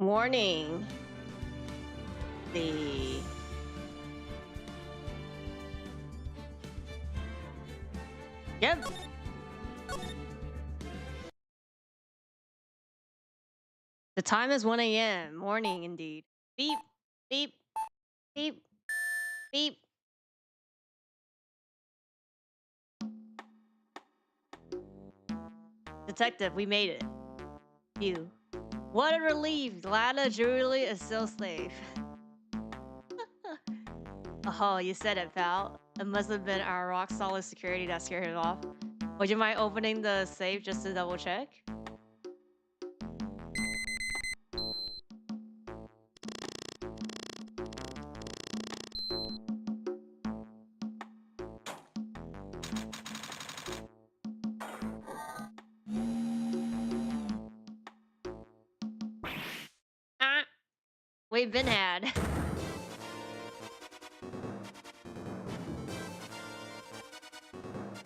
Warning. The Yep. The time is 1 a.m. Morning indeed. Beep, beep, beep, beep. Detective, we made it. You. What a relief. Lana Julie is still safe. Oh, you said it, pal. It must have been our rock solid security that scared him off. Would you mind opening the safe just to double check? Ah, we've been had.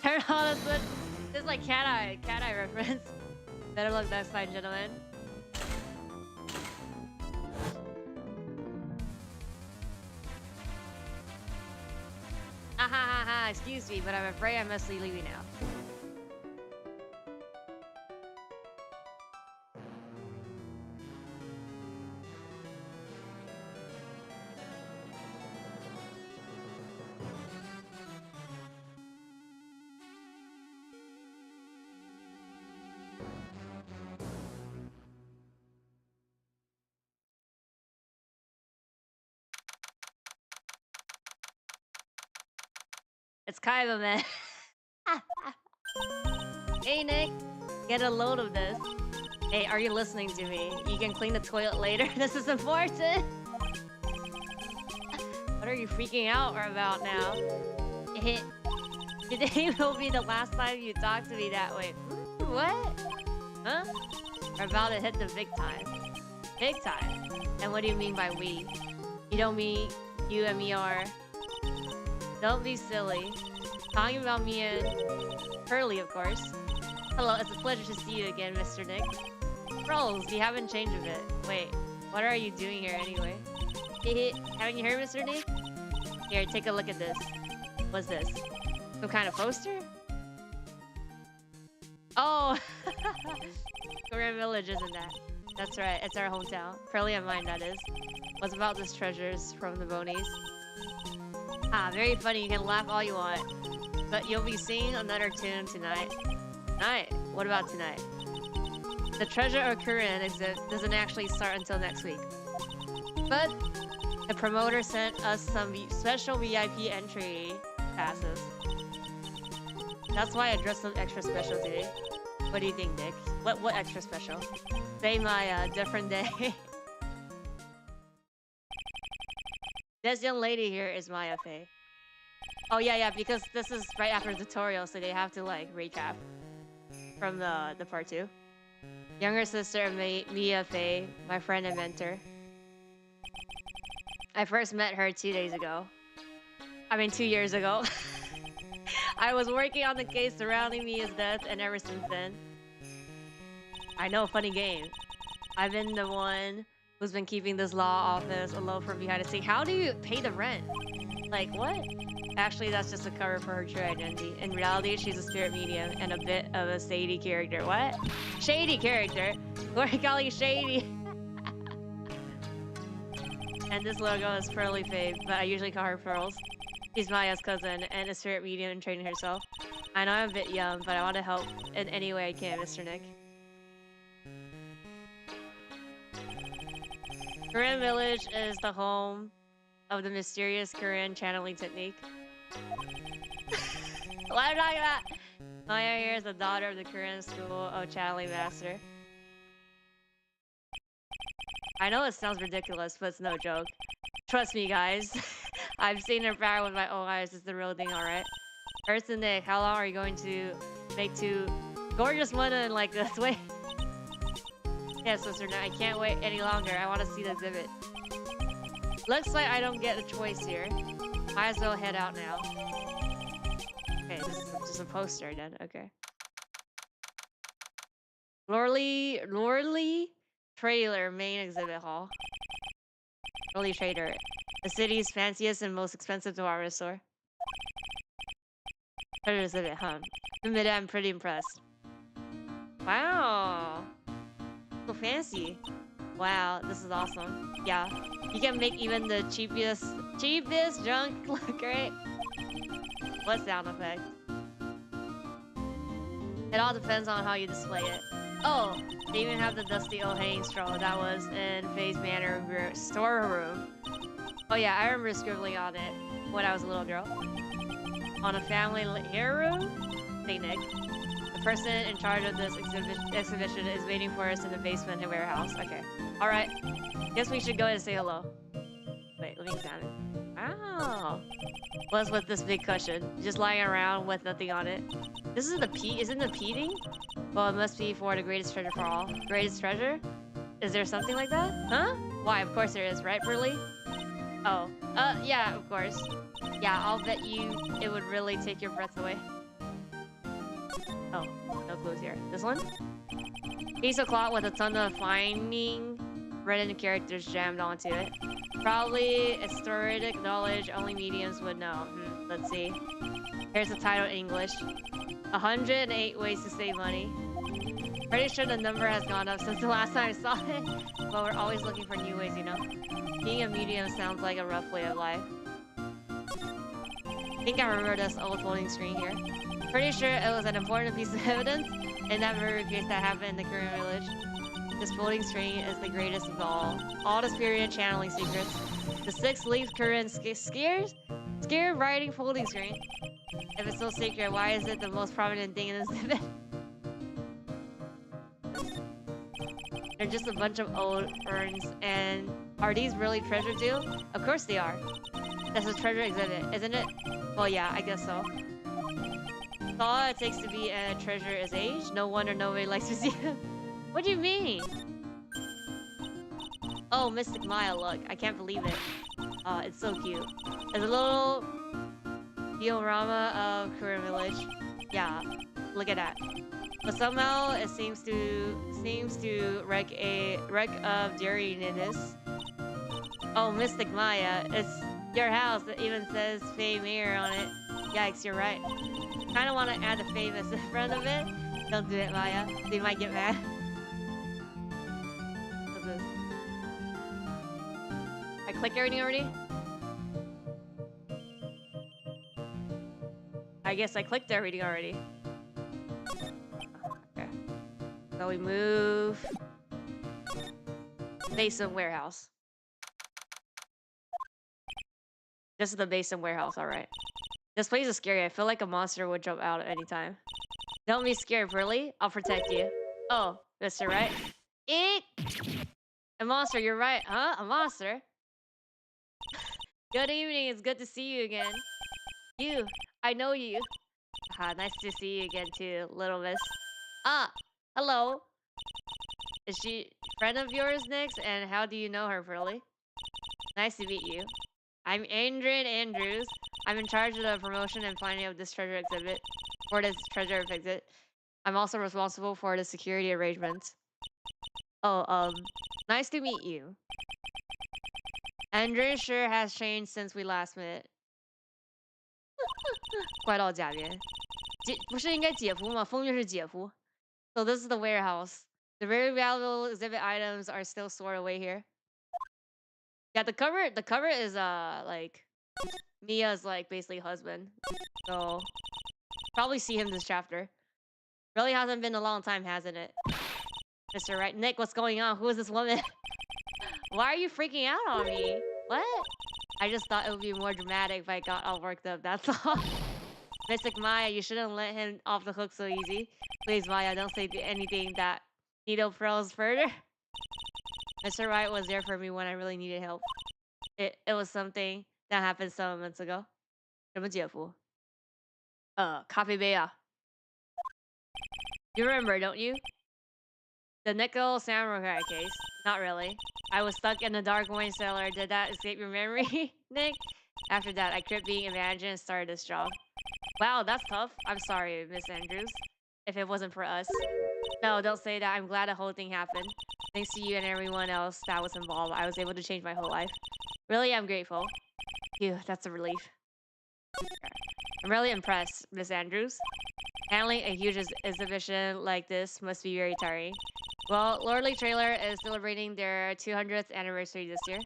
Turn on the switch. This is like cat eye reference. Better luck next time, gentlemen. Ha ha ha ha, excuse me, but I'm afraid I must be leaving now. It's kind of a mess. Hey, Nick, get a load of this. Hey, are you listening to me? You can clean the toilet later. This is important. What are you freaking out about now? Today will be the last time you talk to me that way. What? Huh? We're about to hit the big time. Big time? And what do you mean by we? You don't mean you and me are... Don't be silly. Talking about me and Curly, of course. Hello, it's a pleasure to see you again, Mr. Nick. Rolls, you haven't changed a bit. Wait, what are you doing here anyway? Haven't you heard, Mr. Nick? Here, take a look at this. What's this? Some kind of poster? Oh! Korean Village, isn't that? That's right, it's our hometown. Curly and mine, that is. What's about this treasures from the Bonies? Ah, very funny, you can laugh all you want. But you'll be seeing another tune tonight. Tonight? What about tonight? The Treasure of Korean exhibit doesn't actually start until next week. But the promoter sent us some special VIP entry passes. That's why I dressed up extra special today. What do you think, Nick? What extra special? Say my different day. This young lady here is Maya Faye. Oh yeah, because this is right after the tutorial, so they have to like recap from the part 2. Younger sister of Mia Faye, my friend and mentor. I first met her 2 days ago. I mean 2 years ago. I was working on the case surrounding Mia's death, and ever since then. I know, funny game. I've been the one who's been keeping this law office alone from behind the scene. How do you pay the rent? Like, what? Actually, that's just a cover for her true identity. In reality, she's a spirit medium and a bit of a shady character. What? Shady character? We're calling shady. And this logo is Pearly Faye, but I usually call her Pearls. She's Maya's cousin and a spirit medium in training herself. I know I'm a bit young, but I want to help in any way I can, Mr. Nick. Korean Village is the home of the mysterious Korean channeling technique. What am I talking about? Maya here is the daughter of the Korean school of channeling master. I know it sounds ridiculous, but it's no joke. Trust me, guys. I've seen her power with my own eyes. It's the real thing, alright? Earth and Nick, how long are you going to make 2 gorgeous women like this? Wait. Yes, sister, no, I can't wait any longer. I want to see the exhibit. Looks like I don't get a choice here. Might as well head out now. Okay, this is just a poster then. Okay. Lorley Trailer main exhibit hall. Early trader. The city's fanciest and most expensive department store. Treasure exhibit, huh? Admit it, I'm pretty impressed. Wow. So fancy. Wow, this is awesome. Yeah. You can make even the cheapest junk look great. What sound effect? It all depends on how you display it. Oh, they even have the dusty old hanging straw that was in Faye's Manor storeroom. Oh yeah, I remember scribbling on it when I was a little girl. On a family hair room? Hey Nick. The person in charge of this exhibition is waiting for us in the basement and warehouse. Okay. Alright. Guess we should go and say hello. Wait, let me examine. Wow. What's with this big cushion? Just lying around with nothing on it. This is the P. Isn't the P thing? Well, it must be for the greatest treasure for all. Greatest treasure? Is there something like that? Huh? Why? Of course there is, right, Burley? Oh. Yeah, of course. Yeah, I'll bet you it would really take your breath away. Oh, no clues here. This one? Piece of cloth with a ton of finding written characters jammed onto it. Probably historic knowledge only mediums would know. Let's see. Here's the title in English. 108 ways to save money. Pretty sure the number has gone up since the last time I saw it, but we're always looking for new ways, you know? Being a medium sounds like a rough way of life. I think I remember this old folding screen here. Pretty sure it was an important piece of evidence in that very case that happened in the Korean village. This folding screen is the greatest of all. All the spirit channeling secrets. The 6-leaf Korean scare writing folding screen. If it's so secret, why is it the most prominent thing in this exhibit? They're just a bunch of old urns, and are these really treasure too? Of course they are. That's a treasure exhibit, isn't it? Well, yeah, I guess so. All it takes to be a treasure is age. No wonder nobody likes to see them. What do you mean? Oh, Mystic Maya, look. I can't believe it. It's so cute. There's a little diorama of Korean village. Yeah, look at that. But somehow it seems to wreck of dariness. Oh, Mystic Maya, it's your house that even says Faye Mirror on it. Yikes, you're right. Kinda wanna add the famous in front of it. Don't do it, Maya. They might get mad. What's this? I clicked everything already? I guess I clicked everything already. Okay. So we move. Basement warehouse. This is the basement warehouse, alright. This place is scary. I feel like a monster would jump out at any time. Don't be scared, Burley. I'll protect you. Oh, Mr. Wright. Eek! A monster, you're right. Huh? A monster? Good evening. It's good to see you again. You. I know you. Nice to see you again too, little miss. Ah, hello. Is she a friend of yours, Nix? And how do you know her, Burley? Nice to meet you. I'm Adrian Andrews. I'm in charge of the promotion and finding of this treasure exhibit. I'm also responsible for the security arrangements. Oh, nice to meet you. Andrew sure has changed since we last met. 怪盗假面，不是应该姐夫吗？封面是姐夫。So this is the warehouse. The very valuable exhibit items are still stored away here. Yeah, the cover is like Mia's like basically husband. So probably see him this chapter. Really hasn't been a long time, hasn't it? Mr. Wright. Nick, what's going on? Who is this woman? Why are you freaking out on me? What? I just thought it would be more dramatic if I got all worked up, that's all. Mystic Maya, you shouldn't let him off the hook so easy. Please, Maya, don't say anything that needle pearls further. Mr. Wright was there for me when I really needed help. It was something that happened 7 months ago. 什么姐夫? 咖啡杯啊. You remember, don't you? The nickel samurai case. Not really. I was stuck in the dark wine cellar. Did that escape your memory, Nick? After that, I quit being imagined and started this job. Wow, that's tough. I'm sorry, Miss Andrews. If it wasn't for us. No, don't say that. I'm glad the whole thing happened. Thanks to you and everyone else that was involved, I was able to change my whole life. Really, I'm grateful. Phew, that's a relief. I'm really impressed, Miss Andrews. Handling a huge exhibition like this must be very tiring. Well, Lordly Trailer is celebrating their 200th anniversary this year.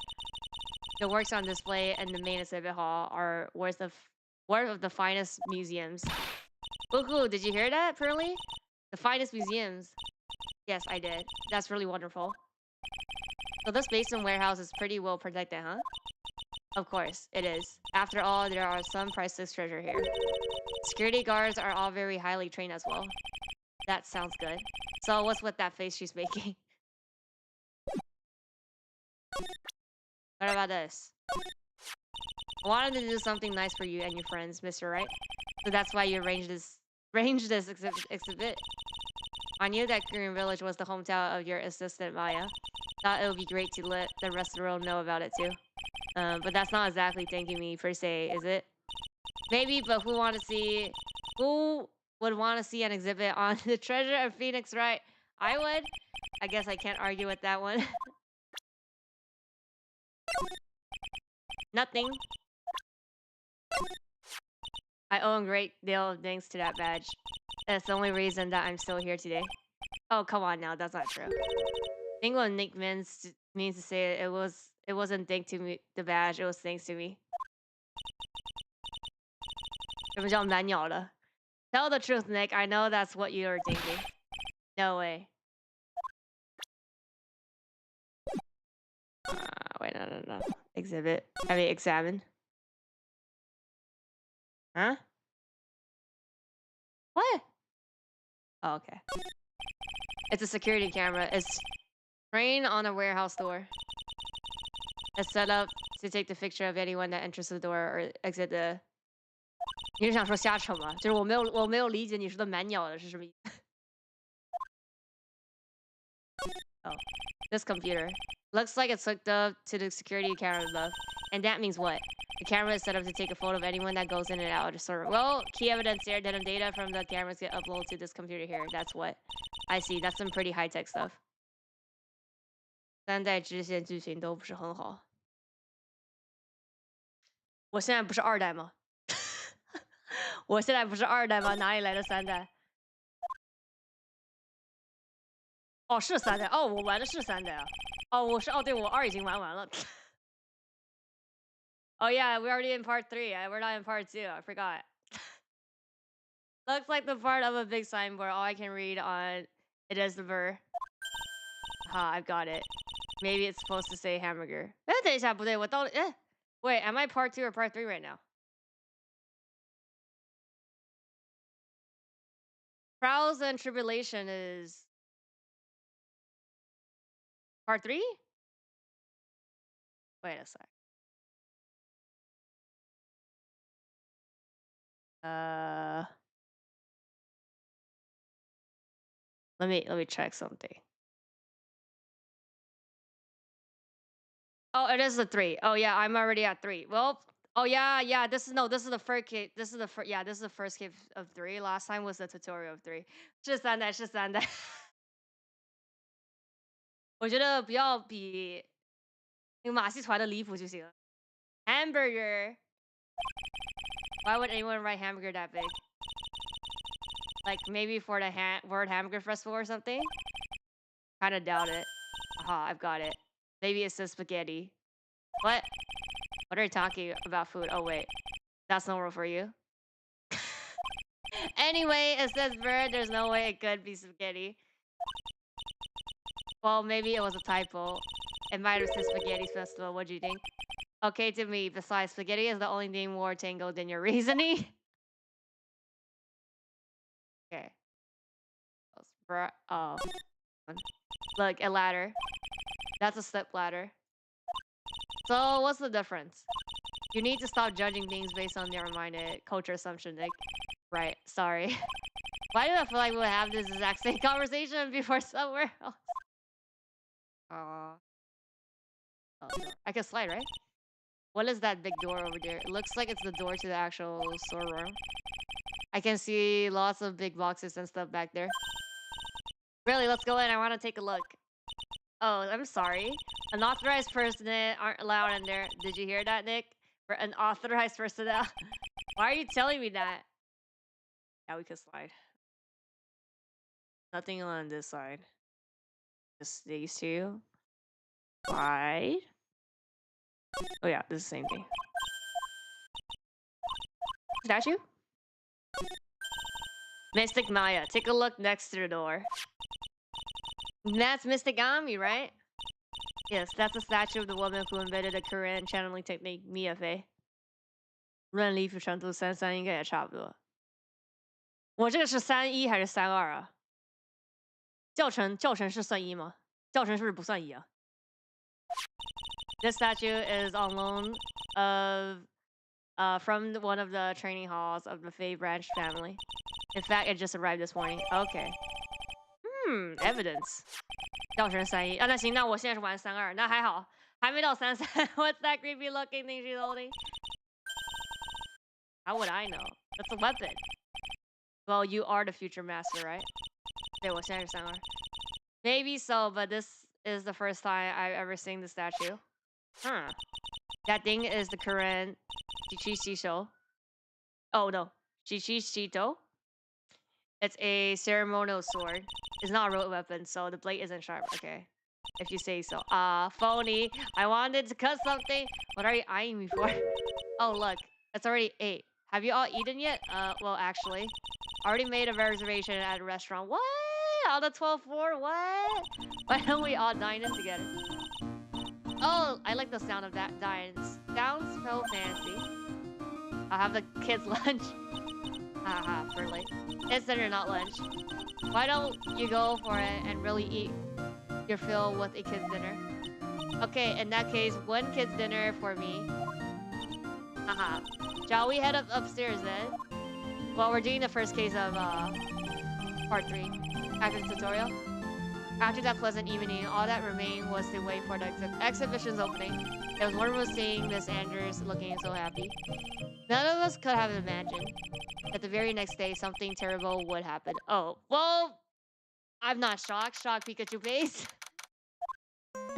The works on display in the main exhibit hall are worth of the finest museums. Woohoo, did you hear that, Pearly? The finest museums. Yes, I did. That's really wonderful. So this basement warehouse is pretty well protected, huh? Of course, it is. After all, there are some priceless treasure here. Security guards are all very highly trained as well. That sounds good. So what's with that face she's making? What about this? I wanted to do something nice for you and your friends, Mr. Wright. So that's why you arranged this exhibit. I knew that Green Village was the hometown of your assistant Maya. Thought it would be great to let the rest of the world know about it too. But that's not exactly thanking me per se, is it? Maybe, but who would want to see an exhibit on the treasure of Phoenix, right? I would. I guess I can't argue with that one. Nothing. I owe a great deal of thanks to that badge. That's the only reason that I'm still here today. Oh, come on now, that's not true. I think what Nick means to say it wasn't thanks to me, the badge, it was thanks to me. 什么叫蛮鸟的? Tell the truth, Nick. I know that's what you were thinking. No way. Wait, no. Exhibit. I mean, examine. Huh? What? Oh, okay. It's a security camera. It's trained on a warehouse door. It's set up to take the picture of anyone that enters the door or exit the... 你是想说瞎扯吗？就是我没有理解你说的蛮鸟的是什么意思。Oh, this computer. Looks like it's hooked up to the security camera above. And that means what? The camera is set up to take a photo of anyone that goes in and out of the server. Well, key evidence here that the data from the cameras get uploaded to this computer here. That's what. I see. That's some pretty high-tech stuff. 三代支线剧情都不是很好。我现在不是二代吗？我现在不是二代吗？哪里来的三代？哦，是三代。哦，我玩的是三代啊。哦，对，我二已经玩完了。Oh yeah, we're already in part 3. We're not in part 2. I forgot. Looks like the part of a big signboard. All I can read on it is the ver. I've got it. Maybe it's supposed to say hamburger. 哎，等一下，不对，我到了。哎 Wait, am I part 2 or part 3 right now? Trials and Tribulation is part 3? Wait a sec. Let me check something. Oh, it is the 3. Oh yeah, I'm already at 3. Well, oh yeah. This is the first case. This is the first case of 3. Last time was the tutorial of 3. 是三代。我觉得不要比那个马戏团的离谱就行了。Hamburger. Why would anyone write hamburger that big? Like maybe for the World Hamburger Festival or something? Kinda doubt it. Aha, I've got it. Maybe it says spaghetti. What? What are you talking about food? Oh wait, that's normal for you. Anyway, it says bird. There's no way it could be spaghetti. Well, maybe it was a typo. It might have said spaghetti festival. What do you think? Okay to me. Besides, spaghetti is the only thing more tangled than your reasoning. Okay. Oh. Look, a ladder. That's a step ladder. So, what's the difference? You need to stop judging things based on their minded culture assumption, Nick. Right, sorry. Why do I feel like we'll have this exact same conversation before somewhere else? Oh, I can slide, right? What is that big door over there? It looks like it's the door to the actual storeroom. I can see lots of big boxes and stuff back there. Really, let's go in. I want to take a look. Oh, I'm sorry. Unauthorized personnel aren't allowed in there. Did you hear that, Nick? For unauthorized personnel. Why are you telling me that? Yeah, we could slide. Nothing on this side. Just these two. Slide. Oh yeah, this is the same thing. Statue? Mystic Maya. Take a look next to the door. That's Mystic Ami, right? Yes, that's a statue of the woman who invented the Korean channeling technique, Mia Fei. 论离谱程度33应该也差不多。我这个是31还是32啊？教程是算1吗？教程是不是不算1啊？ This statue is on loan from one of the training halls of the Fei branch family. In fact, it just arrived this morning. Okay. Evidence. 教程31啊，那行，那我现在是玩32，那还好，还没到33。What's that creepy looking thing she's holding? How would I know? That's a weapon. Well, you are the future master, right? 对，我现在是32。Maybe so, but this is the first time I've ever seen the statue. That thing is the current Jichishisho. Oh no, Jichishito. It's a ceremonial sword. It's not a real weapon, so the blade isn't sharp. Okay, if you say so. Phony. I wanted to cut something. What are you eyeing me for? Oh look, it's already 8. Have you all eaten yet? Well, actually, I already made a reservation at a restaurant. What? On the 12th floor? What? Why don't we all dine in together? Oh, I like the sound of that dine. Sounds so fancy. I'll have the kids' lunch. Haha, for late. It's dinner, not lunch. Why don't you go for it and really eat your fill with a kid's dinner? Okay, in that case, one kid's dinner for me. Haha. Shall we head up upstairs then? Well, we're doing the first case of part 3 after the tutorial. After that pleasant evening, all that remained was to wait for the exhibition's opening. It was wonderful seeing Miss Andrews looking so happy. None of us could have imagined that the very next day something terrible would happen. Oh, well, I'm not shocked. Shocked Pikachu face.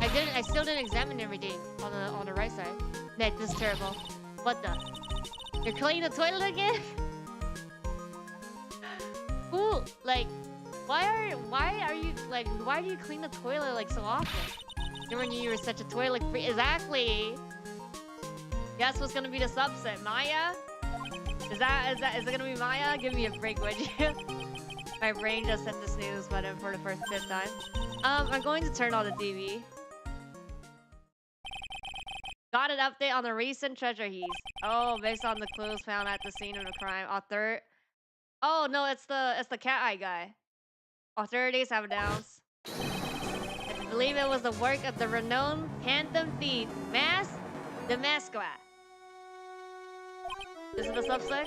I still didn't examine everything on the right side. Nick, this is terrible. What the? You're cleaning the toilet again? Ooh, like, why do you clean the toilet like so often? Remember you were such a toilet freak. Exactly. Guess what's gonna be the subset? Maya? Is it gonna be Maya? Give me a break, would you? My brain just hit the snooze button for the first 5th time. I'm going to turn on the TV. Got an update on the recent treasure heist. Oh, based on the clues found at the scene of the crime. Oh no, it's the cat eye guy. Authorities have announced. I believe it was the work of the renowned phantom thief, the Masquerade. Is it the subset?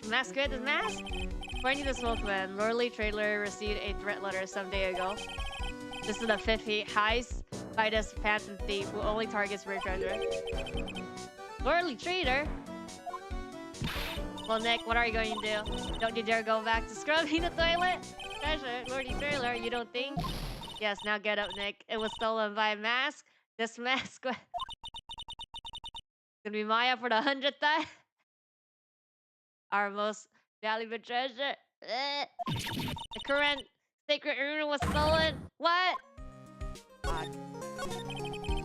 Masquerade is mask? According to the spokesman, Lordly Trailer received a threat letter some day ago. This is the 5th heist by this phantom thief who only targets rare treasure. Lordly Trader? Well, Nick, what are you going to do? Don't you dare go back to scrubbing the toilet? Treasure, Lordly Trailer, you don't think? Yes, now get up, Nick. It was stolen by a mask. This mask... It's gonna be Maya for the 100th time. Our most valuable treasure. The current sacred urn was stolen. What? Fuck.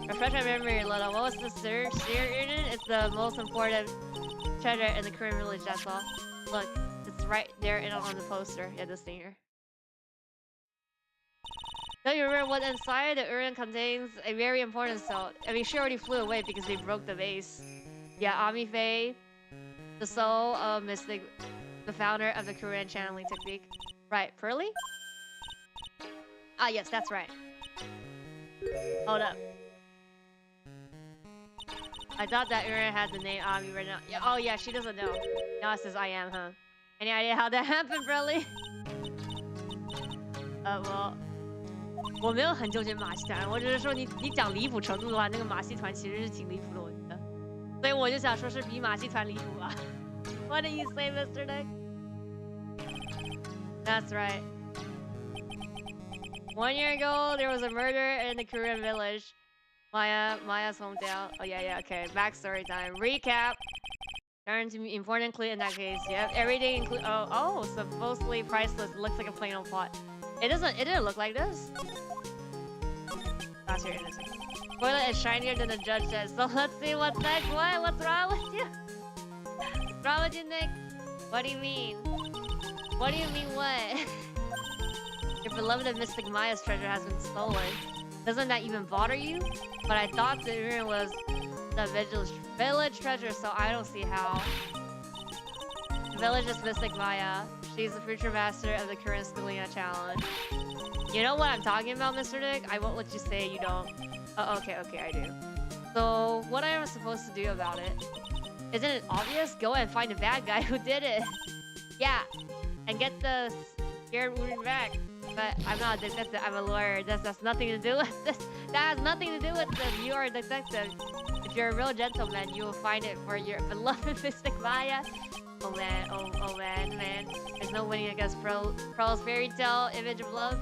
Refresh my memory, Little. What was the seer urn? It's the most important treasure in the Korean village, that's all. Look, it's right there on the poster. Yeah, this thing here. Don't you remember what inside the urn contains? A very important soul. I mean, she already flew away because they broke the vase. Yeah, Ami Faye, the soul of Mystic, the founder of the Korean channeling technique. Right, Pearly? Ah, yes, that's right. Hold up. I thought that urn had the name Ami right now. Yeah, oh yeah, she doesn't know. Now it says I am, huh? Any idea how that happened, Pearly? Well... 我没有很纠结马戏团，我只是说你讲离谱程度的话，那个马戏团其实是挺离谱的，我觉得。所以我就想说是比马戏团离谱吧。What do you say, Mr. Nick? That's right. 1 year ago, there was a murder in the Korean village. Maya's hometown. Oh, yeah, okay. Backstory time. Recap. Turns important clue in that case. Yep, everything include. Oh, supposedly priceless. It looks like a plain old plot. It didn't look like this. That's your innocent. Toilet is shinier than the judge says. So let's see what's next. What? What's wrong with you? What's wrong with you, Nick? What do you mean? What do you mean what? Your beloved Mystic Maya's treasure has been stolen. Doesn't that even bother you? But I thought the urine was the village treasure, so I don't see how. The village is Mystic Maya. She's the future master of the current Scalia challenge. You know what I'm talking about, Mr. Nick? I won't let you say you don't. Oh, okay, I do. So, what am I supposed to do about it? Isn't it obvious? Go and find the bad guy who did it. Yeah, and get the scared woman back. But I'm not a detective, I'm a lawyer. This has nothing to do with this. That has nothing to do with this. You are a detective. If you're a real gentleman, you will find it for your beloved Mystic Maya. Oh man, oh man. There's no winning against Pearl's fairy tale image of love.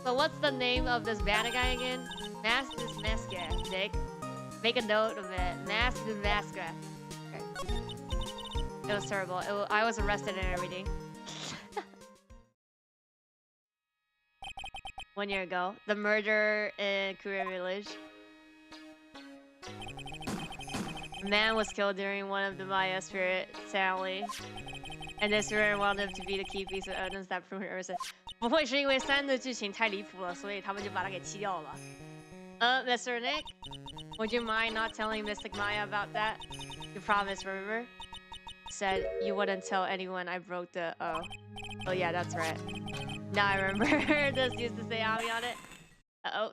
So what's the name of this bad guy again? Mask this Maska, Nick. Make a note of it. Mask this Maska. Okay. It was terrible. I was arrested and everything. 1 year ago. The murder in Korean village. A man was killed during one of the Maya spirit ceremony. And this spirit wanted him to be the key piece of evidence that proved innocent. 不会是因为3的剧情太离谱了，所以他们就把它给弃掉了。Mr. Nick, would you mind not telling Mystic Maya about that? You promised, remember? Said you wouldn't tell anyone I broke the... Oh yeah, that's right. Now I remember. This used to say Ami on it. Uh-oh.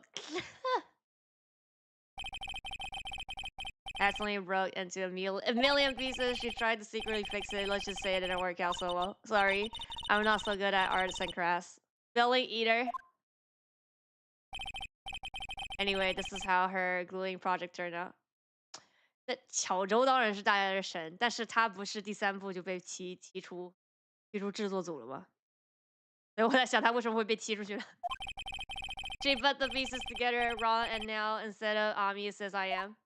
Accidentally broke into a million pieces. She tried to secretly fix it. Let's just say it didn't work out so well. Sorry. I'm not so good at arts and crafts. Billy Eater. Anyway, this is how her gluing project turned out. 那巧周当然是大家的神，但是他不是第3部就被踢出制作组了吗？所以我在想他为什么会被踢出去呢？ She put the pieces together wrong, and now instead of Ami, it says I am.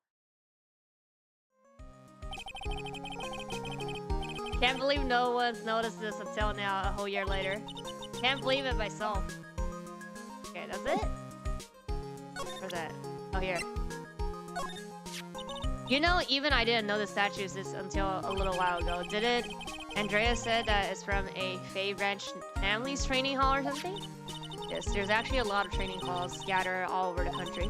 Can't believe no one's noticed this until now, a whole year later. Can't believe it myself. Okay, that's it? Where's that? Oh, here. You know, even I didn't know the statue exists until a little while ago. Didn't Andrea said that it's from a Fae Branch family's training hall or something? Yes, there's actually a lot of training halls scattered all over the country.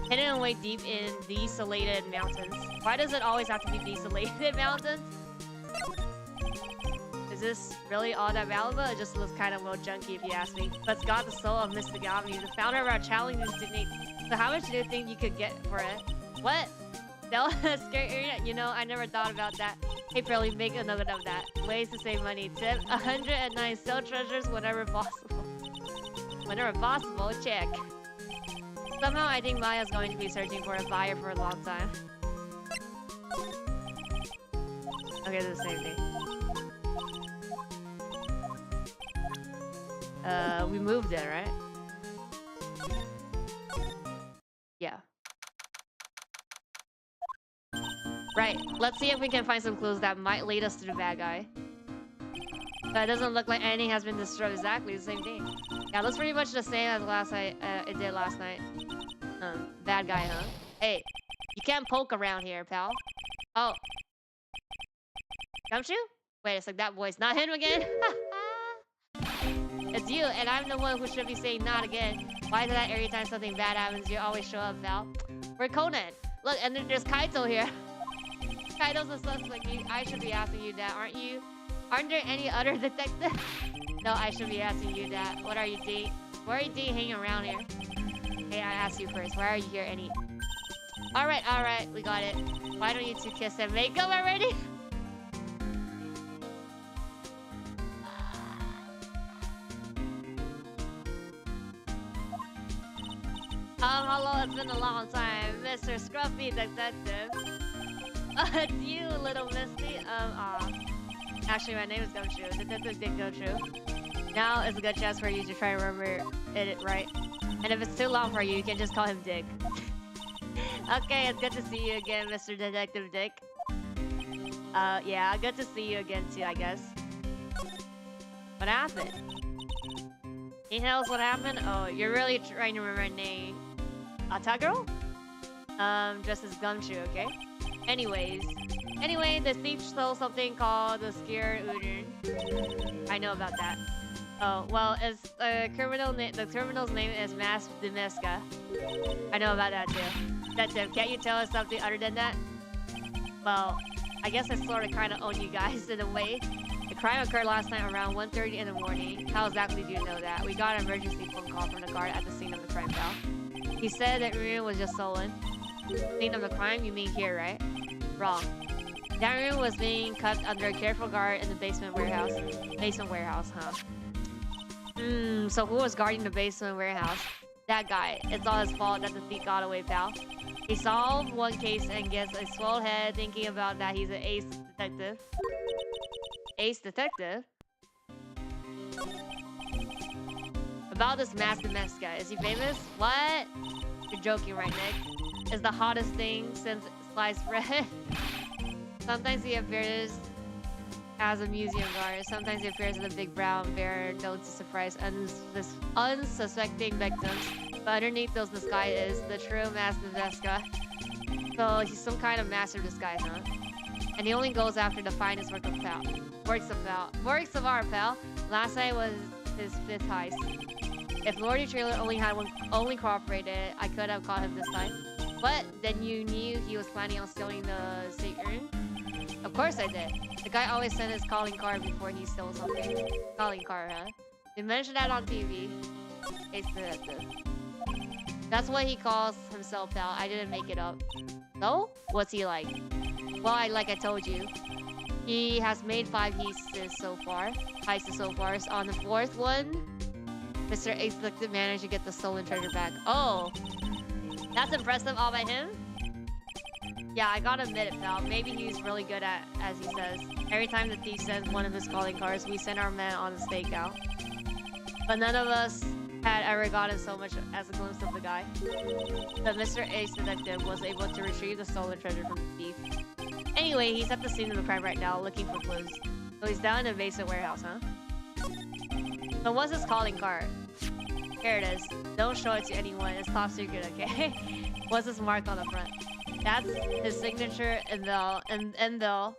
Hidden away deep in desolated mountains. Why does it always have to be desolated mountains? Is this really all that valuable? It just looks kind of a little junky if you ask me. But it's got the soul of Mystic Ami, the founder of our challenging technique. So how much do you think you could get for it? What? That was scary. You know, I never thought about that. Hey, Pearly, make a note of that. Ways to save money. Tip 109 sell treasures whenever possible. Whenever possible, check. Somehow I think Maya's going to be searching for a buyer for a long time. Okay, it's the same thing. We moved it, right? Yeah. Right, let's see if we can find some clues that might lead us to the bad guy. But it doesn't look like anything has been destroyed. Exactly the same thing. Yeah, looks pretty much the same as it did last night. Bad guy, huh? Hey, you can't poke around here, pal. Oh. Don't you? Wait, it's like that voice. Not him again? It's you, and I'm the one who should be saying not again. Why is it that every time something bad happens, you always show up, pal? We're Conan. Look, and then there's Kaito here. Kaito's a suspect. I should be asking you that, aren't you? Aren't there any other detectives? No, I should be asking you that. What are you doing? Why are you doing hanging around here? Hey, I asked you first. Why are you here any... Alright, we got it. Why don't you two kiss and make up already? Hello, it's been a long time. Mr. Scruffy Detective. It's you, little Misty. Actually, my name is Gumshoe. Detective Dick Gumshoe. Now is a good chance for you to try and remember it right. And if it's too long for you, you can just call him Dick. Okay, it's good to see you again, Mr. Detective Dick. Yeah, good to see you again too, I guess. What happened? Can you tell us what happened? Oh, you're really trying to remember a name. Tagiro? Just as Gumshoe, okay? Anyways. Anyway, the thief stole something called the Skier Udon. I know about that. Oh, well, it's the criminal's name is Mas Demeska. I know about that too. Detective, can't you tell us something other than that? Well, I guess I sort of kind of own you guys in a way. The crime occurred last night around 1:30 in the morning. How exactly do you know that? We got an emergency phone call from the guard at the scene of the crime, pal. He said that room was just stolen. Scene of the crime? You mean here, right? Wrong. That room was being kept under a careful guard in the basement warehouse. Basement warehouse, huh? So who was guarding the basement warehouse? That guy. It's all his fault that the thief got away, pal. He solved one case and gets a swell head thinking about that he's an ace detective. Ace detective? About this Mas Demeska guy. Is he famous? What? You're joking, right, Nick? Is the hottest thing since sliced bread. Sometimes he appears as a museum guard. Sometimes he appears as a big brown bear known to surprise unsuspecting victims. But underneath those disguise is the true Mas Demeska. So he's some kind of master disguise, huh? And he only goes after the finest works of art, pal. Last night was his 5th heist. If Lordy Trailer only cooperated, I could have caught him this time. But then you knew he was planning on stealing the state urn? Of course I did. The guy always sent his calling card before he stole something. Calling card, huh? They mentioned that on TV. Ace Detective. That's what he calls himself, pal. I didn't make it up. So? What's he like? Well, like I told you, he has made 5 heists so far. So on the 4th one, Mr. Ace Detective managed to get the stolen treasure back. Oh, that's impressive all by him? Yeah, I gotta admit it, pal. Maybe he's really good at, as he says. Every time the thief sends one of his calling cards, we send our men on a stakeout. But none of us had ever gotten so much as a glimpse of the guy. But Mr. Ace Detective was able to retrieve the stolen treasure from the thief. Anyway, he's at the scene of the crime right now, looking for clues. So he's down in the basement warehouse, huh? So what's his calling card? Here it is. Don't show it to anyone. It's top secret, okay? What's his mark on the front? That's his signature and the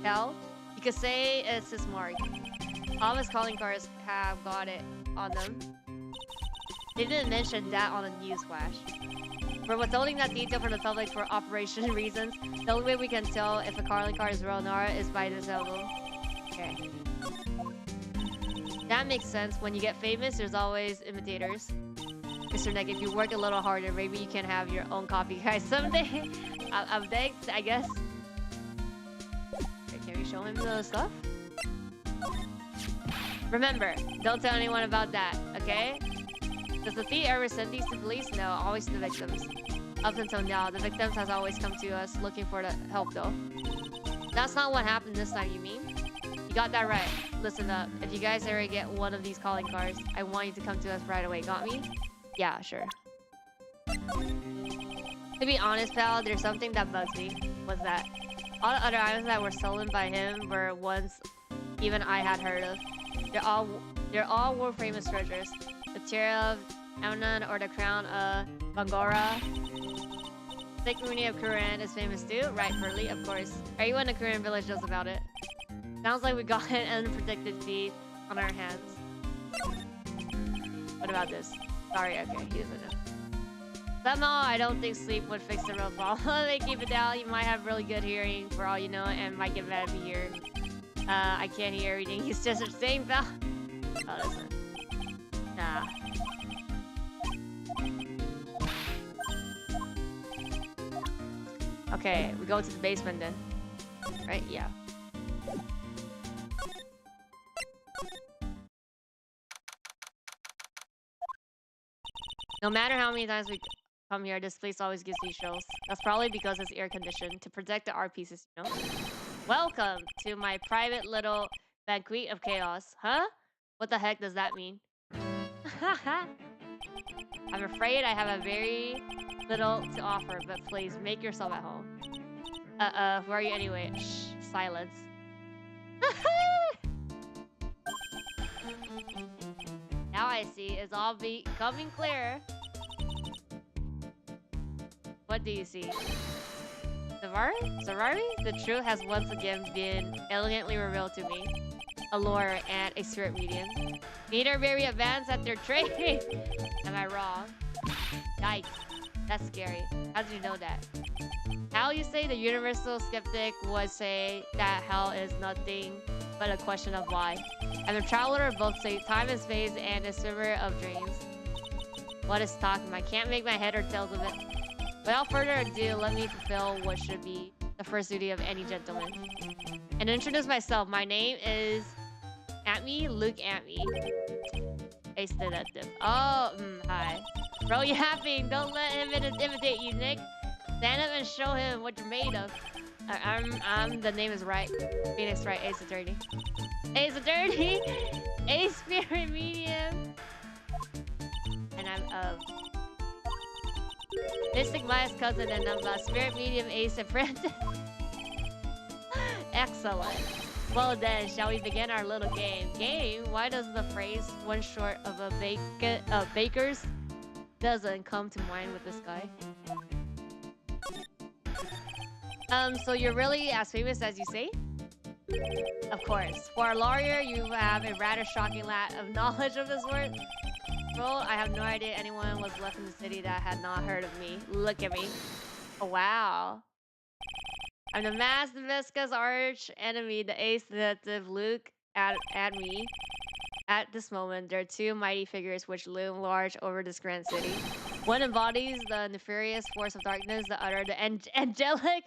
hell. You could say it's his mark. All of his calling cards have got it on them. They didn't mention that on the news flash. We're withholding that detail from the public for operation reasons. The only way we can tell if a calling card is real Nara is by this album. Okay. That makes sense. When you get famous, there's always imitators. Mr. Neck, if you work a little harder, maybe you can have your own copycat someday. I'm thanked, I guess. Okay, can we show him the stuff? Remember, don't tell anyone about that, okay? Does the thief ever send these to police? No, always to the victims. Up until now, the victims has always come to us looking for the help though. That's not what happened this time, you mean? You got that right. Listen up. If you guys ever get one of these calling cards, I want you to come to us right away. Got me? Yeah, sure. To be honest, pal, there's something that bugs me. What's that? All the other items that were stolen by him were ones even I had heard of. They're all world famous treasures. The Tear of Amnon or the Crown of Bangora. Thick Runi of Kuran is famous too. Right, Furley, of course. Everyone in the Kuran village knows about it. Sounds like we got an unprotected feat on our hands. What about this? Sorry, okay, he doesn't know. Somehow, I don't think sleep would fix the real problem. They keep it down. You might have really good hearing for all you know and might get mad if you hear. I can't hear everything. He's just saying, pal. Oh, listen. Nah. Okay, we go to the basement then. Right? Yeah. No matter how many times we come here, this place always gives me chills. That's probably because it's air conditioned to protect the art pieces, you know? Welcome to my private little banquet of chaos. Huh? What the heck does that mean? I'm afraid I have a very little to offer, but please make yourself at home. Who are you anyway? Shh, silence. Now I see, it's all becoming clearer. What do you see? Savari? The truth has once again been elegantly revealed to me. A lore and a spirit medium. Neither are very advanced at their trade. Am I wrong? Yikes. That's scary. How did you know that? How you say the universal skeptic would say that hell is nothing but a question of why. And the traveler both say time is space and a swimmer of dreams. What is talking? I can't make my head or tails of it. Without further ado, let me fulfill what should be the first duty of any gentleman. And introduce myself. My name is Luke Atme. Ace Detective. Oh, hi. Bro, yapping. Don't let him intimidate you, Nick. Stand up and show him what you're made of. The name is Wright. Phoenix Wright, Ace Attorney. Ace Attorney! Ace Spirit Medium! And I'm Mystic Maya's cousin, and I'm a Spirit Medium Ace Apprentice. Excellent. Well then, shall we begin our little game? Game? Why does the phrase one short of a baker's doesn't come to mind with this guy? So you're really as famous as you say? Of course. For a lawyer, you have a rather shocking lack of knowledge of this word. Well, I have no idea anyone was left in the city that had not heard of me. Look at me. Oh, wow. I'm the masked Visca's arch enemy, the ace detective Luke Atme. At this moment, there are two mighty figures which loom large over this grand city. One embodies the nefarious force of darkness, the other the angelic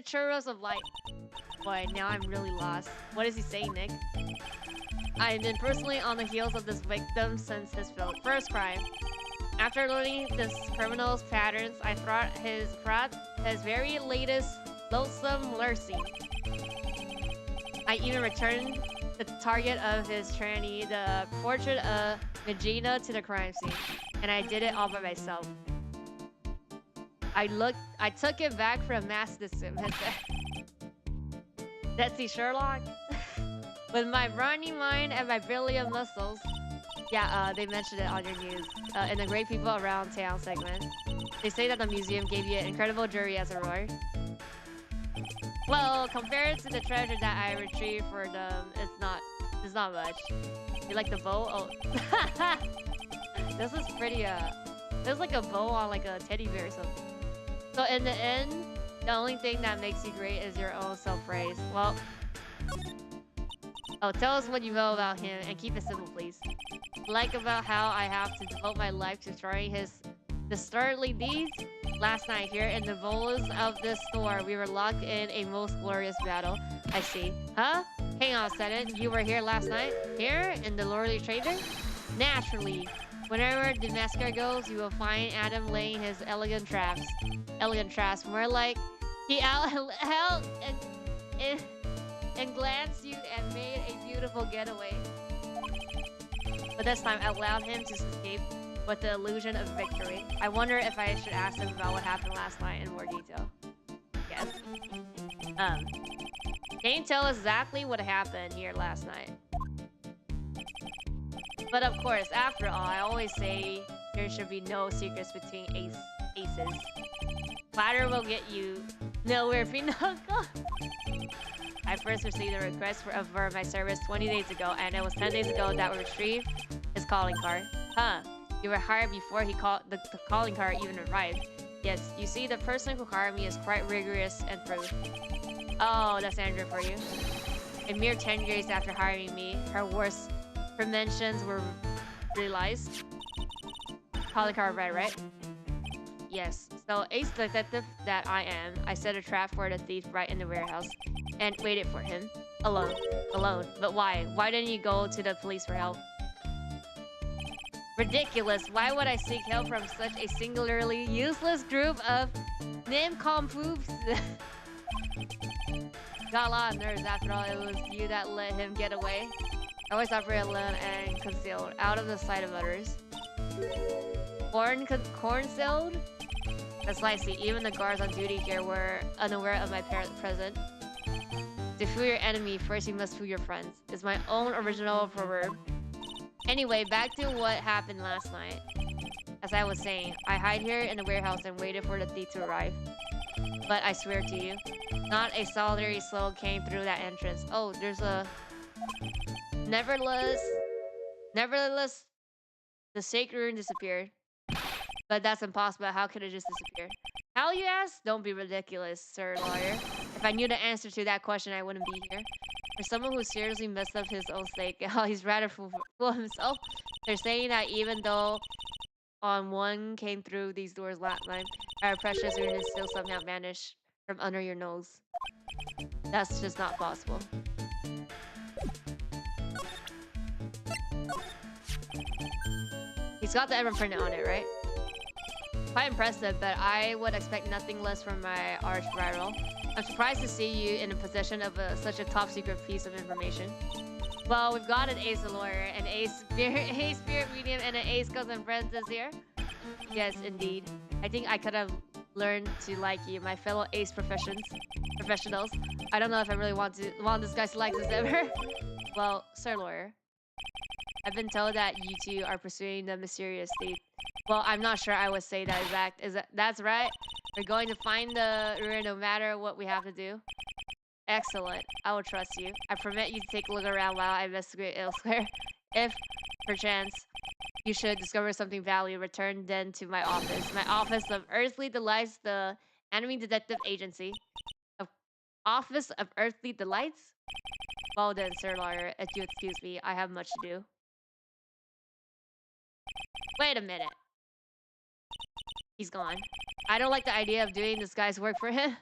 churros of light. Boy, now I'm really lost. What is he saying, Nick? I've been personally on the heels of this victim since his first crime. After learning this criminal's patterns, I thought his very latest loathsome mercy. I even returned the target of his tyranny, the portrait of Regina, to the crime scene. And I did it all by myself. I took it back from masticism. Let's see, Sherlock? With my briny mind and my brilliant muscles. Yeah, they mentioned it on your news. In the Great People Around Town segment. They say that the museum gave you an incredible jury as a reward. Well, compared to the treasure that I retrieved for them, it's not much. You like the bow? Oh. This is pretty, there's like a bow on like a teddy bear or something. So in the end, the only thing that makes you great is your own self-praise. Well, tell us what you know about him and keep it simple, please. Like about how I have to devote my life to destroying his dastardly deeds? Last night here in the bowels of this store, we were locked in a most glorious battle. I see. Huh? Hang on a second. You were here last night? Here? In the Lordly Trader? Naturally. Whenever the massacre goes, you will find Adam laying his elegant traps. Elegant traps. More like he held and glanced you and made a beautiful getaway. But this time I allowed him to escape with the illusion of victory. I wonder if I should ask him about what happened last night in more detail. Yes. Can you tell us exactly what happened here last night? But of course, after all, I always say there should be no secrets between aces. Platter will get you nowhere, Pinocchio. I first received a request for my service 20 days ago, and it was 10 days ago that we retrieved his calling card. Huh. You were hired before the calling card even arrived. Yes, you see, the person who hired me is quite rigorous and thorough. Oh, that's Andrew for you. A mere 10 years after hiring me, her worst preventions were realized. Calling card right? Yes. So, ace detective that I am, I set a trap for the thief right in the warehouse and waited for him. Alone. But why? Why didn't you go to the police for help? Ridiculous. Why would I seek help from such a singularly useless group of nimcompoops? Got a lot of nerves after all. It was you that let him get away. Always operate alone and concealed, out of the sight of others. Concealed? That's likely. Even the guards on duty here were unaware of my presence. To fool your enemy, first you must fool your friends. It's my own original proverb. Anyway, back to what happened last night. As I was saying, I hide here in the warehouse and waited for the thief to arrive. But I swear to you, not a solitary soul came through that entrance. Oh, there's a... Nevertheless, the sacred rune disappeared. But that's impossible. How could it just disappear? How, you ask? Don't be ridiculous, sir lawyer. If I knew the answer to that question, I wouldn't be here. For someone who seriously messed up his own sake, he's rather fool himself. They're saying that even though on one came through these doors last night, our precious rune is still somehow vanished from under your nose. That's just not possible. He's got the ever printed on it, right? Quite impressive, but I would expect nothing less from my arch rival. I'm surprised to see you in the possession of such a top secret piece of information. Well, we've got an ace lawyer, an ace spirit medium, and an ace cousin apprentice here. Yes, indeed. I think I could have learned to like you, my fellow ace professionals. I don't know if I really want this guy to like us ever. Well, sir lawyer, I've been told that you two are pursuing the mysterious thief. Well, I'm not sure I would say that exact. That's right? We're going to find the rune no matter what we have to do. Excellent. I will trust you. I permit you to take a look around while I investigate elsewhere. If, perchance, you should discover something valuable, return then to my office. My office of Earthly Delights, the enemy detective agency. Office of Earthly Delights? Well then, sir lawyer, if you excuse me, I have much to do. Wait a minute. He's gone. I don't like the idea of doing this guy's work for him.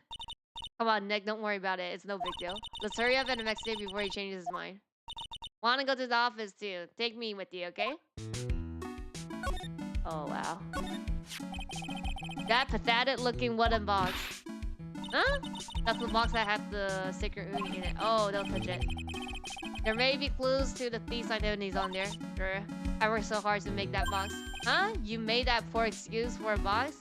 Come on, Nick, don't worry about it. It's no big deal. Let's hurry up and investigate before he changes his mind. Wanna go to the office too. Take me with you, okay? Oh, wow. That pathetic looking wooden box. Huh? That's the box that has the secret rune in it. Oh, don't touch it. There may be clues to the thief's identities on there. Sure. I worked so hard to make that box. Huh? You made that poor excuse for a box?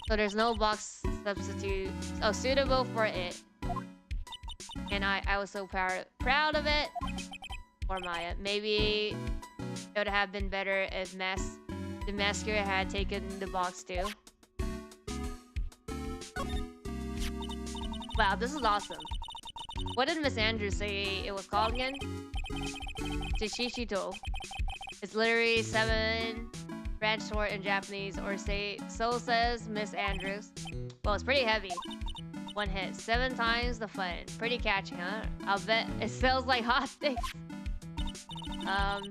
So there's no box substitute suitable for it. And I was so proud of it. Or Maya. Maybe it would have been better if the masker had taken the box too. Wow, this is awesome. What did Miss Andrews say it was called again? Chichichito. It's literally 7 branch sword in Japanese, or so says Miss Andrews. Well, it's pretty heavy. One hit, 7 times the fun. Pretty catchy, huh? I'll bet it sells like hotcakes.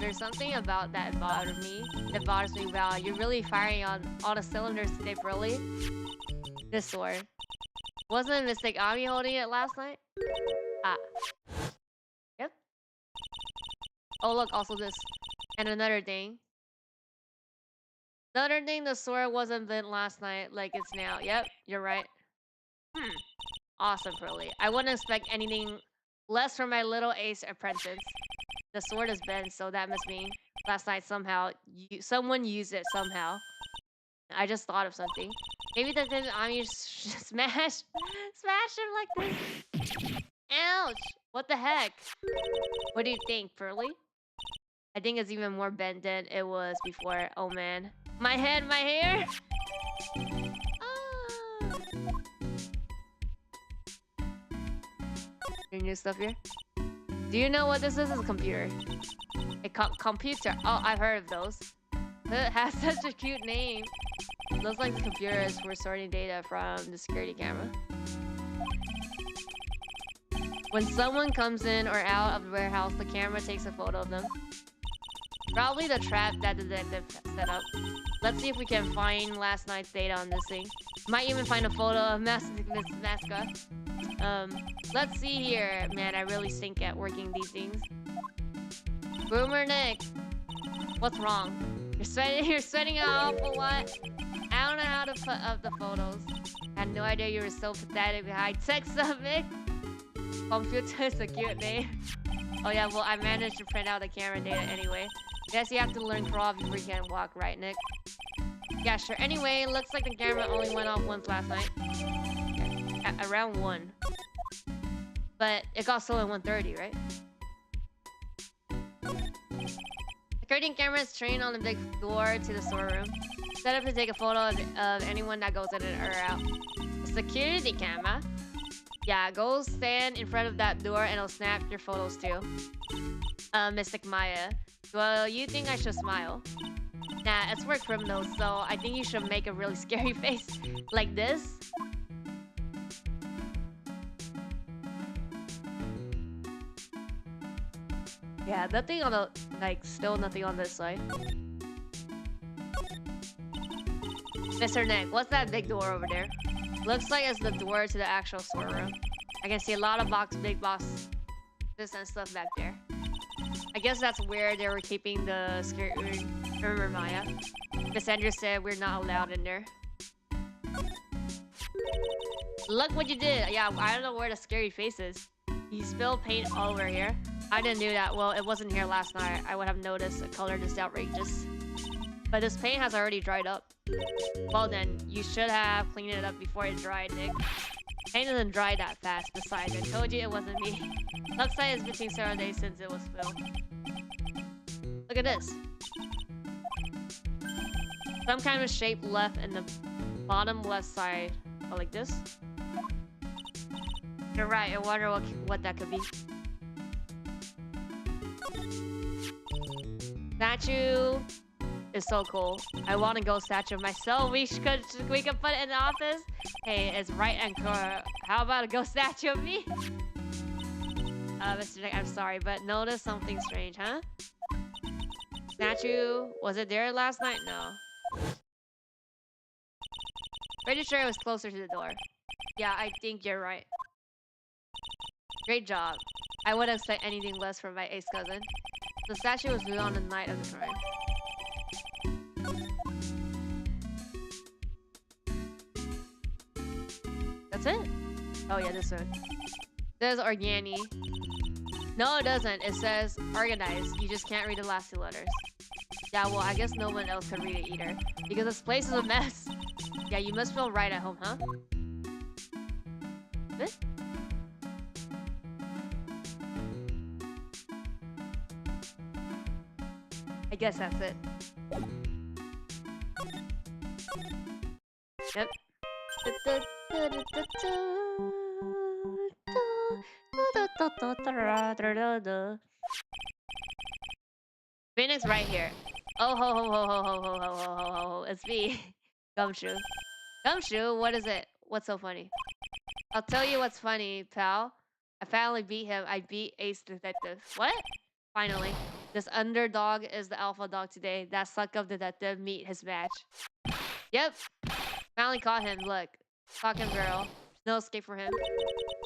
There's something about that bothers me. That bothers me. Wow, you're really firing on all the cylinders today, really. This sword. Wasn't Mystic Ami holding it last night? Ah. Yep. Oh look, also this. And another thing. The sword wasn't bent last night like it's now. Yep, you're right. Awesome, Pearly. I wouldn't expect anything less from my little ace apprentice. The sword is bent, so that must mean last night someone used it somehow. I just thought of something. Maybe that didn't smash him like this. Ouch! What the heck? What do you think, Pearly? I think it's even more bent than it was before. Oh man. My head, my hair! Ah. Any new stuff here? Do you know what this is? It's a computer. A computer. Oh, I've heard of those. It has such a cute name. It looks like the computer is for sorting data from the security camera. When someone comes in or out of the warehouse, the camera takes a photo of them. Probably the trap that the detective set up. Let's see if we can find last night's data on this thing. Might even find a photo of Miss Masca. Let's see here. Man, I really stink at working these things. Boomer Nick, what's wrong? You're sweating an awful lot. I don't know how to put up the photos. I had no idea you were so pathetic behind tech stuff, Nick. Computer is a cute name. Oh yeah, well I managed to print out the camera data anyway. Guess you have to learn crawl before you can walk, right, Nick? Yeah, sure. Anyway, looks like the camera only went off once last night. At around 1. But it got stolen 1:30, right? The curtain camera is trained on the big door to the storeroom. Set up to take a photo of anyone that goes in or out. The security camera? Yeah, go stand in front of that door and it'll snap your photos too. Mystic Maya. Well, you think I should smile? Nah, it's for criminals, so I think you should make a really scary face. Like this. Yeah, nothing on the... Like, still nothing on this side. Mr. Nick, what's that big door over there? Looks like it's the door to the actual storeroom. I can see a lot of big boxes and stuff back there. I guess that's where they were keeping the scary room. Remember, Maya? Miss Andrews said we're not allowed in there. Look what you did! Yeah, I don't know where the scary face is. You spilled paint all over here. I didn't do that. Well, it wasn't here last night. I would have noticed the color just outrageous. But this paint has already dried up. Well then, you should have cleaned it up before it dried, Nick. Paint doesn't dry that fast. Besides, I told you it wasn't me. Looks like it's been several days since it was spilled. Look at this. Some kind of shape left in the bottom left side. Oh, like this? You're right. I wonder what that could be. Statue is so cool. I want a ghost statue of myself. We could put it in the office. Hey, it's Wright and Cora. How about a ghost statue of me? Mr. Nick, I'm sorry, but notice something strange, huh? Statue, was it there last night? No. Pretty sure it was closer to the door. Yeah, I think you're right. Great job. I wouldn't expect anything less from my ace cousin. The statue was moved on the night of the crime. That's it? Oh yeah, this one. It says Organi. No, it doesn't. It says organized. You just can't read the last 2 letters. Yeah, well, I guess no one else could read it either. Because this place is a mess. Yeah, you must feel right at home, huh? This? I guess that's it. Yep. Phoenix right here. Oh ho ho ho ho ho ho ho ho ho ho. It's me. Gumshoe. Gumshoe? What is it? What's so funny? I'll tell you what's funny, pal. I finally beat him. I beat Ace Detective. What? Finally. This underdog is the alpha dog today. That suck-up detective meet his match. Yep. Finally caught him. Look. Talking girl. No escape for him.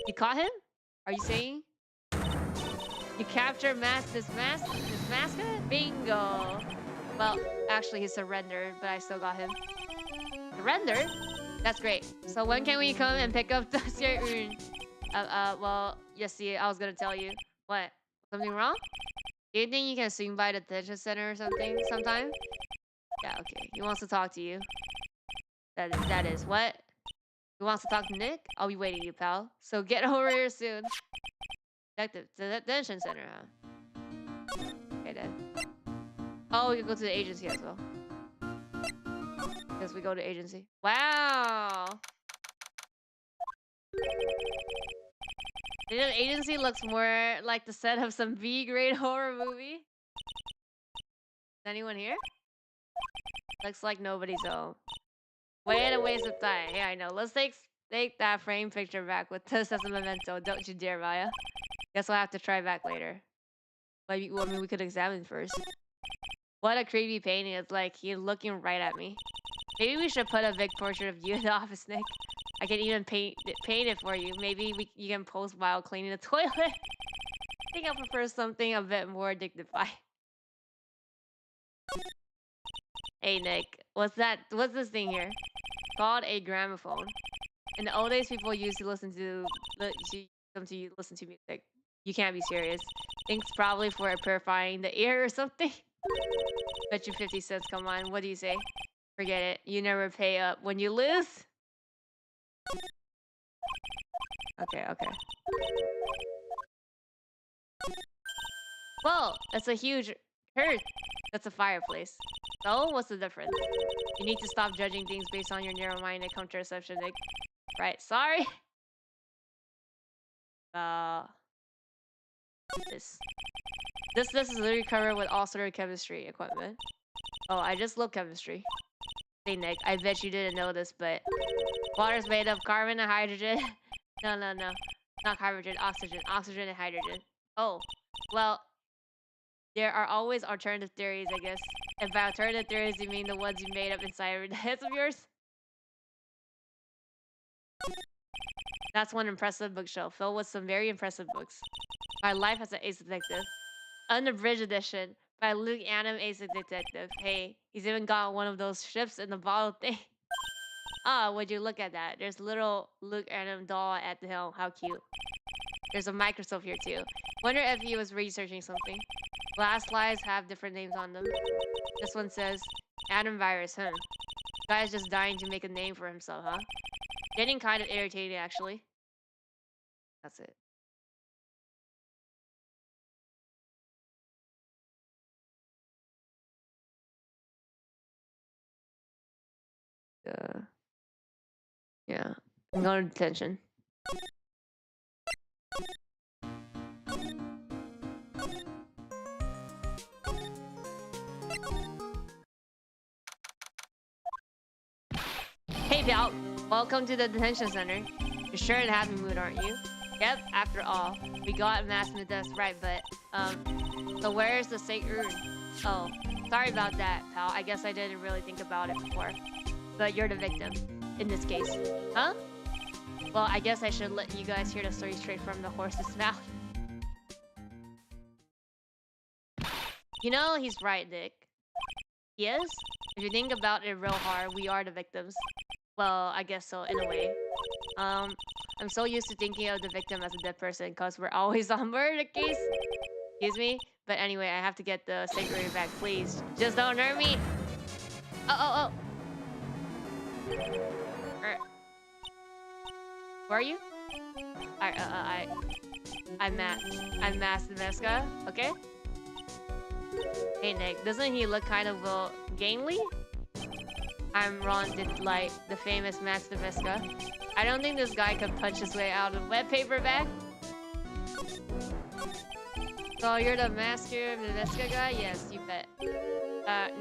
You caught him? Are you saying? You captured this mascot? Bingo. Well, actually he surrendered, but I still got him. Surrendered? That's great. So when can we come and pick up the scary rune? Well, yes, see, I was gonna tell you. What? Something wrong? Do you think you can swing by the detention center or something sometime? Yeah, okay. He wants to talk to you. That is what? He wants to talk to Nick? I'll be waiting you, pal. So get over here soon. Detective, the detention center, huh? Okay, then. Oh, we can go to the agency as well. Guess we go to agency. Wow! The agency looks more like the set of some B-grade horror movie. Is anyone here? Looks like nobody's home. Way to waste of time. Yeah, I know. Let's take that frame picture back with this as a memento. Don't you dare, Maya. Guess we'll have to try back later. But I mean, we could examine first. What a creepy painting. It's like he's looking right at me. Maybe we should put a big portrait of you in the office, Nick. I can even paint it for you. Maybe you can post while cleaning the toilet. I think I prefer something a bit more dignified. Hey Nick, what's this thing here? Called a gramophone. In the old days, people used to listen to music. You can't be serious. Thanks probably for purifying the ear or something. Bet you 50 cents, come on. What do you say? Forget it. You never pay up when you lose. Okay, okay. Whoa, that's a huge hearth. That's a fireplace. So, what's the difference? You need to stop judging things based on your narrow-minded contraception. Right, sorry. This. This is literally covered with all sort of chemistry equipment. Oh, I just love chemistry. Hey, Nick, I bet you didn't know this, but water's made of carbon and hydrogen. No. Not hydrogen, oxygen. Oxygen and hydrogen. Oh, well, there are always alternative theories, I guess. And by alternative theories, you mean the ones you made up inside of the heads of yours? That's one impressive bookshelf filled with some very impressive books. My Life as an Ace Detective. Unabridged edition by Luke Annam, Ace Detective. Hey, he's even got one of those ships in the bottle thing. Ah, would you look at that? There's a little Luke Annam doll at the helm. How cute. There's a microscope here too. Wonder if he was researching something. Glass slides have different names on them. This one says Adam Virus, Guy's just dying to make a name for himself, huh? Getting kind of irritating, actually. That's it. Yeah. I'm going to detention. Hey, pal. Welcome to the detention center. You're sure in a happy mood, aren't you? Yep, after all. We got masked that's right, but, so where's the sacred urn? Oh, sorry about that, pal. I guess I didn't really think about it before. But you're the victim, in this case. Huh? Well, I guess I should let you guys hear the story straight from the horse's mouth. You know, he's right, Nick. He is? If you think about it real hard, we are the victims. Well, I guess so, in a way. I'm so used to thinking of the victim as a dead person because we're always on murder case. Excuse me? But anyway, I have to get the sacred back, please. Just don't hurt me! Oh. Where are you? I'm Mass the Mesca, okay? Hey Nick, doesn't he look kind of, well, gangly? I'm Ron Light, the famous Mass the Mesca. I don't think this guy could punch his way out of wet paper bag. So you're the Master of the Mesca guy? Yes, you bet.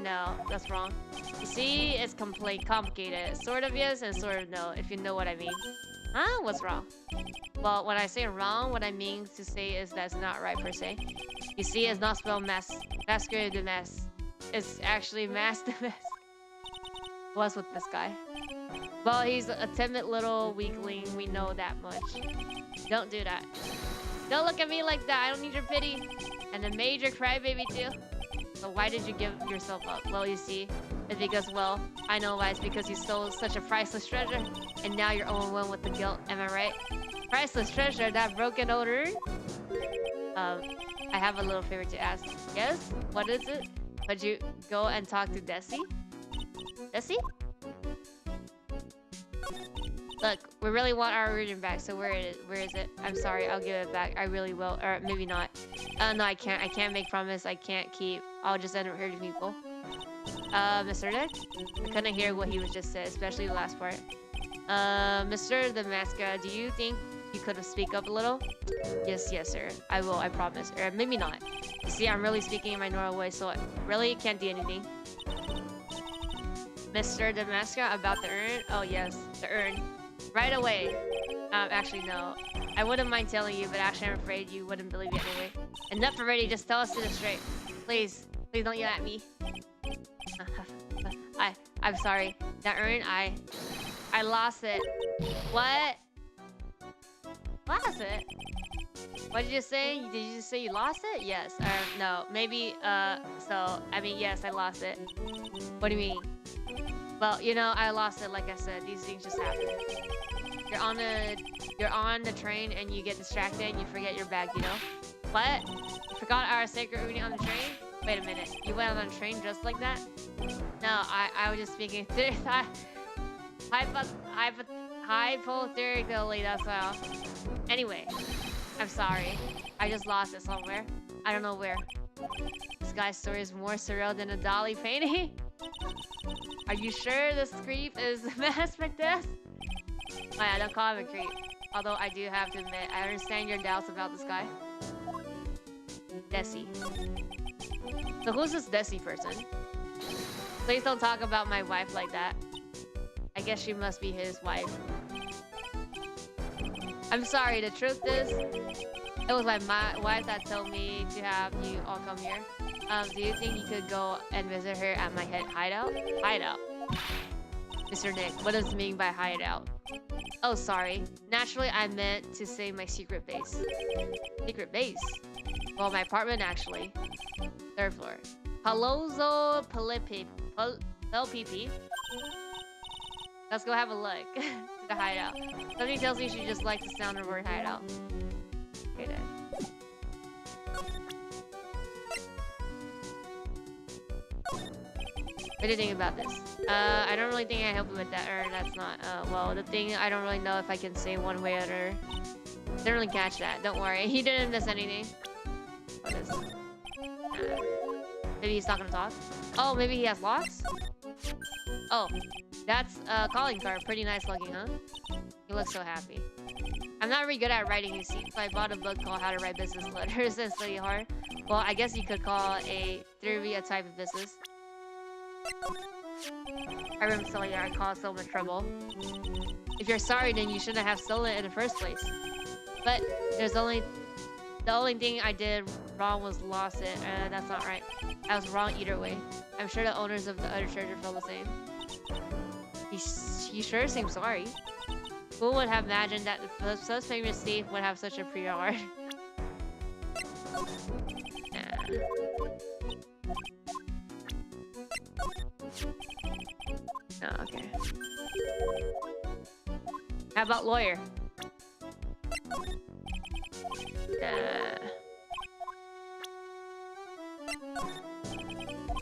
No, that's wrong. You see, it's complicated. Sort of yes and sort of no, if you know what I mean. Huh? What's wrong? Well, when I say wrong, what I mean to say is that's not right per se. You see, it's not spelled Masker de Mess. It's actually Mass de Mess. What's with this guy? Well, he's a timid little weakling. We know that much. Don't do that. Don't look at me like that. I don't need your pity. And a major crybaby too. So why did you give yourself up? Well, you see, it's because, well, I know why. It's because you stole such a priceless treasure. And now you're overwhelmed with the guilt. Am I right? Priceless treasure, that broken old urn? I have a little favor to ask. Yes? What is it? Would you go and talk to Desi? Desi? Look, we really want our urn back, so where is it? I'm sorry, I'll give it back. I really will. Or maybe not. No, I can't. I can't make promise. I can't keep. I'll just end up hurting people. Mr. Nick? I couldn't hear what he was just said, especially the last part. Mr. the Mascot, do you think you could have speak up a little? Yes, sir. I will, I promise. Or maybe not. You see, I'm really speaking in my normal way, so I really can't do anything. Mr. the Mascot, about the urn? Oh, yes, the urn. Right away. Actually, no. I wouldn't mind telling you, but actually, I'm afraid you wouldn't believe it anyway. Enough already, just tell us to the straight. Please don't yell at me. I'm sorry. That urn, I lost it. What? Lost it? What did you say? Did you just say you lost it? Yes. No. Maybe, so, I mean, yes, I lost it. What do you mean? Well, you know, I lost it, like I said. These things just happen. You're on the train and you get distracted and you forget your bag, you know? What? You Forgot our sacred reading on the train? Wait a minute. You went on a train just like that? No, I was just speaking hypothetically, that's all. Anyway, I'm sorry. I just lost it somewhere. I don't know where. This guy's story is more surreal than a Dali painting. Are you sure this creep is Mass Practice? Oh yeah, don't call him a creep. Although I do have to admit, I understand your doubts about this guy. Desi. So who's this Desi person? Please don't talk about my wife like that. I guess she must be his wife. I'm sorry, the truth is, it was my wife that told me to have you all come here. Do you think you could go and visit her at my hideout? Hideout. Mr. Nick, what does it mean by hideout? Oh, sorry. Naturally, I meant to say my secret base. Secret base? Well, my apartment, actually. 3rd floor. Palazzo Pelpipi. Let's go have a look to the hideout. Something tells me she just likes the sound of the word hideout. Okay, then. What do you think about this? I don't really think I help you with that, or that's not, well, the thing, I don't really know if I can say one way or another. Didn't really catch that, don't worry. He didn't miss anything. What is it? Maybe he's not gonna talk? Oh, maybe he has locks? Oh, that's a calling card. Pretty nice looking, huh? He looks so happy. I'm not really good at writing, you see, so I bought a book called How to Write Business Letters and Study Hard. Well, I guess you could call a theory a type of business. I remember selling it, I caused so much trouble. If you're sorry, then you shouldn't have stolen it in the first place. But the only thing I did wrong was lost it, and that's not right. I was wrong either way. I'm sure the owners of the other treasure feel the same. He sure seems sorry. Who would have imagined that the such famous thief would have such a pre-art? Nah. Oh, okay. How about lawyer?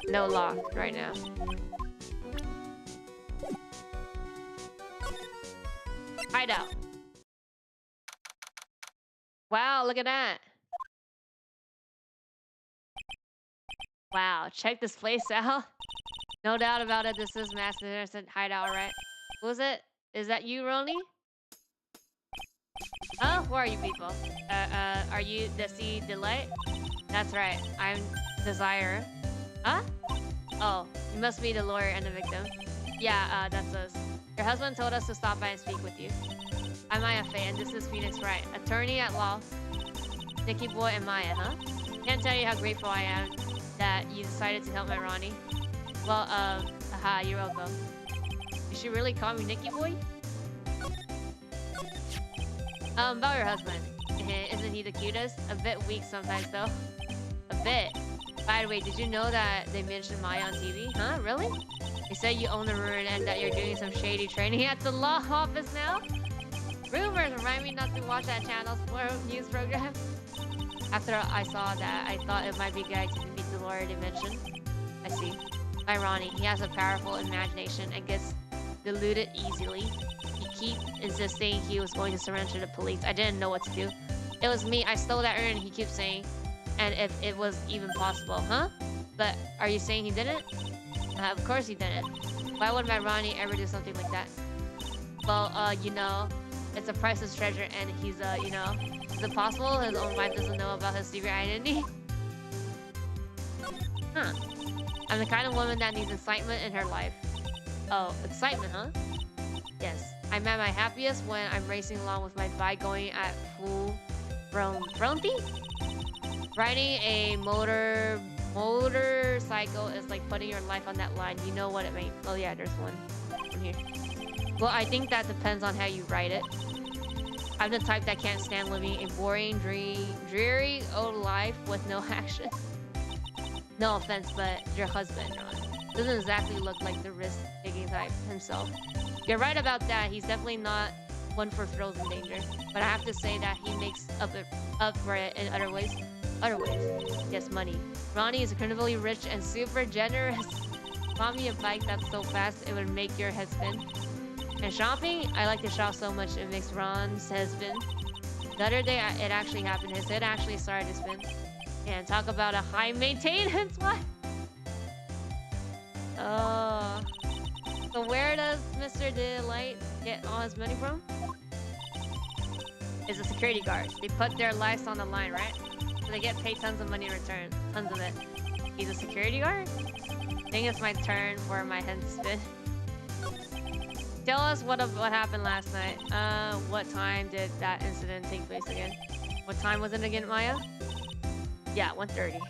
No lock right now. Hideout. Wow, look at that. Wow, check this place out. No doubt about it, this is Master Innocent Hideout, right? Who is it? Is that you, Roni? Huh? Who are you people? Are you Desi Delight? That's right, I'm Desire. Huh? Oh, you must be the lawyer and the victim. Yeah, that's us. Your husband told us to stop by and speak with you. I'm Maya Faye, and this is Phoenix Wright, attorney at law. Nikki Boy and Maya, huh? Can't tell you how grateful I am that you decided to help my Ronnie. Well, aha, you're welcome. You should really call me Nikki Boy? About your husband. Isn't he the cutest? A bit weak sometimes, though. A bit. By the way, did you know that they mentioned Maya on TV? Huh? Really? They said you own the ruin and that you're doing some shady training at the law office now? Rumors remind me not to watch that channel's news program. After I saw that, I thought it might be good to meet the lawyer they mentioned. I see. My Ronnie, he has a powerful imagination and gets deluded easily. He keeps insisting he was going to surrender to the police. I didn't know what to do. It was me, I stole that urn, he keeps saying. And if it was even possible, huh? But are you saying he didn't? Of course he didn't. Why would my Ronnie ever do something like that? Well, you know, it's a priceless treasure and he's, you know, is it possible his own wife doesn't know about his secret identity? Huh. I'm the kind of woman that needs excitement in her life. Oh, excitement, huh? Yes. I'm at my happiest when I'm racing along with my bike going at full fronty? Riding a motorcycle is like putting your life on that line. You know what it means. Oh yeah, there's one here. Well, I think that depends on how you ride it. I'm the type that can't stand living a boring, dreary old life with no action. No offense, but your husband, Ron, doesn't exactly look like the risk-taking type himself. You're right about that. He's definitely not one for thrills and danger. But I have to say that he makes up for it in other ways. Other ways. Yes, money. Ronnie is incredibly rich and super generous. Bought me a bike that's so fast it would make your head spin. And shopping? I like to shop so much it makes Ron's head spin. The other day it actually happened. His head actually started to spin. And talk about a high maintenance one. Oh. So where does Mr. Delight get all his money from? Is a security guard. They put their lives on the line, right? So they get paid tons of money in return. Tons of it. He's a security guard? I think it's my turn for my head to spin. Tell us what happened last night. What time did that incident take place again? What time was it again, Maya? Yeah, 1:30.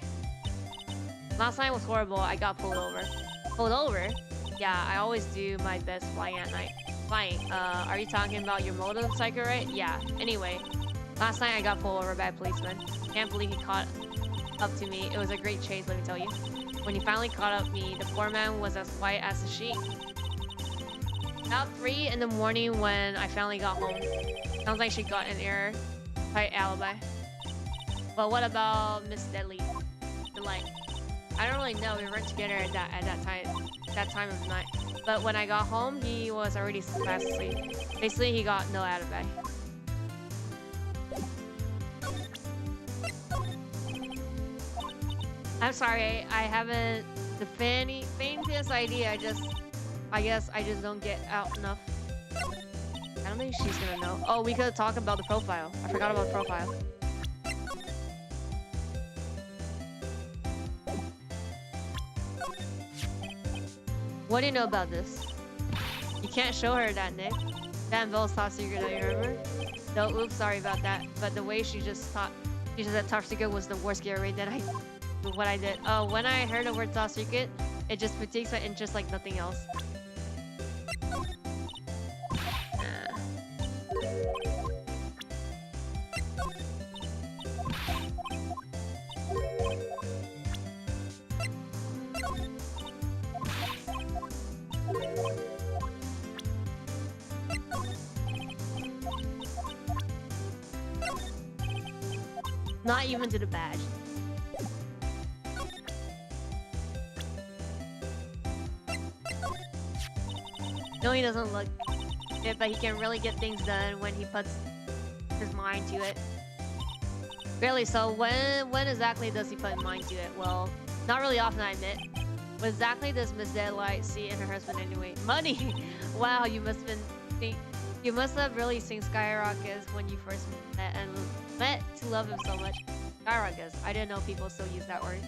Last night was horrible. I got pulled over. Pulled over? Yeah, I always do my best flying at night. Flying. Are you talking about your motorcycle, right? Yeah. Anyway, last night I got pulled over by a policeman. Can't believe he caught up to me. It was a great chase, let me tell you. When he finally caught up to me, the poor man was as white as a sheet. About 3 in the morning when I finally got home. Sounds like she got an error. Tight alibi. But what about Miss Delight? I don't really know. We weren't together at that time of the night. But when I got home, he was already fast asleep. Basically, he got no alibi. I'm sorry, I haven't the faintest idea. I guess I just don't get out enough. I don't think she's gonna know. Oh, we could talk about the profile. I forgot about the profile. What do you know about this? You can't show her that, Nick. That involves top secret, don't you remember? No, oops, sorry about that. But the way she just said top secret was the worst giveaway that what I did. Oh, when I heard the word top secret, it just fatigues my interest like nothing else. Not even to the badge. No, he doesn't look it, but he can really get things done when he puts his mind to it. Really, so when exactly does he put mind to it? Well, not really often, I admit. What exactly does Miss Deadlight see in her husband anyway? Money! Wow, you must have really seen Skyrockets when you first met and met to love him so much. Skyrockets. I didn't know people still use that word.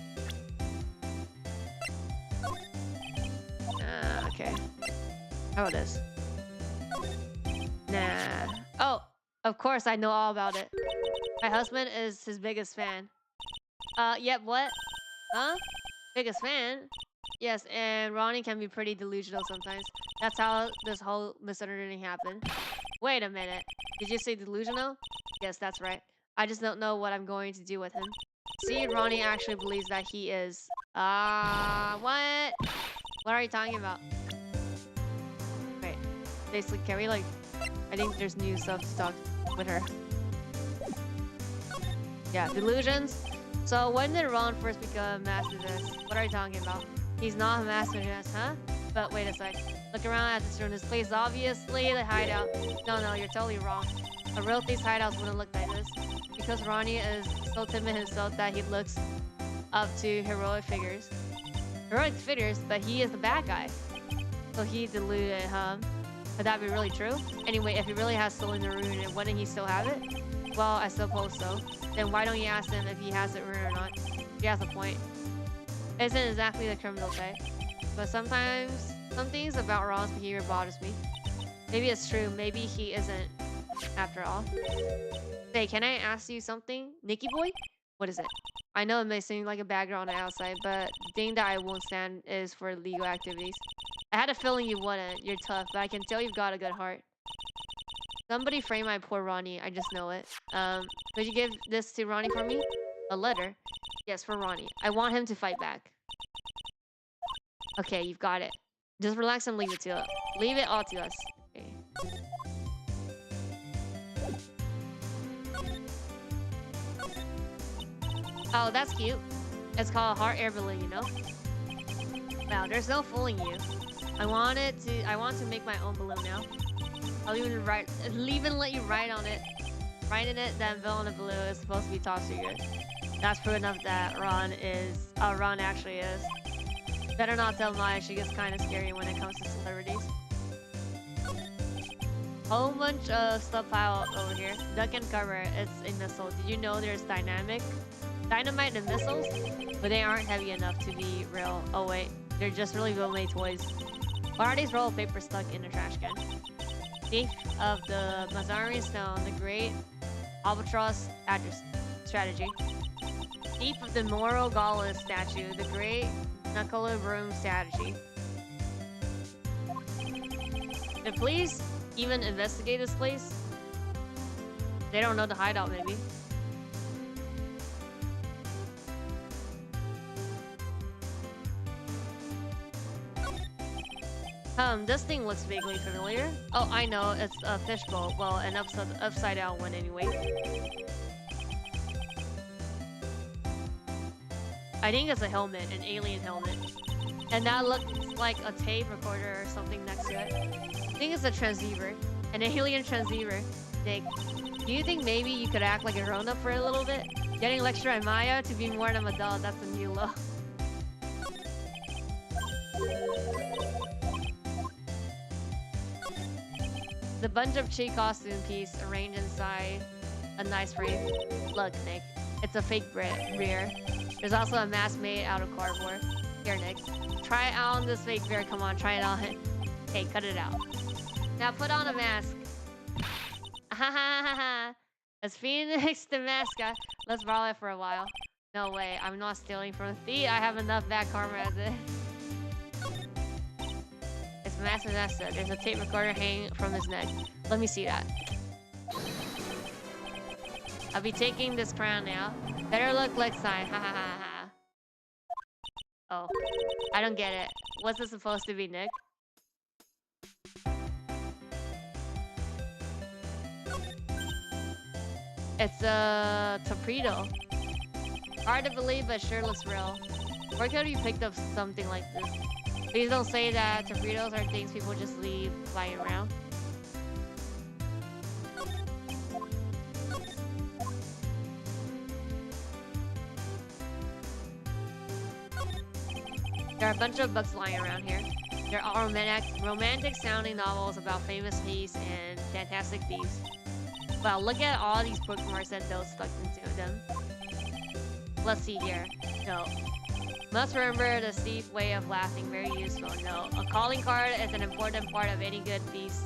Okay. How about this? Nah. Oh, of course I know all about it. My husband is his biggest fan. Yep, what? Huh? Biggest fan? Yes, and Ronnie can be pretty delusional sometimes. That's how this whole misunderstanding happened. Wait a minute. Did you say delusional? Yes, that's right. I just don't know what I'm going to do with him. See, Ronnie actually believes that he is. What? What are you talking about? Wait. Basically, can we like... I think there's new stuff to talk with her. Yeah, delusions. So when did Ron first become masochist? What are you talking about? He's not a masochist, huh? But wait a sec. Look around at this room. This place is obviously the hideout. No, you're totally wrong. A real thief's hideouts wouldn't look like this. Because Ronnie is so timid himself that he looks up to heroic figures. Heroic figures, but he is the bad guy. So he deluded, huh? Could that be really true? Anyway, if he really has stolen the rune, wouldn't he still have it? Well, I suppose so. Then why don't you ask him if he has it rune or not? He has a point. Isn't exactly the criminal type. But sometimes, some things about Ron's behavior bothers me. Maybe it's true, maybe he isn't, after all. Hey, can I ask you something? Nicky boy? What is it? I know it may seem like a bad girl on the outside, but the thing that I won't stand is for illegal activities. I had a feeling you wouldn't. You're tough, but I can tell you've got a good heart. Somebody frame my poor Ronnie, I just know it. Could you give this to Ronnie for me? A letter? Yes, for Ronnie. I want him to fight back. Okay, you've got it. Just relax and leave it all to us. Okay. Oh, that's cute. It's called Heart Air Balloon, you know? Wow, there's no fooling you. I want to make my own balloon now. I'll even let you write on it. Write in it that Bill on the balloon is supposed to be top secret. That's proof enough that Ron actually is. Better not tell Maya, she gets kind of scary when it comes to celebrities. Whole bunch of stuff piled over here. Duck and cover, it's a missile. Did you know there's dynamite and missiles? But they aren't heavy enough to be real. Oh wait, they're just really well-made toys. Why are these roll of paper stuck in the trash can? Thief of the Mazari Stone, the Great Albatross Strategy. Thief of the Moro Gallus Statue, the Great Knuckle Broom Strategy. The police even investigate this place? They don't know the hideout, maybe. This thing looks vaguely familiar. Oh, I know, it's a fishbowl. Well, an upside down one anyway. I think it's a helmet, an alien helmet. And that looks like a tape recorder or something next to it. I think it's a transceiver. An alien transceiver. Nick, do you think maybe you could act like a grown-up for a little bit? Getting lectured by Maya to be more than an adult, that's a new low. The bunch of cheap costume piece arranged inside a nice frame. Look, Nick, it's a fake rear. There's also a mask made out of cardboard. Here, Nick, try it on this fake bear. Come on, try it on. Hey, cut it out. Now put on a mask. Ha ha ha ha. As Phoenix the mascot, let's borrow it for a while. No way, I'm not stealing from a thief. I have enough bad karma as it. It's massive asset. There's a tape recorder hanging from his neck. Let me see that. I'll be taking this crown now. Better look next time. Ha ha ha ha. Oh, I don't get it. What's this supposed to be, Nick? It's a torpedo. Hard to believe, but sure looks real. Where could you picked up something like this? Please don't say that torpedoes are things people just leave flying around. There are a bunch of books lying around here. They're all romantic sounding novels about famous thieves and fantastic thieves. Wow, look at all these bookmarks and those stuck into them. Let's see here. No. Must remember the thief way of laughing, very useful. No. A calling card is an important part of any good thief's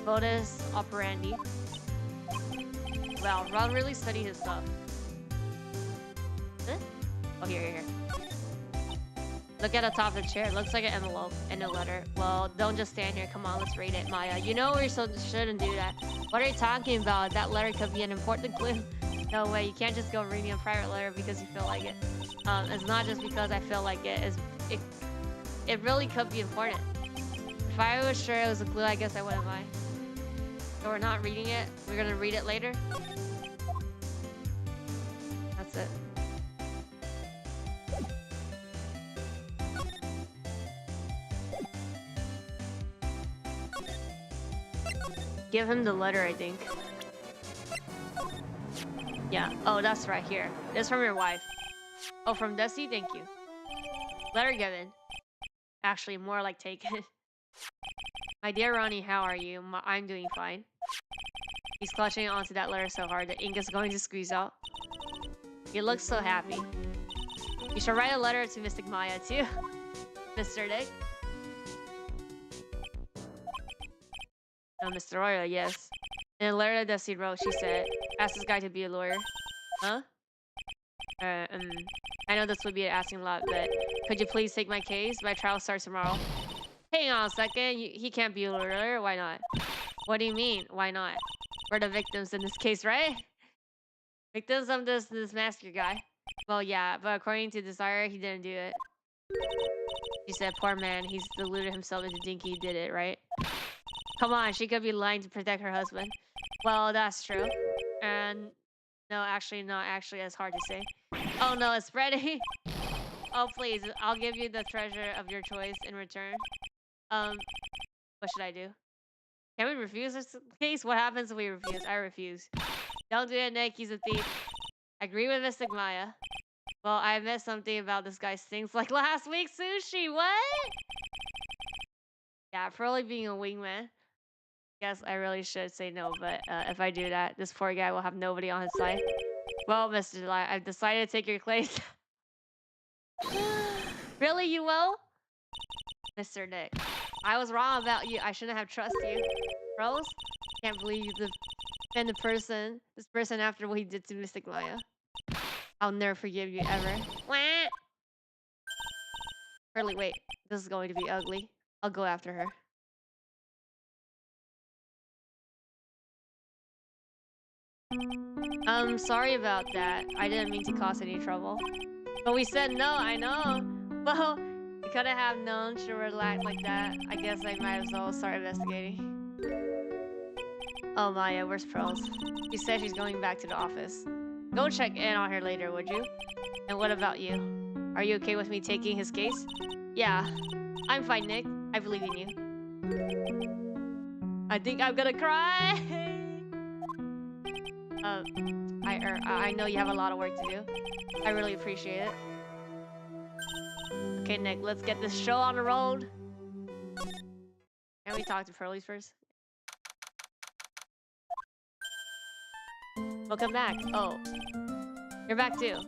modus operandi. Wow, Ron really studied his stuff. Huh? Oh, here. Look at the top of the chair. It looks like an envelope and a letter. Well, don't just stand here. Come on, let's read it, Maya. You know we shouldn't do that. What are you talking about? That letter could be an important clue. No way. You can't just go reading a private letter because you feel like it. It's not just because I feel like it. It really could be important. If I was sure it was a clue, I guess I wouldn't mind. So we're not reading it. We're gonna read it later. That's it. Give him the letter, I think. Yeah. Oh, that's right here. This from your wife. Oh, from Desi? Thank you. Letter given. Actually, more like taken. My dear Ronnie, how are you? I'm doing fine. He's clutching onto that letter so hard the ink is going to squeeze out. He looks so happy. You should write a letter to Mystic Maya too. Mr. Dick. Oh, Mr. Royal, yes. In a letter that Desi wrote, she said, ask this guy to be a lawyer. Huh? I know this would be asking a lot, but could you please take my case? My trial starts tomorrow. Hang on a second. He can't be a lawyer. Why not? What do you mean? Why not? We're the victims in this case, right? Victims of this master guy. Well, yeah, but according to Desire, he didn't do it. She said, poor man, he's deluded himself into thinking he did it, right? Come on, she could be lying to protect her husband. Well, that's true. And no, actually, not actually, it's hard to say. Oh no, it's spreading. Oh please, I'll give you the treasure of your choice in return. What should I do? Can we refuse this case? What happens if we refuse? I refuse. Don't do it, Nick. He's a thief. Agree with Mystic Maya. Well, I missed something about this guy stinks like last week's sushi. What? Yeah, probably being a wingman. Guess I really should say no, but if I do that, this poor guy will have nobody on his side. Well, Mr. July, I've decided to take your place. Really, you will? Mr. Nick, I was wrong about you. I shouldn't have trusted you. Rose? Can't believe you defend this person after what he did to Mystic Maya. I'll never forgive you ever. Wah! Curly, wait. This is going to be ugly. I'll go after her. Sorry about that. I didn't mean to cause any trouble. But we said no, I know. Well, you couldn't have known she would act like that. I guess I might as well start investigating. Oh, Maya, where's Pearls? She said she's going back to the office. Go check in on her later, would you? And what about you? Are you okay with me taking his case? Yeah. I'm fine, Nick. I believe in you. I think I'm gonna cry! I know you have a lot of work to do. I really appreciate it. Okay, Nick, let's get this show on the road. Can we talk to Pearlies first? Welcome back. Oh, you're back too.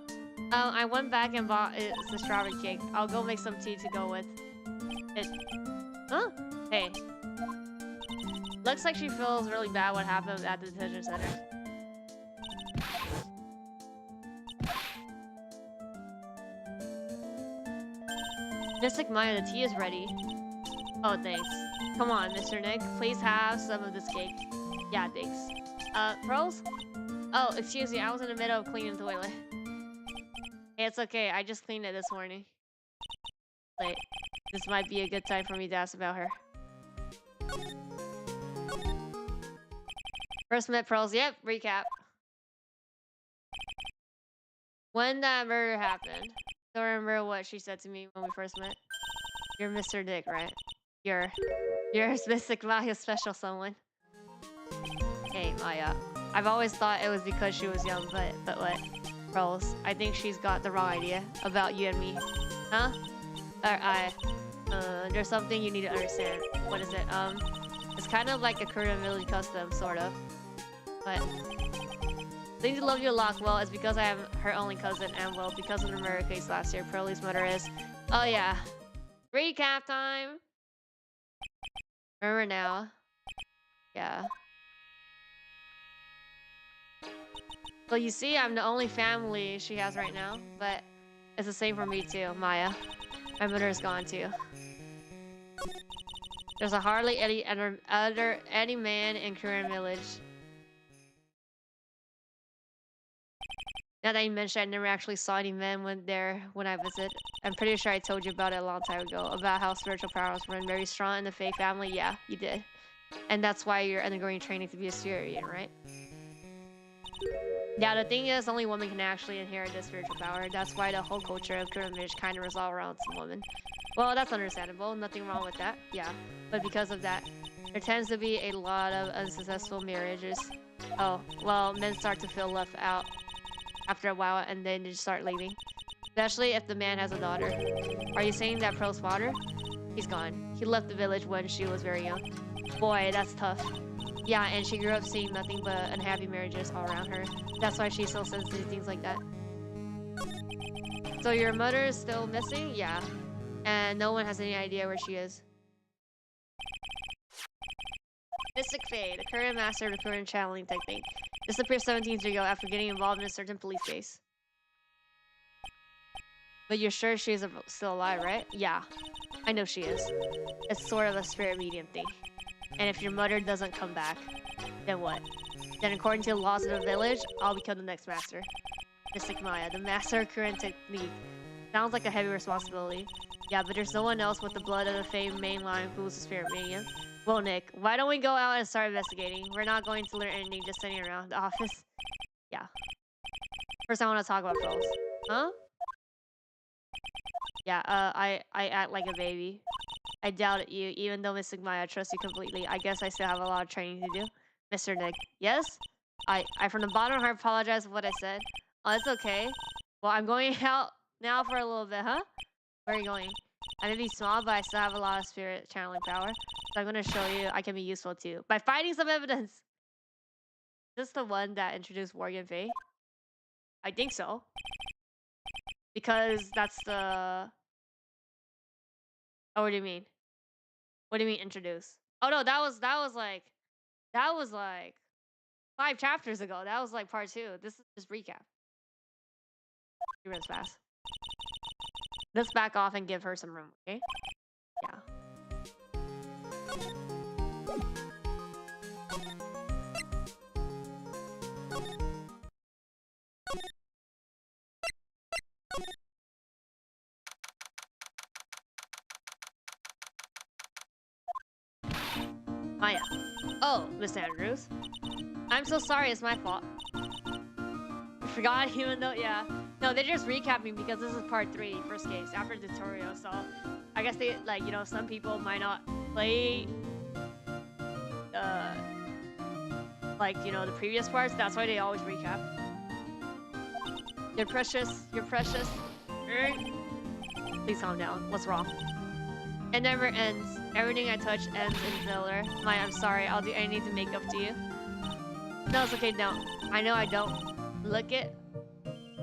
I went back and bought the strawberry cake. I'll go make some tea to go with it. Huh? Hey. Looks like she feels really bad what happened at the detention center. Mystic Maya, the tea is ready. Oh, thanks. Come on, Mr. Nick. Please have some of this cake. Yeah, thanks. Pearls? Oh, excuse me. I was in the middle of cleaning the toilet. Hey, it's okay. I just cleaned it this morning. Wait, this might be a good time for me to ask about her. First met Pearls. Yep, recap. When that murder happened, don't remember what she said to me when we first met. You're Mr. Dick, right? You're Mystic Maya's special someone. Hey, Maya. I've always thought it was because she was young, but what? Pearls, I think she's got the wrong idea about you and me. Huh? There's something you need to understand. What is it? It's kind of like a Korean village custom, sort of. But things to love you a lot. Well, it's because I am her only cousin, and well, because of the murder case last year, Pearlie's mother is. Oh yeah. Recap time. Remember now. Yeah. Well, you see, I'm the only family she has right now, but it's the same for me too, Maya. My mother is gone too. There's hardly any man in Korean village. Now that you mentioned, I never actually saw any men when I visited. I'm pretty sure I told you about it a long time ago, about how spiritual powers run very strong in the Fae family. Yeah, you did. And that's why you're undergoing training to be a Syrian, right? Yeah, the thing is, only women can actually inherit this spiritual power. That's why the whole culture of Korean village kind of revolves around some women. Well, that's understandable. Nothing wrong with that. Yeah, but because of that, there tends to be a lot of unsuccessful marriages. Oh, well, men start to feel left out after a while, and then they just start leaving. Especially if the man has a daughter. Are you saying that Pearl's father? He's gone. He left the village when she was very young. Boy, that's tough. Yeah, and she grew up seeing nothing but unhappy marriages all around her. That's why she's so sensitive to things like that. So your mother is still missing? Yeah. And no one has any idea where she is. Mystic Fae, the current master of the current channeling technique, disappeared 17 years ago after getting involved in a certain police case. But you're sure she's still alive, right? Yeah, I know she is. It's sort of a spirit medium thing. And if your mother doesn't come back, then what? Then according to the laws of the village, I'll become the next master. Mystic Maya, the master of current technique. Sounds like a heavy responsibility. Yeah, but there's no one else with the blood of the Fae mainline who's a spirit medium. Well, Nick, why don't we go out and start investigating? We're not going to learn anything just sitting around the office. Yeah. First, I want to talk about Pearls. Huh? Yeah, I act like a baby. I doubted you, even though Miss Sigma, I trust you completely. I guess I still have a lot of training to do. Mr. Nick, yes? I from the bottom of my heart apologize for what I said. Oh, it's okay. Well, I'm going out now for a little bit, huh? Where are you going? I may be small, but I still have a lot of spirit channeling power. So I'm going to show you I can be useful too. By finding some evidence. Is this the one that introduced Morgan Faye? I think so. Because that's the... Oh, what do you mean? What do you mean introduce? Oh no, that was like 5 chapters ago. That was like part 2. This is just recap. She runs fast. Let's back off and give her some room, okay? Yeah. Maya. Oh, Miss Andrews. I'm so sorry, it's my fault. I forgot, even though, yeah. No, they're just recapping because this is part 3, first case, after the tutorial. So, I guess they, like, you know, some people might not play, like, you know, the previous parts. That's why they always recap. You're precious. You're precious. Please calm down. What's wrong? It never ends. Everything I touch ends in failure. Maya, I'm sorry. I'll do anything to make up to you. No, it's okay. Don't. I know I don't look it,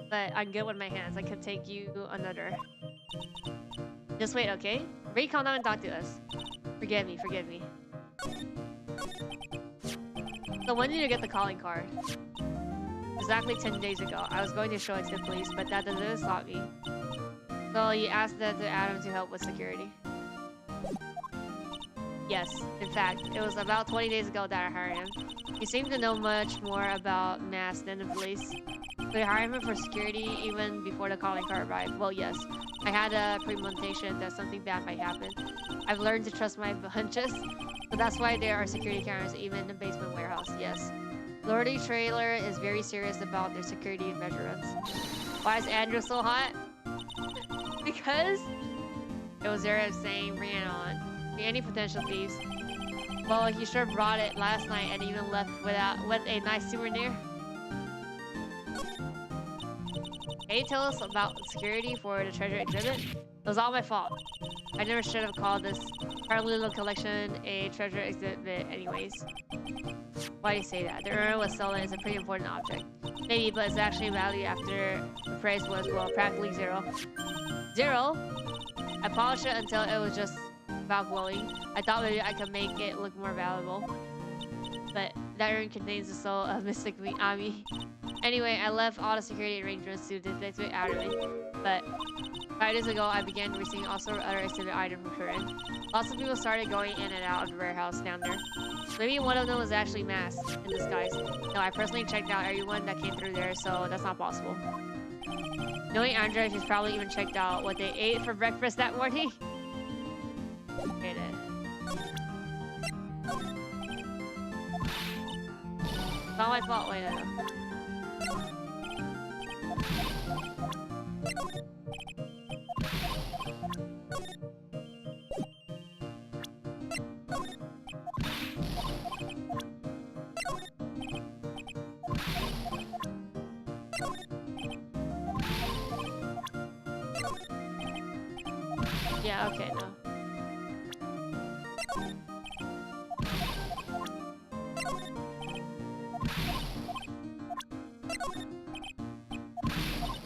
but I'm good with my hands. I could take you another. Just wait, okay? Ray, calm down and talk to us. Forgive me. Forgive me. So when did you get the calling card? Exactly 10 days ago. I was going to show it to the police, but that doesn't stop me. So you asked them to Adam to help with security. Yes, in fact, it was about 20 days ago that I hired him. He seemed to know much more about masks than the police. So I hired him for security even before the calling card arrived. Well, yes, I had a premonition that something bad might happen. I've learned to trust my hunches, so that's why there are security cameras even in the basement warehouse, yes. Lordy Trailer is very serious about their security measurements. Why is Andrew so hot? Because it was there saying bring it on. Any potential thieves. Well, he sure brought it last night and even left with a nice souvenir. Can you tell us about security for the treasure exhibit? It was all my fault. I never should have called this hardly little collection a treasure exhibit anyways. Why do you say that? The urn was stolen is a pretty important object. Maybe, but it's actually value after the price was, well, practically 0. 0? I polished it until it was just about glowing. I thought maybe I could make it look more valuable. But that urn contains the soul of Mystic Ami. Anyway, I left all the security arrangements to Detective out of me. But 5 days ago, I began receiving all sorts of other exhibit items from Curran. Lots of people started going in and out of the warehouse down there. Maybe one of them was actually masked in disguise. No, I personally checked out everyone that came through there, so that's not possible. Knowing Andrea, she's probably even checked out what they ate for breakfast that morning. Hate it. It's not my fault. Wait, no. Yeah, okay, no.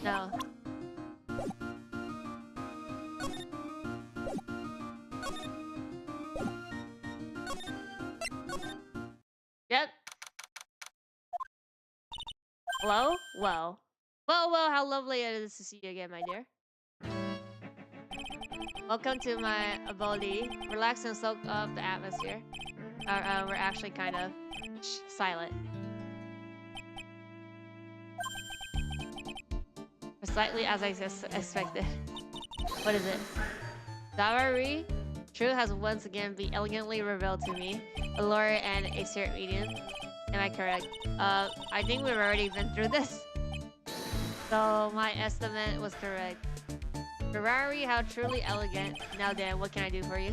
No. Yep. Hello? Well. Well, how lovely it is to see you again, my dear. Welcome to my abode. Relax and soak up the atmosphere. We're actually kind of silent. Slightly as I expected. What is it? Dawari? True has once again been elegantly revealed to me. A lawyer and a spirit medium. Am I correct? I think we've already been through this. So my estimate was correct. Ferrari, how truly elegant. Now then, what can I do for you?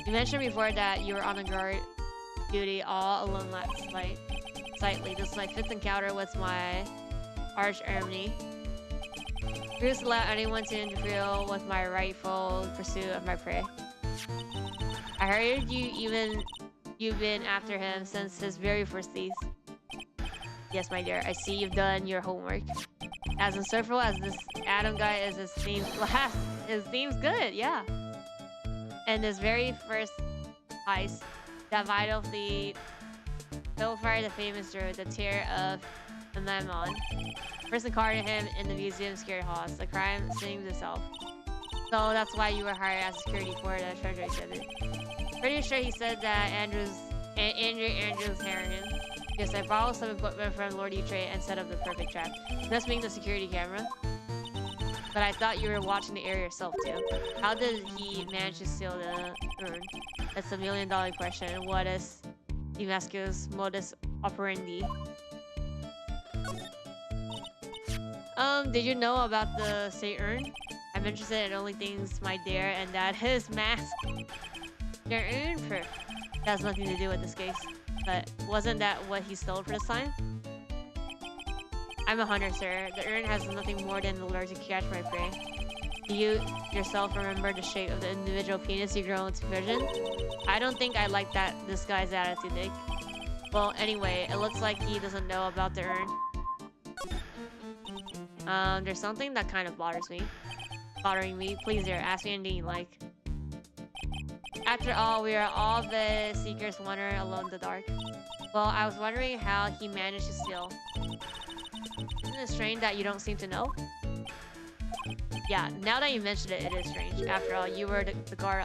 You mentioned before that you were on a guard duty all alone last night. Slightly, this is my 5th encounter with my arch enemy. Refuse to allow anyone to interfere with my rightful pursuit of my prey. I heard you've been after him since his very first days. Yes, my dear, I see you've done your homework. As insufferable as this Adam guy is, his seems good, yeah. And his very first heist, that vital fleet, so far the famous droid, the tear of the Mammon. First encountered him in the museum scared halls. The crime seems itself. So that's why you were hired as security for the treasure exhibit. Pretty sure he said that Andrews hiring him. Yes, I borrowed some equipment from Lord E-Tray and set up the perfect trap. This being the security camera. But I thought you were watching the area yourself too. How did he manage to steal the urn? That's $1 million question. What is Damascus modus operandi? Did you know about the state urn? I'm interested in only things my dear, and that is mask. Your urn proof. That has nothing to do with this case. But wasn't that what he stole for this time? I'm a hunter, sir. The urn has nothing more than the lure to catch my prey. Do you yourself remember the shape of the individual penis you grow into vision? I don't think I like this guy's attitude, Nick. Well, anyway, it looks like he doesn't know about the urn. There's something that kind of bothering me. Please, dear, ask me anything you like. After all, we are all the seekers wander alone in the dark. Well, I was wondering how he managed to steal. Isn't it strange that you don't seem to know? Yeah, now that you mentioned it, it is strange. After all, you were the guard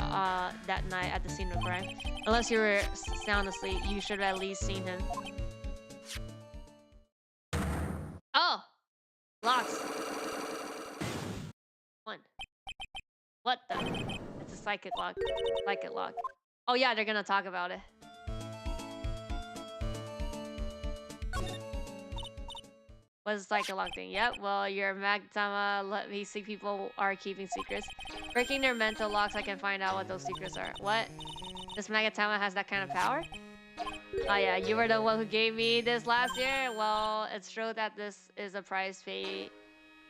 that night at the scene of crime. Unless you were sound asleep, you should have at least seen him. Oh! Locks. 1. What the? It's a psychic lock. Psychic lock. Oh yeah, they're gonna talk about it. What's a psychic lock thing? Yep, well, your Magtama let me see people are keeping secrets. Breaking their mental locks, I can find out what those secrets are. What? This Magatama has that kind of power? Oh yeah, you were the one who gave me this last year? Well, it's true that this is a prize-paid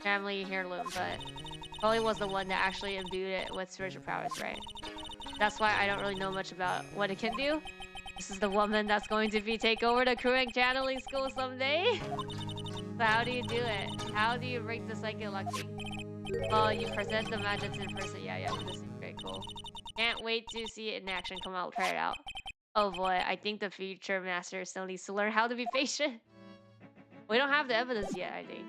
family heirloom, but Polly was the one that actually imbued it with spiritual powers, right? That's why I don't really know much about what it can do. This is the woman that's going to take over the crewing channeling school someday. So how do you do it? How do you break the psychic lock thing? Well, you present the magic in person. Yeah, this is very cool. Can't wait to see it in action. Come out, try it out. Oh boy, I think the future master still needs to learn how to be patient. We don't have the evidence yet, I think.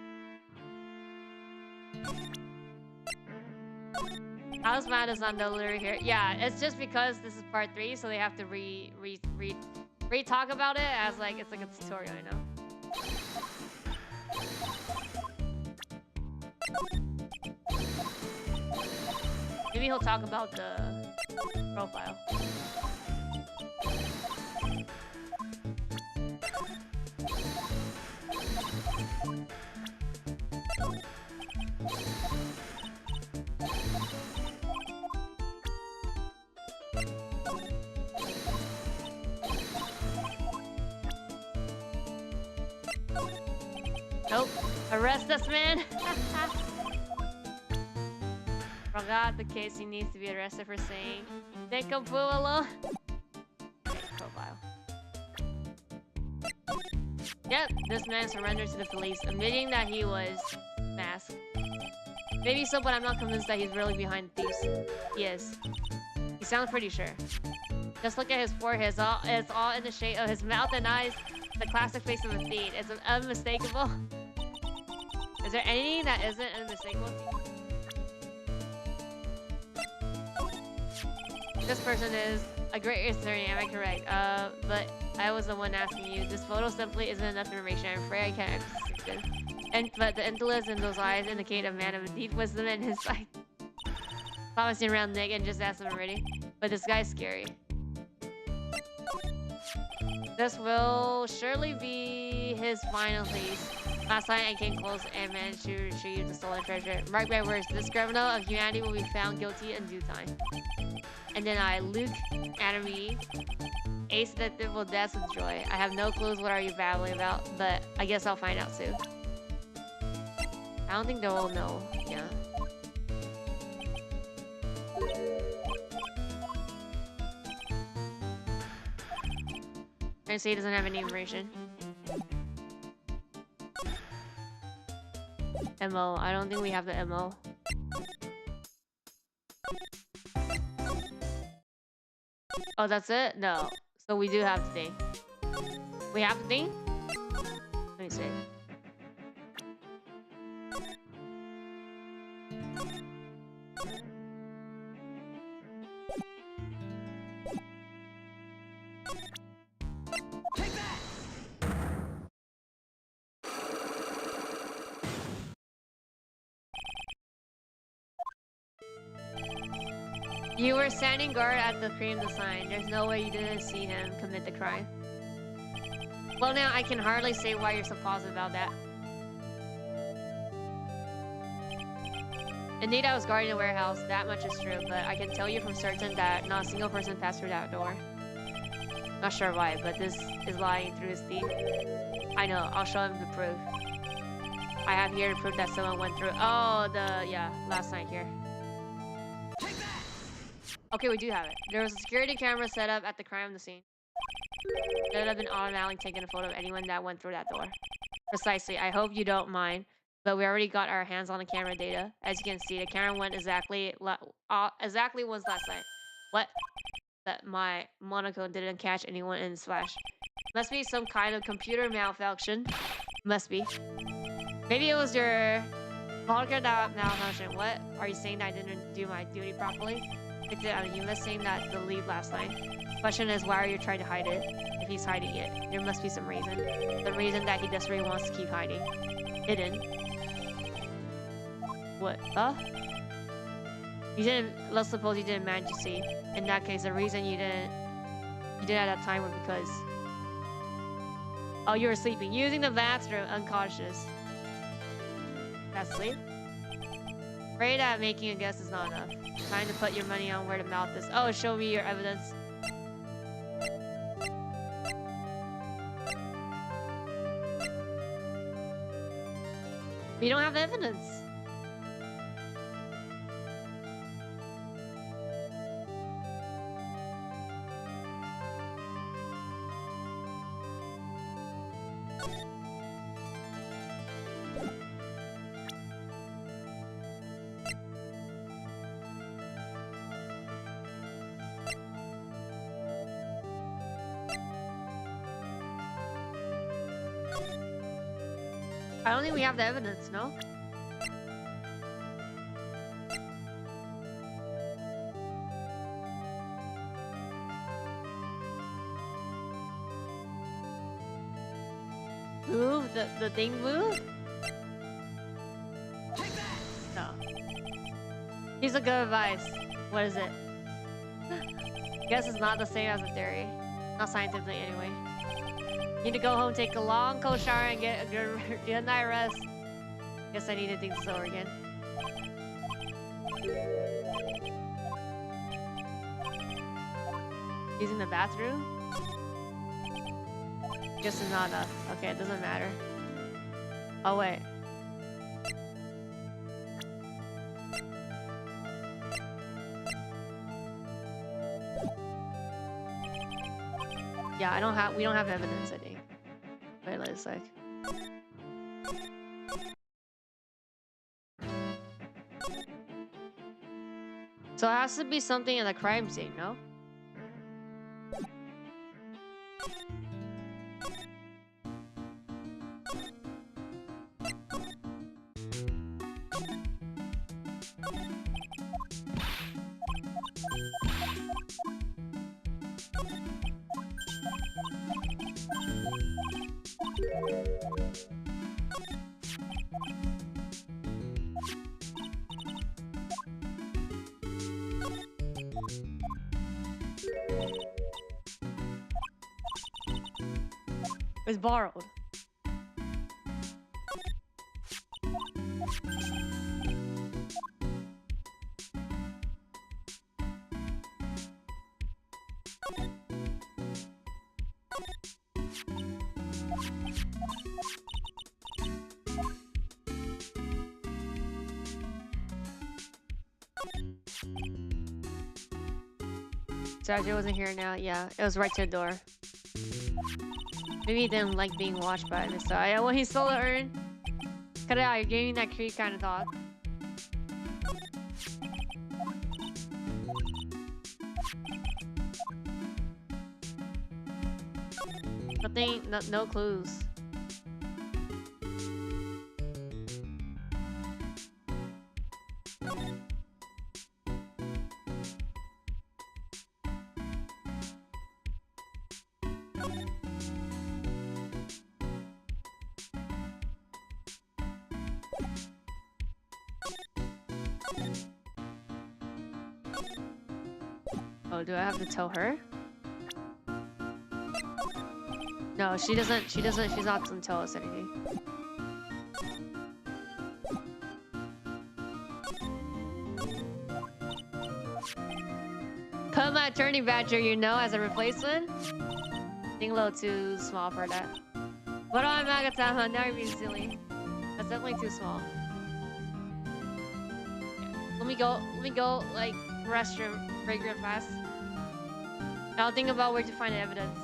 How's Madness on the lure here? Yeah, it's just because this is part 3, so they have to re-talk about it as like it's like a tutorial, you know? Maybe he'll talk about the profile. Nope. Arrest this man! Forgot the case, he needs to be arrested for saying take a poo alone. Okay, profile. Yep, this man surrendered to the police, admitting that he was masked. Maybe so, but I'm not convinced that he's really behind the thieves. He is. He sounds pretty sure. Just look at his forehead. It's all in the shape of his mouth and eyes. The classic face of a thief. It's unmistakable. Is there anything that isn't unmistakable? This person is a great attorney, am I correct? But I was the one asking you. This photo simply isn't enough information. I'm afraid I can't emphasize this. But the intellect in those eyes indicate a man of deep wisdom in his sight. Promising around Nick and just asked him already. But this guy's scary. This will surely be his final piece. Last night I came close and managed to retrieve the stolen treasure. Mark my words, this criminal of humanity will be found guilty in due time. And then Luke, enemy, Ace Detective will dance with joy. I have no clues what are you babbling about, but I guess I'll find out soon. I don't think they'll know, yeah. And say he doesn't have any information. MO. I don't think we have the MO. Oh, that's it? No. So we do have the thing. We have the thing? Let me see. You were standing guard at the cream design. There's no way you didn't see him commit the crime. Well, now I can hardly say why you're so positive about that. Indeed, I was guarding the warehouse. That much is true, but I can tell you for certain that not a single person passed through that door. Not sure why, but this is lying through his teeth. I know. I'll show him the proof. I have here to prove that someone went through. Oh, last night here. Okay, we do have it. There was a security camera set up at the crime scene. It would have been automatically taking a photo of anyone that went through that door. Precisely. I hope you don't mind, but we already got our hands on the camera data. As you can see, the camera went exactly once last night. What? That my Monaco didn't catch anyone in this flash. Must be some kind of computer malfunction. Must be. Maybe it was your Monaco malfunction. What? Are you saying that I didn't do my duty properly? You must saying that the lead last night. Question is, why are you trying to hide it? If he's hiding it, there must be some reason. The reason that he desperately wants to keep hiding. Hidden. What? Huh? You didn't. Let's suppose you didn't manage to see. In that case, the reason you didn't at that time was because. Oh, you were sleeping. Using the bathroom, unconscious. That's sleep. Afraid that making a guess is not enough. Trying to put your money on where the mouth is. Oh, show me your evidence. We don't have evidence. I don't think we have the evidence, no? Move? The thing moved? No. Here's a good advice. What is it? Guess it's not the same as a theory. Not scientifically anyway. Need to go home, take a long cold shower, and get a good night rest. Guess I need to think this over again. Using the bathroom? Guess it's not enough. Okay, it doesn't matter. Oh, wait. Yeah, we don't have evidence, I think. Wait a sec. So it has to be something in the crime scene, no? It's borrowed. Sergio wasn't here now. Yeah, it was right to the door. Maybe he didn't like being watched by Mr. Aya when he stole the urn. Cut it out, you're giving that creep kind of talk. Nothing, no clues. Oh, do I have to tell her? No, she doesn't, she's not gonna tell us anything. Put my attorney badger, you know, as a replacement? I think a little too small for that. What do I Magatama? Now you're being silly. That's definitely too small. Let me go, like, restroom real fast. I'll think about where to find the evidence.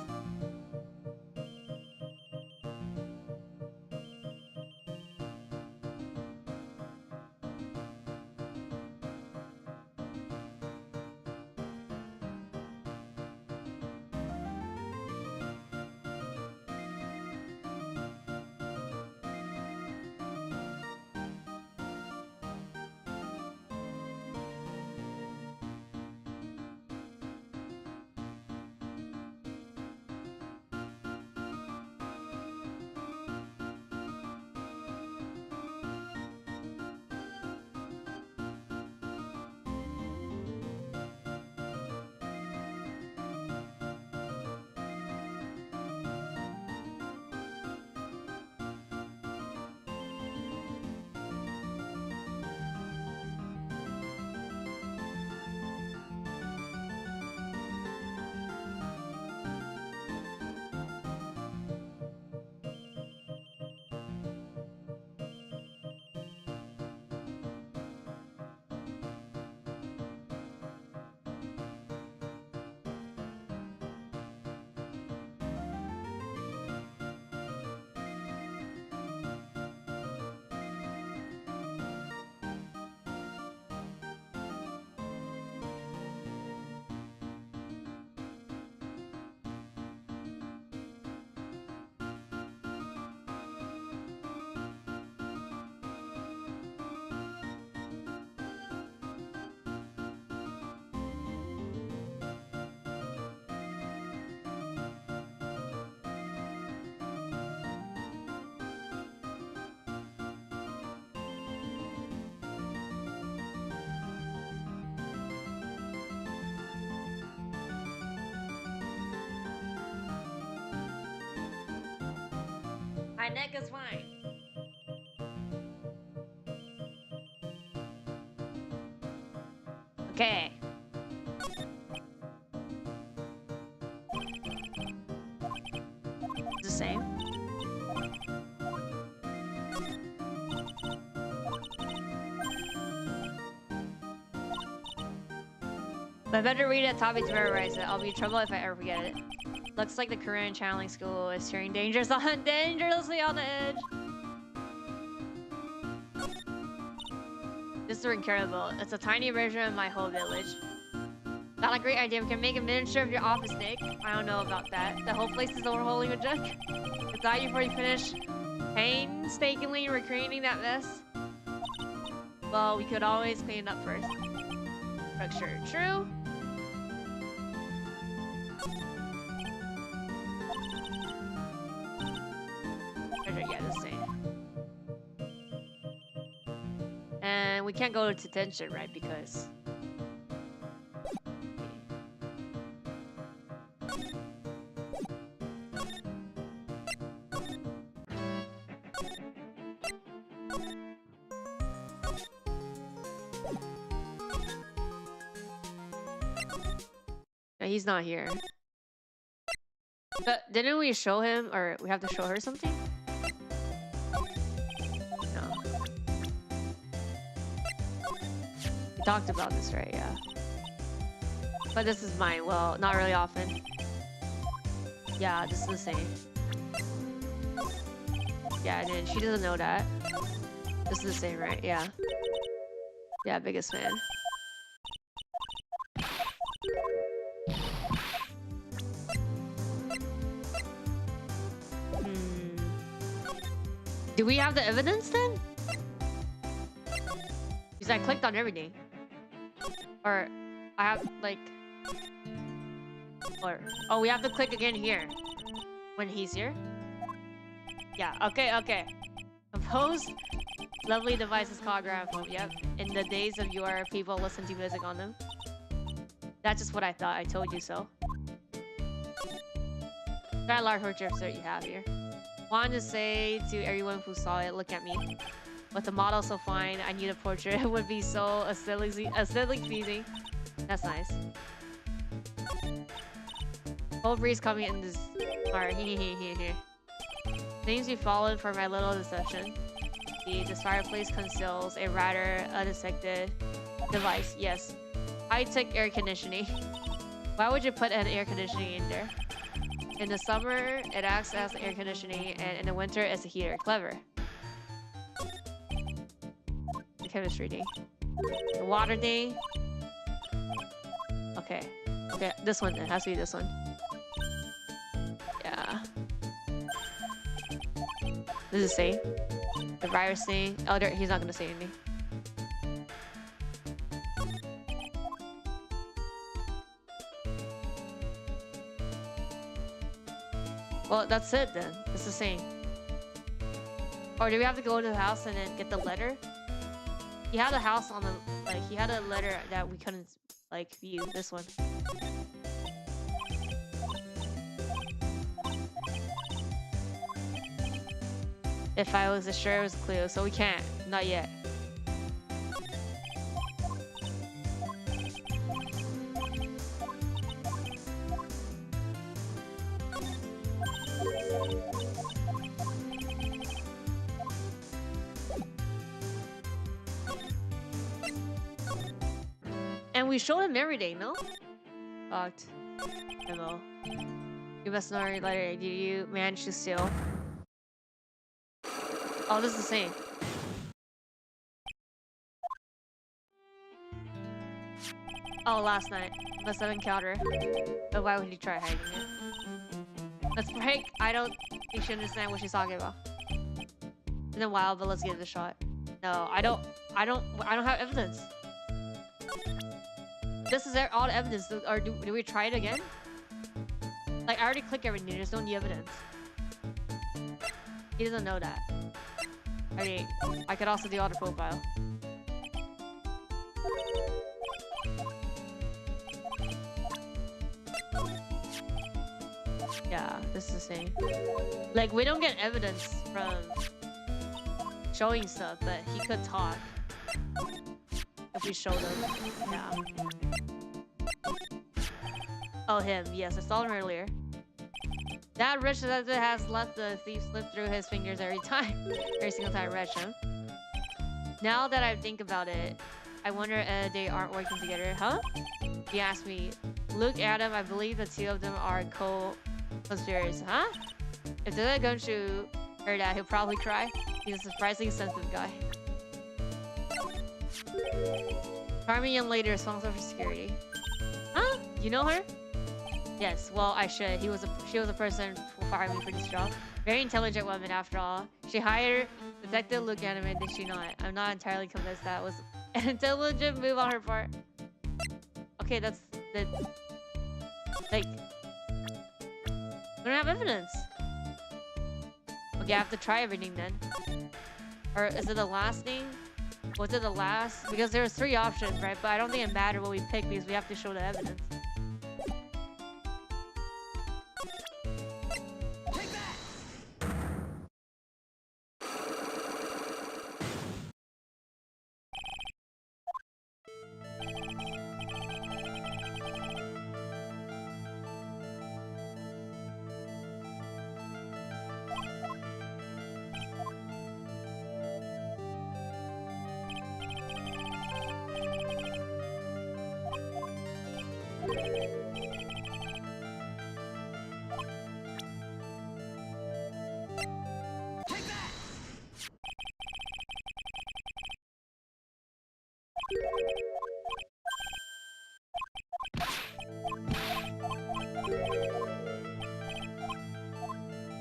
My neck is fine. Okay. It's the same. But I better read it, topic to memorize it. I'll be in trouble if I ever forget it. Looks like the Korean channeling school is steering dangerously on the edge. This is incredible. It's a tiny version of my whole village. Not a great idea. We can make a miniature of your office, Nick. I don't know about that. The whole place is overhauling a junk. Decide before you finish painstakingly recreating that mess. Well, we could always clean it up first. Structure. True. Yeah, the same. And we can't go to detention, right? Because No, he's not here. But didn't we show him, or we have to show her something? No. We talked about this, right? Yeah. But this is mine. Well, not really often. Yeah, this is the same. Yeah, and then she doesn't know that. This is the same, right? Yeah. Yeah, biggest fan. Do we have the evidence then? Because I clicked on everything. Or I have like... Or... Oh, we have to click again here. When he's here? Yeah, okay, okay. Compose lovely devices called gramophone. Yep. In the days of yore, people listen to music on them. That's just what I thought. I told you so. Got a large portrait you have here. Wanted to say to everyone who saw it, look at me. With the model so fine, I knew the portrait would be so aesthetically pleasing. That's nice. Cold breeze coming in this... Alright, here. Things we followed for my little deception. This fireplace conceals a rather undetected device. Yes. High-tech air conditioning. Why would you put an air conditioning in there? In the summer, it acts as air conditioning, and in the winter, it's a heater. Clever. The chemistry thing. The water thing. Okay. Okay, this one. It has to be this one. Yeah. This is the same. The virus thing. Oh, he's not gonna say anything. Well, that's it then. It's the same. Or do we have to go to the house and then get the letter? He had a house on the... Like, he had a letter that we couldn't, like, view. This one. If I was sure it was a clue, so we can't. Not yet. And we showed him every day, no? Fucked. Hello. You must know later. Did you manage to steal? Oh, this is the same. Oh, last night. Must have encountered. But why would he try hiding it? Let's break. I don't think she understands what she's talking about. It's been a while, but let's give it a shot. No, I don't have evidence. This is all the evidence. Or do we try it again? Like, I already clicked everything. There's no new evidence. He doesn't know that. I mean, I could also do auto profile. Yeah, this is the same. Like, we don't get evidence from showing stuff, but he could talk if we showed him. Yeah. Oh, him. Yes, I saw him earlier. That rich detective has let the thief slip through his fingers every single time I reach him. Now that I think about it, I wonder if they aren't working together, huh? He asked me. Look at him, I believe the two of them are co-conspirators, huh? If the gumshoe heard that, he'll probably cry. He's a surprisingly sensitive guy. Charming young lady responsible for security. Huh? You know her? Yes, well, I should. She was a person who hired me for this job. Very intelligent woman, after all. She hired Detective Luke Anime, did she not? I'm not entirely convinced that was an intelligent move on her part. Okay, that's the... Like... We don't have evidence. Okay, I have to try everything then. Or is it the last thing? Was it the last? Because there was 3 options, right? But I don't think it mattered what we picked because we have to show the evidence.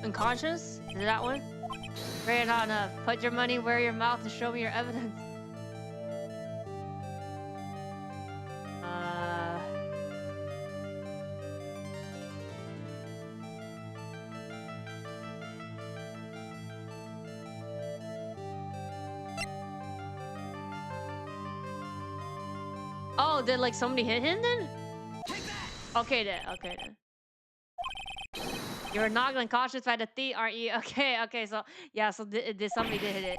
Unconscious? Is it that one? Great not enough. Put your money where your mouth to show me your evidence. Oh, did like somebody hit him then? Okay then. Okay then. You were knocked unconscious by the thief, aren't you? Okay, okay, so yeah, so did somebody did hit it.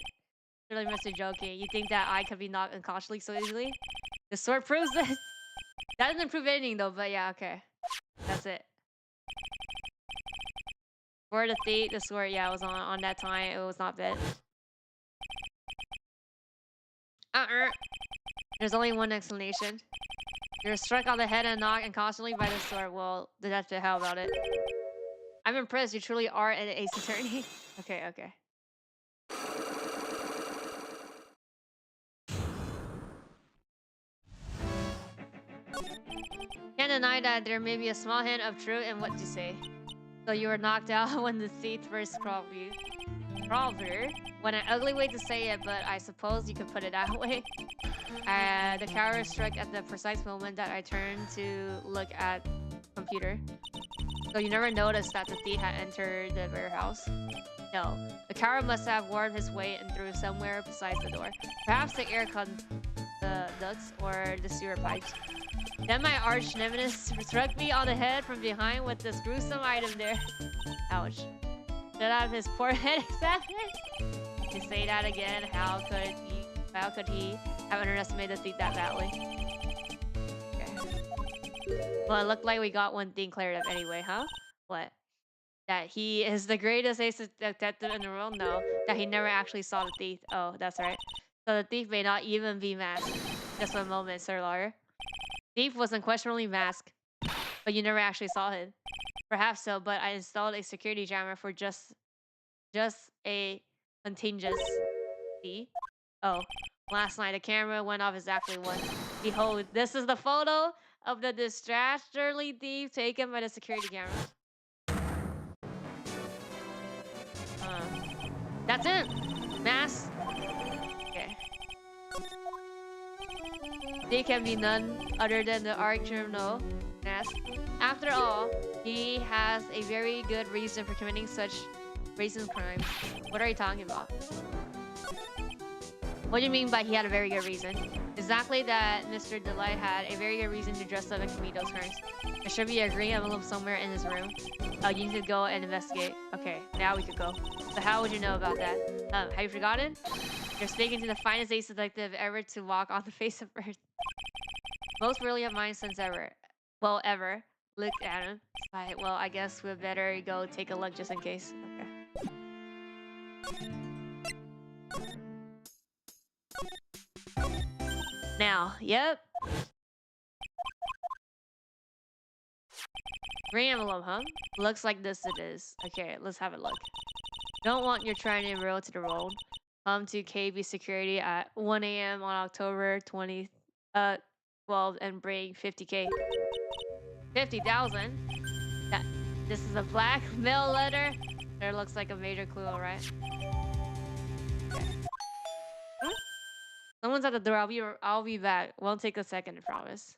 Really must be joking. You think that I could be knocked unconsciously so easily? The sword proves this. That doesn't prove anything though, but yeah, okay. That's it. For the thief, the sword, yeah, it was on that time. It was not bad. There's only one explanation. You're struck on the head and knocked unconsciously by the sword. Well, that's it. How about it? I'm impressed. You truly are an ace attorney. Okay, okay. Can't deny that there may be a small hint of truth in what you say. So you were knocked out when the thief first crawled you. Rather, when an ugly way to say it, but I suppose you could put it that way. The coward struck at the precise moment that I turned to look at computer. So you never noticed that the thief had entered the warehouse? No. The coward must have wormed his way in through somewhere besides the door. Perhaps the air ducts or the sewer pipes. Then my arch nemesis struck me on the head from behind with this gruesome item there. Ouch. Should have his poor head examined? To say that again, how could he have underestimated the thief that badly? Okay. Well, it looked like we got one thing cleared up anyway, huh? What? That he is the greatest ace detective in the world? No. That he never actually saw the thief. Oh, that's right. So the thief may not even be masked. Just one moment, Sir Lawyer. Thief was unquestionably masked, but you never actually saw him. Perhaps so, but I installed a security jammer for just a contingency. Oh, last night the camera went off exactly once. Behold, this is the photo of the dastardly thief taken by the security camera. That's it. Mask. Okay. They can be none other than the AbstractGenmu mask. After all, he has a very good reason for committing such racist crimes. What are you talking about? What do you mean by he had a very good reason? Exactly that Mr. Delight had a very good reason to dress up and commit those crimes. There should be a green envelope somewhere in his room. You need to go and investigate. Okay, now we could go. So how would you know about that? Have you forgotten? You're speaking to the finest ace detective ever to walk on the face of Earth. Most brilliant mind since ever. Well, ever. Look at him. Right, well, I guess we'd better go take a look just in case. Okay. Now, yep. Green envelope, huh? Looks like this it is. Okay, let's have a look. Don't want your trying to enroll to the road. Come to KB Security at 1 a.m. on October 12 and bring 50K. 50,000? This is a blackmail letter? There looks like a major clue, alright? Okay. Huh? Someone's at the door. I'll be back. Won't take a second, I promise.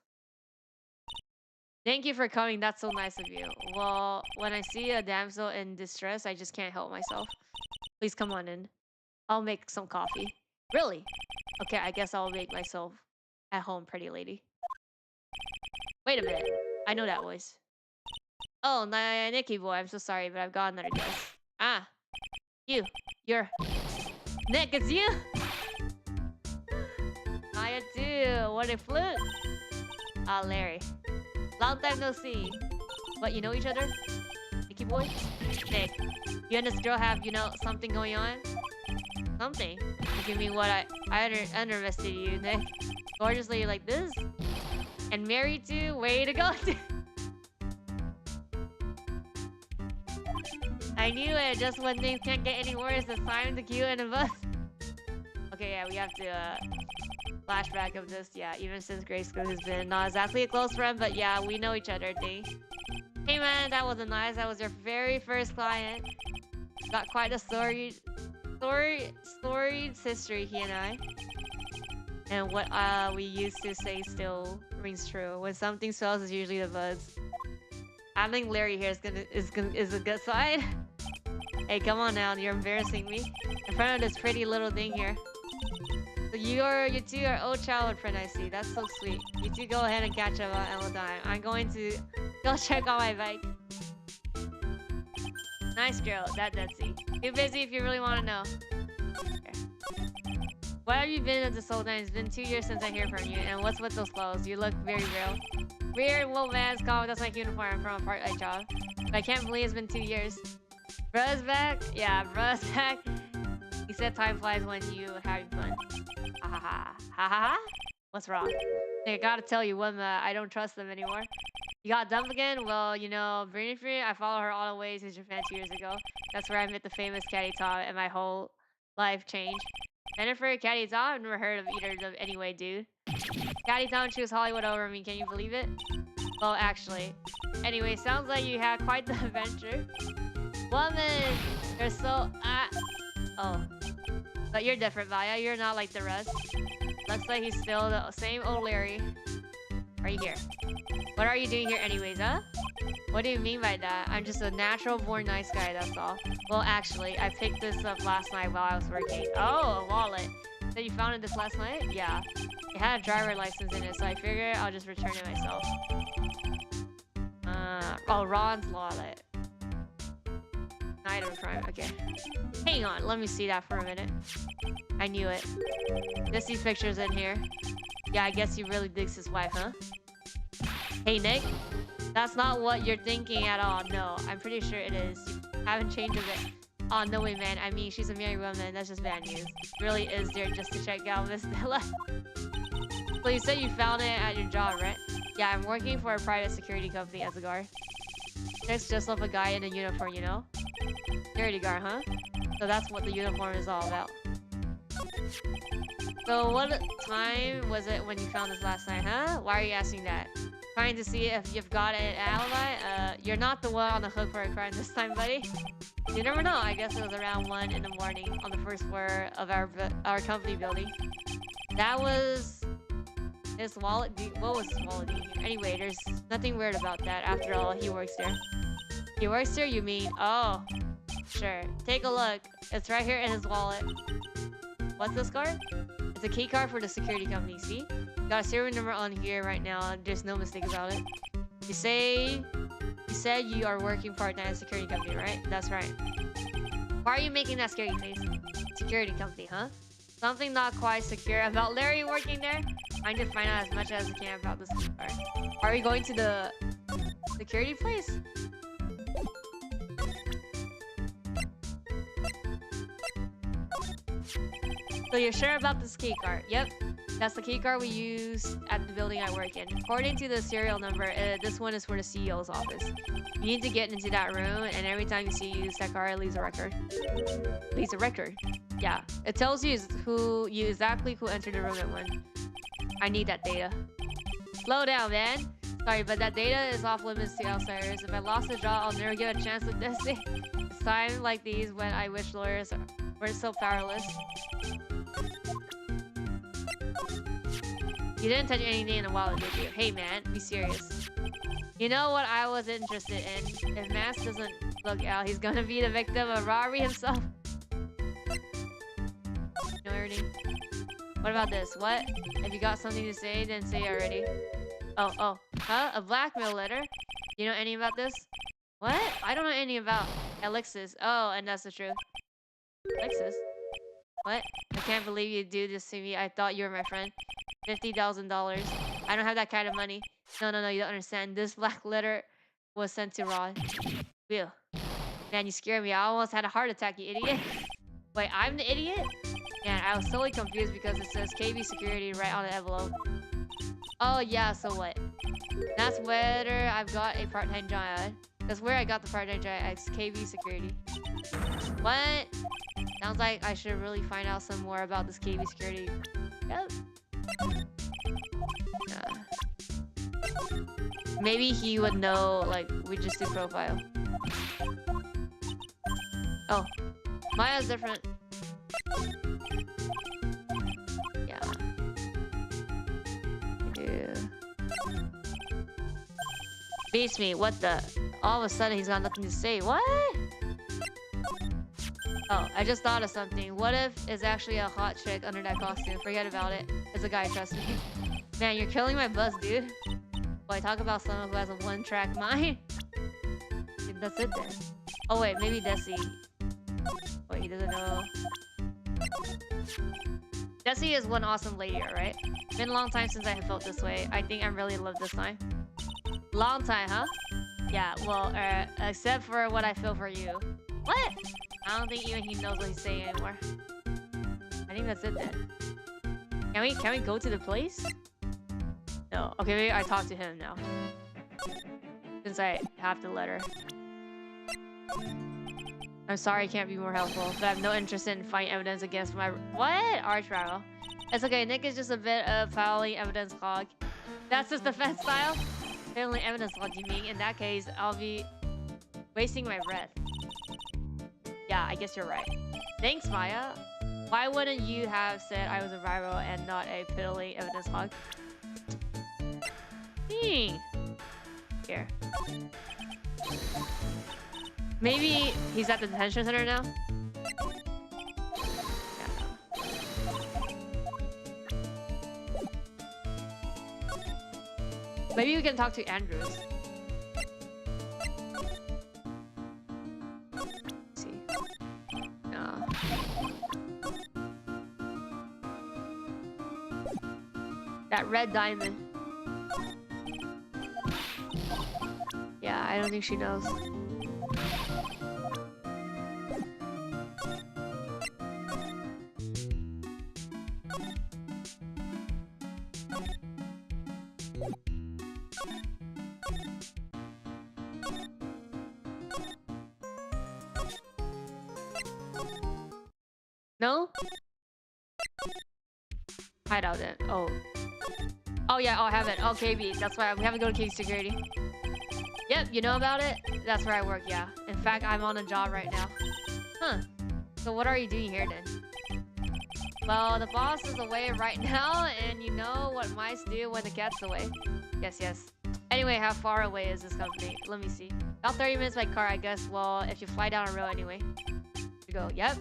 Thank you for coming. That's so nice of you. Well, when I see a damsel in distress, I just can't help myself. Please come on in. I'll make some coffee. Really? Okay, I guess I'll make myself at home, pretty lady. Wait a minute. I know that voice. Oh, Nicky boy, I'm so sorry, but I've got another guess. Ah, you're... Nick, it's you? I do. What a fluke. Ah, Larry. Long time no see. What, you know each other? Nicky boy? Nick, you and this girl have, something going on? Something? You mean what I underestimated you, Nick. Gorgeous lady like this? And married to, way to go. I knew it. Just when things can't get any worse, it's time to queue in a bus. Okay, yeah, we have to flashback of this. Yeah, even since grade school has been not exactly a close friend, but yeah, we know each other. Thing. Hey man, that wasn't nice. That was your very first client. Got quite a storied history, he and I. And what we used to say still rings true. When something swells, it's usually the bugs. Having Larry here is a good sign. Hey, come on now, you're embarrassing me in front of this pretty little thing here. So you two are old childhood friend, I see. That's so sweet. You two go ahead and catch up on time. I'm going to go check on my bike. Nice girl, that's Etsy. Too busy if you really want to know. Okay. Where have you been at this whole time? It's been 2 years since I hear from you. And what's with those clothes? You look very real. Weird, little man's call. That's my uniform from a part-time job. But I can't believe it's been 2 years. Bruh's back? Yeah, bruh's back. He said time flies when you having fun. Ha ha ha. Ha ha ha? What's wrong? I gotta tell you, I don't trust them anymore. You got dumped again? Well, you know, Britney, I follow her all the way to Japan 2 years ago. That's where I met the famous Caddy Tom, and my whole life changed. Jennifer, Caddy Tom? I've never heard of either of them anyway, dude. Caddy Tom chose Hollywood over me, can you believe it? Well, actually. Anyway, sounds like you had quite the adventure. Woman! You're so... Oh. But you're different, Vaya. You're not like the rest. Looks like he's still the same old Larry. Right here. What are you doing here anyways, huh? What do you mean by that? I'm just a natural-born nice guy, that's all. Well, actually, I picked this up last night while I was working. Oh, a wallet. So you found this last night? Yeah. It had a driver license in it, so I figured I'll just return it myself. Oh, Ron's wallet. Item crime, okay. Hang on, let me see that for a minute. I knew it. Just these pictures in here. Yeah, I guess he really digs his wife, huh? Hey, Nick. That's not what you're thinking at all. No, I'm pretty sure it is. You haven't changed a bit. Oh, no way, man. I mean, she's a married woman. That's just bad news. She really is there just to check out Miss Della. So you said you found it at your job, right? Yeah, I'm working for a private security company as a guard. Nick's just love a guy in a uniform, you know? Security guard, huh? So that's what the uniform is all about. So what time was it when you found this last night, huh? Why are you asking that? Trying to see if you've got an alibi? You're not the one on the hook for a crime this time, buddy. You never know. I guess it was around 1 in the morning on the first floor of our company building. That was his wallet. What was his wallet doing here? Anyway, there's nothing weird about that. After all, he works there. He works there, you mean? Oh, sure. Take a look. It's right here in his wallet. What's this card? It's a key card for the security company, see? Got a serial number on here right now. There's no mistake about it. You said you are working part-time at a security company, right? That's right. Why are you making that scary face? Security company, huh? Something not quite secure about Larry working there? Trying to find out as much as I can about this key card. Are we going to the security place? So you're sure about this key card? Yep. That's the key card we use at the building I work in. According to the serial number, this one is for the CEO's office. You need to get into that room, and every time you see you use that card, it leaves a record. Leaves a record? Yeah. It tells you exactly who entered the room at when. I need that data. Slow down, man. Sorry, but that data is off limits to outsiders. If I lost the job, I'll never get a chance with this thing. It's times like these when I wish lawyers were so powerless. You didn't touch anything in a wallet, did you? Hey man, be serious. You know what I was interested in? If Max doesn't look out, he's gonna be the victim of robbery himself. No everything. What about this? What? If you got something to say, then say it already. Oh. Huh? A blackmail letter? You know anything about this? What? I don't know anything about Alexis. Oh, and that's the truth. Alexis? What? I can't believe you do this to me. I thought you were my friend. $50,000. I don't have that kind of money. No, you don't understand. This black letter was sent to Ron. Ew. Man, you scared me. I almost had a heart attack, you idiot. Wait, I'm the idiot? Man, I was totally confused because it says KB Security right on the envelope. Oh, yeah, so what? That's whether I've got a part-time job. That's where I got the part-time job at KB security. What? Sounds like I should really find out some more about this KB security. Yep. Maybe he would know, like, we just do profile. Oh. Maya's different. Yeah. Beats me. What the? All of a sudden, he's got nothing to say. What? Oh, I just thought of something. What if it's actually a hot chick under that costume? Forget about it. It's a guy, trust me. Man, you're killing my buzz, dude. Boy, talk about someone who has a one-track mind. Dude, that's it then. Oh wait, maybe Desi. Wait, he doesn't know. Desi is one awesome lady, right? Been a long time since I have felt this way. I think I'm really in love this time. Long time, huh? Yeah, well, except for what I feel for you. What? I don't think even he knows what he's saying anymore. I think that's it then. Can we go to the place? No. Okay, maybe I talk to him now. Since I have the letter. I'm sorry I can't be more helpful, but I have no interest in finding evidence against my... What? Arch rival. It's okay, Nick is just a bit of filing evidence hog. That's his defense style? Failing evidence hog, you mean? In that case, I'll be wasting my breath. Yeah, I guess you're right. Thanks, Maya. Why wouldn't you have said I was a rival and not a piddling evidence hog? Here. Maybe he's at the detention center now? Yeah. Maybe we can talk to Andrews. Let's see. No. That red diamond. Yeah, I don't think she knows. No? Hideout then. Oh. Oh yeah, I have it. Oh, KB. That's why we have to go to KB security. Yep, you know about it? That's where I work, yeah. In fact, I'm on a job right now. Huh. So what are you doing here then? Well, the boss is away right now, and you know what mice do when the cat's away. Yes, yes. Anyway, how far away is this company? Let me see. About 30 minutes by car, I guess. Well, if you fly down a road anyway. You go, yep.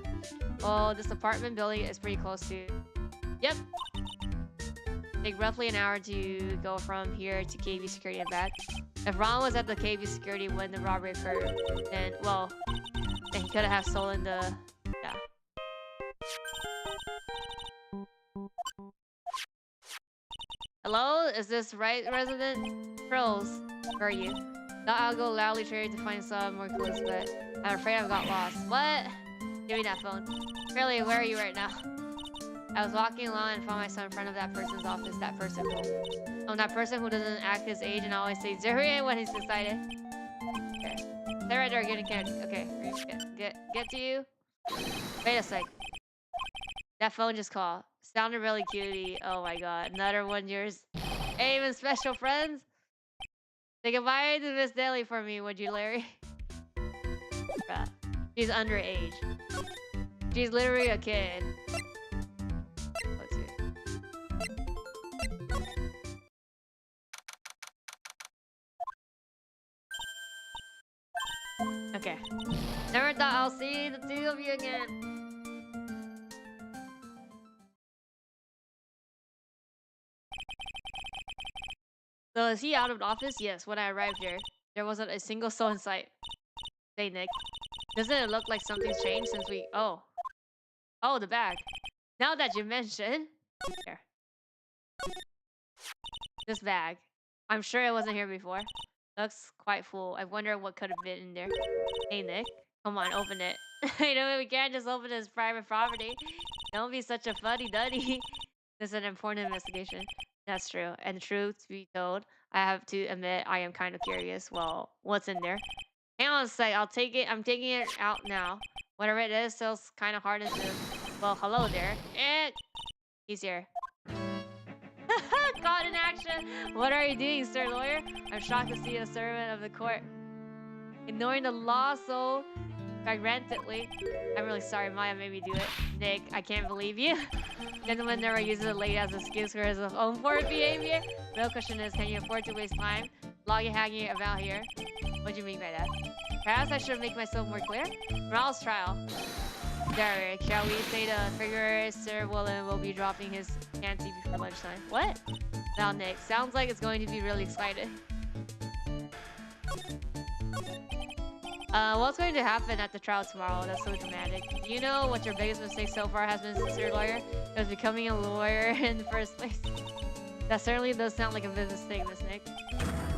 Well, this apartment building is pretty close to... Yep. Take roughly an hour to go from here to KB security and back. If Ron was at the KB security when the robbery occurred, then, well, then he could have stolen the... Yeah. Hello? Is this Wright resident? Trolls, where are you? Now I'll go loudly try to find some more clues, but I'm afraid I've got lost. What? Give me that phone. Really, where are you right now? I was walking along and found myself in front of that person's office. That person. Oh, that person who doesn't act his age and always says zero when he's decided. Okay. Stay right there, getting candy. Okay, get to you. Wait a sec. That phone just called. Sounded really cutie. Oh my god, another one yours. Hey, even special friends. Say goodbye to Miss Daly for me, would you, Larry? Bruh. She's underage. She's literally a kid. Let's see. Okay. Never thought I'll see the two of you again. So is he out of office? Yes, when I arrived here, there wasn't a single soul in sight. Say, Nick. Doesn't it look like something's changed since we... Oh. Oh, the bag. Now that you mention... Here. This bag. I'm sure it wasn't here before. Looks quite full. I wonder what could have been in there. Hey, Nick. Come on, open it. You know, we can't just open his private property. Don't be such a fuddy-duddy. This is an important investigation. That's true. And truth to be told, I have to admit I am kind of curious. Well, what's in there? Hang on a sec. I'll take it. I'm taking it out now. Whatever it is, feels kind of hard to zoom. Well, hello there. He's here. Caught in action. What are you doing, sir lawyer? I'm shocked to see a servant of the court ignoring the law so fragmentedly. I'm really sorry, Maya made me do it. Nick, I can't believe you. Gentleman never uses a lady as an excuse for his own poor behavior. Real question is, can you afford to waste time loggy hanging about here? What do you mean by that? Perhaps I should make myself more clear? Morale's trial. There, shall we say the trigger Sir Willen will be dropping his canty before lunchtime? What? Now, Nick, sounds like it's going to be really exciting. What's going to happen at the trial tomorrow? That's so dramatic. Do you know what your biggest mistake so far has been, Sir Lawyer? It was becoming a lawyer in the first place. That certainly does sound like a big mistake, Miss Nick.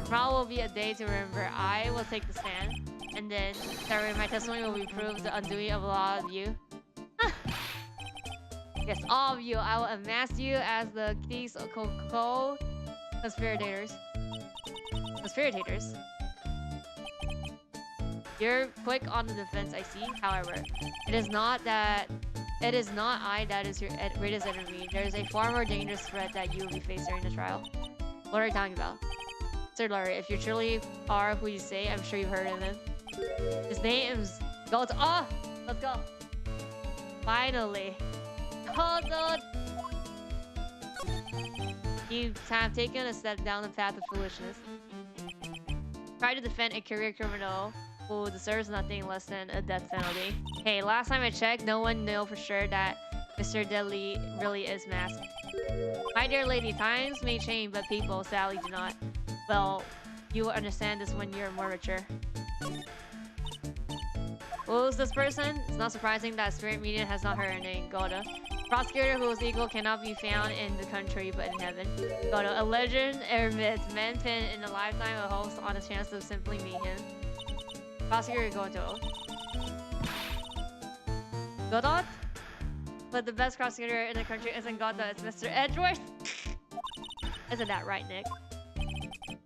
Tomorrow will be a day to remember. I will take the stand, and then sorry, my testimony will be proved the undoing of a lot of you. Yes, all of you. I will amass you as the keys of conspirators. Conspirators. You're quick on the defense, I see. However, it is not I that is your greatest enemy. There is a far more dangerous threat that you will be faced during the trial. What are you talking about? Sir Larry, if you truly are who you say, I'm sure you've heard of him. His name is Gold. Oh! Let's go. Finally. Hold on. You have taken a step down the path of foolishness. Try to defend a career criminal who deserves nothing less than a death penalty. Hey, last time I checked, no one knew for sure that Mr. Deadly really is masked. My dear lady, times may change, but people sadly do not. Well, you will understand this when you're more mature. Who's this person? It's not surprising that spirit medium has not heard her name. Goda. Prosecutor whose equal cannot be found in the country but in heaven. Goda. A legend admits men pin in a lifetime of hopes on a chance to simply meet him. Prosecutor Goto. Godot? But the best prosecutor in the country isn't Goto, it's Mr. Edgeworth. Isn't that right, Nick?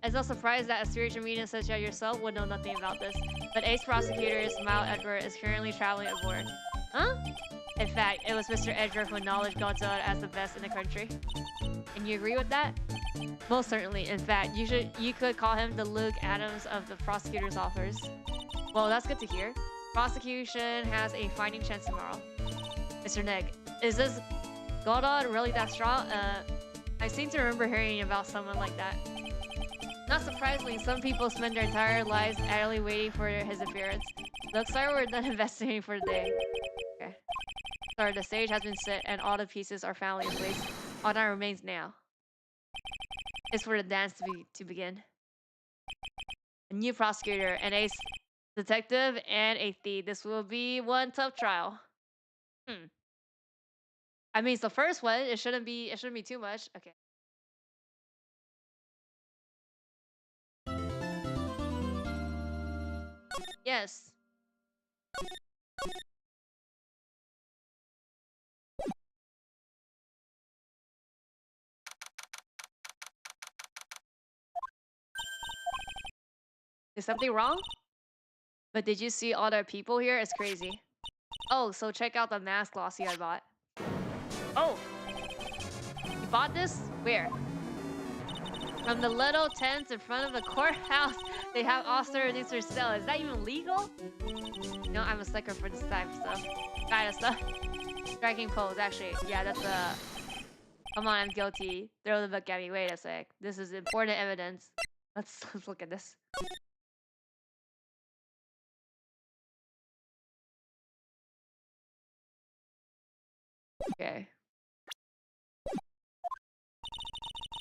It's no surprise that a spiritual medium such as yourself would know nothing about this. But ace prosecutor Mal Edward is currently traveling aboard. Huh? In fact, it was Mr. Edward who acknowledged Godzilla as the best in the country. And you agree with that? Most certainly. In fact, you could call him the Luke Adams of the prosecutor's office. Well, that's good to hear. Prosecution has a fighting chance tomorrow. Mr. Nick, is this Godot really that strong? I seem to remember hearing about someone like that. Not surprisingly, some people spend their entire lives idly waiting for his appearance. Looks like we're done investigating for the day. Okay. Sorry, the stage has been set and all the pieces are finally in place. All that remains now is for the dance to begin. A new prosecutor, an ace detective, and a thief. This will be one tough trial. I mean, it's the first one. It shouldn't be too much. Okay. Yes. Is something wrong? But did you see all the people here? It's crazy. Oh, so check out the mask glossy I bought. Oh! You bought this? Where? From the little tents in front of the courthouse, they have Oster and for sale. Is that even legal? You know, I'm a sucker for this type of stuff. Kind of stuff. Striking pose, actually. Yeah, that's a... Come on, I'm guilty. Throw the book at me. Wait a sec. This is important evidence. Let's look at this. Okay.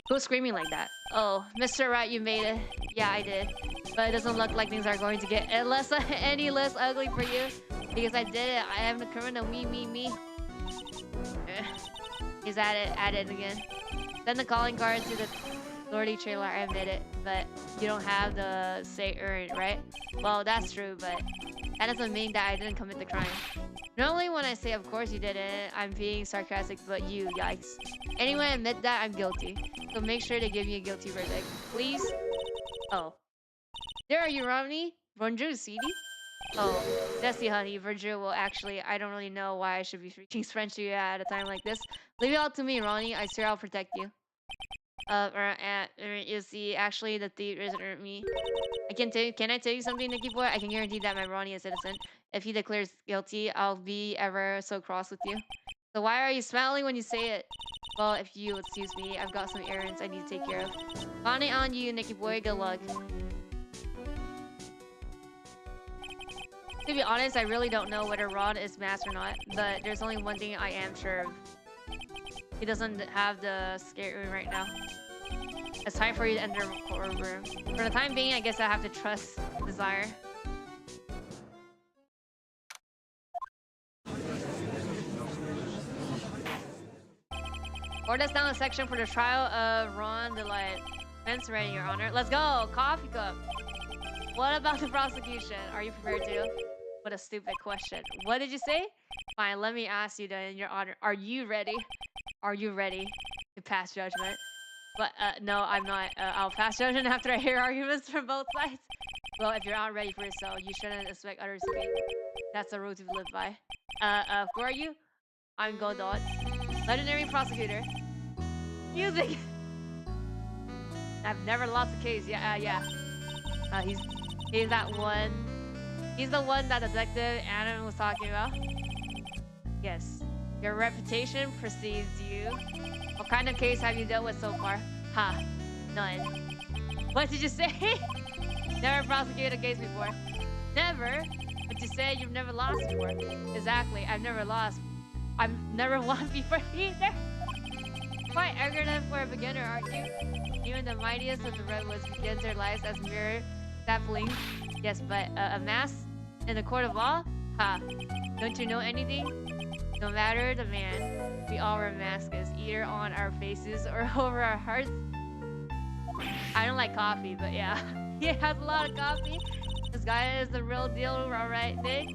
Who's screaming like that? Oh, Mr. Wright, you made it. Yeah, I did. But it doesn't look like things are going to get any less ugly for you. Because I did it. I am the criminal. Me. He's at it again. Send the calling card to the Lordy trailer, I admit it, but you don't have the say earned, right? Well, that's true, but that doesn't mean that I didn't commit the crime. Normally when I say of course you didn't, I'm being sarcastic, but you, yikes. Anyway, I admit that I'm guilty. So make sure to give me a guilty verdict. Please? Oh. There are you, Romney. Bonjour, CD. Oh, Desi, honey. Bonjour. Well, actually, I don't really know why I should be speaking French to you at a time like this. Leave it all to me, Ronnie. I swear I'll protect you. You see, actually, the thief isn't me. Can I tell you something, Nicky boy? I can guarantee that my Ronnie is innocent. If he declares guilty, I'll be ever so cross with you. So why are you smiling when you say it? Well, if you excuse me, I've got some errands I need to take care of. Bonnie on you, Nicky boy. Good luck. To be honest, I really don't know whether Ron is masked or not, but there's only one thing I am sure of. He doesn't have the scare room right now. It's time for you to enter the courtroom. For the time being, I guess I have to trust Desire. Or that's down the section for the trial of Ron Delight. Fence ready, Your Honor. Let's go! Coffee cup! What about the prosecution? Are you prepared to? What a stupid question. What did you say? Fine, let me ask you then, Your Honor. Are you ready? Are you ready to pass judgment? But, no, I'm not. I'll pass judgment after I hear arguments from both sides. Well, if you're not ready for yourself, you shouldn't expect others to be. That's the rule to live by. Who are you? I'm Godot. Legendary prosecutor. Music! I've never lost a case. Yeah. He's that one. He's the one that Detective Adam was talking about. Yes. Your reputation precedes you. What kind of case have you dealt with so far? Ha. None. What did you say? Never prosecuted a case before. Never? But you say you've never lost before. Exactly. I've never lost. I've never won before either. Quite arrogant for a beginner, aren't you? Even the mightiest of the redwoods begins their lives as mere saplings. Yes, but a mask in the court of law? Ha. Don't you know anything? No matter the man, we all wear masks, either on our faces or over our hearts. I don't like coffee, but yeah. He has a lot of coffee. This guy is the real deal, alright, Nick?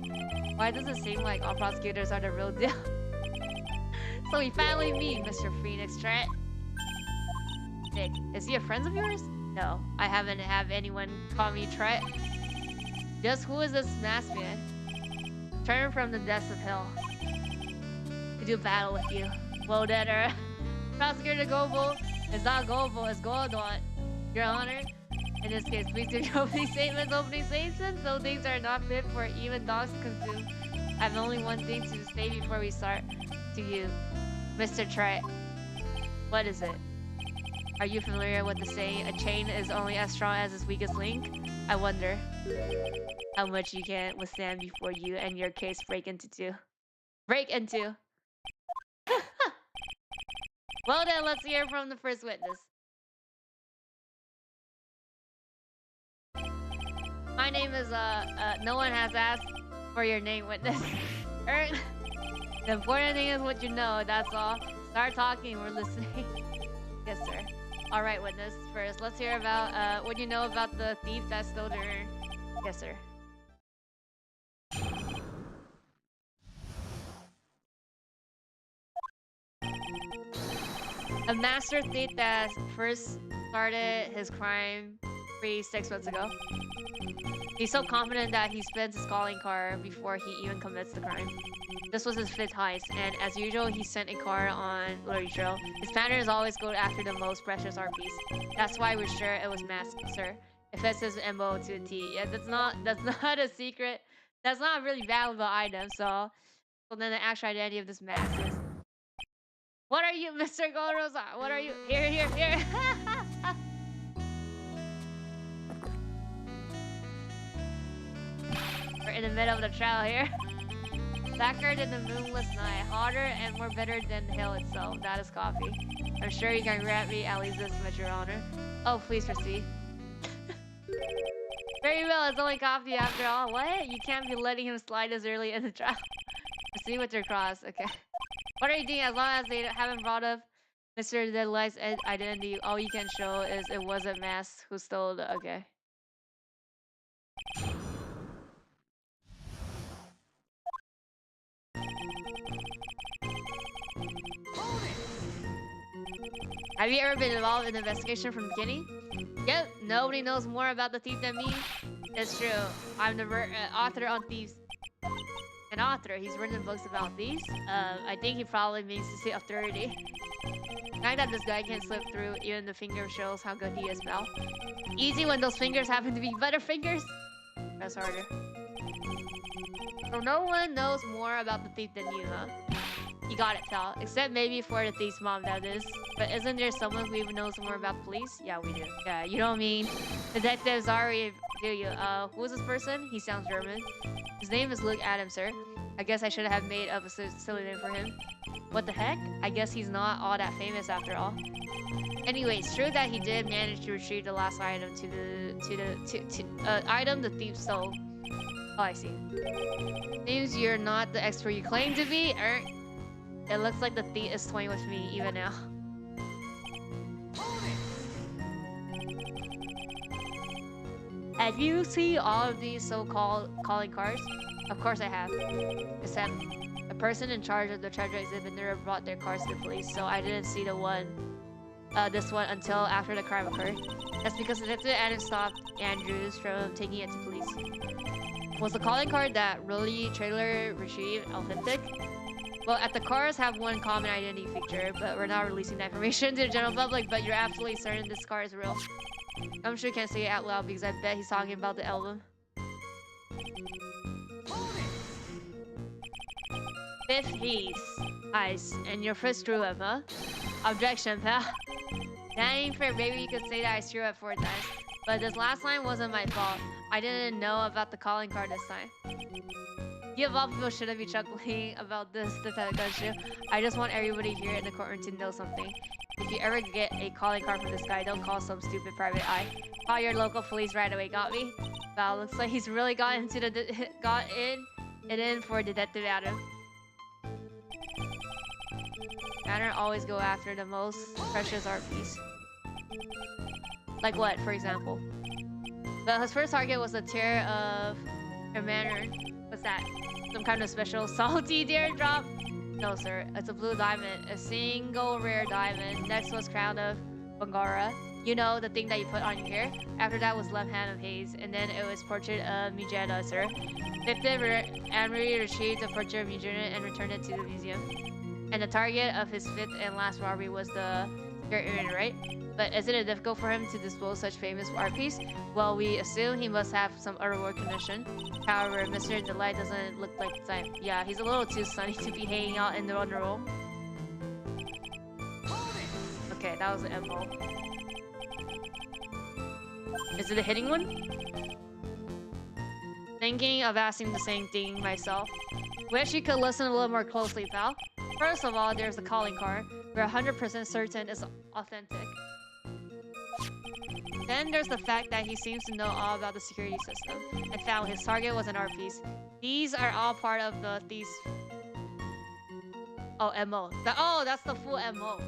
Why does it seem like all prosecutors are the real deal? So we finally meet, Mr. Phoenix Trent. Nick, is he a friend of yours? No, I haven't had anyone call me Trent. Just who is this masked man? Turn from the depths of hell to do battle with you. Well, then, Prosecutor Goble is not Goble, it's Godot. Your Honor, in this case, please do your opening statements. So things are not fit for even dogs to consume. I have only one thing to say before we start. To you, Mr. Trent. What is it? Are you familiar with the saying, a chain is only as strong as its weakest link? I wonder how much you can withstand before you and your case break into two. Break into. Well then, let's hear from the first witness. My name is, no one has asked for your name, witness. The important thing is what you know, that's all. Start talking, we're listening. Yes, sir. Alright, witness. First, let's hear about, what you know about the thief that stole the urn. Yes, sir. A master thief that first started his crime 6 months ago. He's so confident that he spends his calling card before he even commits the crime. This was his 5th heist, and as usual, he sent a card on Lorry Trail. His pattern is always go after the most precious art piece. That's why we're sure it was masked, sir. It fits his MO to a T. Yeah, that's not a secret. That's not a really valuable item, so then the actual identity of this mask is... What are you, Mr. Golrosa? What are you? Here. We're in the middle of the trial here. Blacker than the moonless night, hotter and more bitter than hell itself. That is coffee. I'm sure you can grant me at least this much, Your Honor. Oh, please proceed. Very well, it's only coffee after all. What? You can't be letting him slide this early in the trial. Proceed with your cross. Okay. What are you doing as long as they haven't brought up Mr. Deadlight's identity, all you can show is it wasn't Mask who stole the... Okay. Have you ever been involved in the investigation from the beginning? Yep, nobody knows more about the thief than me. It's true. I'm the author on thieves. An author. He's written books about thieves. I think he probably means to say authority. The fact that this guy can slip through even the finger shows how good he is, pal. Easy when those fingers happen to be butter fingers. That's harder. So no one knows more about the thief than you, huh? You got it, pal. Except maybe for the thief's mom, that is. But isn't there someone who even knows more about the police? Yeah, we do. Yeah, you don't mean Detective Zari, do you? Who's this person? He sounds German. His name is Luke Adams, sir. I guess I should have made up a silly name for him. What the heck? I guess he's not all that famous after all. Anyway, it's true that he did manage to retrieve the last item item the thief stole. Oh, I see. Seems you're not the expert you claim to be. It looks like the thief is toying with me even now. Have you seen all of these so-called calling cards? Of course I have. Except the person in charge of the treasure exhibit never brought their cards to the police, so I didn't see this one until after the crime occurred. That's because Detective Adams stopped Andrews from taking it to police. Was the calling card that really trailer retrieved authentic? Well, at the cards have one common identity feature, but we're not releasing that information to the general public, but you're absolutely certain this card is real. I'm sure you can't say it out loud because I bet he's talking about the album. Fifth piece. Ice. And your first screw up, huh? Objection, pal. That ain't fair, baby. You could say that I screw up 4 times. But this last line wasn't my fault. I didn't know about the calling card this time. You of all people shouldn't be chuckling about this, Detective. I just want everybody here in the courtroom to know something. If you ever get a calling card from this guy, don't call some stupid private eye. Call your local police right away, got me? Wow, looks like he's really got in for Detective Adam. Banner always go after the most precious art piece. Like what, for example? But his first target was a tear of her manner. What's that? Some kind of special salty teardrop? No, sir. It's a blue diamond. A single rare diamond. Next was crown of Bangara. You know, the thing that you put on your hair? After that was left hand of Hayes. And then it was portrait of Mijeda, sir. Fifth, Amory retrieved the portrait of Mijeda and returned it to the museum. And the target of his 5th and last robbery was the skirt earring, right? But isn't it difficult for him to dispose such famous art piece? Well, we assume he must have some other work condition. However, Mr. Delight doesn't look like the type. Yeah, he's a little too sunny to be hanging out in the honor roll. Okay, that was the MO. Is it a hitting one? Thinking of asking the same thing myself. Wish you could listen a little more closely, pal. First of all, there's the calling card. We're 100% certain it's authentic. Then there's the fact that he seems to know all about the security system. And found his target was an art piece. These are all part of the thief's... Oh, MO. That's the full MO.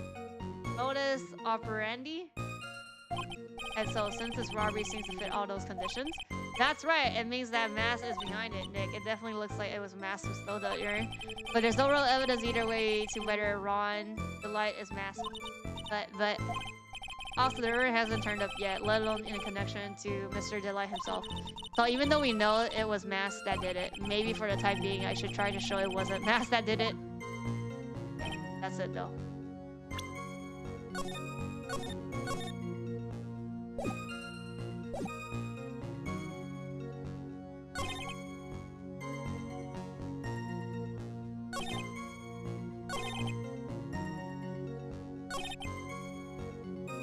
Modus operandi? And so, since this robbery seems to fit all those conditions, that's right, it means that Mask is behind it, Nick. It definitely looks like it was Mask who stole the earring. But there's no real evidence either way to whether Ron Delight is Mask. But also, the earring hasn't turned up yet, let alone in a connection to Mr. Delight himself. So even though we know it was Mask that did it, maybe for the time being, I should try to show it wasn't Mask that did it. Okay, that's it though.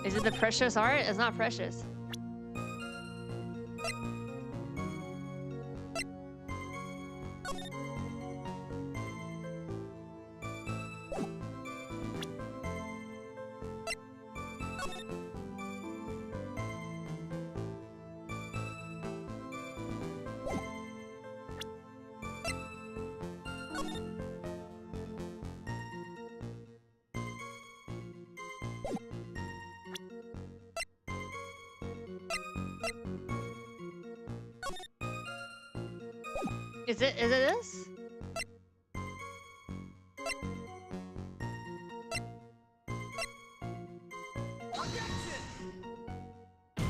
Is it the precious art? It's not precious. Is it this?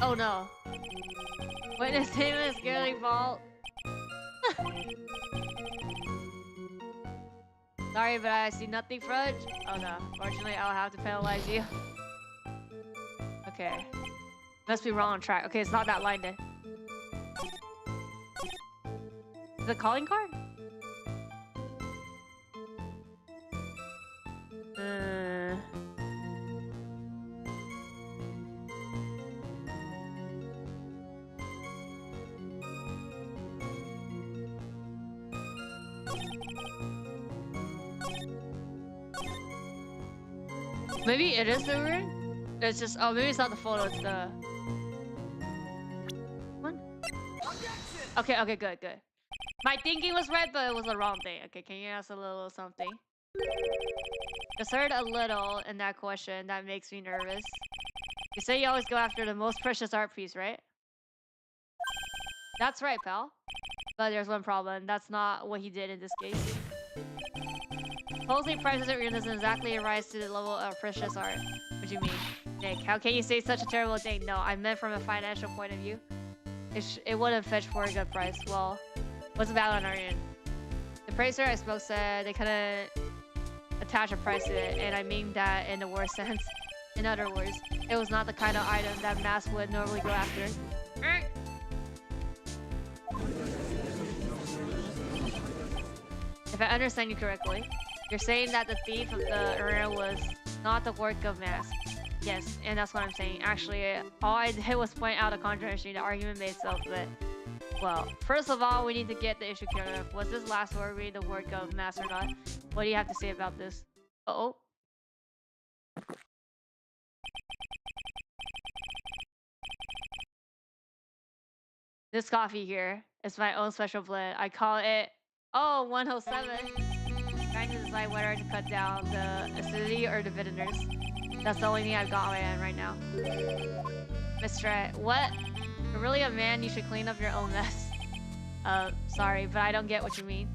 Oh no. Witness name is Gary Vault. Sorry, but I see nothing, Fudge. Oh no. Fortunately, I'll have to penalize you. Okay. Must be wrong on track. Okay, it's not that line then. The calling card? Maybe it is the rune? It's just, oh, maybe it's not the photo, it's the... One? Okay, okay, good, good. My thinking was right, but it was the wrong thing. Okay, can you ask a little something? Just heard a little in that question that makes me nervous. You say you always go after the most precious art piece, right? That's right, pal. But there's one problem. That's not what he did in this case. Supposedly prices at rune doesn't exactly rise to the level of precious art. What do you mean? Nick, how can you say such a terrible thing? No, I meant from a financial point of view. It wouldn't fetch for a good price. Well, what's the value on our end? The pricer I spoke said they couldn't attach a price to it, and I mean that in the worst sense. In other words, it was not the kind of item that mass would normally go after. If I understand you correctly, you're saying that the thief of the arena was not the work of mass. Yes, and that's what I'm saying. Actually, all I did was point out a contradiction. The argument made itself, but... Well, first of all, we need to get the issue cleared up. Was this last robbery the work of mass or not? What do you have to say about this? Uh-oh. This coffee here is my own special blend. I call it... Oh, 107. Trying to decide whether to cut down the acidity or the bitterness. That's the only thing I've got on my end right now. Mr. What? You're really a man, you should clean up your own mess. Sorry, but I don't get what you mean.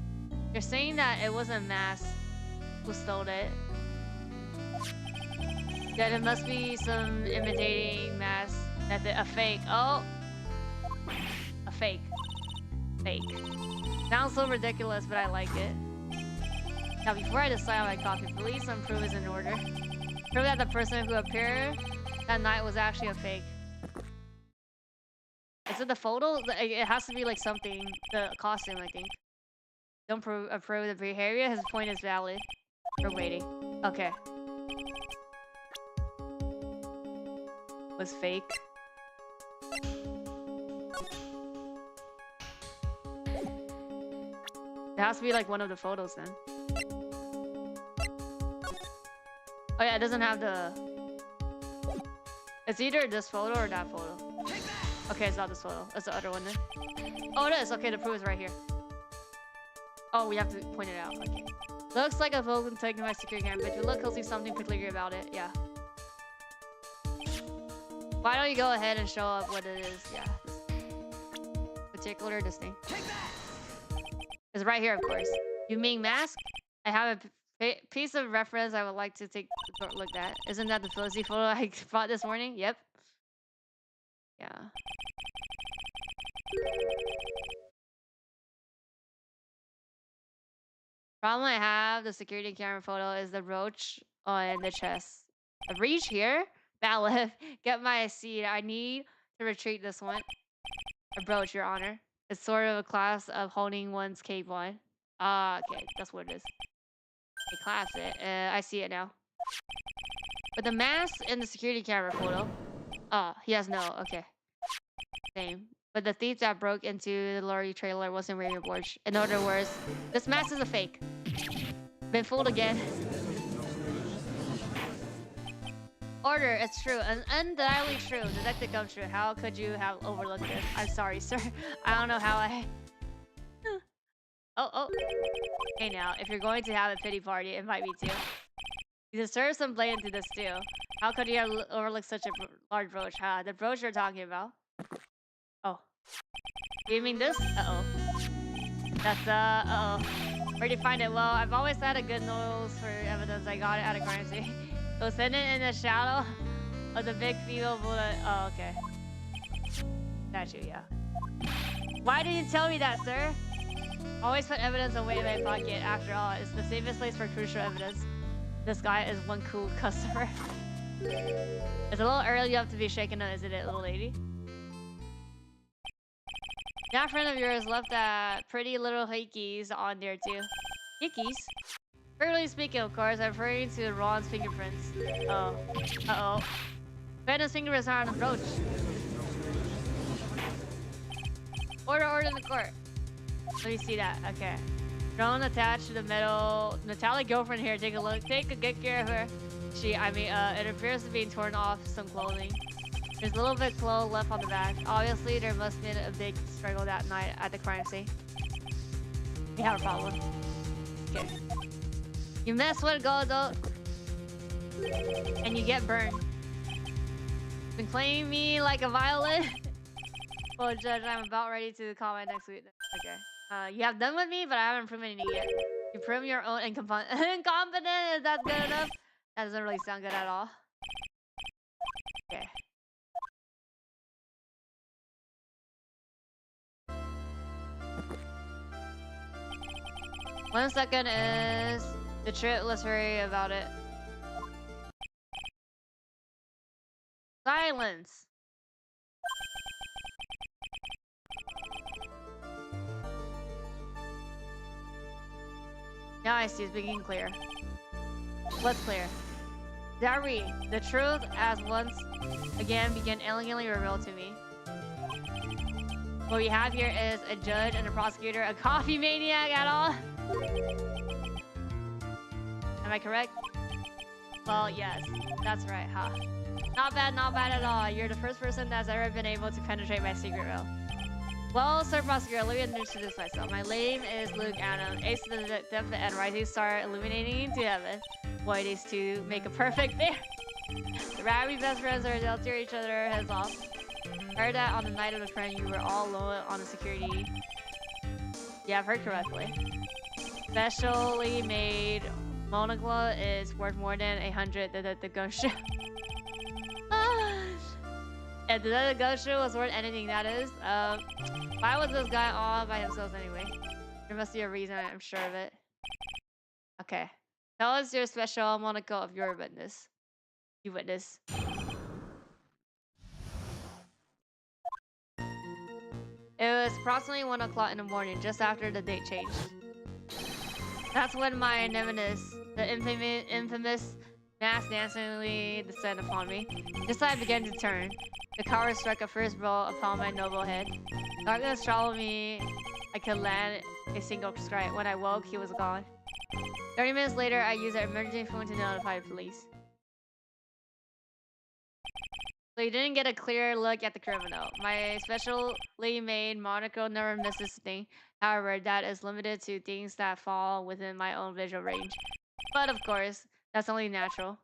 You're saying that it wasn't mass who stole it. That it must be some imitating mass method. A fake. Oh! A fake. Fake. Sounds so ridiculous, but I like it. Now, before I decide on my coffee, please some proof is in order. Prove that the person who appeared that night was actually a fake. Is it the photo? It has to be like something. The costume, I think. Don't approve the behavior. His point is valid. We're waiting. Okay. Was fake. It has to be like one of the photos then. Oh yeah, it doesn't have the... It's either this photo or that photo. Okay, it's not this photo. It's the other one then. Oh, it is. Okay, the proof is right here. Oh, we have to point it out. Okay. Looks like a Vulcan taking my security camera, but if you look closely, something peculiar about it. Yeah. Why don't you go ahead and show up what it is? Yeah. Particular, this thing. It's right here, of course. You mean mask? I have a piece of reference I would like to take a look at. Isn't that the fuzzy photo I bought this morning? Yep. Yeah. Problem I have, the security camera photo, is the brooch on the chest. A breach here? Valid. Get my seat. I need to retrieve this one. A brooch, Your Honor. It's sort of a class of holding one's cape on. Ah, okay. That's what it is. A class it. I see it now. But the mask in the security camera photo... Oh, he has no. Okay. Same. But the thief that broke into the lorry trailer wasn't wearing a brooch. In other words, this mask is a fake. Been fooled again. Order, it's true. Undeniably true. Detective comes true. How could you have overlooked this? I'm sorry, sir. I don't know how I... Oh. Hey now, if you're going to have a pity party, invite me too. You deserve some blame into this too. How could you have overlooked such a large brooch? The brooch you're talking about? Oh. You mean this? Uh-oh. That's uh-oh. Where'd you find it? Well, I've always had a good nose for evidence. I got it at a crime scene. So send it in the shadow of the big female bullet. Oh, okay. Statue, yeah. Why didn't you tell me that, sir? Always put evidence away in my pocket. After all, it's the safest place for crucial evidence. This guy is one cool customer. It's a little early up to be shaken up, isn't it, little lady? That friend of yours left that pretty little hickeys on there too. Hickeys? Figuratively speaking, of course, I'm referring to Ron's fingerprints. Oh. Uh-oh. Brandon's fingerprints are on the brooch. Order in the court. Let me see that. Okay. Drone attached to the metallic girlfriend here. Take a look. Take a good care of her. It appears to be torn off some clothing. There's a little bit of clothes left on the back. Obviously, there must have been a big struggle that night at the crime scene. We have a problem. Okay. You mess with Godo, and you get burned. Been playing me like a violin. Well, Judge, I'm about ready to comment next week. Okay. You have done with me, but I haven't proven anything yet. You prove your own incompetent. Is that good enough? That doesn't really sound good at all. Okay. One second is the trip. Let's hurry about it. Silence. Now I see it's beginning clear. What's clear? Diary, the truth as once again began elegantly revealed to me. What we have here is a judge and a prosecutor, a coffee maniac at all. Am I correct? Well, yes, that's right, huh? Not bad at all. You're the first person that's ever been able to penetrate my secret realm. Well, Sir Prosecutor, let me introduce myself. My name is Luke Adam, ace of the detective and rising star illuminating into heaven. Boy, these two make a perfect pair. The rabby best friends are they'll tear each other heads off. Heard that on the night of the crime you were all alone on the security. Yeah, I've heard correctly. Specially made monocla is worth more than 100 the gun show. And the gun show was worth anything, that is. Why was this guy all by himself anyway? There must be a reason, I'm sure of it. Okay. Tell us your special monocle of your witness. You witness. It was approximately 1 o'clock in the morning, just after the date changed. That's when my nemesis, the infamous mass dancingly descended upon me. Just as I began to turn, the coward struck a first blow upon my noble head. Darkness swallowed me. I could land a single strike. When I woke, he was gone. 30 minutes later, I used an emergency phone to notify the police. So you didn't get a clear look at the criminal. My specially made monocle never misses a thing. However, that is limited to things that fall within my own visual range. But of course, that's only natural.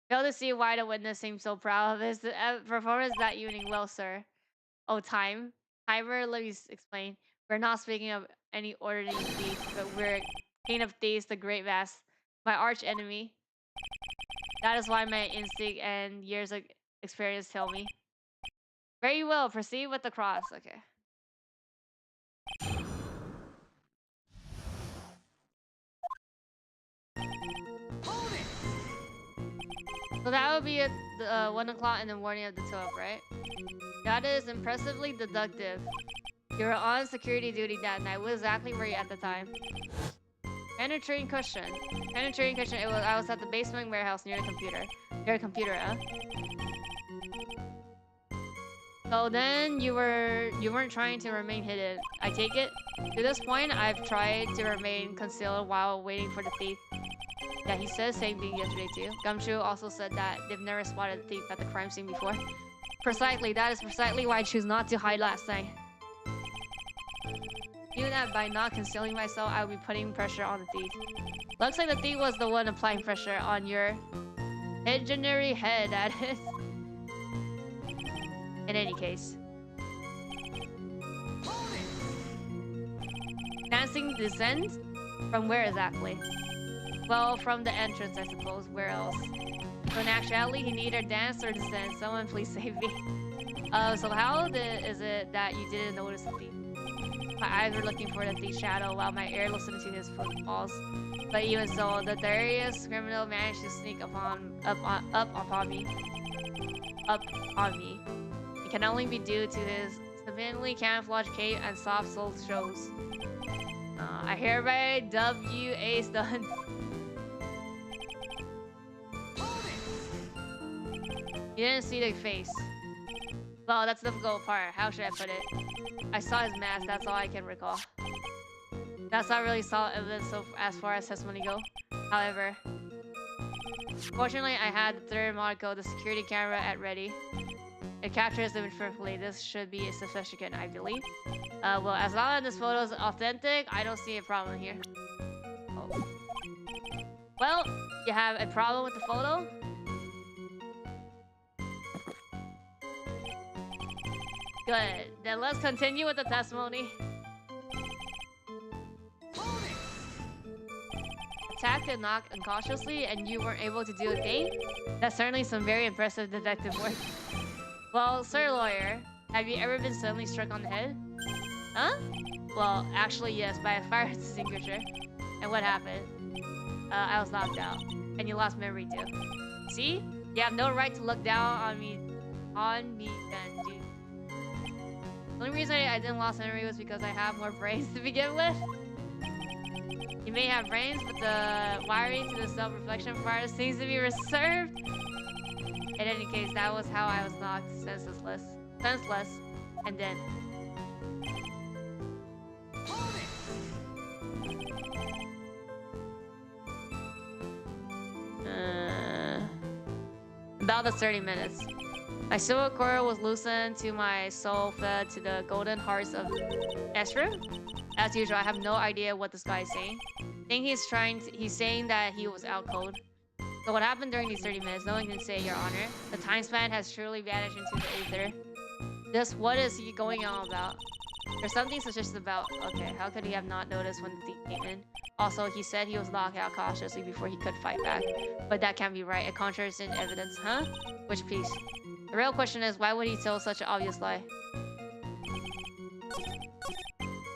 Fail to see why the witness seemed so proud of his performance that evening. Well, sir. Oh, timer, let me explain. We're not speaking of any ordinary thief, but we're king of thieves, the great vast, my arch enemy. That is why my instinct and years of experience tell me. Very well, proceed with the cross. Okay. So that would be at 1 o'clock in the morning of the 12th, right? That is impressively deductive. You were on security duty that night. What exactly were you at the time? Penetrating question. I was at the basement warehouse near the computer. Near a computer, huh? So then you weren't trying to remain hidden. I take it. To this point, I've tried to remain concealed while waiting for the thief. Yeah, he said the same thing yesterday too. Gumshoe also said that they've never spotted a thief at the crime scene before. Precisely, that is precisely why I choose not to hide last night. Knew that by not concealing myself, I would be putting pressure on the thief. Looks like the thief was the one applying pressure on your imaginary head, that is. In any case. Dancing descent? From where exactly? Well, from the entrance, I suppose. Where else? So in actuality, he neither danced or descend. Someone please save me. So how is it that you didn't notice the thief? My eyes were looking for the thief's shadow while my ear listened to his footfalls. But even so, the nefarious criminal managed to sneak up upon me. It can only be due to his sufficiently camouflaged cape and soft-soled shoes. I hereby dub you a stunt. You didn't see the face. Well, that's the difficult part. How should I put it? I saw his mask, that's all I can recall. That's not really solid evidence so as far as testimony go. However, fortunately, I had the third monocle, the security camera at ready. It captures the image perfectly. This should be sufficient, I believe. Well, as long as this photo is authentic, I don't see a problem here. Oh. Well, you have a problem with the photo? Good. Then let's continue with the testimony. Attacked and knocked incautiously, and you weren't able to do a thing? That's certainly some very impressive detective work. Well, sir lawyer, have you ever been suddenly struck on the head? Huh? Well, actually, yes, by a fire extinguisher. And what happened? I was knocked out. And you lost memory too. See? You have no right to look down on me then, dude. The only reason I didn't lose memory was because I have more brains to begin with. You may have brains, but the wiring to the self-reflection part seems to be reserved. In any case, that was how I was knocked senseless, and then. About the 30 minutes. My silver cord was loosened to my soul fed to the golden hearts of Esrim. As usual, I have no idea what this guy is saying. I think he's saying that he was out cold. So what happened during these 30 minutes, no one can say, Your Honor. The time span has truly vanished into the aether. Just what is he going on about? There's something suspicious about... Okay, how could he have not noticed when the thief came in? Also, he said he was knocked out cautiously before he could fight back. But that can't be right. It contradicts in evidence, huh? Which piece? The real question is, why would he tell such an obvious lie?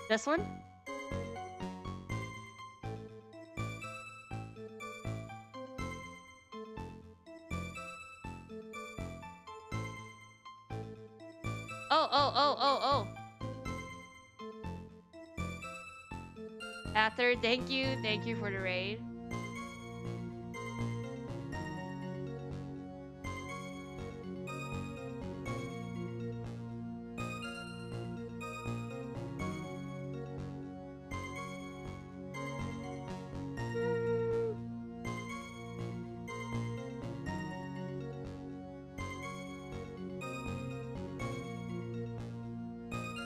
This one? Oh. Ather, thank you for the raid.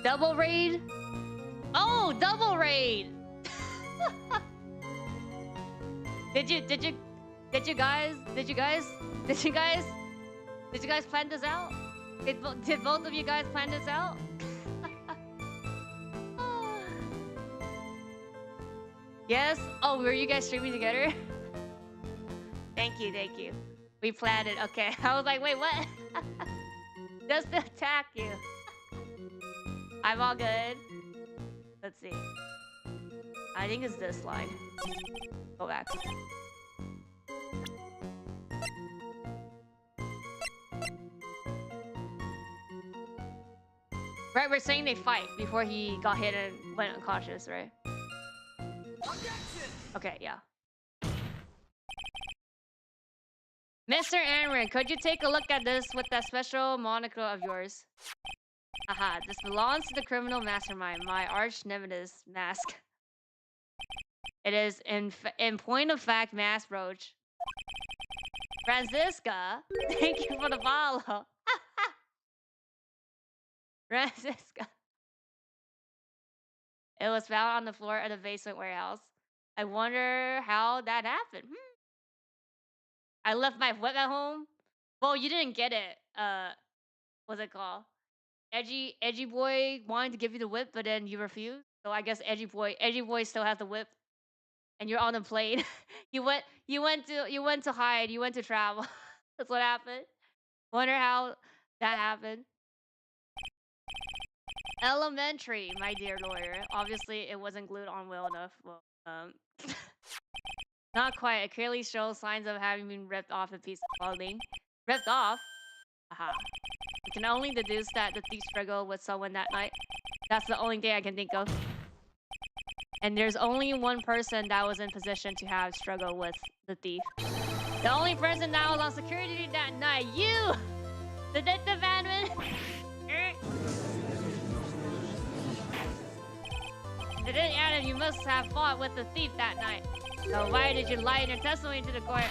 Double raid? Oh, double raid! Did you guys plan this out? Did both of you guys plan this out? Yes? Oh, were you guys streaming together? Thank you. We planned it. Okay. I was like, wait, what? Just to attack you. I'm all good. Let's see. I think it's this line. Go back. Right, we're saying they fight before he got hit and went unconscious, right? Okay, yeah. Mr. Aaron, could you take a look at this with that special monocle of yours? Aha, this belongs to the criminal mastermind, my arch nemesis mask. It is in point of fact mask brooch. Francisca, thank you for the follow. Francisca. It was found on the floor of the basement warehouse. I wonder how that happened. I left my whip at home. Well, you didn't get it. What's it called? Edgy boy wanted to give you the whip, but then you refused. So I guess Edgy Boy still has the whip, and you're on a plane. You went to hide. You went to travel. That's what happened. Wonder how that happened. Elementary, my dear lawyer. Obviously, it wasn't glued on well enough. Well, not quite. It clearly shows signs of having been ripped off a piece of clothing. Ripped off? Aha. I can only deduce that the thief struggled with someone that night. That's the only thing I can think of. And there's only one person that was in position to have struggled with the thief. The only person that was on security that night. You! Detective Admin! Detective Adam, you must have fought with the thief that night. So why did you lie in your testimony to the court?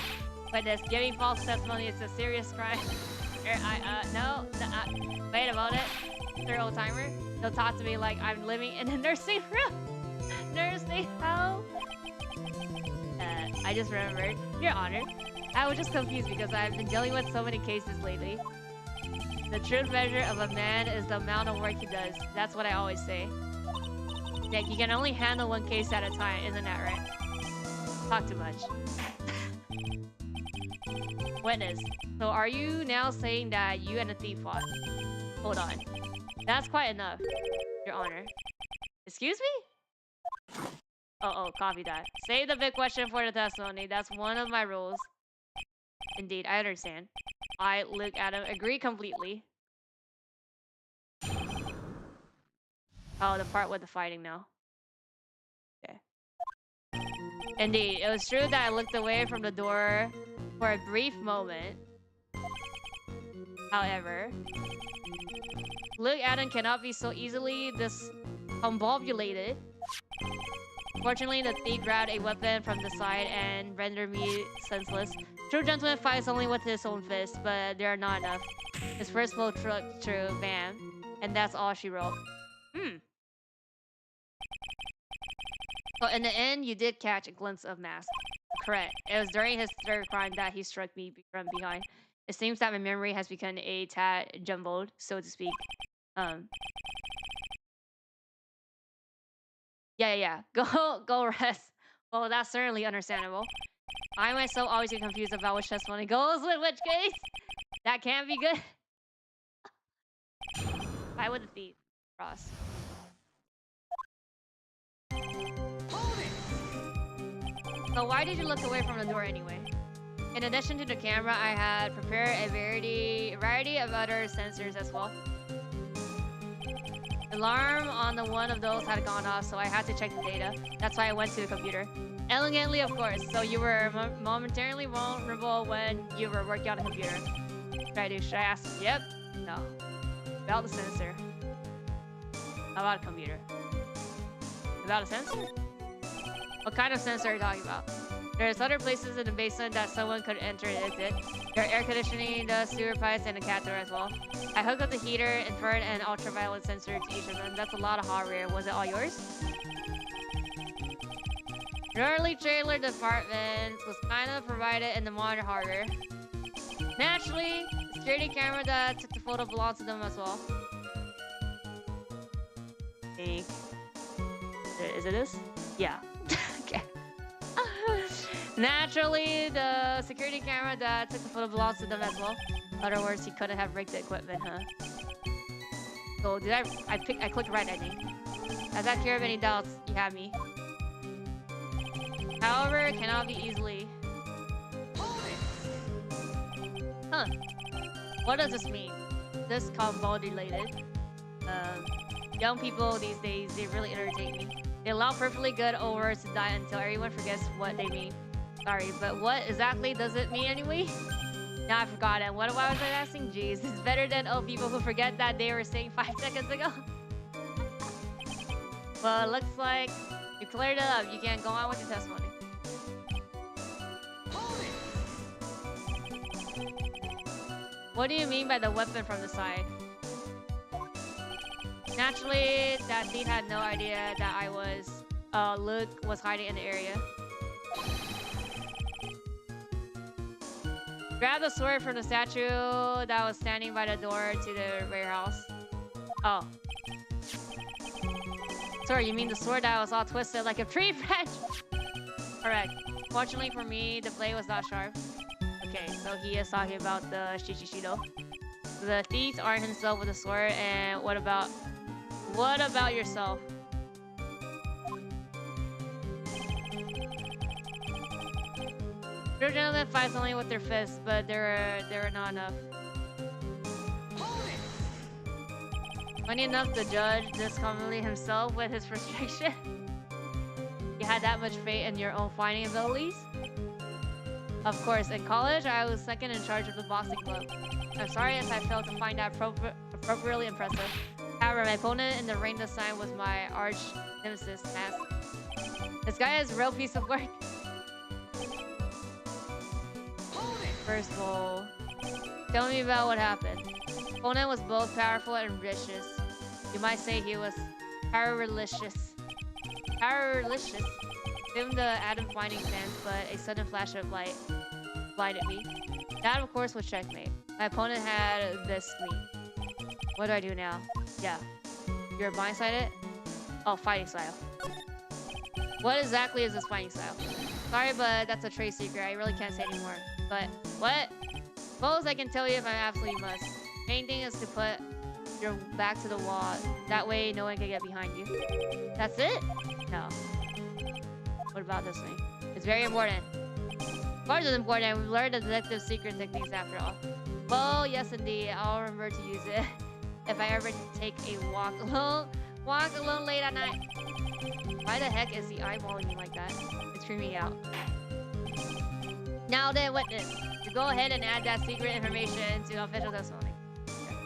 Witness, giving false testimony is a serious crime. No. Wait about it. They're old timer. They'll talk to me like I'm living in a nursing room. Nursing home. I just remembered. Your Honor, I was just confused because I've been dealing with so many cases lately. The true measure of a man is the amount of work he does. That's what I always say. Nick, you can only handle one case at a time, isn't that right? Talk too much. Witness, so are you now saying that you and the thief fought? Hold on. That's quite enough, Your Honor. Excuse me? Oh, copy that. Save the big question for the testimony. That's one of my rules. Indeed, I understand. I look at him, agree completely. Oh, the part with the fighting now. Okay. Indeed, it was true that I looked away from the door for a brief moment. However, Luke Adam cannot be so easily discombobulated. Fortunately, the thief grabbed a weapon from the side and rendered me senseless. True gentleman fights only with his own fist, but they are not enough. His first blow struck true, bam. And that's all she wrote. So in the end, you did catch a glimpse of Mask. Correct. It was during his third crime that he struck me from behind. It seems that my memory has become a tad jumbled, so to speak. Yeah. Go rest. Well, that's certainly understandable. I myself always get confused about which testimony goes with which case. That can't be good. Fight with the thief. Ross. So why did you look away from the door anyway? In addition to the camera, I had prepared a variety of other sensors as well. The alarm on the one of those had gone off, so I had to check the data. That's why I went to the computer. Elegantly, of course. So you were momentarily vulnerable when you were working on the computer. Should I ask? Yep. No. About the sensor. About a computer. About a sensor? What kind of sensor are you talking about? There's other places in the basement that someone could enter and exit. There are air conditioning, the sewer pipes, and a cat door as well. I hooked up the heater, infrared, and ultraviolet sensor to each of them. That's a lot of hardware. Was it all yours? The early trailer department was kind of provided in the modern hardware. Naturally, the security camera that took the photo belonged to them as well. Think. Is it this? Yeah. Okay. Naturally, the security camera that took the photo belongs to them as well. In other words, he couldn't have rigged the equipment, huh? So did I clicked right, I think. As I clear of any doubts, you have me. However, it cannot be easily. Huh. What does this mean? Discombobulated. Young people these days, they really irritate me. They allow perfectly good old words to die until everyone forgets what they mean. Sorry, but what exactly does it mean anyway? Now I forgot it. What was I asking? Jeez, it's better than old people who forget that they were saying 5 seconds ago. Well, it looks like you cleared it up. You can go on with your testimony. What do you mean by the weapon from the side? Naturally, that thief had no idea that Luke was hiding in the area. Grab the sword from the statue that was standing by the door to the warehouse. Oh. Sorry, you mean the sword that was all twisted like a tree branch? Correct. Fortunately for me, the blade was not sharp. Okay, so he is talking about the Shichishido. The thief armed himself with a sword, and what about yourself? True gentlemen fight only with their fists, but there are not enough. Funny enough, the judge just commonly himself with his frustration. You had that much faith in your own fighting abilities? Of course, in college, I was second in charge of the boxing club. I'm sorry if I failed to find that appropriately impressive. However, my opponent in the ring this time was my arch nemesis, Mask. This guy is a real piece of work. First of all, tell me about what happened. Opponent was both powerful and vicious. You might say he was powerlicious. Powerlicious. Assumed the Adam fighting stance, but a sudden flash of light blinded me. That, of course, was checkmate. My opponent had this me. What do I do now? Yeah. You're blindsided? Oh, fighting style. What exactly is this fighting style? Sorry, but that's a trade secret. I really can't say anymore. But, what? Suppose I can tell you if I absolutely must. Main thing is to put your back to the wall. That way, no one can get behind you. That's it? No. What about this thing? It's very important. Of course it's important. We've learned the detective secret techniques after all. Well, yes indeed. I'll remember to use it if I ever take a walk alone late at night. Why the heck is he eyeballing me like that? It's freaking me out. Now then, witness. You go ahead and add that secret information to official testimony. Okay.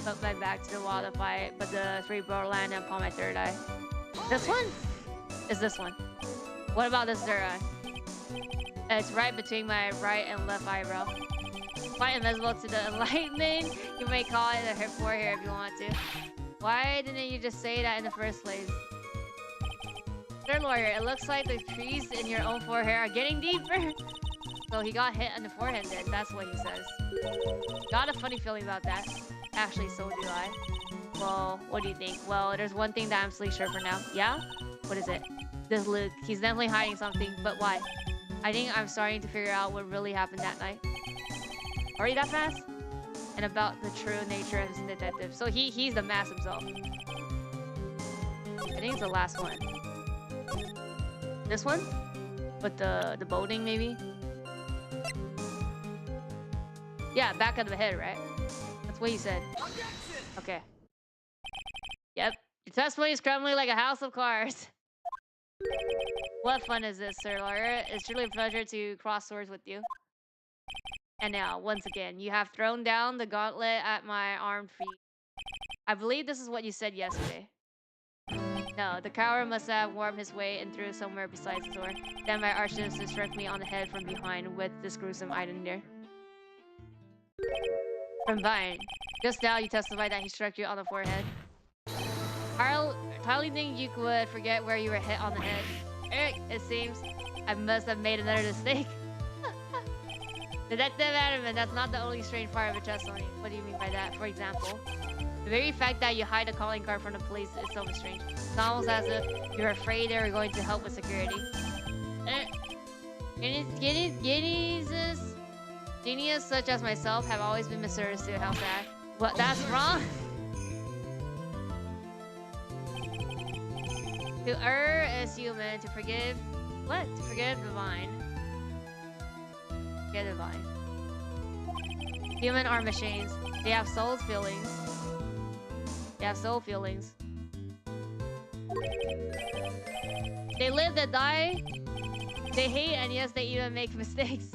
Put my back to the wall to fight, but the three bro land upon my third eye. This one? Is this one. What about this third eye? It's right between my right and left eyebrow. Quite invisible to the enlightenment. You may call it a hip forehair if you want to. Why didn't you just say that in the first place? Sir lawyer, it looks like the trees in your own forehair are getting deeper. So he got hit on the forehead then, that's what he says. Got a funny feeling about that. Actually, so do I. Well, what do you think? Well, there's one thing that I'm absolutely sure for now. Yeah? What is it? This Luke. He's definitely hiding something, but why? I think I'm starting to figure out what really happened that night. Are you that fast? And about the true nature of this detective. So he's the mask himself. I think it's the last one. This one? With the boating, maybe? Yeah, back of the head, right? That's what he said. Okay. Yep. Your testimony is crumbling like a house of cards. What fun is this, Sir Lawyer? It's truly a pleasure to cross swords with you. And now, once again, you have thrown down the gauntlet at my armed feet. I believe this is what you said yesterday. No, the coward must have wormed his way in through somewhere besides the door. Then my arch nemesis struck me on the head from behind with this gruesome item there. From behind. Just now you testified that he struck you on the forehead. Hardly think you would forget where you were hit on the head. Eric, it seems I must have made another mistake. Detective Adam, that's not the only strange part of a testimony. What do you mean by that? For example, the very fact that you hide a calling card from the police itself is strange. It's almost as if you're afraid they were going to help with security. Genius such as myself have always been misunderstood how sad. What? That's wrong? To err is human, to forgive... What? To forgive divine. Forget divine. Human are machines. They have souls, feelings. They have soul feelings. They live, they die. They hate, and yes, they even make mistakes.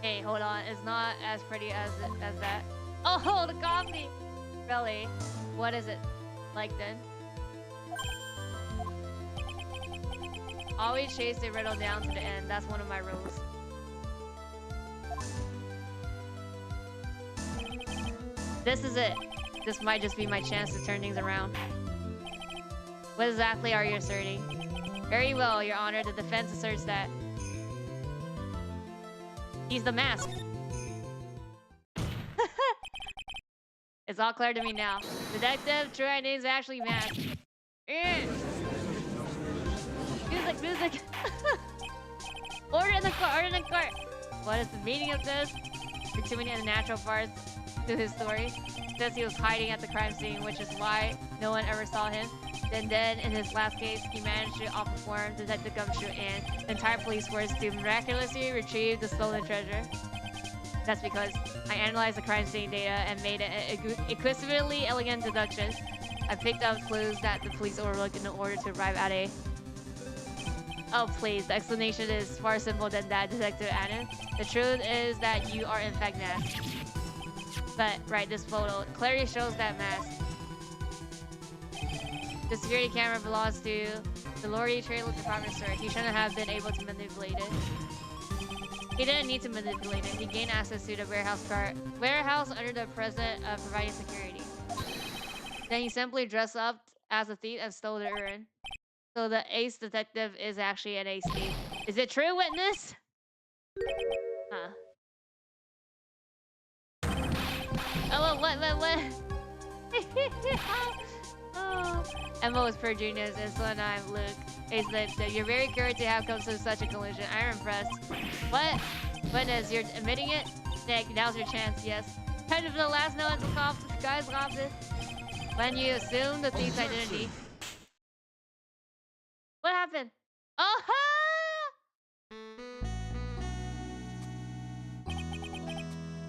Hey, hold on. It's not as pretty as that. Oh, the coffee! Really? What is it like then? Always chase the riddle down to the end. That's one of my rules. This is it. This might just be my chance to turn things around. What exactly are you asserting? Very well, Your Honor. The defense asserts that he's the mask. It's all clear to me now. Detective, true identity is actually masked. Music, music. Order in the court, order in the court. What is the meaning of this? There are too many unnatural parts to his story. He says he was hiding at the crime scene, which is why no one ever saw him. Then in his last case, he managed to outperform Detective Gumshoe and the entire police force to miraculously retrieve the stolen treasure. That's because I analyzed the crime scene data and made an exquisitely elegant deduction. I picked up clues that the police overlooked in order to arrive at a... Oh, please. The explanation is far simpler than that, Detective Anna. The truth is that you are in fact masked. But, right, this photo clearly shows that mask. The security camera belongs to the Lorry Trailer Department store. He shouldn't have been able to manipulate it. He didn't need to manipulate it. He gained access to the warehouse under the president of providing security. Then he simply dressed up as a thief and stole the urn. So the ace detective is actually an ace thief. Is it true, witness? Huh. Oh, what? Oh. Emma was per genius, and so I'm Luke. Ace detective, you're very curious to have come to such a collision. I'm impressed. What? Witness, you're admitting it? Nick, now's your chance, yes. Kind of the last note of the guy's office. When you assume the thief's identity. What happened? Oh ha!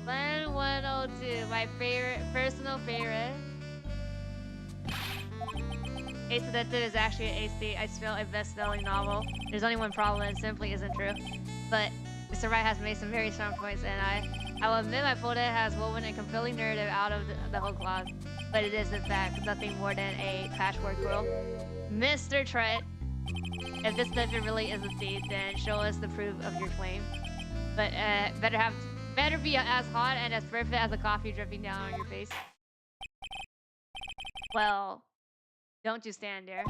Plan 102, my personal favorite. Ace Detective is actually an ace thief. I spelled a best-selling novel. There's only one problem, it simply isn't true. But Mr. Wright has made some very strong points, and I will admit my photo has woven a compelling narrative out of the whole cloth. But it is, in fact, nothing more than a patchwork quilt. Mr. Trent, if this detective really is a thief, then show us the proof of your claim. But better be as hot and as perfect as the coffee dripping down on your face. Well, don't you stand there.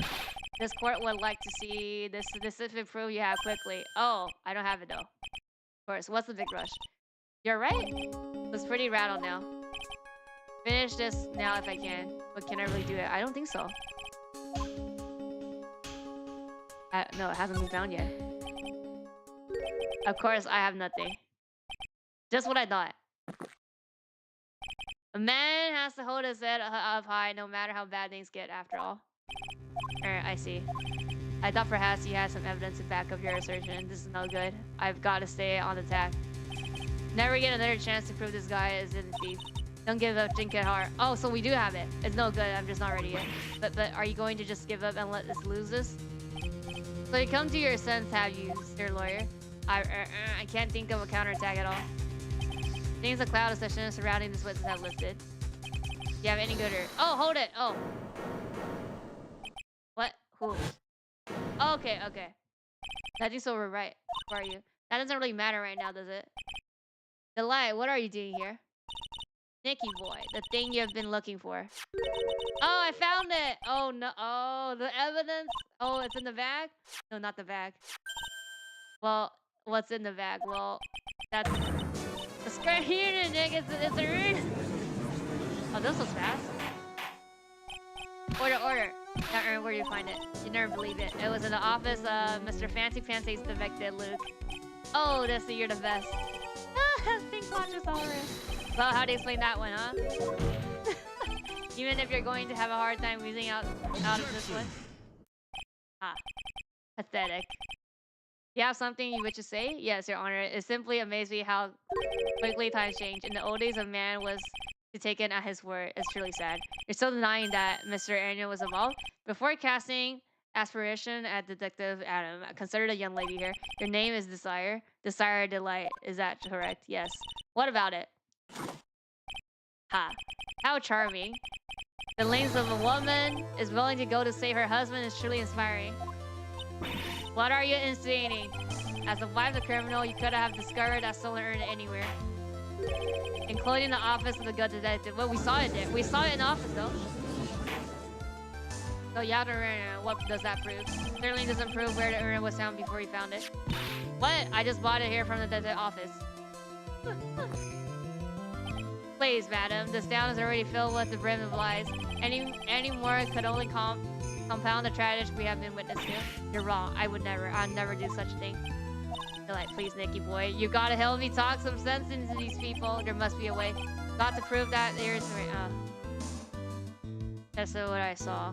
This court would like to see this specific proof you have quickly. Oh, I don't have it though. Of course, what's the big rush? You're right. It's pretty rattled now. Finish this now if I can. But can I really do it? I don't think so. No, it hasn't been found yet. Of course, I have nothing. Just what I thought. A man has to hold his head up high no matter how bad things get, after all. Alright, I see. I thought perhaps you had some evidence to back up your assertion. This is no good. I've got to stay on the tack. Never get another chance to prove this guy is in the thief. Don't give up, think it hard. Oh, so we do have it. It's no good, I'm just not ready yet. But are you going to just give up and let us lose this? So you come to your sense, have you, Sir Lawyer? I can't think of a counterattack at all. Things a cloud of suspicion surrounding this witness have lifted. Do you have any good or... Oh, hold it! Oh. What? Who? Oh, okay. I think so, we're right. Who are you? That doesn't really matter right now, does it? Delight, what are you doing here? Nicky boy, the thing you've been looking for. Oh, I found it! Oh, no. Oh, the evidence? Oh, it's in the bag? No, not the bag. Well, what's in the bag? Well, that's... The square unit, Nick! It's a rune! Oh, this was fast. Order! That urn, where do you find it? You never believe it. It was in the office of Mr. Fancy Pansy's defected Luke. Oh, that's you're the best. Think conscious already. Well, how do you explain that one, huh? Even if you're going to have a hard time wheezing out of this one. Ah, pathetic. You have something you wish to say? Yes, Your Honor. It simply amazed me how quickly times change. In the old days, a man was to take it at his word. It's truly sad. You're still denying that Mr. Anya was involved? Before casting aspiration at Detective Adam, consider the young lady here. Your name is Desire. Desire Delight. Is that correct? Yes. What about it? Ha. How charming. The lengths of a woman is willing to go to save her husband is truly inspiring. What are you insinuating? As a wife of a criminal, you could have discovered that stolen urn anywhere. Including the office of the good detective. Well, we saw it there. We saw it in the office, though. So, yeah, the urn, what does that prove? Certainly doesn't prove where the urn was found before he found it. What? I just bought it here from the detective office. Please, madam, this town is already filled with the brim of lies. Any more could only compound the tragedy we have been witness to. You're wrong. I'd never do such a thing. You're like, please, Nicky boy, you gotta help me talk some sense into these people. There must be a way. Got to prove that there's. That's what I saw.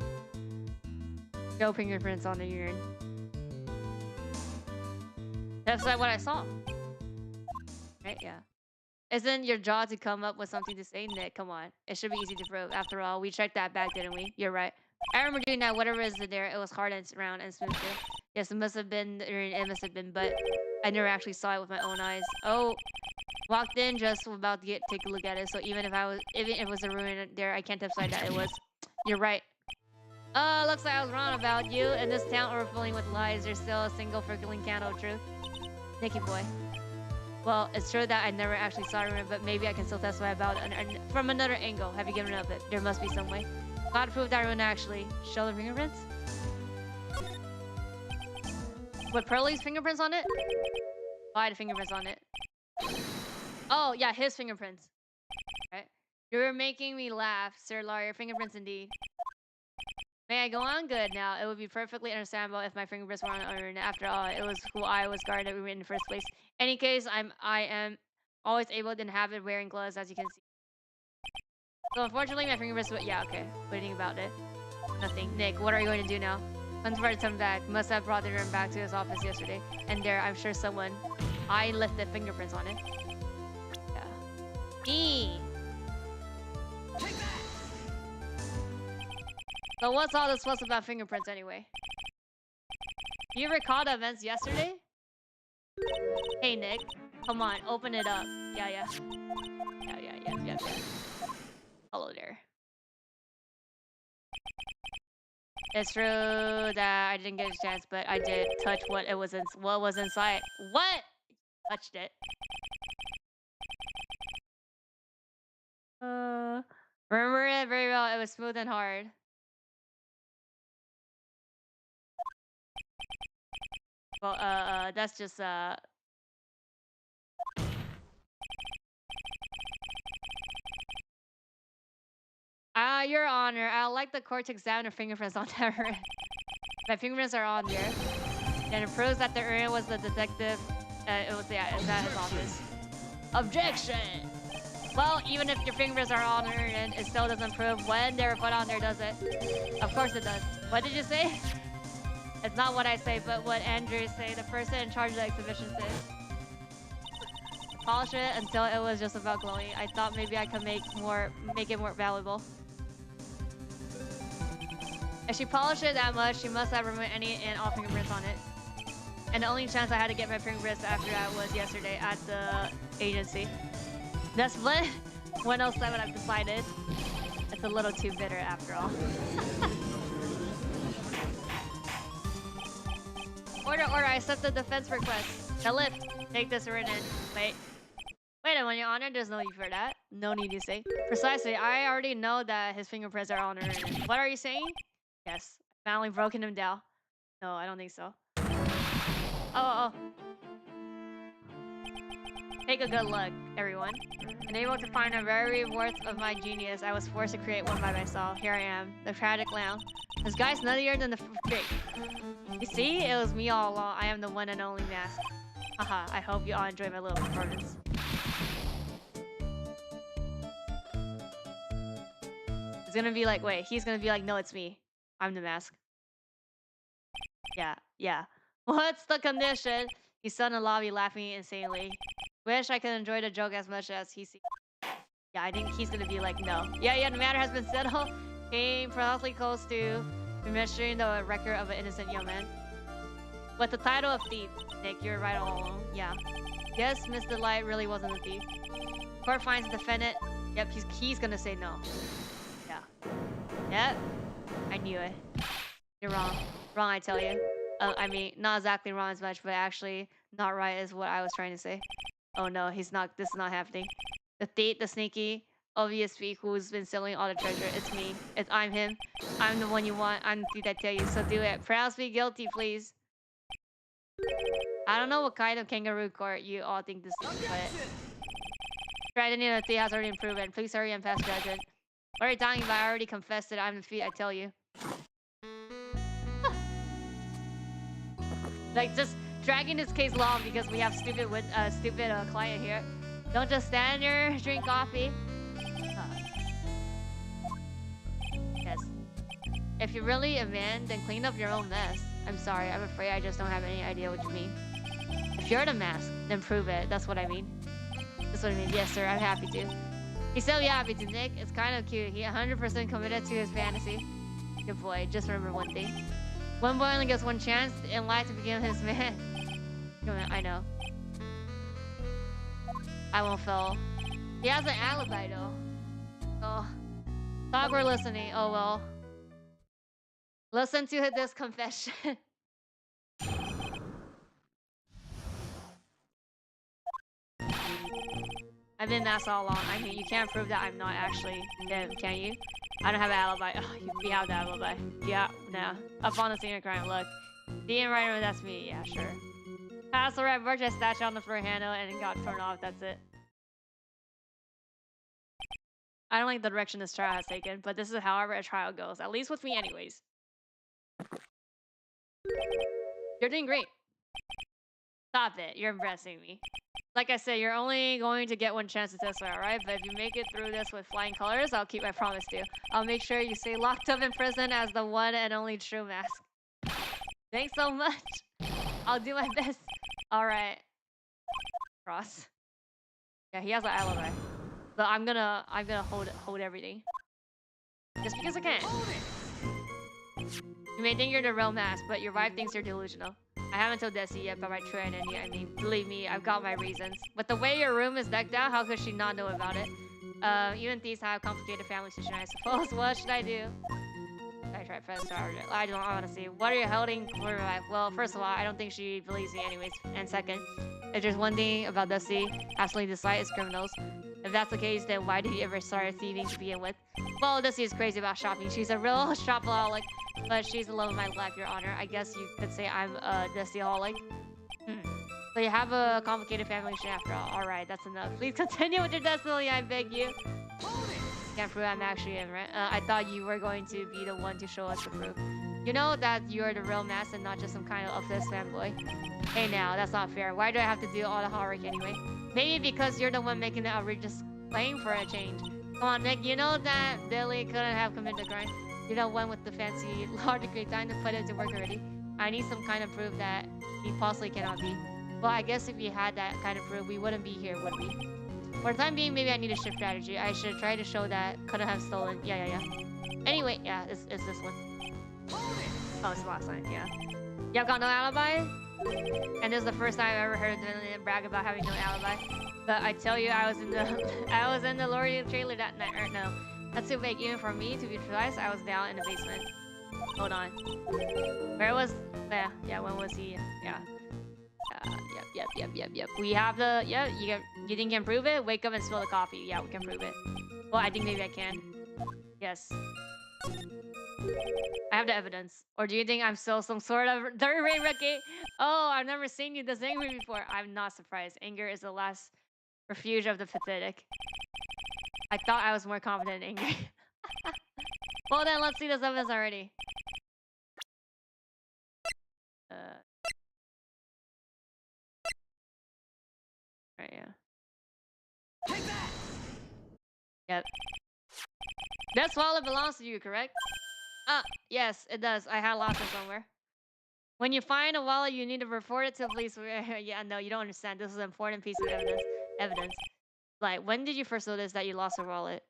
No fingerprints on the urine. That's like what I saw. Right? Yeah. Isn't your job to come up with something to say, Nick? Come on. It should be easy to prove. After all, we checked that back, didn't we? You're right. I remember doing that. Whatever is there, it was hard and round and smooth too. Yes, it must have been, but I never actually saw it with my own eyes. Oh, walked in just about to take a look at it. So even if it was a ruin there, I can't decide that it was. You're right. Looks like I was wrong about you. In this town overflowing with lies, there's still a single flickering candle of truth. Nicky boy. Well, it's true that I never actually saw it, but maybe I can still testify about it from another angle. Have you given up it? There must be some way. Gotta prove that ruin actually. Show the fingerprints? With Pearly's fingerprints on it? Why the fingerprints on it? Oh, yeah, his fingerprints. Right? You're making me laugh, Sir Lawyer. Fingerprints indeed. May I go on? Good now. It would be perfectly understandable if my fingerprints were on the urn. After all, it was who I was guarded in the first place. Any case, I am always able to inhabit wearing gloves, as you can see. So unfortunately, my fingerprints. Yeah, okay. What do you think about it? Nothing. Nick, what are you going to do now? Huntsford come back. Must have brought the urn back to his office yesterday, and there, I'm sure someone. I left the fingerprints on it. Yeah. So what's all this fuss about fingerprints anyway? Do you recall the events yesterday? Hey Nick, come on, open it up. Yeah. Hello there. It's true that I didn't get a chance, but I did touch what was inside. What? Touched it. Remember it very well. It was smooth and hard. Well, that's just, Your Honor, I'd like the court to examine the fingerprints on that urn. My fingerprints are on there. And it proves that the urn was the detective, it was at his office. Objection! Well, even if your fingerprints are on the urn, it still doesn't prove when they were put on there, does it? Of course it does. What did you say? It's not what I say, but what Andrew say, the person in charge of the exhibition says. Polish it until it was just about glowing. I thought maybe I could make it more valuable. If she polished it that much, she must have removed any and all fingerprints on it. And the only chance I had to get my fingerprints after that was yesterday at the agency. That's what 107 I've decided. It's a little too bitter after all. Order, I accept the defense request. The lift. Take this urn in. Wait a minute, Your Honor, there's no need for that. No need to say. Precisely, I already know that his fingerprints are on the urn. What are you saying? Yes, I finally broken him down. No, I don't think so. Oh. Take a good look, everyone. Unable to find a very worth of my genius, I was forced to create one by myself. Here I am, the tragic clown. This guy's nuttier than the freak. You see, it was me all along. I am the one and only mask. Haha, I hope you all enjoy my little performance. It's gonna be like, wait, he's gonna be like, no, it's me. I'm the mask. Yeah. What's the condition? He stood in the lobby laughing insanely. Wish I could enjoy the joke as much as he sees. Yeah, I think he's gonna be like, no. Yeah, the matter has been settled. Came probably close to administering the record of an innocent young man. With the title of thief. Nick, you're right all along. Yeah. Yes, Mr. Light really wasn't a thief. Court finds the defendant. Yep, he's gonna say no. Yeah. Yep. I knew it. You're wrong. Wrong, I tell you. I mean, not exactly wrong as much, but actually not right is what I was trying to say. Oh no, he's not. This is not happening. The thief, the sneaky, obvious thief who's been stealing all the treasure. It's me. I'm him. I'm the one you want. I'm the thief I tell you. So do it. Pronounce me guilty, please. I don't know what kind of kangaroo court you all think this is, but Strategy of the has already improved it. Please hurry and pass judgment. What are you talking about? I already confessed it. I'm the feet, I tell you. Like, just dragging this case long because we have stupid client here. Don't just stand there, drink coffee. Yes. If you're really a man, then clean up your own mess. I'm sorry, I'm afraid I just don't have any idea what you mean. If you're the mask, then prove it. That's what I mean. That's what I mean. Yes, sir, I'm happy to. He's so happy to, Nick. It's kind of cute. He 100% committed to his fantasy. Good boy. Just remember one thing. One boy only gets one chance in life to become his man. I know. I won't fail. He has an alibi, though. Oh. Thought we're listening. Oh, well. Listen to this confession. I've been masked all along. I mean, you can't prove that I'm not actually him, can you? I don't have an alibi. Oh, we have the alibi. Yeah, no. Up on the scene of crime, look. The writer, that's me. Yeah, sure. That's alright. Birch a statue on the floor handle and it got turned off. That's it. I don't like the direction this trial has taken, but this is however a trial goes. At least with me anyways. You're doing great. Stop it. You're impressing me. Like I said, you're only going to get one chance to test it, alright? But if you make it through this with flying colors, I'll keep my promise to you. I'll make sure you stay locked up in prison as the one and only true mask. Thanks so much. I'll do my best. Alright. Cross. Yeah, he has an alibi. But I'm gonna hold everything. Just because I can. You may think you're the real mask, but your wife thinks you're delusional. I haven't told Desi yet, but my true identity, I mean, believe me, I've got my reasons. But the way your room is decked out, how could she not know about it? Even thieves have complicated family situation, I suppose. What should I do? I tried press start. I don't honestly. What are you holding for your wife? Well, first of all, I don't think she believes me anyways. And second, if there's one thing about Desi, absolutely dislike is criminals. If that's the case, then why did you ever start thieving to begin with? Well, Desi is crazy about shopping. She's a real shopaholic, but she's the love of my life, Your Honor. I guess you could say I'm a Desi-holic. So you have a complicated family issue after all. Alright, that's enough. Please continue with your testimony, I beg you. Can't prove I'm actually in, right? I thought you were going to be the one to show us the proof. You know that you're the real mask and not just some kind of obsessed fanboy. Hey now, that's not fair. Why do I have to do all the hard work anyway? Maybe because you're the one making the outrageous claim for a change. Come on, Nick, you know that Billy couldn't have committed the crime. You're the one with the fancy law degree. Time to put it to work already. I need some kind of proof that he possibly cannot be. Well, I guess if we had that kind of proof, we wouldn't be here, would we? For the time being, maybe I need a shift strategy. I should try to show that couldn't have stolen. Yeah. Anyway, yeah, it's this one. Oh, it's the last one, yeah. Y'all got no alibi? And this is the first time I've ever heard Dylan brag about having no alibi. But I tell you, I was in the L'Oreal trailer that night. Or no, that's too vague. Even for me, to be precise, I was down in the basement. Hold on. Where was? Yeah. When was he? Yeah. Yep. We have the. Yeah. You think you can prove it? Wake up and spill the coffee. Yeah, we can prove it. Well, I think maybe I can. Yes. I have the evidence. Or do you think I'm still some sort of third-rate rookie? Oh, I've never seen you this angry before. I'm not surprised. Anger is the last refuge of the pathetic. I thought I was more confident in anger. Well then, let's see this evidence already. Right, yeah. Take that! Yep. That wallet belongs to you, correct? Yes, it does. I had lost it somewhere. When you find a wallet, you need to report it to the police. Yeah, no, you don't understand. This is an important piece of evidence. Like, when did you first notice that you lost your wallet?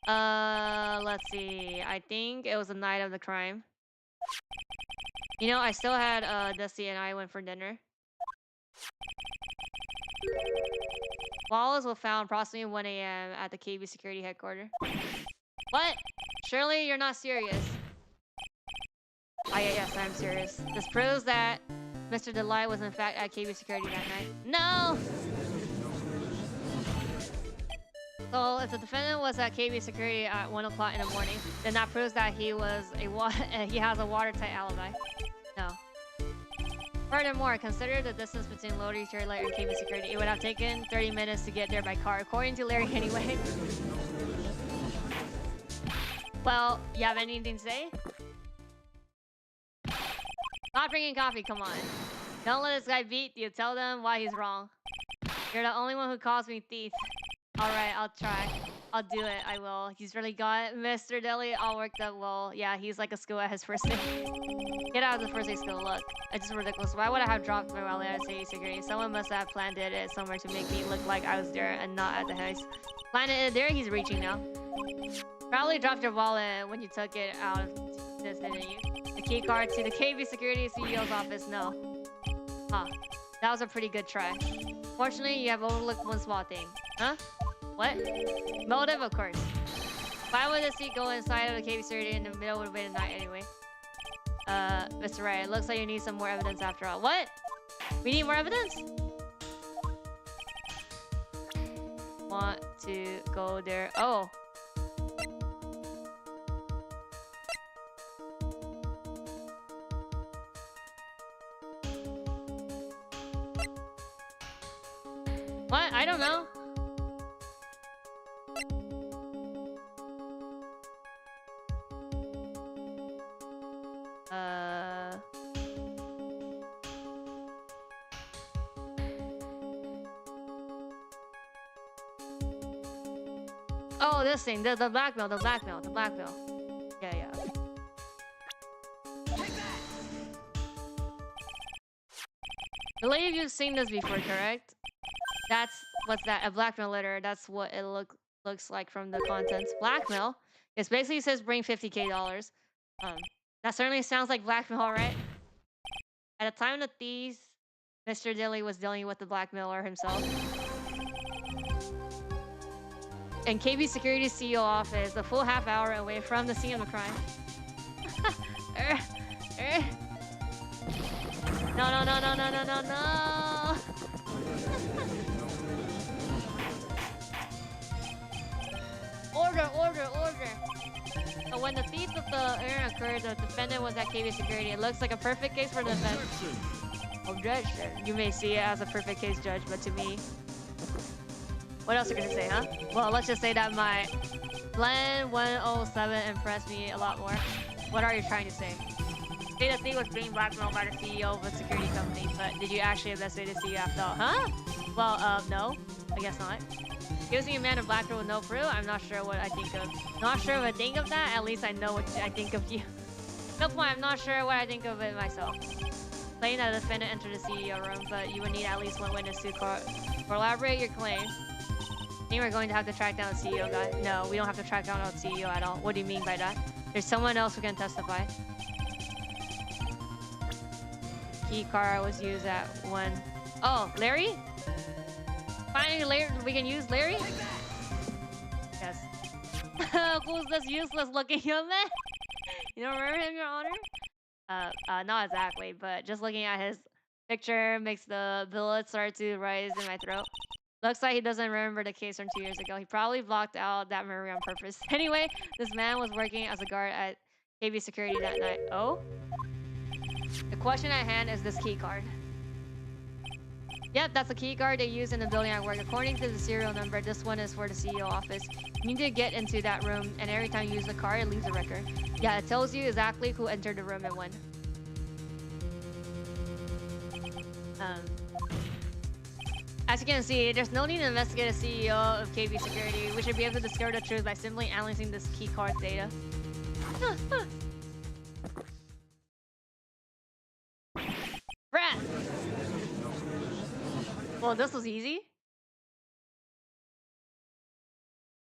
Let's see. I think it was the night of the crime. You know, I still had Dusty and I went for dinner. Wallets were found approximately 1 a.m. at the KB security headquarters. What? Surely you're not serious. Yes, I'm serious. This proves that Mr. Delight was in fact at KB security that night. No! So if the defendant was at KB security at 1 o'clock in the morning, then that proves that he has a watertight alibi. No. Furthermore, consider the distance between Lodi Turret and KB Security. It would have taken 30 minutes to get there by car, according to Larry anyway. Well, you have anything to say? Not drinking coffee, come on. Don't let this guy beat you. Tell them why he's wrong. You're the only one who calls me thief. Alright, I'll try. I'll do it, I will. He's really got it. Mr. Deli all worked up well. Yeah, he's like a school at his first day. Get out of the first day school, look. It's just ridiculous. Why would I have dropped my wallet at city security? Someone must have planted it somewhere to make me look like I was there and not at the house. Planted it there, he's reaching now. Probably dropped your wallet when you took it out of this, didn't you? The key card to the KB Security CEO's office, no. Huh. That was a pretty good try. Fortunately, you have overlooked one small thing. Huh? What? Motive, of course. Why would the seat go inside of the KB Security in the middle of the night anyway? Mr. Wright, it looks like you need some more evidence after all. What? We need more evidence? Want to go there? Oh. What? I don't know. Oh, this thing, the blackmail. Yeah. I believe you've seen this before, correct? What's that? A blackmail letter. That's what it looks like from the contents. Blackmail. It basically says bring $50K. That certainly sounds like blackmail, right? At the time of the thieves, Mr. Dilly was dealing with the blackmailer himself. And KB Security CEO office, a full half hour away from the scene of the crime. No. Order. So when the thief of the error occurred, the defendant was at KB Security. It looks like a perfect case for the defense. Objection. You may see it as a perfect case, Judge, but to me... What else are you gonna say, huh? Well, let's just say that my Blend 107 impressed me a lot more. What are you trying to say? Say the thief was being blackmailed by the CEO of a security company, but did you actually investigate the CEO after all? Huh? Well, no. I guess not. Accusing a man of blackmail with no proof? I'm not sure what I think of. Not sure if I think of that, at least I know what I think of you. No point, I'm not sure what I think of it myself. Claiming that the defendant entered the CEO room, but you would need at least one witness to corroborate your claim. I think we're going to have to track down the CEO guy. No, we don't have to track down the CEO at all. What do you mean by that? There's someone else who can testify. Key card was used at 1. Oh, Larry? Finally, Larry, we can use Larry? Yes. Who's this useless looking young man? You don't remember him, Your Honor? Not exactly, but just looking at his picture makes the blood start to rise in my throat. Looks like he doesn't remember the case from 2 years ago. He probably blocked out that memory on purpose. Anyway, this man was working as a guard at KB Security that night. Oh? The question at hand is this key card. Yep, that's a key card they use in the building at work. According to the serial number, this one is for the CEO office. You need to get into that room, and every time you use the card, it leaves a record. Yeah, it tells you exactly who entered the room and when. As you can see, there's no need to investigate a CEO of KB Security. We should be able to discover the truth by simply analyzing this key card data. Rat! Well, this was easy.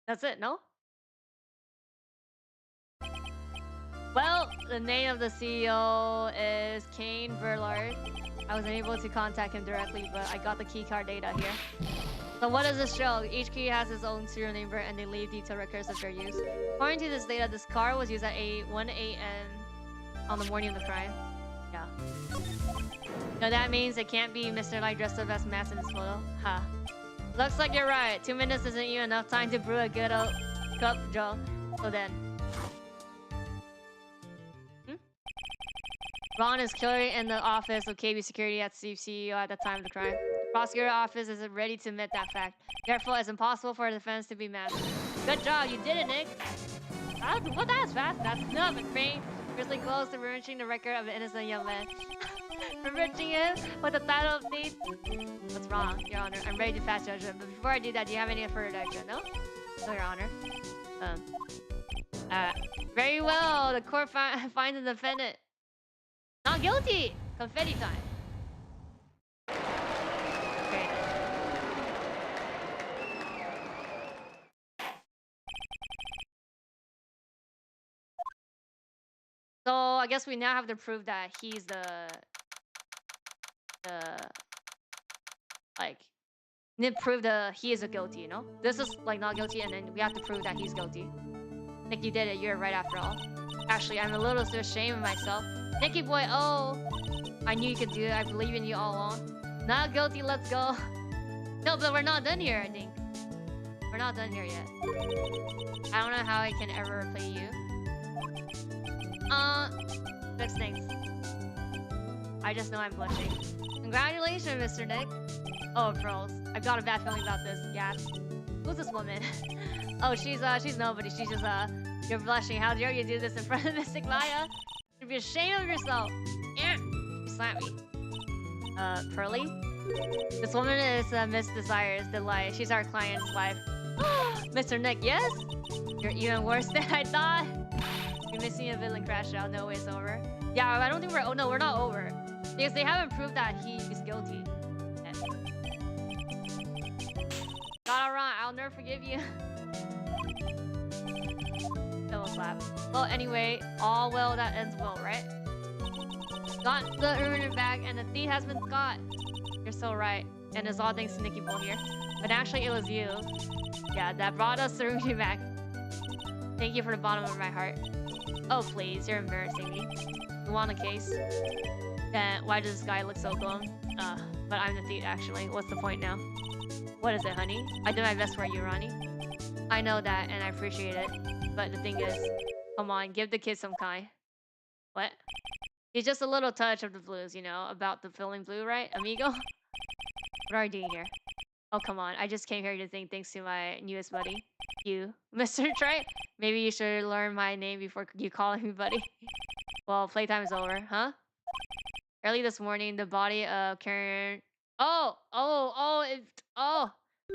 That's it, no? Well, the name of the CEO is Kane Verlard. I was unable to contact him directly, but I got the keycard data here. So what does this show? Each key has its own serial number and they leave detailed records of their use. According to this data, this car was used at 1 a.m. on the morning of the crime. Yeah. No, that means it can't be Mr. Light dressed up as Mass in this photo. Ha. Looks like you're right. 2 minutes isn't even enough time to brew a good old cup, Joe. So then. Ron is clearly in the office of KB security at CEO at the time of the crime. The prosecutor's office isn't ready to admit that fact. Therefore, it's impossible for the defense to be masked. Good job, you did it, Nick. That's fast. That's enough, McCrane. Grizzly close to ruining the record of an innocent young man. Enriching him with the title of thief. What's wrong, Your Honor? I'm ready to pass judgment. But before I do that, do you have any further action? No? No, Your Honor. Very well. The court finds the defendant not guilty. Confetti time. Okay. So I guess we now have to prove that he's he is a guilty, you know? This is like not guilty, and then we have to prove that he's guilty. Nick, you did it. You're right after all. Actually, I'm a little so ashamed of myself. Nicky boy, oh, I knew you could do it. I believe in you all along. Not guilty. Let's go. No, but we're not done here. I think we're not done here yet. I don't know how I can ever play you. Next things. I just know I'm blushing. Congratulations, Mr. Nick. Oh, pearls. I've got a bad feeling about this. Gas. Who's this woman? Oh, she's nobody. She's just you're blushing. How dare you do this in front of Mystic Maya? You'd be ashamed of yourself. Yeah. You slapped me. Pearly? This woman is Miss Desire's Delight. She's our client's wife. Mr. Nick, yes? You're even worse than I thought. You're missing a villain crash out. No way it's over. Yeah, I don't think we're... Oh, no, we're not over. Because they haven't proved that he is guilty. Got it wrong. I'll never forgive you. Double slap. Well, anyway, all well that ends well, right? Got the urban back, and the thief has been caught. You're so right. And it's all thanks to Nicky Bull here. But actually, it was you. Yeah, that brought us the urban back. Thank you from the bottom of my heart. Oh, please. You're embarrassing me. You want a case? Then why does this guy look so glum? But I'm the thief, actually. What's the point now? What is it, honey? I did my best for you, Ronnie. I know that, and I appreciate it. But the thing is, come on, give the kid some kind. What? He's just a little touch of the blues, you know, about the feeling blue, right, amigo? What are you doing here? Oh, come on. I just came here to think thanks to my newest buddy. You, Mr. Trite. Maybe you should learn my name before you call me buddy. Well, playtime is over, huh? Early this morning, the body of Karen...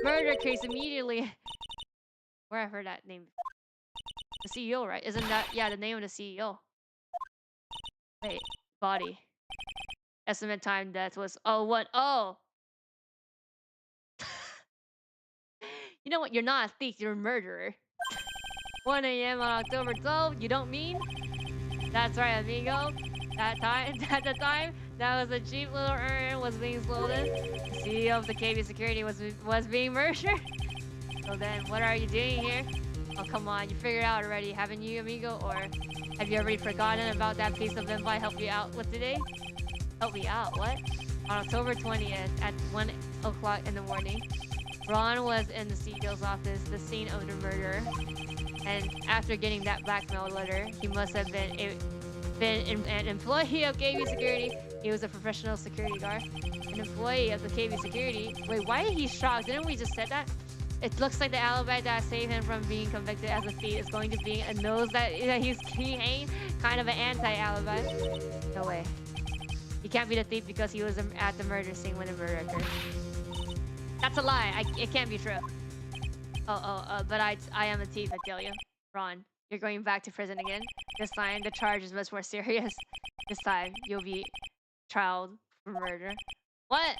Murder case immediately. Where I heard that name. The CEO, right? Isn't that... Yeah, the name of the CEO. Wait, body. Estimate time death was... Oh, what? Oh! You know what? You're not a thief, you're a murderer. 1 a.m. on October 12th, you don't mean? That's right, amigo. At the time, that was a cheap little urn was being stolen. The CEO of the KB security was being murdered. So then, what are you doing here? Oh, come on, you figured it out already, haven't you, amigo? Or have you already forgotten about that piece of info I helped you out with today? Help me out, what? On October 20th at 1 o'clock in the morning, Ron was in the CEO's office, the scene of the murder. And after getting that blackmail letter, he must have been an employee of KB Security. He was a professional security guard. An employee of the KB Security. Wait, why is he shocked? Didn't we just said that? It looks like the alibi that saved him from being convicted as a thief is going to be and knows that he's hanging, kind of an anti-alibi. No way. He can't be the thief because he was at the murder scene when the murder occurred. That's a lie. It can't be true. But I am a thief, I tell you. Ron, you're going back to prison again. This time, the charge is much more serious. This time, you'll be trialed for murder. What?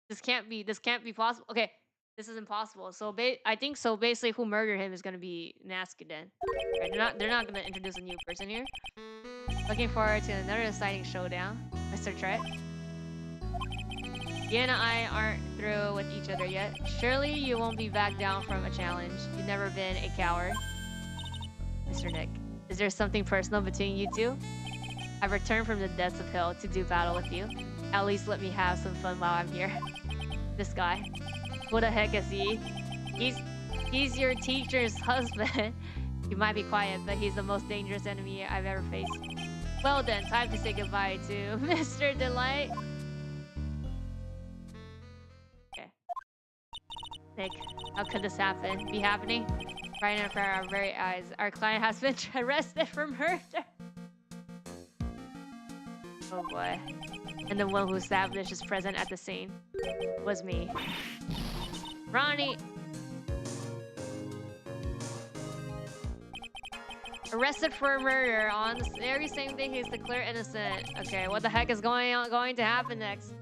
This can't be possible. Okay, this is impossible. So I think so. Basically, who murdered him is gonna be Nazca then. Right, they're not gonna introduce a new person here. Looking forward to another exciting showdown, Mr. Tret. You and I aren't through with each other yet. Surely you won't be back down from a challenge. You've never been a coward. Mr. Nick, is there something personal between you two? I've returned from the depths of hell to do battle with you. At least let me have some fun while I'm here. This guy. Who the heck is he? He's your teacher's husband. You might be quiet, but he's the most dangerous enemy I've ever faced. Well then, time to say goodbye to Mr. Delight. Okay. Nick, how could this happen? Be happening? Right in front of our very eyes. Our client has been arrested for murder. Oh boy. And the one who established his presence at the scene was me. Ronnie! Arrested for murder on the very same thing he's declared innocent. Okay, what the heck is going to happen next?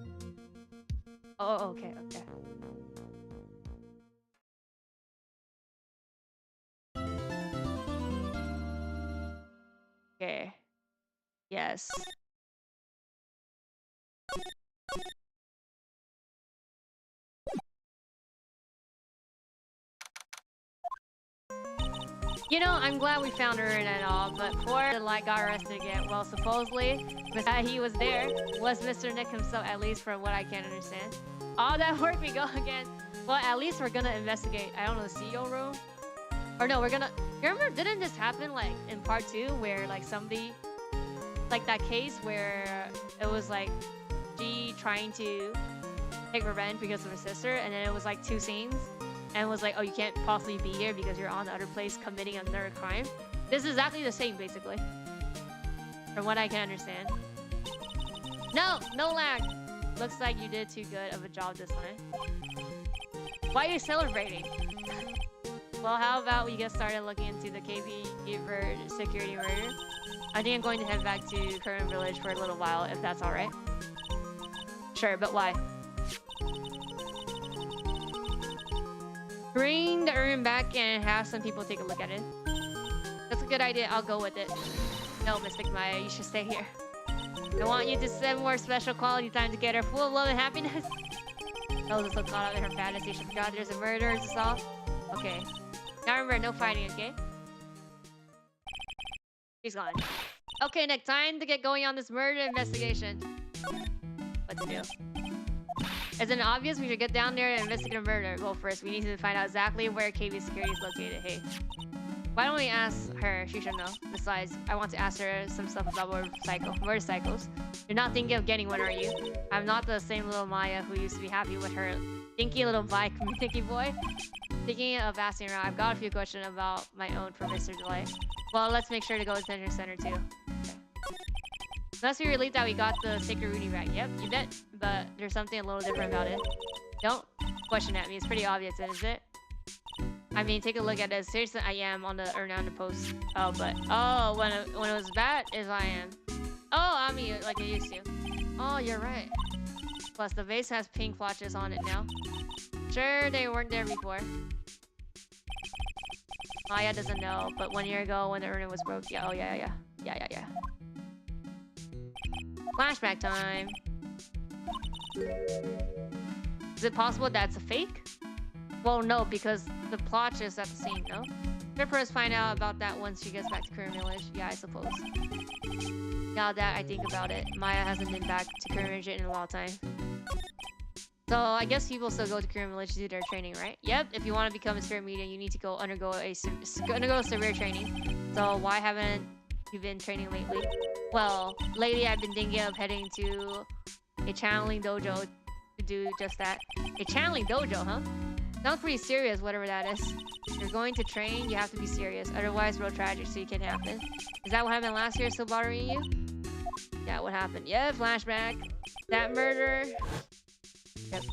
Oh, okay, okay. Okay. Yes. You know, I'm glad we found her and all, but poor Delight got arrested again. Well, supposedly, that he was there was Mr. Nick himself, at least from what I can understand. All that work we go again. Well, at least we're gonna investigate, I don't know, the CEO room? Or no, we're gonna... You remember, didn't this happen, like, in part 2, where, like, somebody... Like, that case where it was, like, G trying to take revenge because of her sister, and then it was, like, 2 scenes? And was like, oh, you can't possibly be here because you're on the other place committing another crime. This is exactly the same, basically. From what I can understand. No! No lag! Looks like you did too good of a job this time. Why are you celebrating? Well, how about we get started looking into the KB for security murder? I think I'm going to head back to Current Village for a little while, if that's alright. Sure, but why? Bring the urn back and have some people take a look at it. That's a good idea. I'll go with it. No, Mystic Maya, you should stay here. I want you to spend more special quality time together, full of love and happiness. Rose is so caught up in her fantasy, she forgot there's a murder to solve. Okay. Now remember, no fighting, okay? She's gone. Okay, Nick, time to get going on this murder investigation. What to do? Isn't it obvious we should get down there and investigate a murder? Well, first, we need to find out exactly where KB Security is located. Hey, why don't we ask her? She should know. Besides, I want to ask her some stuff about motorcycles. You're not thinking of getting one, are you? I'm not the same little Maya who used to be happy with her dinky little bike, dinky boy. Thinking of asking around, I've got a few questions about my own for Mr. Delight. Well, let's make sure to go to Detention Center too. Okay. Unless we relieved that we got the sacred Rooney rack. Yep, you bet. But there's something a little different about it. Don't question at me. It's pretty obvious, isn't it? I mean, take a look at it. Seriously, I am on the post. Oh, but when it was bad, is I am. Oh, I mean, like I used to. Oh, you're right. Plus, the vase has pink blotches on it now. Sure, they weren't there before. Maya doesn't know, but 1 year ago when the urn was broke, yeah, oh yeah. Flashback time. Is it possible that's a fake? Well, no, because the plot is at the scene, no? Ripper's find out about that once she gets back to Current Village. Yeah, I suppose. Now that I think about it, Maya hasn't been back to Current Village in a long time. So I guess people still go to Current Village to do their training, right? Yep, if you want to become a spirit medium, you need to undergo severe training. So why haven't you been training lately? Well, lately I've been thinking of heading to a channeling dojo to do just that. A channeling dojo, huh? Sounds pretty serious, whatever that is. If you're going to train, you have to be serious. Otherwise, real tragedy can happen. Is that what happened last year still bothering you? Yeah, what happened? Yeah, flashback. That murder. Yep.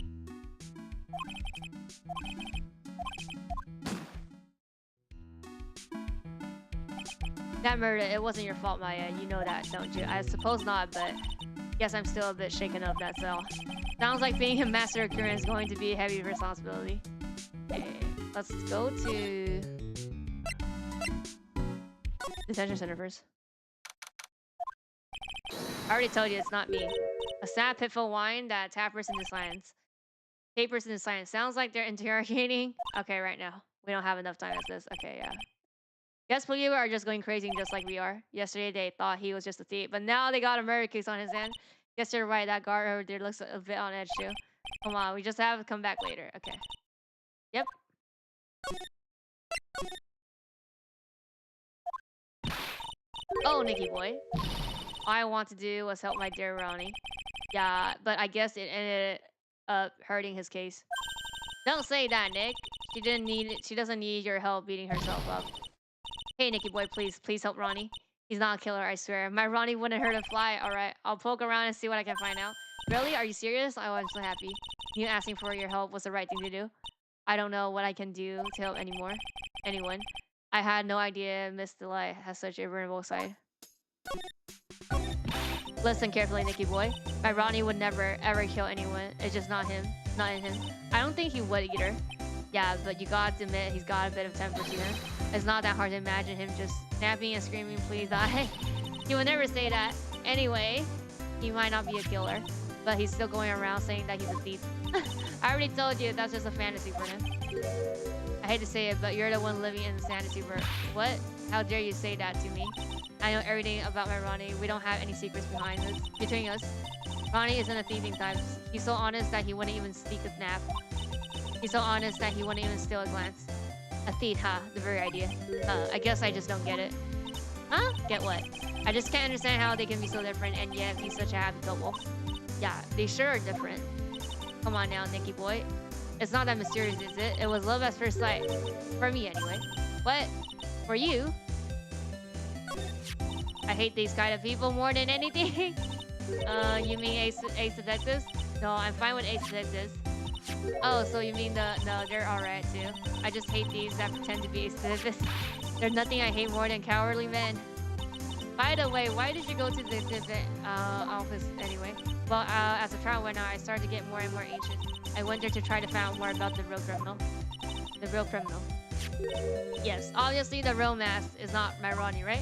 That murder, it wasn't your fault, Maya. You know that, don't you? I suppose not, but guess I'm still a bit shaken up, that's all. Sounds like being a master of Kirin is going to be a heavy responsibility. Okay, let's go to Detention Center first. I already told you it's not me. A sad, pitiful whine that tapers into silence. Tapers into silence. Sounds like they're interrogating. Okay, right now. We don't have enough time as this. Okay, yeah. Guess people are just going crazy just like we are. Yesterday they thought he was just a thief, but now they got a murder case on his hand. Guess you're right, that guard over there looks a bit on edge too. Come on, we just have to come back later. Okay. Yep. Oh, Nicky boy. All I want to do was help my dear Ronnie. Yeah, but I guess it ended up hurting his case. Don't say that, Nick. She didn't need it. She doesn't need your help beating herself up. Hey, Nicky boy, please help Ronnie. He's not a killer, I swear. My Ronnie wouldn't hurt a fly. All right, I'll poke around and see what I can find out. Really? Are you serious? Oh, I'm so happy. You asking for your help was the right thing to do. I don't know what I can do to help anymore. Anyone. I had no idea Miss Delight has such a vulnerable side. Listen carefully, Nicky boy. My Ronnie would never, ever kill anyone. It's just not him. Not in him. I don't think he would either. Yeah, but you gotta admit he's got a bit of temper to him. It's not that hard to imagine him just snapping and screaming, please die. He would never say that. Anyway, he might not be a killer, but he's still going around saying that he's a thief. I already told you that's just a fantasy for him. I hate to say it, but you're the one living in the fantasy world. What? How dare you say that to me? I know everything about my Ronnie. We don't have any secrets between us. Ronnie isn't a thieving type. He's so honest that he wouldn't even sneak a nap. He's so honest that he wouldn't even steal a glance. A thief, huh? The very idea. I guess I just don't get it. Huh? Get what? I just can't understand how they can be so different and yet be such a happy couple. Yeah, they sure are different. Come on now, Nicky boy. It's not that mysterious, is it? It was love at first sight. For me, anyway. What? For you? I hate these kind of people more than anything. You mean ace detectives? No, I'm fine with ace detectives. Oh, so you mean no, they're alright too. I just hate these that pretend to be ace detectives. There's nothing I hate more than cowardly men. By the way, why did you go to the exhibit office anyway? Well, as the trial went on, I started to get more and more anxious. I went there to try to find out more about the real criminal. The real criminal. Yes, obviously the real mask is not my Ronnie, right?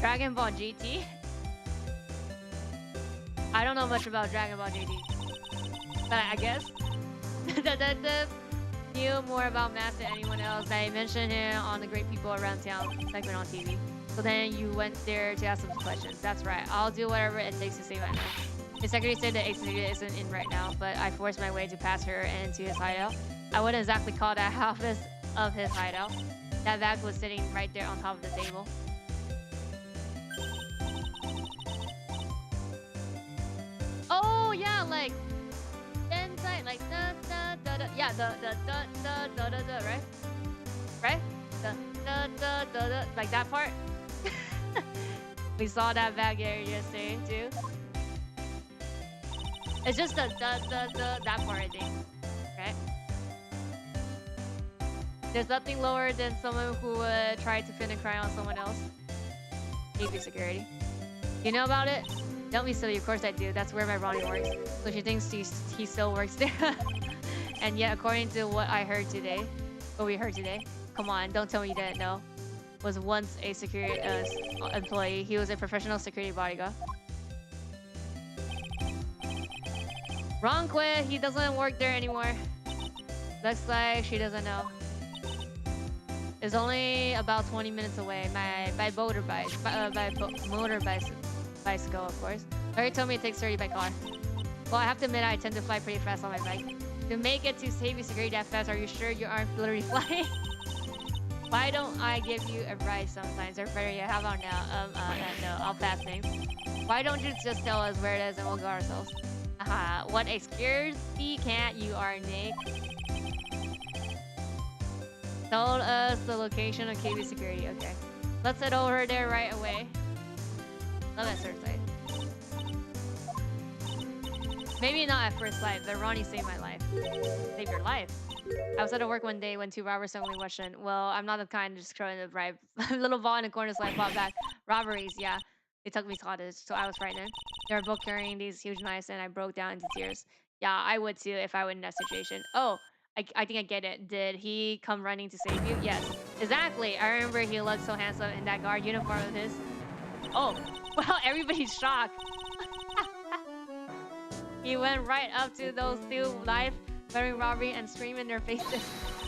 Dragon Ball GT? I don't know much about Dragon Ball GT. But I guess the detective knew more about Mask than anyone else. I mentioned him on the Great People Around Town segment on TV. So then you went there to ask some questions. That's right. I'll do whatever it takes to save my life. The secretary said that Ace isn't in right now, but I forced my way to pass her into his hideout. I wouldn't exactly call that office of his hideout. That bag was sitting right there on top of the table. Oh yeah, like inside, like da da da da. Yeah, the da da da da da, right? Right? The da da da da, like that part. We saw that bag yesterday too. It's just the da da da, that part, I think. Right? There's nothing lower than someone who would try to pin a cry on someone else. AP security. You know about it? Don't be silly, of course I do. That's where my Ronnie works. So she thinks he still works there. And yet, according to what I heard today, what we heard today, come on, don't tell me you didn't know, was once a security employee. He was a professional security bodyguard. Wrong quit. He doesn't work there anymore. Looks like she doesn't know. It's only about 20 minutes away. By bicycle, of course. Larry told me it takes 30 by car. Well, I have to admit I tend to fly pretty fast on my bike. To make it to save you security that fast, are you sure you aren't literally flying? Why don't I give you a ride sometimes? Or better yet, how about now? No, I'll pass things. Why don't you just tell us where it is and we'll go ourselves? Haha, what a scaredy cat you are, Nick. Told us the location of KB security, okay. Let's head over there right away. Love at first sight. Maybe not at first sight, but Ronnie saved my life. Saved your life? I was at work one day when two robbers suddenly rushed in. Well, I'm not the kind to just throw in the bribe. Little ball in the corner, so I fought back. Robberies, yeah. They took me to cottage, so I was frightened. They were both carrying these huge knives, and I broke down into tears. Yeah, I would too if I were in that situation. Oh, I think I get it. Did he come running to save you? Yes. Exactly. I remember he looked so handsome in that guard uniform of his. Oh, well, everybody's shocked. He went right up to those two knife wearing robbery and screamed in their faces.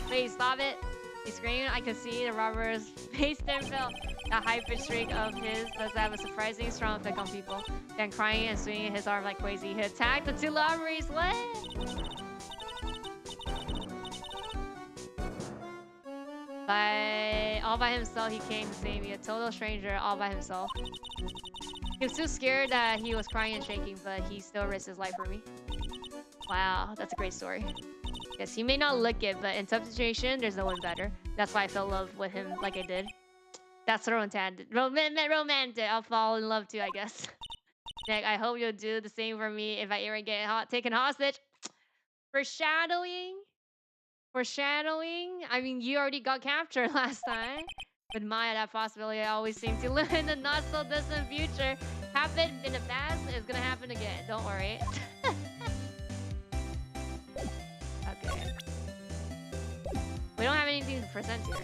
Wait, stop it. He screamed. I could see the robber's face then fell. That high-pitched shriek of his does have a surprisingly strong effect on people. Then crying and swinging his arm like crazy, he attacked the two robberies. What? All by himself, he came to save me. A total stranger, all by himself. He was too scared that he was crying and shaking, but he still risked his life for me. Wow, that's a great story. Yes, he may not look it, but in tough situation, there's no one better. That's why I fell in love with him like I did. That's romantic. Romantic. I'll fall in love too, I guess. Nick, I hope you'll do the same for me if I ever get taken hostage. Foreshadowing? Foreshadowing? I mean, you already got captured last time. With Maya, that possibility always seems to live in the not so distant future. Happened in the past, it's gonna happen again. Don't worry. Okay. We don't have anything to present here.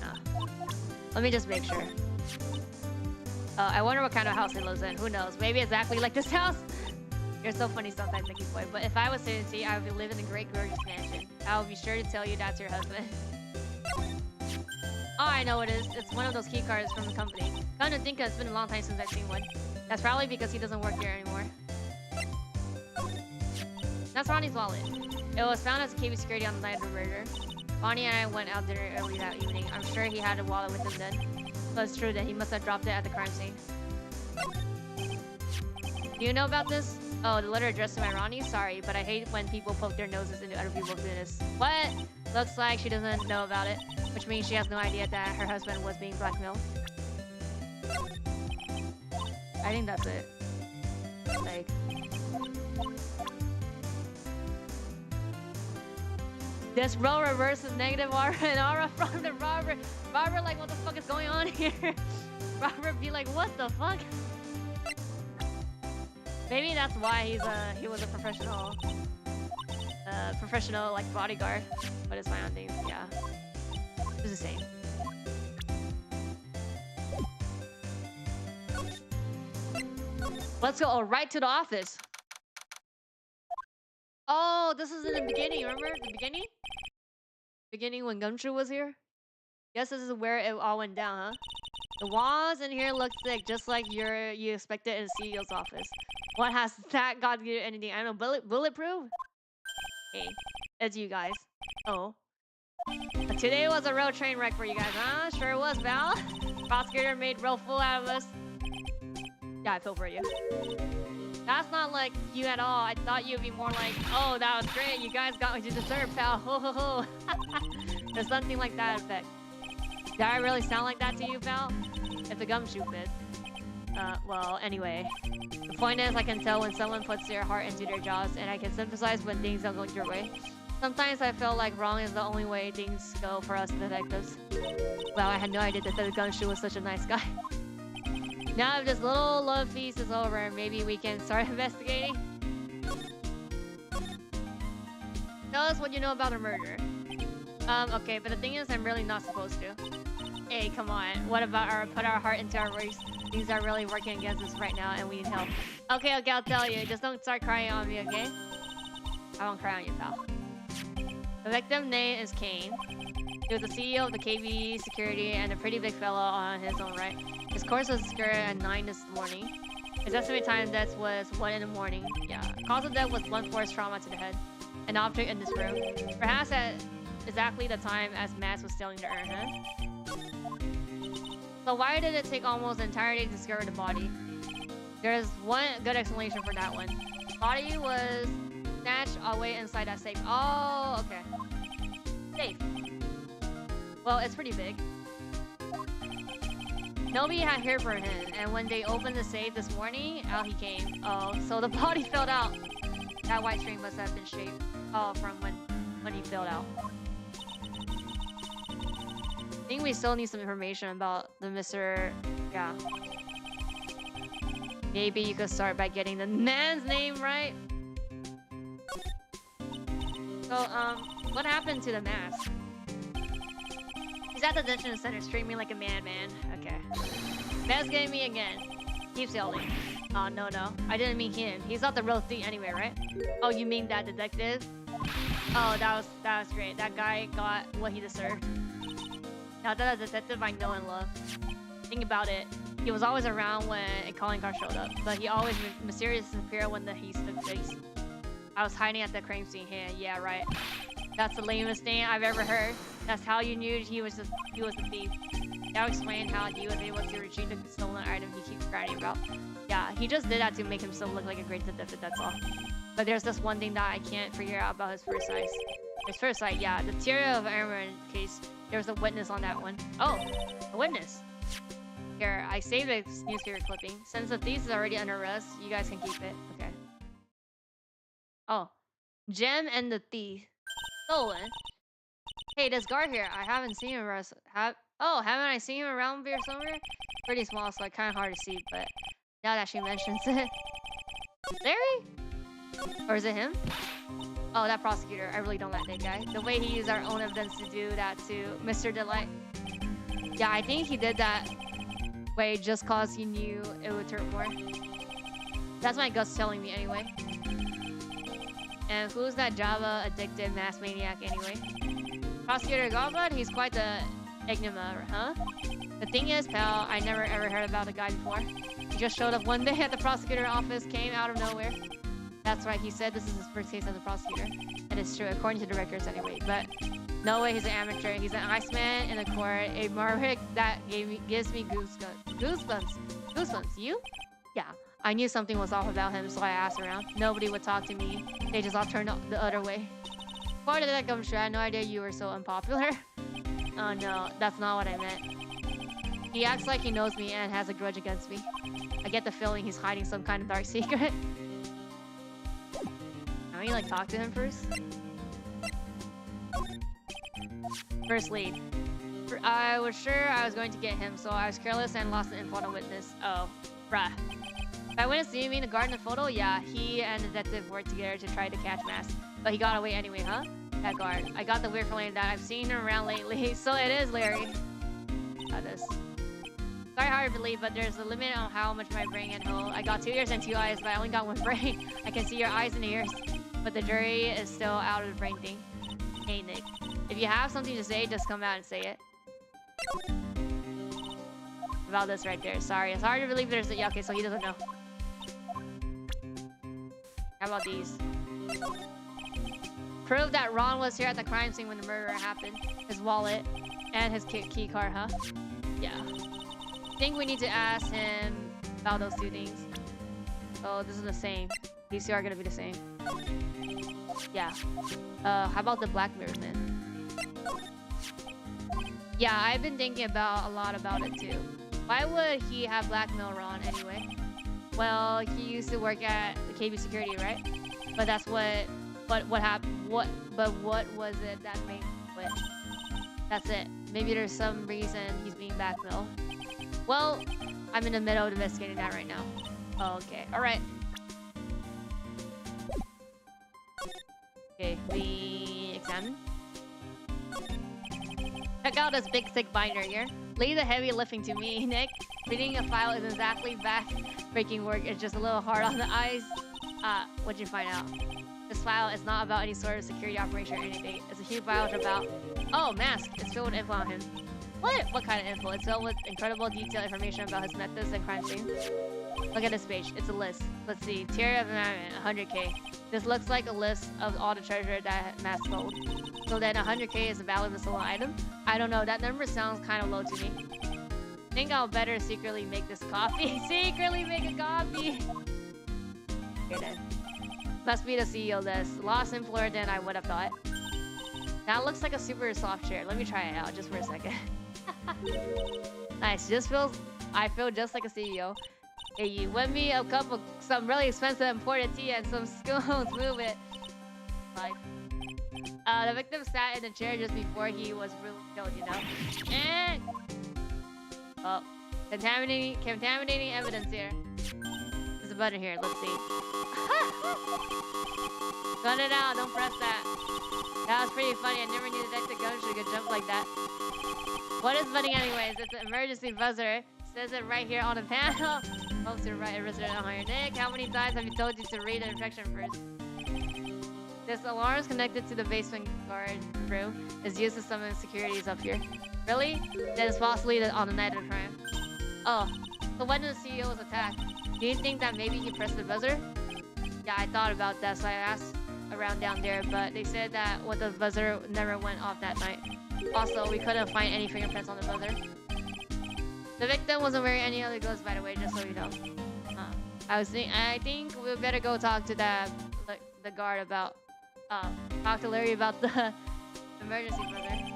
No. Let me just make sure. I wonder what kind of house he lives in. Who knows? Maybe exactly like this house. You're so funny sometimes, Mickey Boy. But if I was Sanity, I would live in a great gorgeous mansion. I will be sure to tell you that's your husband. Oh, I know it is. It's one of those key cards from the company. Come to think of it, it's been a long time since I've seen one. That's probably because he doesn't work here anymore. That's Ronnie's wallet. It was found as a KB security on the night of the murder. Bonnie and I went out dinner early that evening. I'm sure he had a wallet with him then. So it's true that he must have dropped it at the crime scene. Do you know about this? Oh, the letter addressed to my Ronnie? Sorry, but I hate when people poke their noses into other people's business. What? Looks like she doesn't know about it, which means she has no idea that her husband was being blackmailed. I think that's it. Like... This role reverses negative aura and aura from the robber. Robber, like, what the fuck is going on here? Robber be like, what the fuck? Maybe that's why he was a professional like bodyguard. But it's my own thing, yeah. It's the same. Let's go. Oh, right to the office. Oh, this is in the beginning. Remember the beginning? Beginning when Gumshoe was here. Guess this is where it all went down, huh? The walls in here look thick, just like you expected in the CEO's office. What has that got to do anything? I don't know. Bulletproof? Hey, it's you guys. Oh. Today was a real train wreck for you guys, huh? Sure was, Val. Prosecutor made real fool out of us. Yeah, I feel for you. That's not like you at all. I thought you'd be more like, oh, that was great. You guys got what you deserve, pal. Ho ho ho. There's something like that effect. Did I really sound like that to you, pal? If the Gumshoe fit. Well, anyway. The point is, I can tell when someone puts their heart into their jobs, and I can sympathize when things don't go your way. Sometimes I feel like wrong is the only way things go for us detectives. Well, I had no idea that the Gumshoe was such a nice guy. Now if this little love feast is over, maybe we can start investigating. Tell us what you know about a murder. Okay, but the thing is, I'm really not supposed to. Hey, come on. What about put our heart into our works? Things are really working against us right now, and we need help. Okay, I'll tell you. Just don't start crying on me, okay? I won't cry on you, pal. The victim's name is Kane. He was the CEO of the KB security and a pretty big fellow on his own right. His course was secured at 9 this morning. His estimated time of death was 1 in the morning. Yeah. Cause of death was blunt force trauma to the head. An object in this room. Perhaps at exactly the time as Max was stealing the urn, huh? So why did it take almost an entire day to discover the body? There's one good explanation for that one. The body was snatched away inside that safe. Oh, okay. Safe. Well, it's pretty big. Nobody had heard from him, and when they opened the safe this morning, out he came. Oh, so the body filled out. That white string must have been shaped. Oh, from when he filled out. I think we still need some information about the Mr. Yeah. Maybe you could start by getting the man's name right. So, what happened to the mask? He's at the detention center screaming like a madman. Okay. Mask getting me again. Keeps yelling. Oh, no. I didn't mean him. He's not the real thief anyway, right? Oh, you mean that detective? Oh, that was great. That guy got what he deserved. Now that a detective I know and love. Think about it. He was always around when a calling card showed up, but he always mysteriously appeared when the heat took place. I was hiding at the crime scene. Yeah, right. That's the lamest thing I've ever heard. That's how you knew he was a thief. That'll explain how he was able to retrieve the stolen item he keeps crying about. Yeah, he just did that to make himself look like a great detective, that's all. But there's this one thing that I can't figure out about his first sight. His first sight, yeah. The tier of armor case, there was a witness on that one. Oh, a witness. Here, I saved this newspaper clipping. Since the thief is already under arrest, you guys can keep it. Okay. Oh. Gem and the thief. Stolen. Hey, this guard here. I haven't seen him around. Haven't I seen him around here somewhere? Pretty small, so kind of hard to see, but now that she mentions it. Larry? Or is it him? Oh, that prosecutor. I really don't like that guy. The way he used our own evidence to do that to Mr. Delight. Yeah, I think he did that way just cause he knew it would hurt more. That's my gut's telling me anyway. And who's that Java addicted mass maniac anyway? Prosecutor Godblood? He's quite the enigma, huh? The thing is, pal, I never ever heard about the guy before. He just showed up one day at the prosecutor's office, came out of nowhere. That's right, he said this is his first case as a prosecutor. And it's true, according to the records anyway. But no way he's an amateur. He's an Iceman in the court, a Marvick that gives me goosebumps. Goosebumps, you? Yeah. I knew something was off about him, so I asked around. Nobody would talk to me. They just all turned the other way. Part of that comes true. I had no idea you were so unpopular. Oh no, that's not what I meant. He acts like he knows me and has a grudge against me. I get the feeling he's hiding some kind of dark secret. Can we like talk to him first? First lead. I was sure I was going to get him, so I was careless and lost the info on a witness. Oh, bruh. By witness, do you mean the guard in the photo? Yeah, he and the detective worked together to try to catch Mask. But he got away anyway, huh? That guard. I got the weird feeling that I've seen him around lately. So it is Larry. Got this. Sorry hard to believe, but there's a limit on how much my brain can hold. I got 2 ears and 2 eyes, but I only got 1 brain. I can see your eyes and ears. But the jury is still out of the brain thing. Hey, Nick. If you have something to say, just come out and say it. About this right there. Sorry. It's hard to believe there's a... Okay, so he doesn't know. How about these? Prove that Ron was here at the crime scene when the murder happened. His wallet and his key card, huh? Yeah. Think we need to ask him about those 2 things. Oh, this is the same. These 2 are gonna be the same. Yeah. How about the black mirrors then? Yeah, I've been thinking a lot about it too. Why would he have blackmail Ron anyway? Well, he used to work at the KB Security, right? But that's what happened? What was it that made quit? That's it. Maybe there's some reason he's being blackmailed. Well, I'm in the middle of investigating that right now. Oh, okay. All right. Okay, we examine. Check out this big thick binder here. Leave the heavy lifting to me, Nick. Reading a file isn't exactly back-breaking work. It's just a little hard on the eyes. What'd you find out? This file is not about any sort of security operation or anything. It's a huge file about... Oh, Mask. It's filled with info on him. What? What kind of info? It's filled with incredible detailed information about his methods and crime scenes. Look at this page. It's a list. Let's see. Tier of Amendment, 100k. This looks like a list of all the treasure that Mask stole. So then 100k is the value of the stolen item? I don't know. That number sounds kind of low to me. Think I'll better secretly make this copy. Secretly make a copy! Okay then. Must be the CEO list. A lot simpler than I would have thought. That looks like a super soft chair. Let me try it out just for a second. Nice. I feel just like a CEO. Hey, you win me a cup of some really expensive imported tea and some scones. Move it. Life. The victim sat in the chair just before he was really killed, you know? And... Oh. Contaminating evidence here. There's a button here. Let's see. Gun it out. Don't press that. That was pretty funny. I never knew Detective Gunshot could jump like that. What is buzzing anyways? It's an emergency buzzer. Says it right here on the panel. Folks to write a resident on your Nick. How many times have you told you to read the infection first? This alarm is connected to the basement guard room. It's used to summon securities up here. Really? That is possibly on the night of the crime. Oh, so when the CEO was attacked, do you think that maybe he pressed the buzzer? Yeah, I thought about that, so I asked around down there, but they said that the buzzer never went off that night. Also, we couldn't find any fingerprints on the buzzer. The victim wasn't wearing any other gloves, by the way, just so you know. I think we better go talk to the guard about, talk to Larry about the emergency buzzer.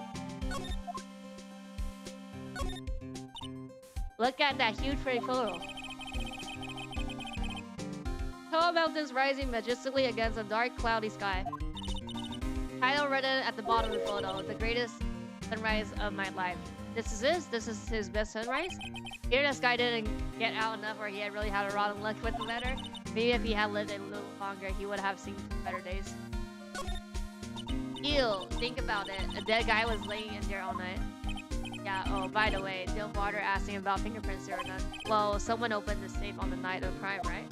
Look at that huge pretty photo. Tall mountains rising majestically against a dark, cloudy sky. Title written at the bottom of the photo: the greatest sunrise of my life. This is his best sunrise? Here this guy didn't get out enough, or he had really had a rotten luck with the letter. Maybe if he had lived a little longer, he would have seen better days. Ew, think about it. A dead guy was laying in there all night. Yeah, oh, by the way, Dill Barter asking about fingerprints here or none. Well, someone opened the safe on the night of the crime, right?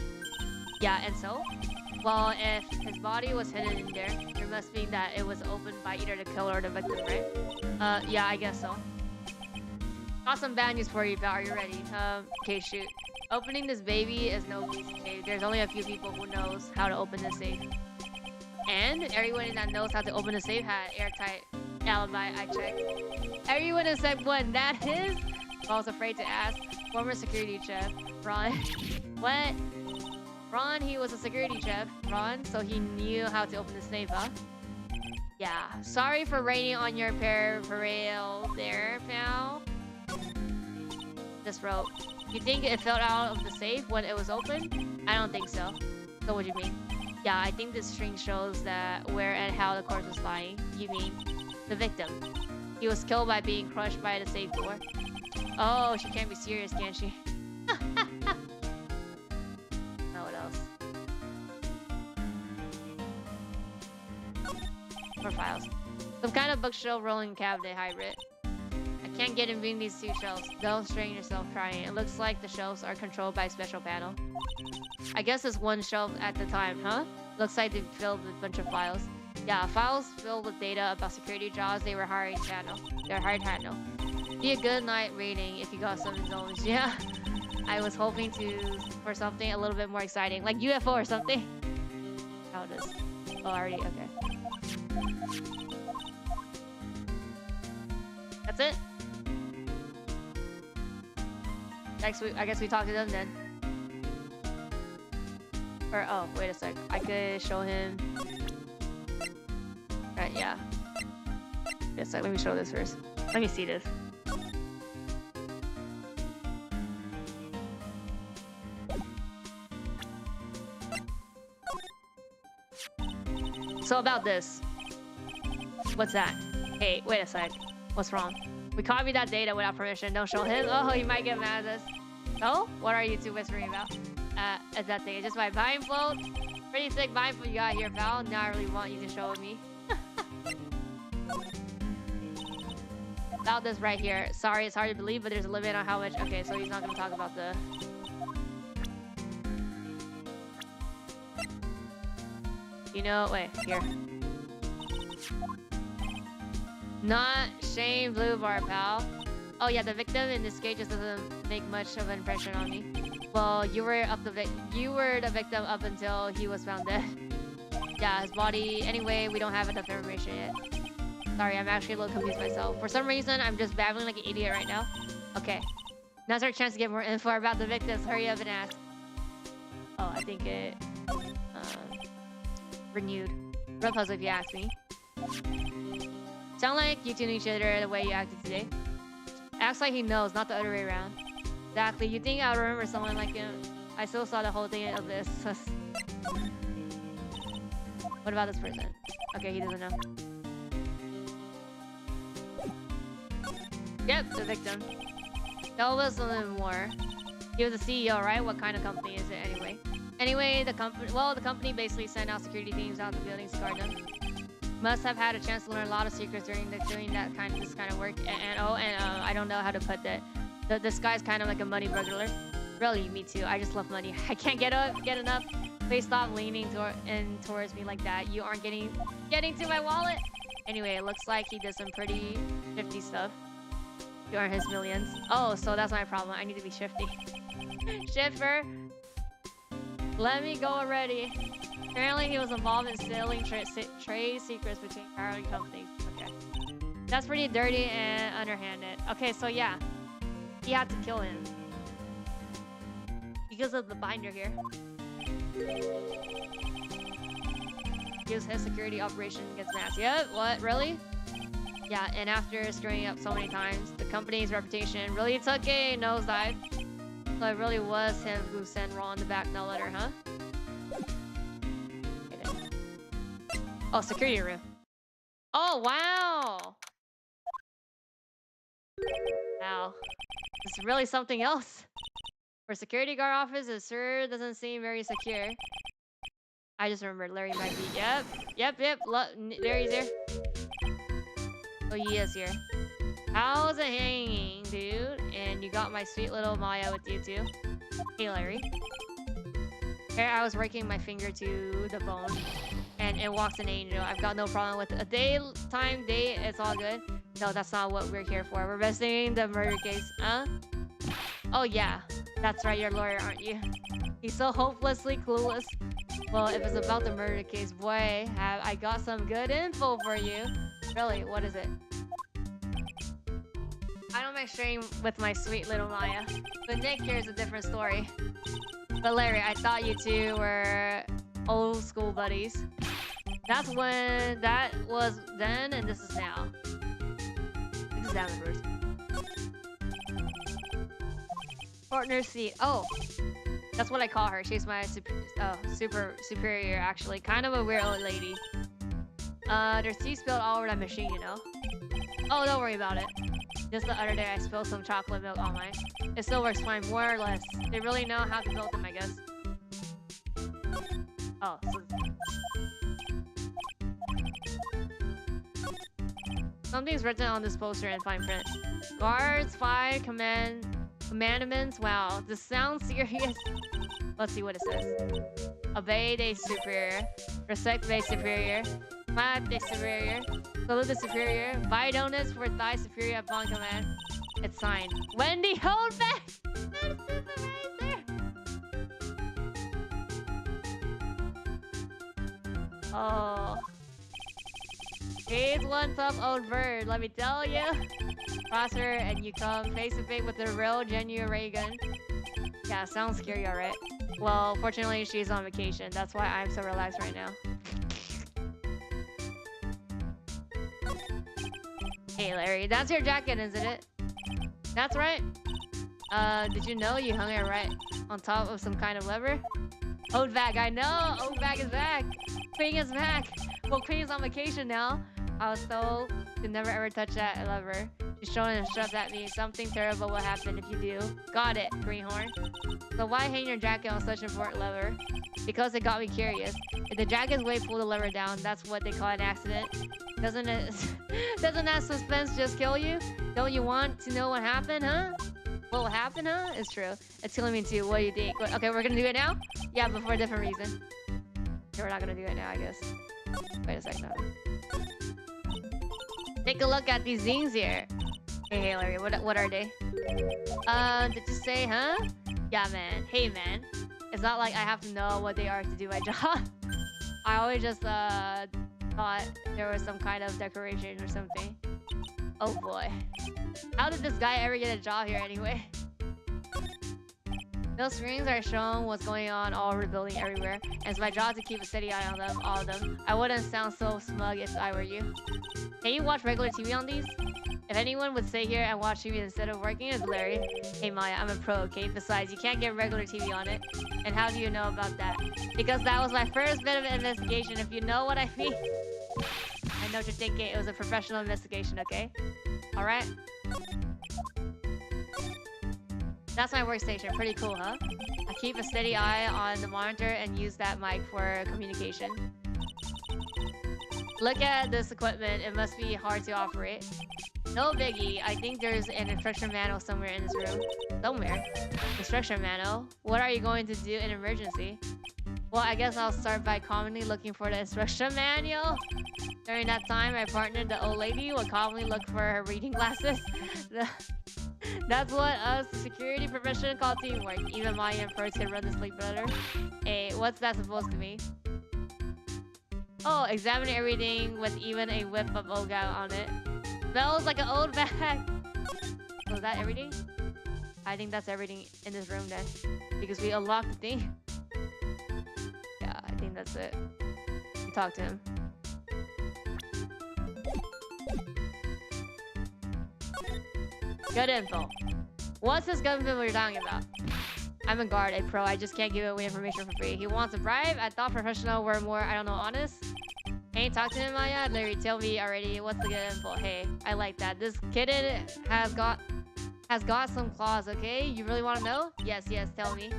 Yeah, and so? Well, if his body was hidden in there, it must mean that it was opened by either the killer or the victim, right? Yeah, I guess so. Got some bad news for you, pal. Are you ready? Okay, shoot. Opening this baby is no piece of cake. There's only a few people who knows how to open the safe. And everyone that knows how to open the safe had airtight alibi, I checked. Everyone except one, that is? I was afraid to ask. Former security chef, Ron. What? Ron, he was a security chef. Ron, so he knew how to open the safe, huh? Yeah. Sorry for raining on your parallel there, pal. This rope. You think it fell out of the safe when it was open? I don't think so. So what do you mean? Yeah, I think this string shows that where and how the corpse was lying. You mean the victim? He was killed by being crushed by the safe door. Oh, she can't be serious, can she? Now what else? More files. Some kind of bookshelf rolling cabinet hybrid. I can't get in between these two shelves. Don't strain yourself trying. It looks like the shelves are controlled by a special panel. I guess it's one shelf at the time, huh? Looks like they filled with a bunch of files. Yeah, files filled with data about security jobs they were hiring to handle. They're hired to handle. Be a good night rating if you got some zones. Yeah, I was hoping for something a little bit more exciting, like UFO or something. How it is? Oh, already okay. That's it. Next week, I guess we talk to them then. Or oh, wait a sec. I could show him. Right, yeah. Wait a sec. Let me show this first. Let me see this. So about this. What's that? Hey, wait a sec. What's wrong? We copied that data without permission. Don't show him. Oh, he might get mad at us. Oh? What are you two whispering about? It's that thing. It's just my blindfold. Pretty sick blindfold you got here, pal. Now I really want you to show it me. About this right here. Sorry, it's hard to believe, but there's a limit on how much. Okay, so he's not gonna talk about the. You know, wait, here. Not Shane Blue Bar, pal. Oh yeah, the victim in this case just doesn't make much of an impression on me. Well, you were the victim up until he was found dead. Yeah, his body. Anyway, we don't have enough information yet. Sorry, I'm actually a little confused myself. For some reason, I'm just babbling like an idiot right now. Okay, now's our chance to get more info about the victims. Hurry up and ask. Oh, I think it renewed. Real puzzle if you ask me. Sound like you two knew each other the way you acted today. Acts like he knows, not the other way around. Exactly. You think I remember someone like him? I still saw the whole thing of this. What about this person? Okay, he doesn't know. Yep, the victim. Tell us a little more. He was the CEO, right? What kind of company is it anyway? Anyway, the company basically sent out security teams out to buildings to guard them. Must have had a chance to learn a lot of secrets during doing this kind of work. And I don't know how to put that. This guy's kind of like a money burglar. Really, me too. I just love money. I can't get enough. Please stop leaning towards me like that. You aren't getting to my wallet. Anyway, it looks like he did some pretty shifty stuff. You aren't his millions. Oh, so that's my problem. I need to be shifty. Shifter. Let me go already. Apparently, he was involved in stealing trade secrets between power companies. Okay. That's pretty dirty and underhanded. Okay, so yeah. He had to kill him. Because of the binder here. Gives his security operation against mass. Yep, what? Really? Yeah, and after screwing up so many times, the company's reputation really took a nosedive. So it really was him who sent Raw in the back no letter, huh? Oh, security room. Oh, wow! Wow. It's really something else. For security guard office, it sure doesn't seem very secure. I just remembered Larry might be. Yep. There he's here. Oh, he is here. How's it hanging, dude? And you got my sweet little Maya with you too. Hey, Larry. Here I was working my finger to the bone, and it walks an angel. I've got no problem with it. A daytime date, it's all good. No, that's not what we're here for. We're investigating the murder case. Huh? Oh yeah, that's right. You're a lawyer, aren't you? He's so hopelessly clueless. Well, if it's about the murder case, boy, have I got some good info for you. Really, what is it? I don't mind sharing with my sweet little Maya, but Nick here is a different story. But Larry, I thought you two were old school buddies. That was then, and this is now. Examiners. Partner seat. Oh, that's what I call her. She's my super superior, actually. Kind of a weird old lady. There's tea spilled all over that machine, you know? Oh, don't worry about it. Just the other day, I spilled some chocolate milk on mine. It still works fine, more or less. They really know how to build them, I guess. Oh, so... Something's written on this poster in fine print. Guards, fire, commandments. Wow, this sounds serious. Let's see what it says. Obey the superior. Respect the superior. Clap the superior. Salute the superior. Buy donuts for thy superior upon command. It's signed. Wendy, hold back! That's supervisor! Oh. He's one tough old bird, let me tell you. Prosper, and you come face to face with the real genuine ray gun. Yeah, sounds scary, alright. Well, fortunately, she's on vacation. That's why I'm so relaxed right now. Hey, Larry, that's your jacket, isn't it? That's right. Did you know you hung it right on top of some kind of lever? Old bag, I know! Old bag is back! Queen is back! Well, Queen is on vacation now. I was told to never ever touch that lever. She's showing and shoved at me. Something terrible will happen if you do. Got it, Greenhorn. So why hang your jacket on such an important lever? Because it got me curious. If the jacket's way pull the lever down, that's what they call an accident. Doesn't it? Doesn't that suspense just kill you? Don't you want to know what happened, huh? What will happen, huh? It's true. It's killing me too. What do you think? Okay, we're gonna do it now? Yeah, but for a different reason. Okay, we're not gonna do it now, I guess. Wait a second. Take a look at these zines here. Hey, Larry, what are they? Did you say, huh? Yeah, man. Hey, man. It's not like I have to know what they are to do my job. I always just thought there was some kind of decoration or something. Oh boy. How did this guy ever get a job here anyway? Those screens are showing what's going on all over the building everywhere, and it's my job to keep a steady eye on them, all of them. I wouldn't sound so smug if I were you. Can you watch regular TV on these? If anyone would stay here and watch TV instead of working, it's Larry. Hey Maya, I'm a pro, okay? Besides, you can't get regular TV on it. And how do you know about that? Because that was my first bit of investigation, if you know what I mean. I know what you're thinking. It was a professional investigation, okay? Alright? That's my workstation. Pretty cool, huh? I keep a steady eye on the monitor and use that mic for communication. Look at this equipment. It must be hard to operate. No biggie. I think there's an instruction manual somewhere in this room. Somewhere. Instruction manual? What are you going to do in emergency? Well, I guess I'll start by commonly looking for the instruction manual. During that time, my partner, the old lady, would commonly look for her reading glasses. That's what us security profession call teamwork. Even Maya and Purse can run the sleep better. Hey, what's that supposed to mean? Oh, examining everything with even a whip of Oga on it. Smells like an old bag. So is that everything? I think that's everything in this room then. Because we unlocked the thing. Yeah, I think that's it. We talked to him. Good info. What's this gun info you're talking about? I'm a guard, a pro. I just can't give away information for free. He wants a bribe. I thought professional were more, I don't know, honest. Ain't talked to him yet. Larry, tell me already. What's the good info? Hey, I like that. This kitten has got some claws. Okay, you really want to know? Yes, tell me.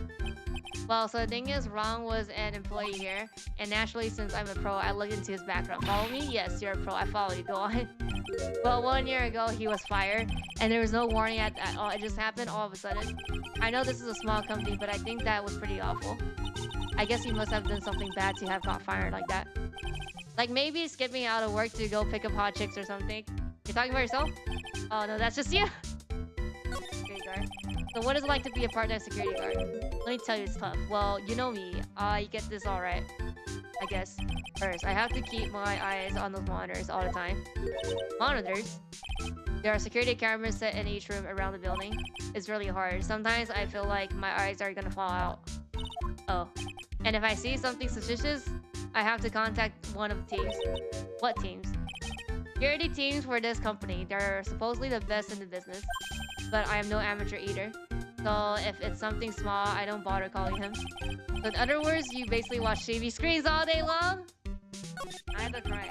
Well, so the thing is, Ron was an employee here, and naturally, since I'm a pro, I looked into his background. Follow me? Yes, you're a pro. I follow you. Go on. Well, 1 year ago, he was fired, and there was no warning at all. It just happened all of a sudden. I know this is a small company, but I think that was pretty awful. I guess he must have done something bad to have got fired like that. Like maybe skipping out of work to go pick up hot chicks or something. You're talking about yourself? Oh no, that's just you. Security guard. So what is it like to be a part-time security guard? Let me tell you, it's tough. Well, you know me. I get this all right. I guess. First, I have to keep my eyes on those monitors all the time. Monitors? There are security cameras set in each room around the building. It's really hard. Sometimes I feel like my eyes are gonna fall out. Oh. And if I see something suspicious, I have to contact one of the teams. What teams? Security teams for this company. They're supposedly the best in the business. But I am no amateur either. So if it's something small, I don't bother calling him. So in other words, you basically watch TV screens all day long? I have to cry.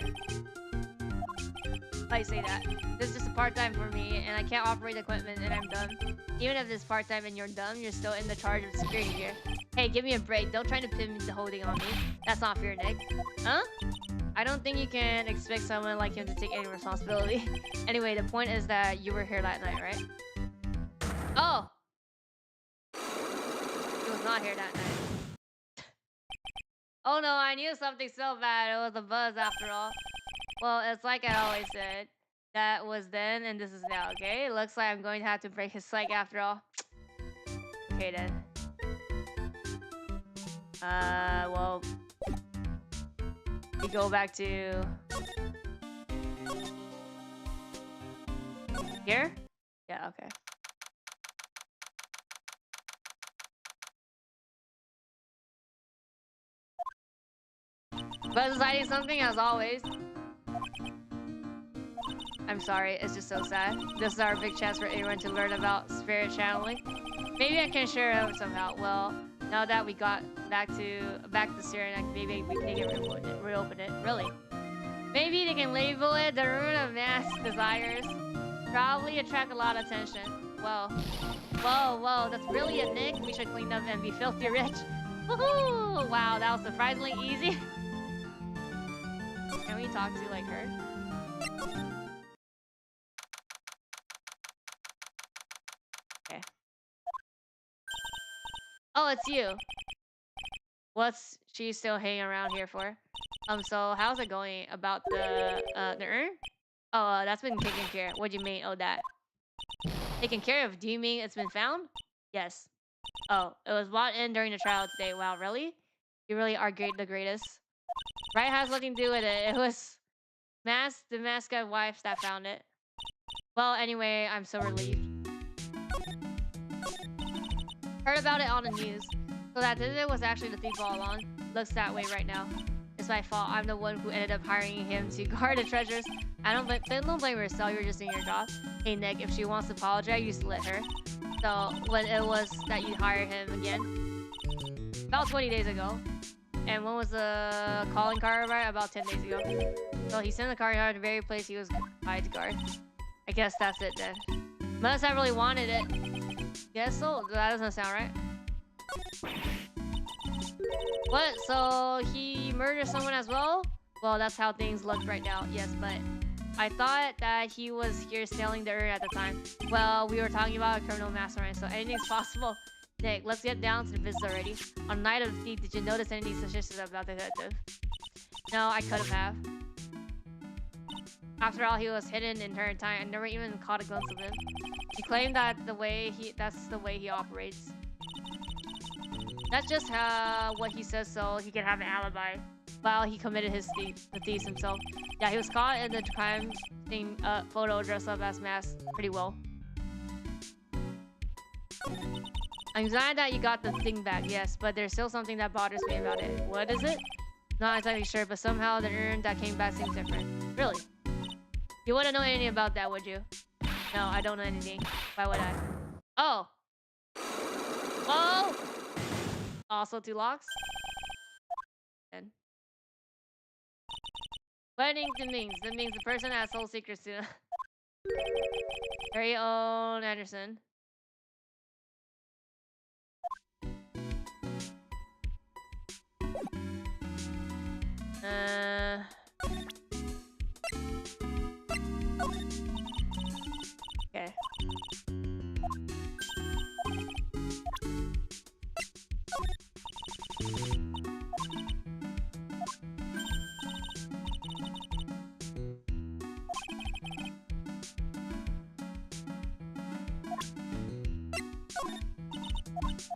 I say that. This is just a part-time for me, and I can't operate the equipment, and I'm dumb. Even if it's part-time and you're dumb, you're still in the charge of security here. Hey, give me a break. Don't try to pin me to holding on me. That's not fair, Nick. Huh? I don't think you can expect someone like him to take any responsibility. Anyway, the point is that you were here that night, right? Oh! He was not here that night. Oh no, I knew something so bad. It was a buzz after all. Well, it's like I always said. That was then and this is now, okay? Looks like I'm going to have to break his psyche after all. Okay then. Well... we go back to... here? Yeah, okay. Buzz is hiding something as always. I'm sorry, it's just so sad. This is our big chance for everyone to learn about spirit channeling. Maybe I can share it somehow. Well, now that we got back to Syrian, maybe we can reopen it. Really? Maybe they can label it the Rune of Mass Desires. Probably attract a lot of attention. Whoa. Whoa, that's brilliant, Nick. We should clean up and be filthy rich. Woohoo! Wow, that was surprisingly easy. Can we talk to, like, her? Okay. Oh, it's you. What's she still hanging around here for? So how's it going about the urn? Oh, that's been taken care of. What do you mean? Oh, that. Taken care of? Do you mean it's been found? Yes. Oh, it was brought in during the trial today. Wow, really? You really are the greatest. Wright has nothing to do with it. It was the mascot wife that found it. Well, anyway, I'm so relieved. Heard about it on the news. So that it was actually the thief all along. Looks that way right now. It's my fault. I'm the one who ended up hiring him to guard the treasures. Don't blame yourself. You're just doing your job. Hey Nick, if she wants to apologize, you just let her. So when it was that you hired him again? About 20 days ago. And when was the calling card right? About 10 days ago. So he sent the calling card to the very place he was hired to guard. I guess that's it then. Must have really wanted it. Guess so? That doesn't sound right. What? So he murdered someone as well? Well, that's how things look right now. Yes, but I thought that he was here stealing the urn at the time. Well, we were talking about a criminal mastermind, so anything's possible. Nick, let's get down to the business already. On the night of the thief, did you notice anything suspicious about the detective? No, I could have. After all, he was hidden the entire time. I never even caught a glimpse of him. He claimed that that's the way he operates. That's just what he says so he can have an alibi. while he committed the thieves himself. Yeah, he was caught in the crime scene photo dressed up as Mask pretty well. I'm glad that you got the thing back, yes, but there's still something that bothers me about it. What is it? Not exactly sure, but somehow the urn that came back seems different. Really? You wouldn't know anything about that, would you? No, I don't know anything. Why would I? Oh! Oh! Also 2 locks? Then. What do it means? That means the person has soul secrets to very own Anderson. Okay.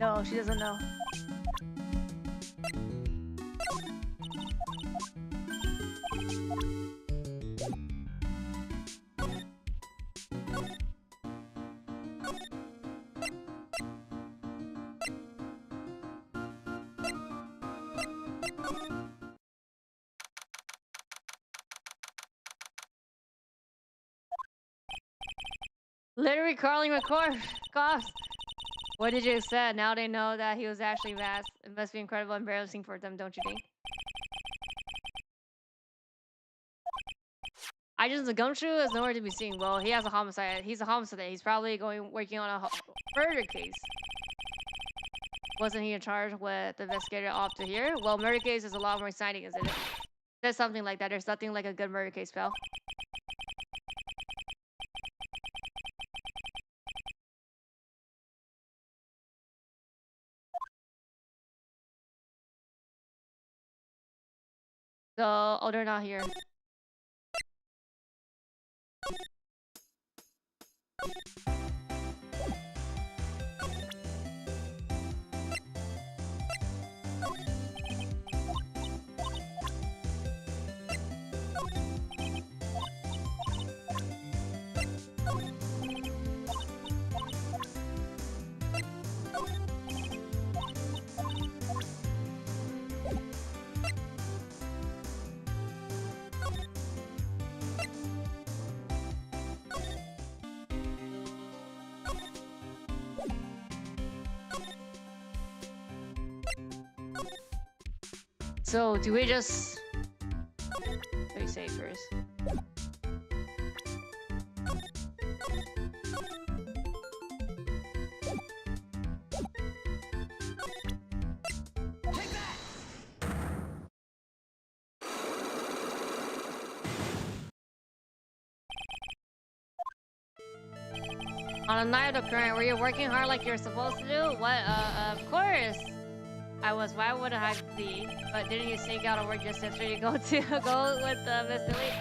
No, she doesn't know. Literally crawling with coughs. What did you say? Now they know that he was actually Vast. It must be incredibly embarrassing for them, don't you think? Agents of Gumshoe is nowhere to be seen. Well, he has a homicide. He's a homicide. He's probably working on a murder case. Wasn't he in charge with the investigator off to here? Well, murder case is a lot more exciting, isn't it? There's something like that. There's nothing like a good murder case, pal. So, oh, they're not here. So, do we just... What do you say first? On a night of the current, were you working hard like you're supposed to do? What? Of course! I was. Why would I be? But didn't you sneak out of work just yesterday to go with Mr. Lee?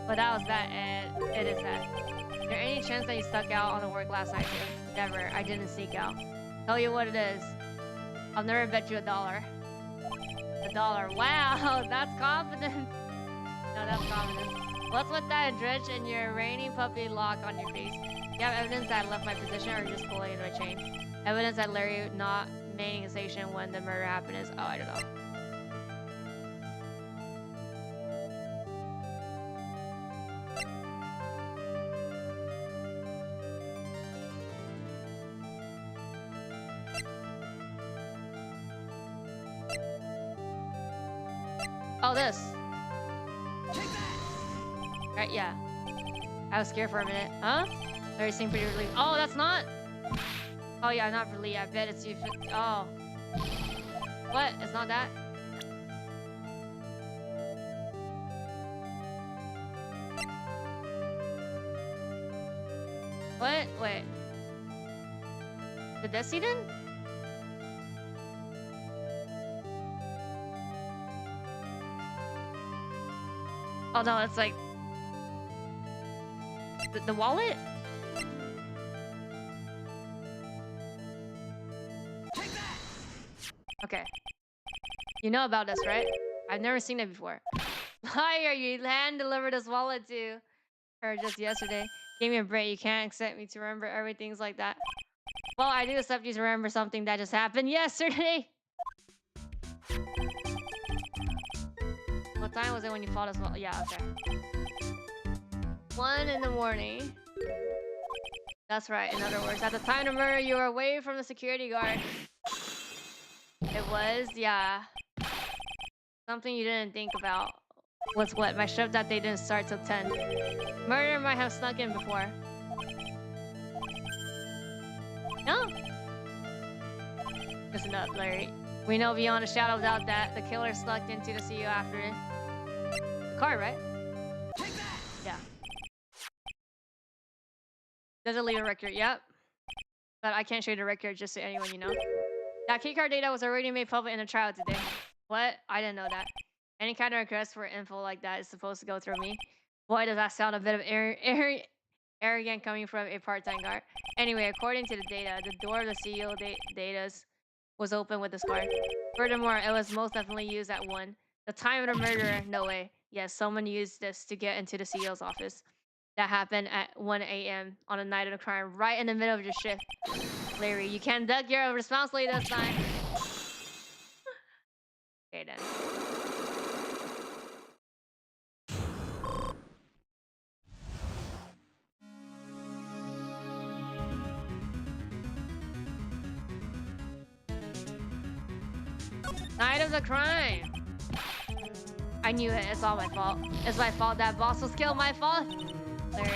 But that was that, and it is that. Is there any chance that you stuck out on the work last night too? Never. I didn't sneak out. Tell you what it is. I'll never bet you $1. $1. Wow, that's confidence. No, that's confidence. What's with that dredge and your rainy puppy lock on your face? You have evidence that I left my position or just pulling my chain? Evidence that Larry not remaining in station when the murder happened is... Oh, I don't know. Oh, this. Right, yeah. I was scared for a minute. Huh? Larry seemed pretty relieved. Oh, that's not... Oh yeah, not really. I bet it's you. Oh. What? It's not that? What? Wait. Did this see then? Oh no, it's like... The wallet? Okay. You know about this, right? I've never seen it before. Liar, you hand delivered this wallet to her just yesterday. Give me a break. You can't expect me to remember everything's like that. Well, I do accept you to remember something that just happened yesterday. What time was it when you fought as well? Yeah, okay. 1 in the morning. That's right. In other words, at the time of murder, you were away from the security guard. It was, yeah. Something you didn't think about was what? My shift that day didn't start till 10. Murder might have snuck in before. No. Listen up, Larry. We know beyond a shadow of doubt that the killer snuck into the CEO after it. The car, right? Yeah. Does it leave a record? Yep. But I can't show you the record just to anyone you know. That keycard data was already made public in a trial today. What? I didn't know that. Any kind of request for info like that is supposed to go through me. Boy, does that sound a bit of arrogant coming from a part-time guard. Anyway, according to the data, the door of the CEO data's was open with this card. Furthermore, it was most definitely used at 1. The time of the murder, no way. Yes, someone used this to get into the CEO's office. That happened at 1 a.m. on the night of the crime, right in the middle of your shift. Larry, you can't duck your responsibility this time. Okay, then. Night of the crime. I knew it. It's all my fault. It's my fault that boss was killed. My fault. Larry,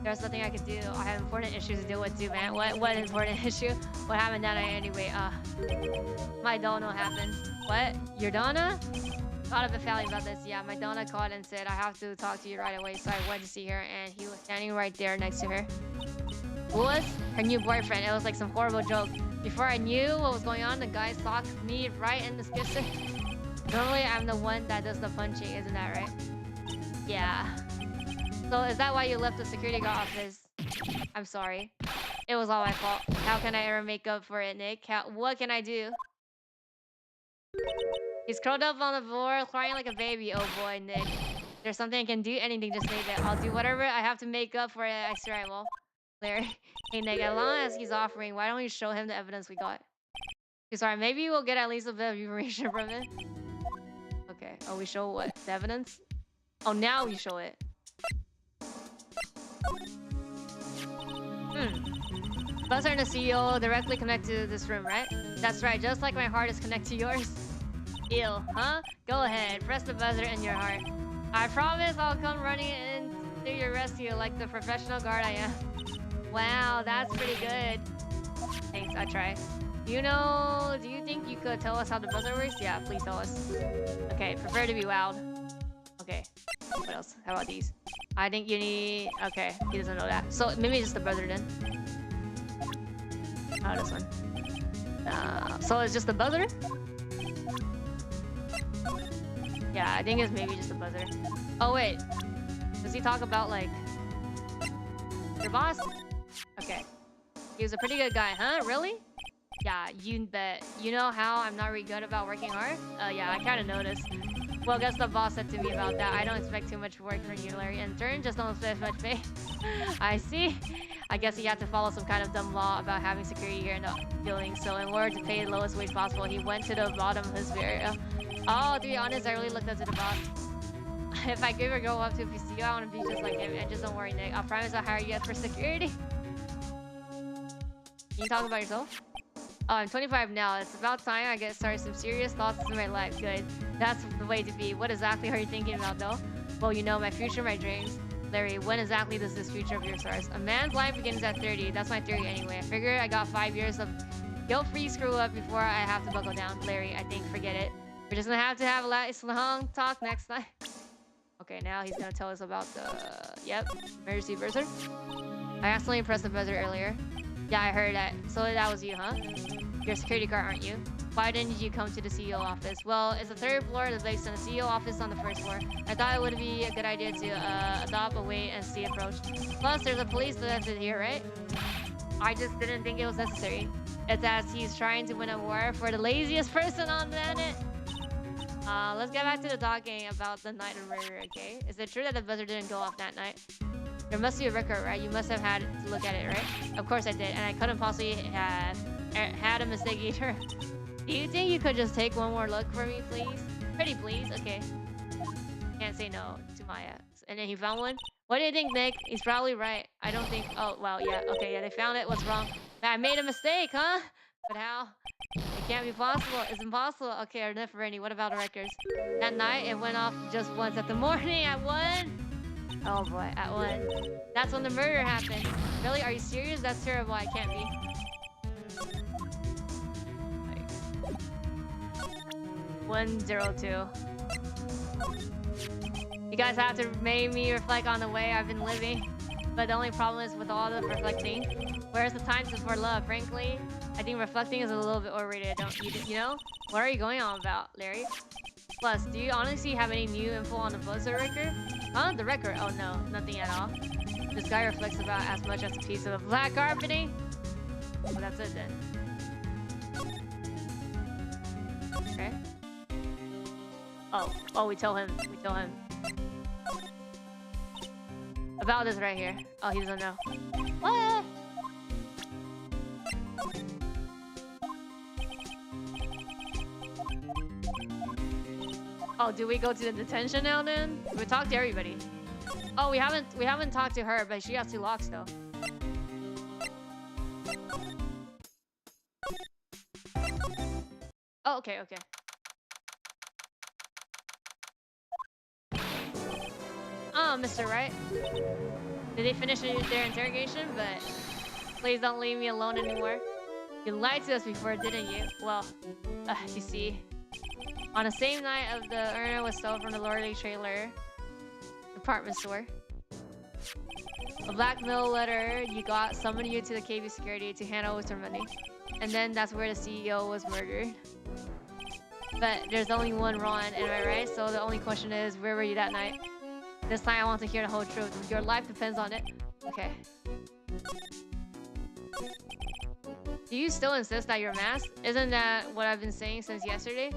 there's nothing I can do. I have important issues to deal with too, man. What important issue? What happened that night anyway? My dono happened. What? Your donna? Thought of a family about this. Yeah, my donna called and said I have to talk to you right away. So I went to see her, and he was standing right there next to her. Who was? Her new boyfriend. It was like some horrible joke. Before I knew what was going on, the guy socked me right in the kisser. Normally, I'm the one that does the punching, isn't that right? Yeah. So is that why you left the security guard office? I'm sorry. It was all my fault. How can I ever make up for it, Nick? What can I do? He's curled up on the floor, crying like a baby. Oh boy, Nick. There's something I can do. Anything, just say that. I'll do whatever I have to make up for it extra. I will. Larry. Hey, Nick, as long as he's offering, why don't you show him the evidence we got? Sorry, maybe we'll get at least a bit of information from it. Okay. Oh, we show what? The evidence? Oh, now we show it. Buzzer and the CEO directly connect to this room, right? That's right, just like my heart is connected to yours. Ew, huh? Go ahead, press the buzzer in your heart. I promise I'll come running in to your rescue like the professional guard I am. Wow, that's pretty good. Thanks, I try. Do you think you could tell us how the buzzer works? Yeah, please tell us. Okay, prepare to be wowed. Okay, what else? How about these? I think you need... Okay, he doesn't know that. So maybe just the buzzer then. Oh, this one. So it's just the buzzer? Yeah, I think it's maybe just the buzzer. Oh, wait. Does he talk about, like... your boss? Okay. He was a pretty good guy, huh? Really? Yeah, you bet. You know how I'm not really good about working hard? Yeah, I kind of noticed. Well, guess the boss said to me about that. I don't expect too much work from you, Larry. In turn, just don't expect much pay. I see. I guess he had to follow some kind of dumb law about having security here in the building. So in order to pay the lowest wage possible, he went to the bottom of his barrier. Oh, to be honest, I really looked up to the boss. If I could ever go up to a PCO, I want to be just like him. And just don't worry, Nick. I promise I'll hire you for security. Can you talk about yourself? Oh, I'm 25 now. It's about time I get started some serious thoughts in my life. Good. That's the way to be. What exactly are you thinking about, though? Well, you know, my future, my dreams. Larry, when exactly does this future of yours start? A man's life begins at 30. That's my theory anyway. I figure I got 5 years of guilt-free screw-up before I have to buckle down. Larry, I think forget it. We're just gonna have to have a long talk next time. Okay, now he's gonna tell us about the... Yep, emergency buzzer. I accidentally pressed the buzzer earlier. Yeah, I heard that. So that was you, huh? You're a security guard, aren't you? Why didn't you come to the CEO office? Well, it's the 3rd floor of the base and the CEO office on the 1st floor. I thought it would be a good idea to adopt a wait-and-see approach. Plus, there's a police detective here, right? I just didn't think it was necessary. It's as he's trying to win a war for the laziest person on the planet. Let's get back to the talking about the night of murder, okay? Is it true that the buzzer didn't go off that night? There must be a record, right? You must have had to look at it, right? Of course I did, and I couldn't possibly have had a mistake either. Do you think you could just take one more look for me, please? Pretty please? Okay. Can't say no to my ex. And then he found one? What do you think, Nick? He's probably right. I don't think... Oh, well, yeah. Okay, yeah, they found it. What's wrong? I made a mistake, huh? But how? It can't be possible. It's impossible. Okay, enough already. What about the records? That night, it went off just once at the morning at 1. Oh boy, at 1. That's when the murder happened. Really? Are you serious? That's terrible. I can't be. 102. You guys have to make me reflect on the way I've been living. But the only problem is with all the reflecting. Where's the time for love? Frankly, I think reflecting is a little bit overrated. Don't you know? What are you going on about, Larry? Plus, do you honestly have any new info on the buzzer record? Huh? The record? Oh no, nothing at all. This guy reflects about as much as a piece of black carpeting. Well, that's it then. Okay. Oh, we tell him. We tell him. About this right here. Oh, he doesn't know. What? Oh, do we go to the detention now then? We talk to everybody. Oh, we haven't talked to her, but she has 2 locks though. Oh, okay, okay. Oh, Mr. Wright. Did they finish their interrogation? But please don't leave me alone anymore. You lied to us before, didn't you? Well, you see. On the same night of the urn was stolen from the Lorry trailer department store. A blackmail letter you got summoned you to the KB security to hand over some money. And then that's where the CEO was murdered. But there's only one Ron, am I right? So the only question is, where were you that night? This time I want to hear the whole truth. Your life depends on it. Okay. Do you still insist that you're masked? Isn't that what I've been saying since yesterday?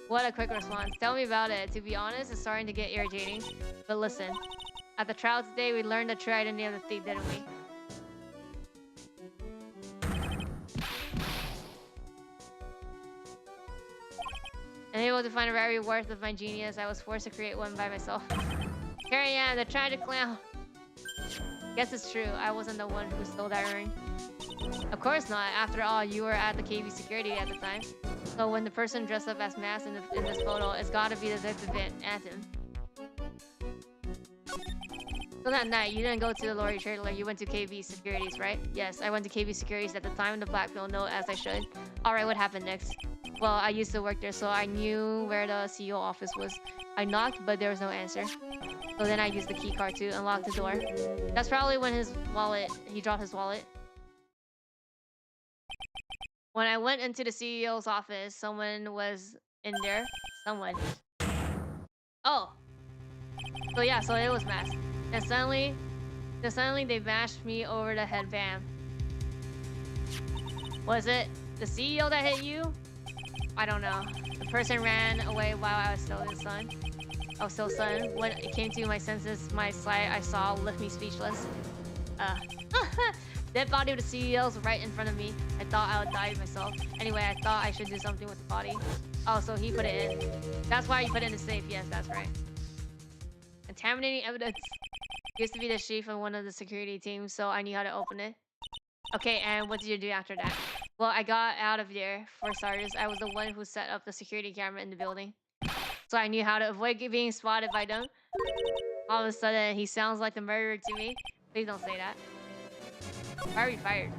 What a quick response. Tell me about it. To be honest, it's starting to get irritating. But listen, at the trial today, we learned the true identity of the thief, didn't we? Unable to find a rare reward of my genius, I was forced to create one by myself. Here I am, the tragic clown. Guess it's true, I wasn't the one who stole that ring. Of course not. After all, you were at the KB security at the time. So when the person dressed up as masked in this photo, it's gotta be the Detective Anthem. So that night, you didn't go to the Lorry trailer, you went to KB Securities, right? Yes, I went to KB Securities at the time of the blackmail note, as I should. Alright, what happened next? Well, I used to work there, so I knew where the CEO office was. I knocked, but there was no answer. So then I used the key card to unlock the door. That's probably when he dropped his wallet. When I went into the CEO's office, someone was in there. Someone. Oh. So yeah, so it was masked. And suddenly they bashed me over the head, bam. Was it the CEO that hit you? I don't know. The person ran away while I was still in the sun. I was still stunned. When it came to my senses, my sight I saw left me speechless. Dead body of the CEO's right in front of me. I thought I would die myself. Anyway, I thought I should do something with the body. Oh, so he put it in. That's why he put it in the safe. Yes, that's right. Contaminating evidence. Used to be the chief of one of the security teams, so I knew how to open it. Okay, and what did you do after that? Well, I got out of there. For starters, I was the one who set up the security camera in the building. So I knew how to avoid being spotted by them. All of a sudden, he sounds like the murderer to me. Please don't say that. Why are we fired?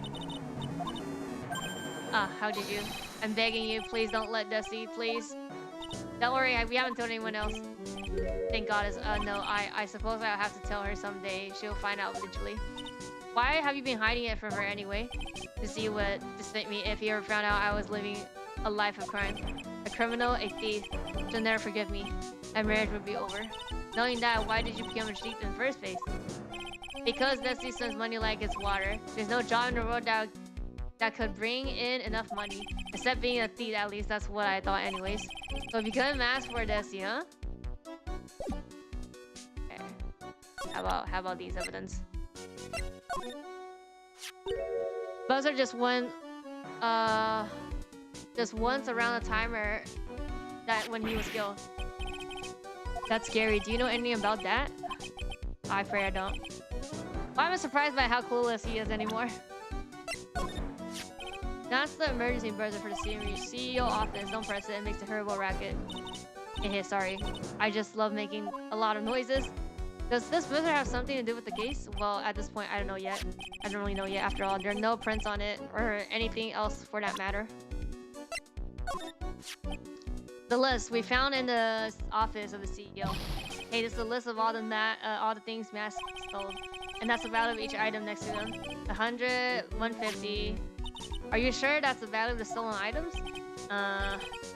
How did you? I'm begging you, please don't let Dusty, please. Don't worry, we haven't told anyone else. Thank God is, no, I suppose I'll have to tell her someday. She'll find out eventually. Why have you been hiding it from her anyway? To see what distinct me if he ever found out I was living a life of crime. A criminal, a thief. She'll never forgive me. That marriage would be over. Knowing that, why did you become a thief in the first place? Because Dusty spends money like it's water. There's no job in the world that that could bring in enough money. Except being a thief, at least that's what I thought anyways. So if you couldn't mask for this, you know? Okay. How about these evidence? Those are just once around the timer that when he was killed. That's scary. Do you know anything about that? I pray I don't. Why am I surprised by how clueless he is anymore? That's the emergency buzzer for the CEO office. Don't press it. It makes a horrible racket. Hey, sorry. I just love making a lot of noises. Does this buzzer have something to do with the case? Well, at this point, I don't know yet. I don't really know yet. After all, there are no prints on it or anything else for that matter. The list we found in the office of the CEO. Hey, this is a list of all the things Mask sold, and that's the value of each item next to them. 100, 150. Are you sure that's the value of the stolen items?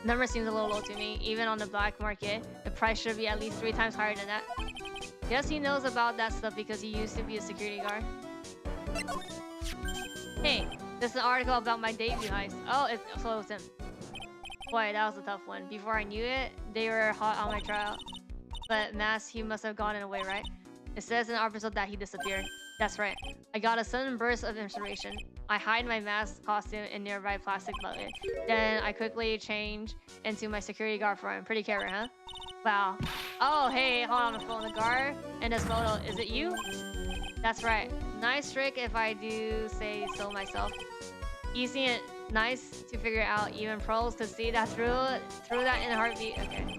Number seems a little low to me. Even on the black market, the price should be at least 3 times higher than that. Yes, he knows about that stuff because he used to be a security guard. Hey, this is an article about my debut heist. Oh, so it was him. Boy, that was a tough one. Before I knew it, they were hot on my trial. But Mask, he must have gotten away, right? It says in the episode that he disappeared. That's right. I got a sudden burst of inspiration. I hide my mask costume in nearby plastic bucket. Then I quickly change into my security guard form. Pretty clever, huh? Wow. Oh, hey, hold on the phone. The guard in this photo, is it you? That's right. Nice trick if I do say so myself. Easy and nice to figure out. Even pros could see that through that in a heartbeat. Okay.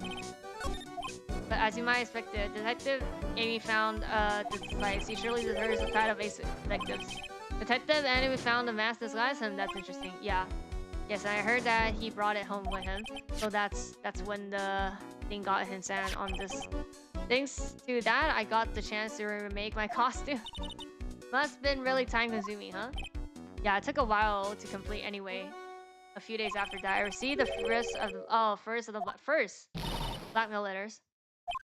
But as you might expect, Detective Amy found this device. He surely deserves a pat of ace detectives. Detective Amy found a mask disguise him. That's interesting. Yeah. Yes, and I heard that he brought it home with him. So that's when the thing got him sand on this. Thanks to that, I got the chance to remake my costume. Must have been really time consuming, huh? Yeah, it took a while to complete anyway. A few days after that, I received the first blackmail letters.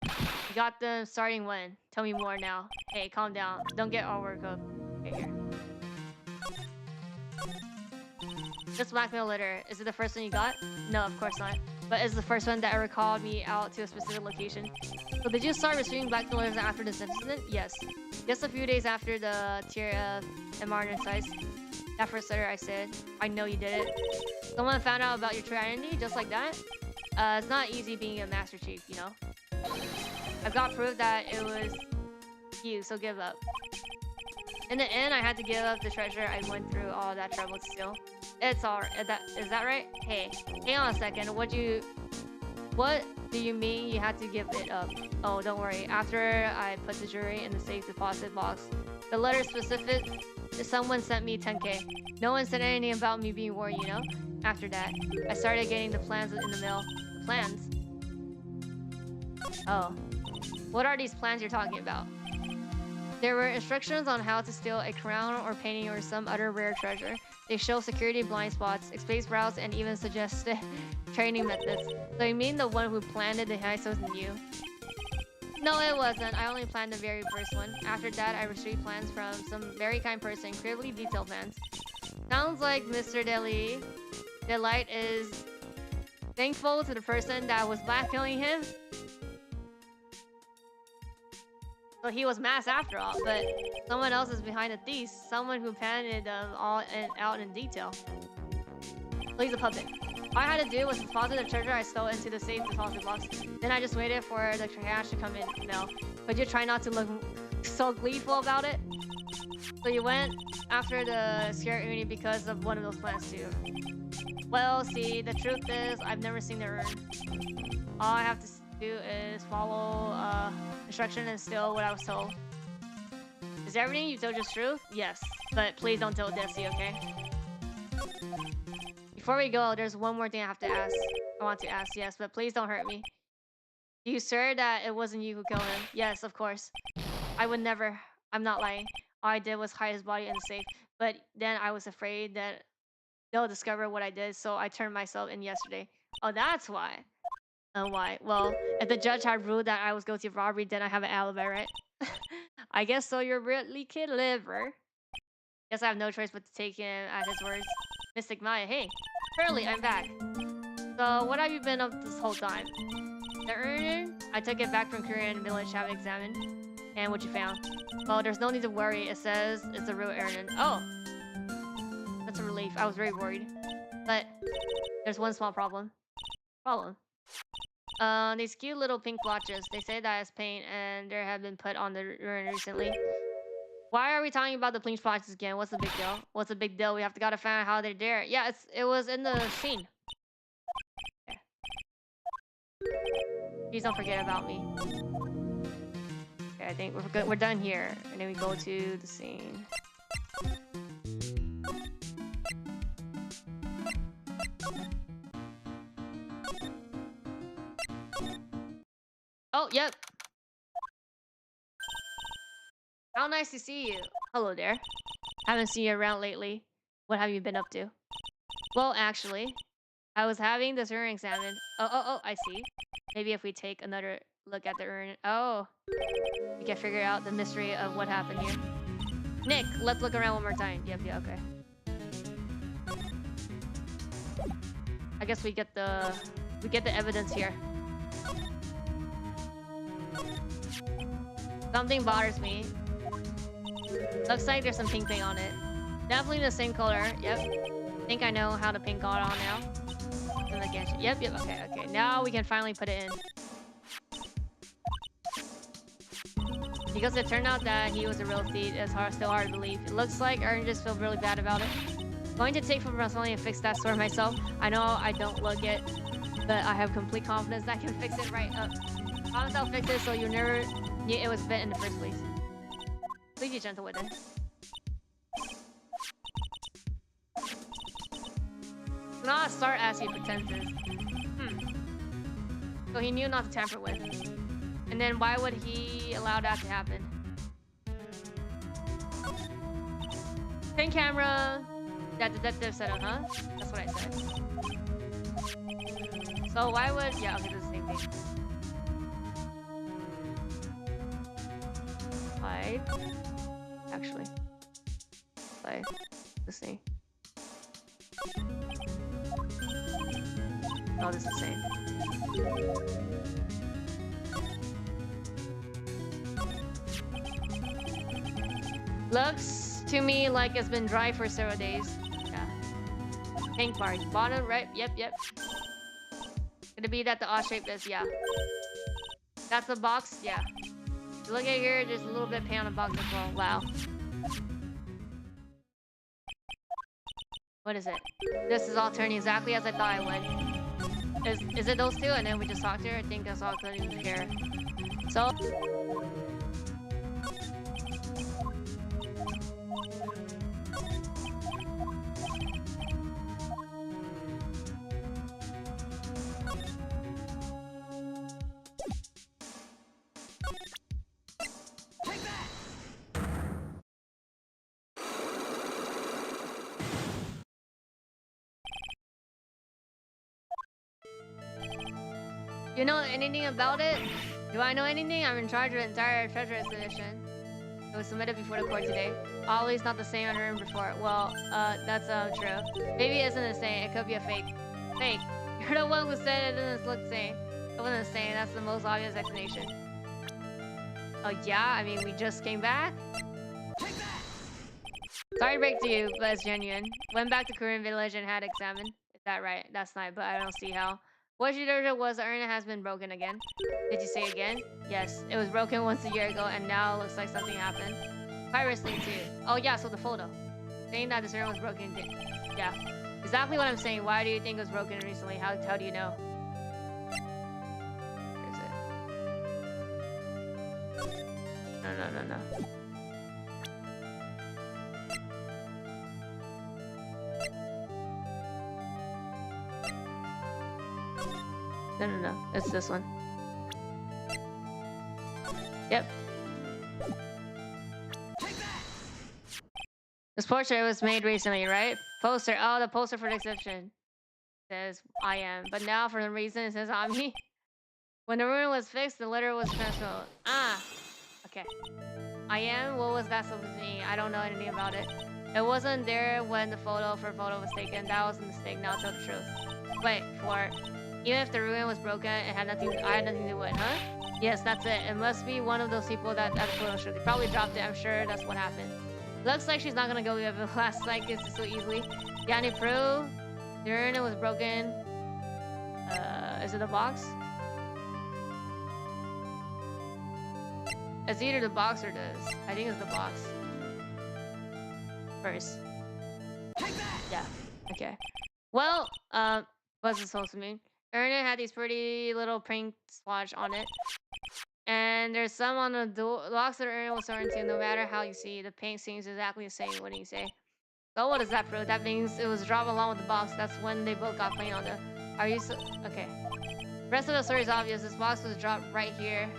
You got them starting when? Tell me more now. Hey, calm down. Don't get all worked up. Okay, here. This blackmail letter, is it the first one you got? No, of course not. But it's the first one that ever called me out to a specific location. So did you start receiving blackmail letters after this incident? Yes. Just a few days after the TLDR sites. That first letter I said, I know you did it. Someone found out about your true identity just like that? It's not easy being a Master Chief, you know? I've got proof that it was you, so give up. In the end, I had to give up the treasure I went through all that trouble to steal. It's alright. Is that right? Hey, hang on a second. What do you mean you had to give it up? Oh, don't worry. After I put the jewelry in the safe deposit box, the letter specific, someone sent me 10K. No one said anything about me being worried, you know? After that, I started getting the plans in the mail. The plans? Oh. What are these plans you're talking about? There were instructions on how to steal a crown or painting or some other rare treasure. They show security blind spots, space routes, and even suggested training methods. So you mean the one who planned the heist wasn't you? No, it wasn't. I only planned the very first one. After that, I received plans from some very kind person, incredibly detailed plans. Sounds like Mr. Delight is thankful to the person that was blackmailing him. So he was masked after all, but someone else is behind the thieves. Someone who planned them all out in detail. So he's a puppet. All I had to do was deposit the treasure I stole into the safe deposit box. Then I just waited for the cash to come in mail. But you try not to look so gleeful about it. So you went after the scare Uni because of one of those plans too. Well, see, the truth is, I've never seen the rune. All I have to do is follow instruction and steal what I was told. Is everything you told just true? Yes, but please don't tell Desi, okay? Before we go, there's one more thing I want to ask, yes, but please don't hurt me. You sure that it wasn't you who killed him? Yes, of course. I would never. I'm not lying. All I did was hide his body in the safe, but then I was afraid that they'll discover what I did, so I turned myself in yesterday. Oh, that's why. Why? Well, if the judge had ruled that I was guilty of robbery, then I have an alibi, right? I guess so. You're really clever. Guess I have no choice but to take him at his words. Mystic Maya, hey. Curly, I'm back. So, what have you been up this whole time? The urn? I took it back from Korean village to have it examined. And what you found? Well, there's no need to worry. It says it's a real urn. Oh! That's a relief. I was very worried. But, there's one small problem. These cute little pink blotches. They say that it's paint and they have been put on the urn recently. Why are we talking about the pink blotches again? What's the big deal? What's the big deal? We have to gotta find out how they're there. Yeah, it was in the scene. Okay. Please don't forget about me. Okay, I think we're good. We're done here, and then we go to the scene. Oh, yep. How nice to see you. Hello there. Haven't seen you around lately. What have you been up to? Well, actually, I was having this urn examined. Oh, I see. Maybe if we take another look at the urn. Oh, we can figure out the mystery of what happened here. Nick, let's look around one more time. Yep, okay. I guess we get the evidence here. Something bothers me. Looks like there's some pink paint on it. Definitely the same color. Yep. Think I know how the paint got on now. Yep. Okay. Now we can finally put it in. Because it turned out that he was a real thief, it's still hard to believe. It looks like I just feel really bad about it. Going to take from Russell and fix that store myself. I know I don't look it, but I have complete confidence that I can fix it right up. Promise I'll fix it so you never knew it was bent in the first place. Please be gentle with it. It's not a start as he pretends it is. So he knew not to tamper with. And then why would he allow that to happen? Pin camera. That detective said it, huh? That's what I said. So why would... Yeah, okay, do the same thing. Slide. Actually. Slide. This thing. Oh, this is the same. Looks to me like it's been dry for several days. Yeah. Pink part. Bottom, right? Yep. Could it be that the odd shape is? Yeah. That's the box? Yeah. Look at here, there's a little bit of paint on the box as well. Wow. What is it? This is all turning exactly as I thought it would. Is it those two? And then we just talk to her? I think that's all I couldn't even care. So... You know anything about it? Do I know anything? I'm in charge of the entire treasure expedition. It was submitted before the court today. Always not the same I heard before. Well, that's true. Maybe it isn't the same. It could be a fake. Fake. You're the one who said it doesn't look the same. It wasn't the same. That's the most obvious explanation. Oh yeah? I mean, we just came back? Sorry to break to you, but it's genuine. Went back to Korean village and had examined. Is that right? That's not, but I don't see how. What you did was the urn has been broken again. Did you say again? Yes, it was broken once a year ago and now it looks like something happened. Quite recently too. Oh yeah, so the photo. Saying that this urn was broken. Yeah. Exactly what I'm saying. Why do you think it was broken recently? How do you know? Where is it? No. No. It's this one. Yep. This portrait was made recently, right? Poster. Oh, the poster for the exhibition. Says, I am. But now, for some reason, it says, I'm me. When the ruin was fixed, the letter was transferred. Ah. Okay. I am? What was that supposed to mean? I don't know anything about it. It wasn't there when the photo was taken. That was a mistake. Now tell the truth. Wait, for even if the ruin was broken, it had nothing. I had nothing to do with it, huh? Yes, that's it. It must be one of those people that the photo showed. They probably dropped it. I'm sure that's what happened. Looks like she's not gonna go with the last like this so easily. Yeah, any proof? The urn was broken. Is it a box? It's either the box or this. I think it's the box. First. Yeah. Okay. Well, what's it supposed to mean? Urn had these pretty little pink splotch on it. And there's some on the locks that the urn was starting to. No matter how you see, the paint seems exactly the same. What do you say? So what does that prove? That means it was dropped along with the box. That's when they both got paint on the... Are you so... Okay. The rest of the story is obvious. This box was dropped right here.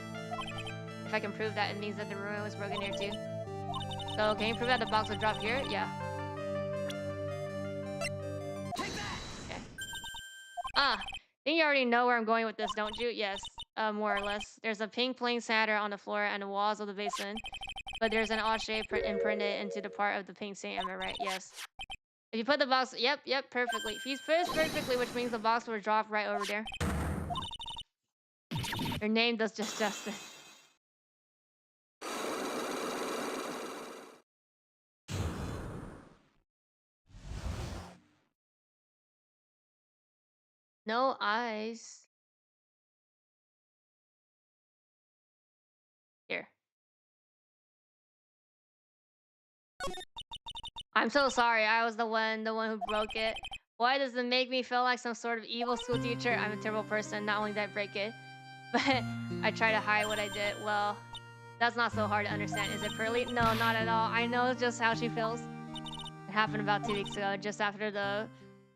If I can prove that, it means that the ruin was broken here too. So can you prove that the box was dropped here? Yeah. Okay. I think you already know where I'm going with this, don't you? Yes. More or less. There's a pink plain center on the floor and the walls of the basement. But there's an odd shape imprinted into the part of the pink stain. Am I right? Yes. If you put the box... Yep, perfectly. If you fits perfectly, which means the box will drop right over there. Your name does just justice. No eyes. Here. I'm so sorry. I was the one who broke it. Why does it make me feel like some sort of evil school teacher? I'm a terrible person. Not only did I break it, but I try to hide what I did. Well, that's not so hard to understand. Is it Pearly? No, not at all. I know just how she feels. It happened about 2 weeks ago, just after the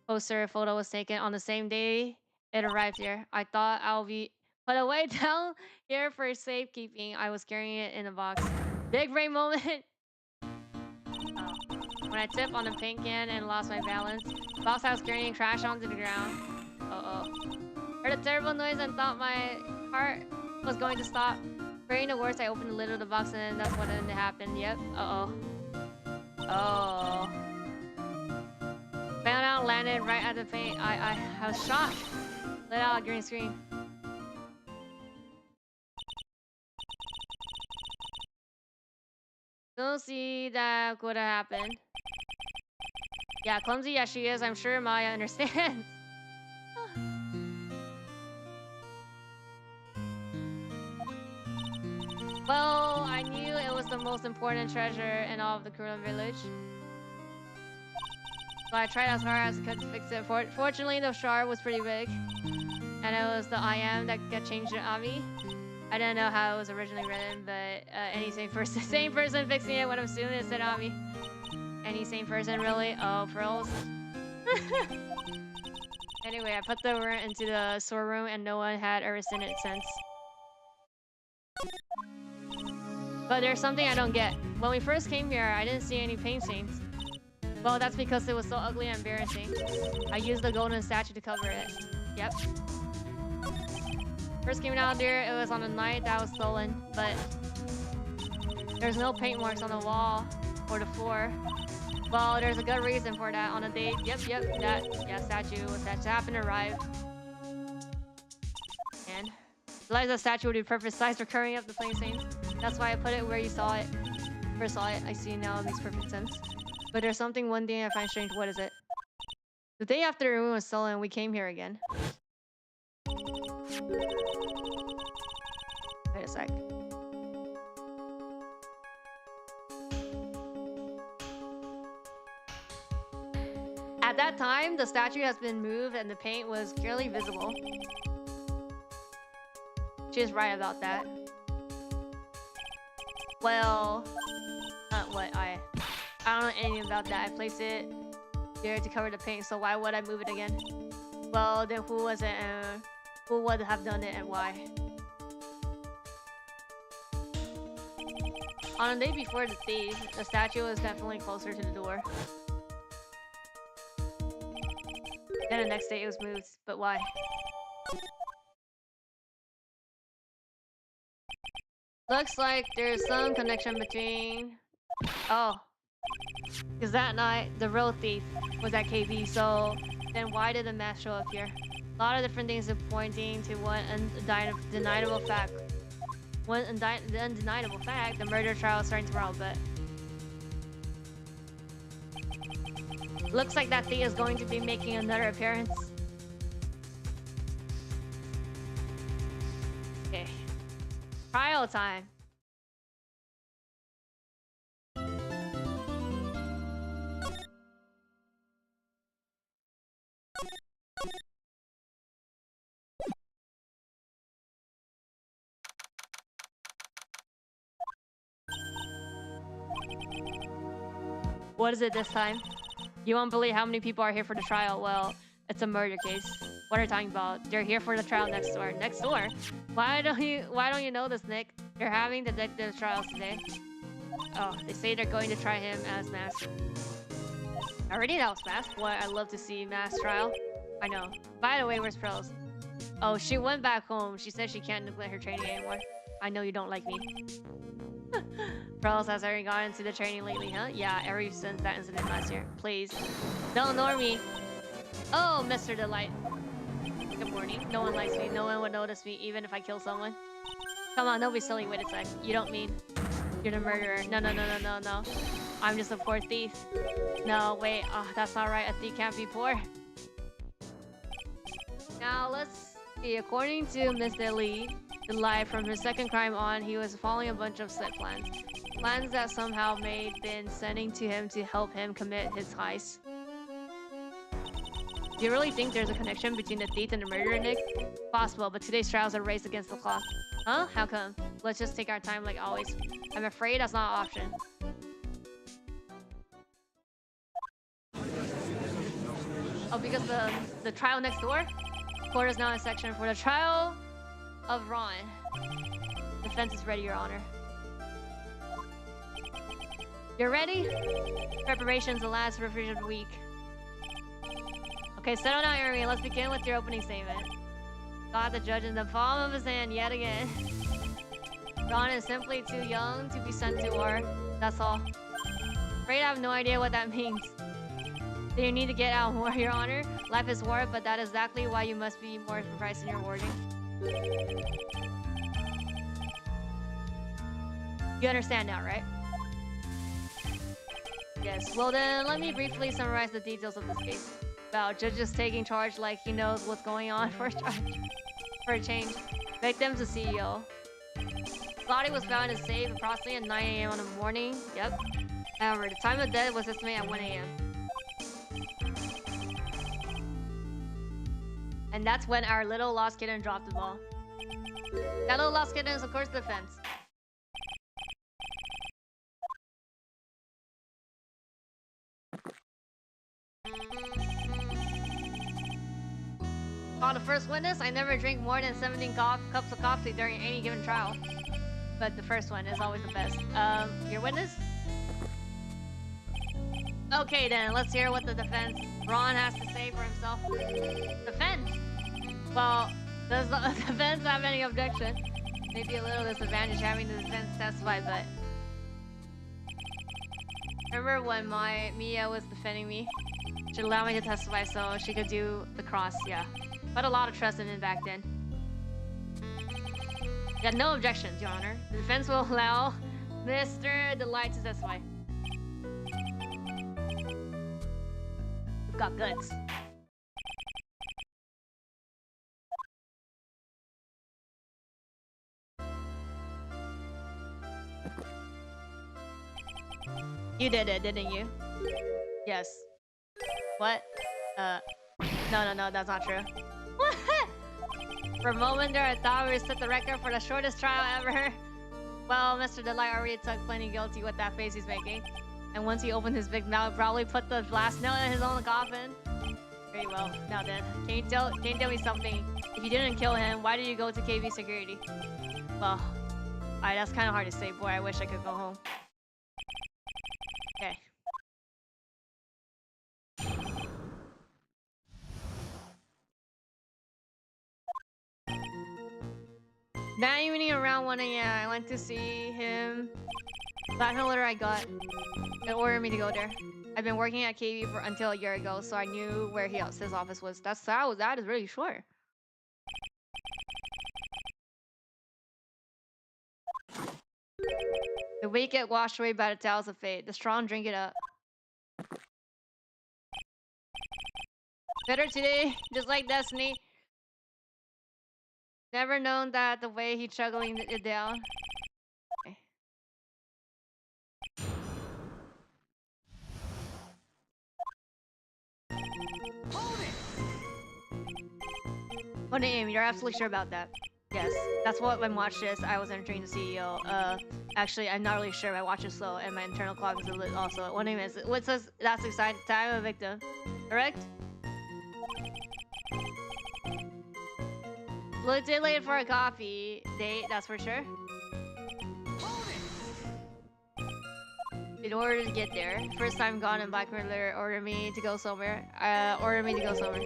poster photo was taken. On the same day it arrived here, I thought I'll be put away down here for safekeeping. I was carrying it in a box. Big brain moment. Oh. When I tipped on the paint can and lost my balance, the box I was carrying crashed onto the ground. Uh-oh. Heard a terrible noise and thought my heart was going to stop. Praying the worst, I opened the lid of the box and that's what ended happened. Yep. Uh-oh. Oh. Found out, landed right at the paint. I was shocked. Let out a green screen. Don't see that could have happened. Yeah, clumsy as she is, I'm sure Maya understands. Well, I knew it was the most important treasure in all of the Kuruma village. So I tried as hard as I could to fix it. Fortunately, the shard was pretty big. And it was the I am that got changed to Ami. I don't know how it was originally written, but any same person fixing it when I'm assuming it said Ami. Any same person, really? Oh, pearls. Anyway, I put the urn into the storeroom and no one had ever seen it since. But there's something I don't get. When we first came here, I didn't see any paint stains. Well, that's because it was so ugly and embarrassing. I used the golden statue to cover it. Yep. First came out there, it was on a night that was stolen, but there's no paint marks on the wall or the floor. Well, there's a good reason for that. On a date, yep, that statue was that to happen to arrive. And realized the statue would be perfect size for covering up the plain stains. That's why I put it where you saw it. First saw it, I see now it makes perfect sense. But there's one thing I find strange. What is it? The day after the room was stolen, we came here again. Wait a sec. At that time, the statue has been moved and the paint was clearly visible. She's right about that. Well, what I don't know anything about that. I placed it there to cover the paint, so why would I move it again? Well, then who was it and who would have done it and why? On the day before the thief, the statue was definitely closer to the door. Then the next day it was moved, but why? Looks like there's some connection between... Oh, Because that night, the real thief was at KB, so then why did the mask show up here? A lot of different things are pointing to one undeniable fact. The undeniable fact, the murder trial is starting tomorrow, but... Looks like that thief is going to be making another appearance. Okay. Trial time. What is it this time? You won't believe how many people are here for the trial. Well, it's a murder case. What are you talking about? They're here for the trial next door. Next door? Why don't you know this, Nick? They're having detective trials today. Oh, they say they're going to try him as mask. I already know it's mask. What? I'd love to see mask trial. I know. By the way, where's Pros? Oh, she went back home. She said she can't neglect her training anymore. I know you don't like me. Pros has already gone into the training lately, huh? Yeah, ever since that incident last year. Please. Don't ignore me. Oh, Mr. Delight. Good morning. No one likes me. No one would notice me, even if I kill someone. Come on, don't be silly. Wait a sec. You don't mean you're the murderer. No. I'm just a poor thief. No, wait. Oh, that's not right. A thief can't be poor. Now, let's see. According to Mr. Lee, Delight, from his second crime on, he was following a bunch of set plans. Plans that somehow may been sending to him to help him commit his heist. Do you really think there's a connection between the thief and the murderer, Nick? Possible, but today's trials are raced against the clock. Huh? How come? Let's just take our time like always. I'm afraid that's not an option. Oh, because the trial next door? Court is now in section for the trial of Ron. Defense is ready, Your Honor. You're ready? Preparations will last for a week. Okay, settle down, Irene. Let's begin with your opening statement. Got the judge in the palm of his hand yet again. Ron is simply too young to be sent to war. That's all. Afraid I have no idea what that means. Do you need to get out of war, Your Honor? Life is war, but that is exactly why you must be more precise in your wording. You understand now, right? Yes. Well then, let me briefly summarize the details of this case. About judges taking charge like he knows what's going on for a change. Victim's the CEO. Body was found in a safe approximately at 9 AM on the morning. Yep. However, the time of death was estimated at 1 AM. And that's when our little lost kitten dropped the ball. That little lost kitten is of course the defense. On the first witness, I never drink more than 17 cups of coffee during any given trial. But the first one is always the best. Your witness? Okay then, let's hear what the defense, Ron, has to say for himself. Defense? Well, does the defense have any objection? Maybe a little disadvantage having the defense testify, but... Remember when Mia was defending me? She allowed me to testify so she could do the cross, yeah. Put a lot of trust in it back then. You had no objections, Your Honor. The defense will allow Mr. Delight to testify. You've got guts. You did it, didn't you? Yes. What? No, that's not true. What? For a moment there, I thought we set the record for the shortest trial ever. Well, Mr. Delight already took plenty guilty with that face he's making. And once he opened his big mouth, probably put the last nail in his own coffin. Very well. Now then, can you tell me something? If you didn't kill him, why did you go to KB security? Well, alright, that's kind of hard to say. Boy, I wish I could go home. Okay. That evening around 1 AM, I went to see him. That letter I got. and ordered me to go there. I've been working at KB for until a year ago, so I knew where his office was. That is really short. The weak get washed away by the towels of fate. The strong drink it up. Better today, just like Destiny. Never known that the way he chuggling it down. Okay. Oh, name, you're absolutely sure about that? Yes, that's what when watch this, I was entering the CEO. Actually, I'm not really sure. I watch it slow, and my internal clock is a little also. What name is it? What says that's exciting time of a victim? Correct? Looked in late for a coffee date, that's for sure. In order to get there, first time gone in Black Mirror, order me to go somewhere. Order me to go somewhere.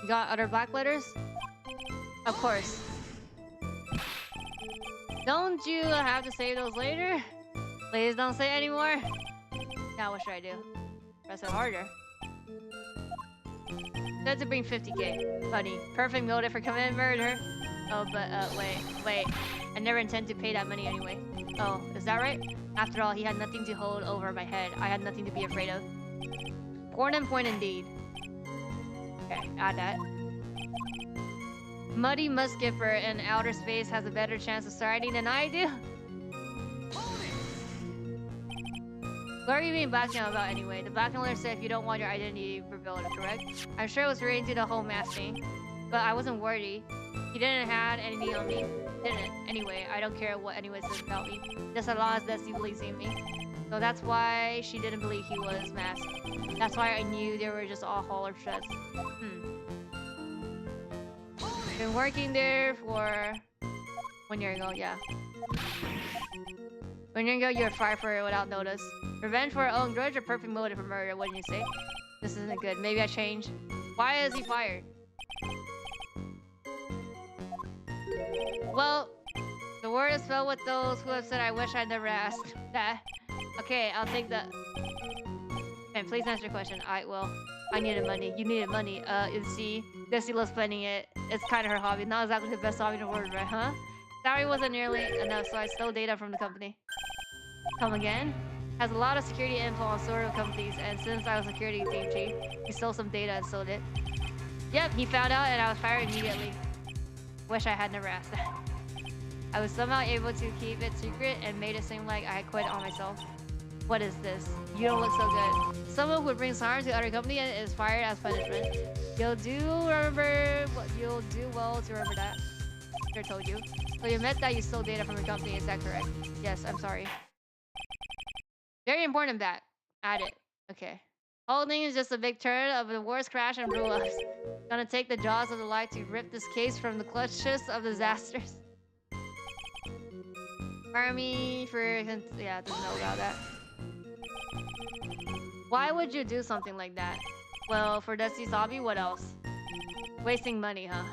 You got other black letters? Of course. Don't you have to say those later? Please don't say anymore. Now what should I do? Press it harder. Said to bring 50k. Buddy, perfect motive for committing murder. Oh, but wait. I never intend to pay that money anyway. Oh, is that right? After all, he had nothing to hold over my head. I had nothing to be afraid of. Important point indeed. Okay, add that. Muddy Muskipper in outer space has a better chance of starting than I do. What are you being blackmailed about anyway? The blackmailer said if you don't want your identity revealed, correct? I'm sure it was related to the whole mask thing, but I wasn't worried. He didn't have anything on me. Didn't. Anyway, I don't care what anyone says about me. Just as long as Destiny believes in me. So that's why she didn't believe he was masked. That's why I knew they were just all hollow threats. Been working there for 1 year ago, yeah. 1 year ago, you were fired for it without notice. Revenge for our own grudge or perfect motive for murder, wouldn't you say? This isn't good. Maybe I changed. Why is he fired? Well, the word is filled with those who have said I wish I'd never asked that. Okay, I'll take that. And please answer your question. I will. I needed money. You needed money. You see, Desi loves spending it. It's kind of her hobby. Not exactly the best hobby in the world, right, huh? Salary wasn't nearly enough, so I stole data from the company. Come again? Has a lot of security info on sort of companies, and since I was security team chief, he stole some data and sold it. Yep, he found out and I was fired immediately. Wish I had never asked that. I was somehow able to keep it secret and made it seem like I had quit on myself. What is this? You don't look so good. Someone who brings harm to other company and is fired as punishment. You'll do well to remember that. Sure told you. So you admit that you stole data from your company, is that correct? Yes, I'm sorry. Very important that. Add it. Okay. Whole thing is just a big turn of the worst crash and brew-ups. Gonna take the jaws of the light to rip this case from the clutches of disasters. Army for... yeah, doesn't know about that. Why would you do something like that? Well, for Destiny's hobby, what else? Wasting money, huh?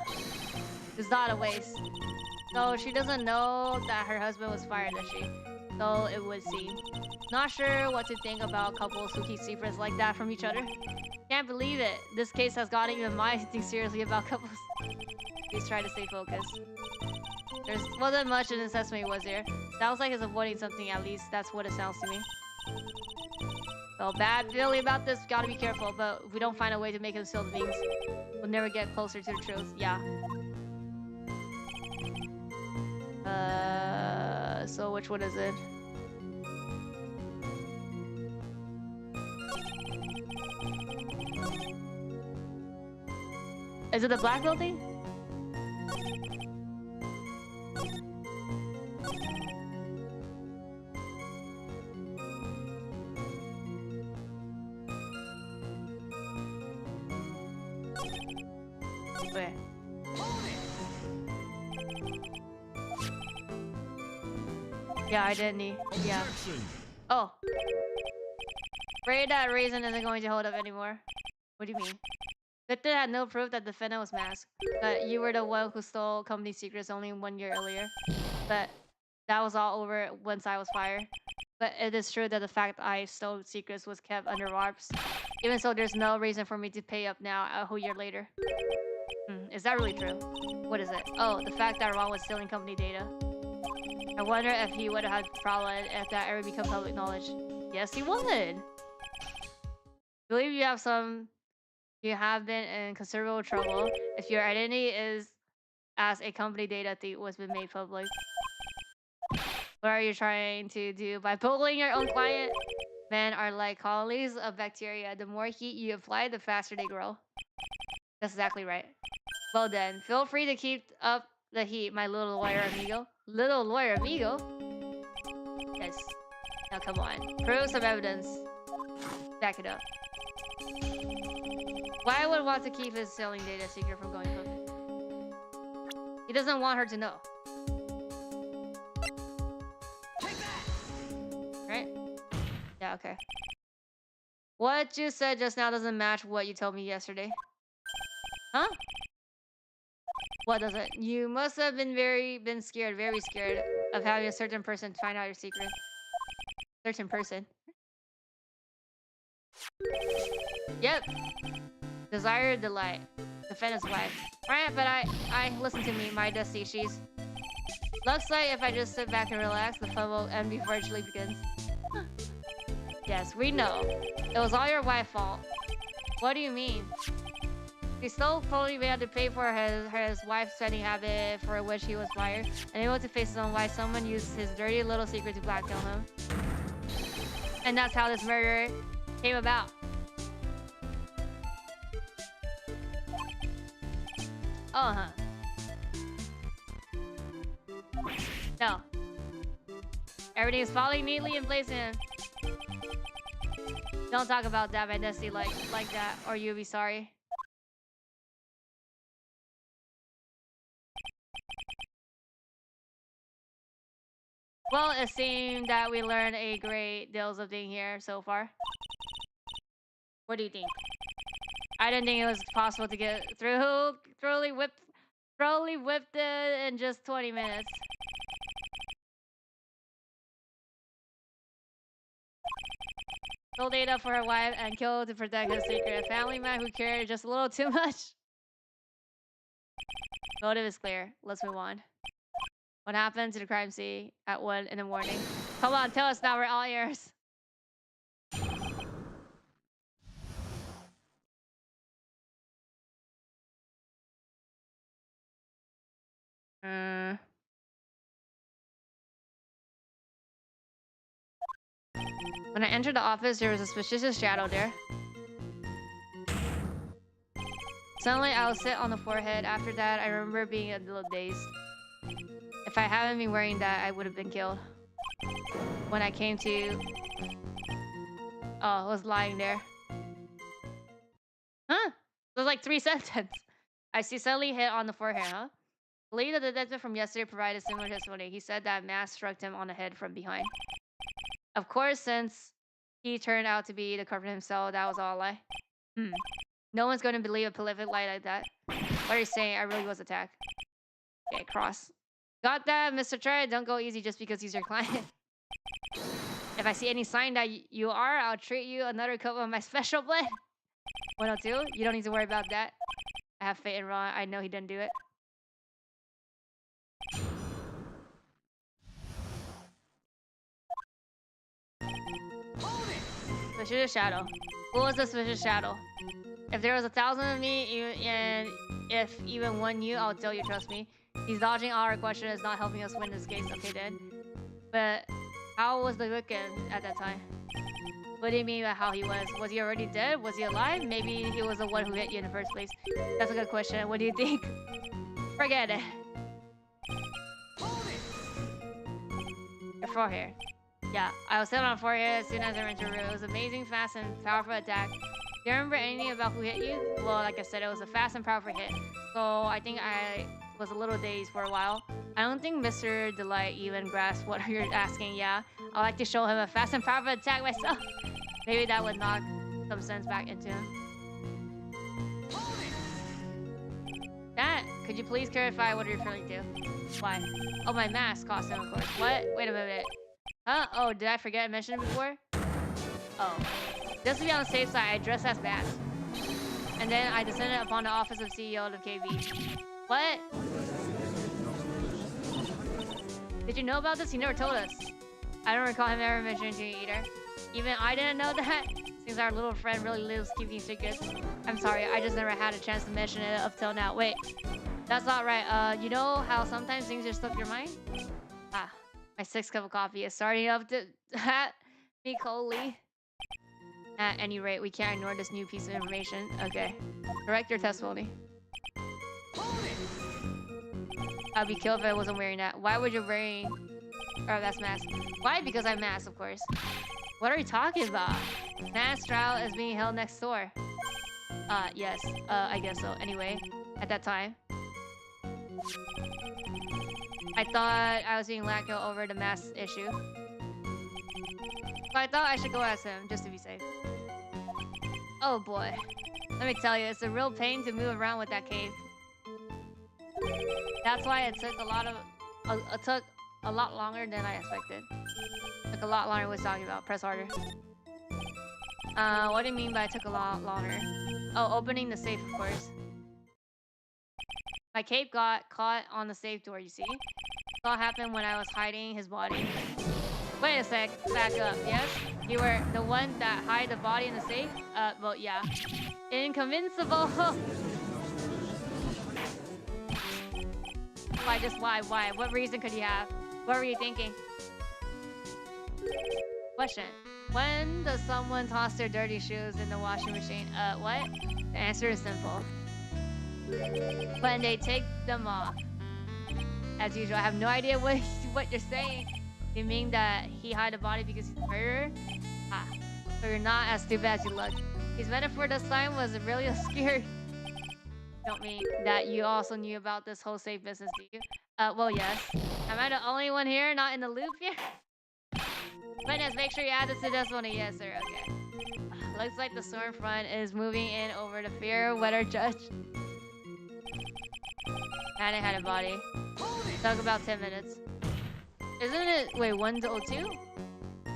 It's not a waste. So she doesn't know that her husband was fired, does she? So it would seem. Not sure what to think about couples who keep secrets like that from each other. Can't believe it. This case has gotten even my think seriously about couples. Please try to stay focused. There wasn't much in his estimate, was there? Sounds like he's avoiding something, at least that's what it sounds to me. So bad feeling about this, gotta be careful, but if we don't find a way to make him spill the beans, we'll never get closer to the truth. Yeah. So which one is it? Is it the black building? Where? Yeah, I didn't need. Yeah. Oh. Afraid that reason isn't going to hold up anymore. What do you mean? Victor had no proof that the defendant was masked. But you were the one who stole company secrets only 1 year earlier. But that was all over once I was fired. But it is true that the fact I stole secrets was kept under wraps. Even so, there's no reason for me to pay up now a whole year later. Is that really true? What is it? Oh, the fact that Ron was stealing company data. I wonder if he would have had a problem if that ever become public knowledge. Yes, he would. Believe you have been in considerable trouble if your identity is as a company data thief was been made public. What are you trying to do by bullying your own client? Men are like colonies of bacteria. The more heat you apply, the faster they grow. That's exactly right. Well then, feel free to keep up the heat, my little lawyer amigo. Little lawyer amigo? Yes. Now come on. Prove some evidence. Back it up. Why would want to keep his selling data secret from going public? He doesn't want her to know. Right? Yeah, okay. What you said just now doesn't match what you told me yesterday. Huh? What does it? You must have been scared, very scared of having a certain person find out your secret. Certain person. Yep. Desire, delight. Defend his wife. Right, but I listen to me, my dusty she's. Looks like if I just sit back and relax, the fun will end before it truly begins. Yes, we know. It was all your wife's fault. What do you mean? He still probably had to pay for his wife's spending habit for which he was fired, unable to face his own wife. Someone used his dirty little secret to blackmail him. And that's how this murder came about. Oh, no. Everything is falling neatly in place in. Don't talk about that, my Dusty, like that, or you'll be sorry. Well, it seemed that we learned a great deals of things here so far. What do you think? I didn't think it was possible to get through. Thoroughly whipped it in just 20 minutes. Stole data for her wife and killed to protect his secret. A family man who cared just a little too much. Motive is clear. Let's move on. What happened to the crime scene at 1 in the morning? Come on, tell us now. We're all ears. When I entered the office, there was a suspicious shadow there. Suddenly, I was sit on the forehead. After that, I remember being a little dazed. If I hadn't been wearing that, I would have been killed. When I came to... Oh, I was lying there. Huh? It was like 3 sentences. I see suddenly hit on the forehead, huh? I believe the detective from yesterday provided similar testimony. He said that mask struck him on the head from behind. Of course, since he turned out to be the culprit himself, that was all a lie. No one's going to believe a prolific lie like that. What are you saying? I really was attacked. Okay, cross. Got that, Mr. Trey? Don't go easy just because he's your client. If I see any sign that you are, I'll treat you another cup of my special blend. 102? You don't need to worry about that. I have faith in Ron. I know he didn't do it. Suspicious shadow. Who was the suspicious shadow? If there was 1,000 of me, and if even one you, I'll tell you, trust me. He's dodging all our questions, not helping us win this case. Okay, then. But how was the victim at that time? What do you mean by how he was? Was he already dead? Was he alive? Maybe he was the one who hit you in the first place. That's a good question. What do you think? Forget it. Your forehead. Yeah, I was sitting on forehead as soon as I entered the room. It was amazing, fast, and powerful attack. Do you remember anything about who hit you? Well, like I said, it was a fast and powerful hit. So I think I was a little dazed for a while. I don't think Mr. Delight even grasped what you're asking. Yeah, I like to show him a fast and powerful attack myself. Maybe that would knock some sense back into him. That, could you please clarify what you're referring to? Why? Oh, my mask costume, of course. What? Wait a minute. Huh? Oh, did I forget I mentioned it before? Oh. Just to be on the safe side, I dressed as Max. And then I descended upon the office of CEO of KB. What? Did you know about this? He never told us. I don't recall him ever mentioning to you either. Even I didn't know that. Since our little friend really lives keeping secrets. I'm sorry, I just never had a chance to mention it up till now. Wait, that's not right. You know how sometimes things just slip your mind? Ah, my 6th cup of coffee is starting up to me coldly. At any rate, we can't ignore this new piece of information. Okay, correct your testimony. I'd be killed if I wasn't wearing that. Why would you wearing... Oh, that's mask. Why? Because I'm masked, of course. What are you talking about? Mass trial is being held next door. Yes. I guess so. Anyway, at that time, I thought I was being let go over the mass issue. So I thought I should go ask him, just to be safe. Oh boy. Let me tell you, it's a real pain to move around with that cave. That's why it took a lot longer than I expected. Took a lot longer. What was talking about? Press harder. What do you mean by took a lot longer? Oh, opening the safe, of course. My cape got caught on the safe door, you see? This all happened when I was hiding his body. Wait a sec, back up, yes? You were the one that hid the body in the safe? Well, yeah. Inconvincible! Why, just why? What reason could you have? What were you thinking? Question. When does someone toss their dirty shoes in the washing machine? What? The answer is simple. When they take them off. As usual, I have no idea what you're saying. You mean that he hid the body because he's a murderer? Ah, so you're not as stupid as you look. His metaphor this time was really obscure. Don't mean that you also knew about this whole safe business, do you? Well, yes. Am I the only one here not in the loop here? Witness, make sure you add this to this one. Yes, sir. Okay. Looks like the storm front is moving in over the fair weather judge. And it had a body. Took about 10 minutes. Isn't it? Wait, 1 to 02?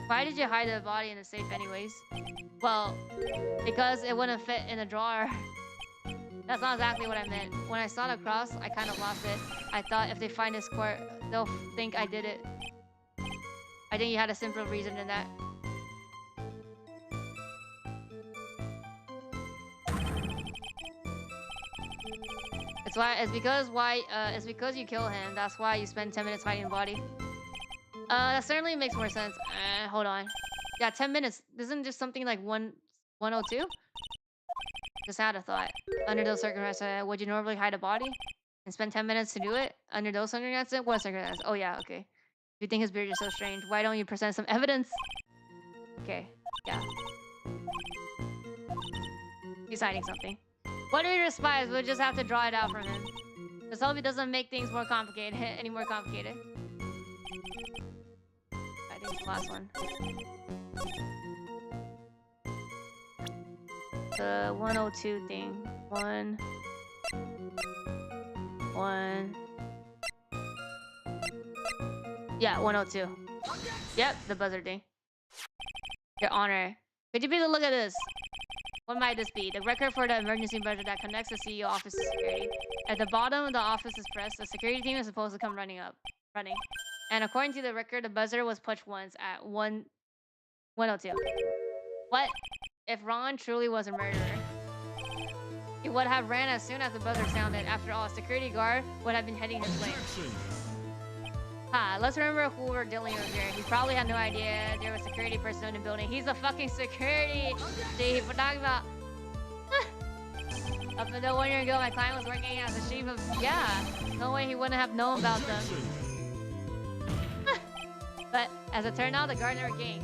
Why did you hide the body in the safe anyways? Well, because it wouldn't fit in a drawer. That's not exactly what I meant. When I saw the cross, I kind of lost it. I thought if they find this court, they'll think I did it. I think you had a simpler reason than that. It's because you kill him. That's why you spend 10 minutes hiding the body. That certainly makes more sense. Hold on. Yeah, 10 minutes. Isn't just something like 102? Just had a thought. Under those circumstances, would you normally hide a body and spend 10 minutes to do it? Under those circumstances? What circumstances? Oh yeah, okay. If you think his beard is so strange, why don't you present some evidence? Okay, yeah. He's hiding something. What do we despise? We'll just have to draw it out from him. Let's hope it doesn't make things more complicated, any more complicated. I think it's the last one. The 102 thing. 1. Yeah, 102. Yep, the buzzer thing. Your Honor. Could you please look at this? What might this be? The record for the emergency buzzer that connects the CEO office to security. At the bottom of the office is pressed. The security team is supposed to come running. And according to the record, the buzzer was pushed once at 102. What? If Ron truly was a murderer, he would have ran as soon as the buzzer sounded. After all, a security guard would have been heading his way. Let's remember who we're dealing with here. He probably had no idea there was security personnel in the building. He's a fucking security chief. We're talking about... Up until 1 year ago, my client was working as a chief of... Yeah, no way he wouldn't have known about them. But as it turned out, the guard never came.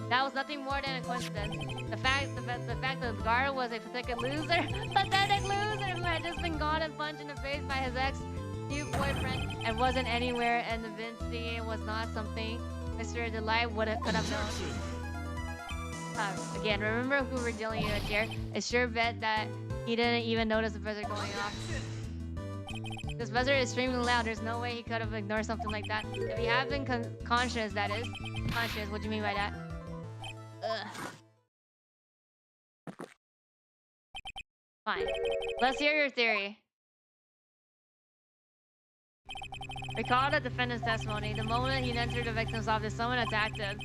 That was nothing more than a coincidence. The fact that the guard was a pathetic loser who had just been gone and punched in the face by his ex-new boyfriend and wasn't anywhere, and the Vinci was not something Mr. Delight could have known. Again, remember who we're dealing with here. It's sure bet that he didn't even notice the buzzer going off. This buzzer is extremely loud. There's no way he could have ignored something like that. If he had been conscious, that is. Conscious, what do you mean by that? Ugh. Fine. Let's hear your theory. Recall the defendant's testimony. The moment he entered the victim's office, someone attacked him.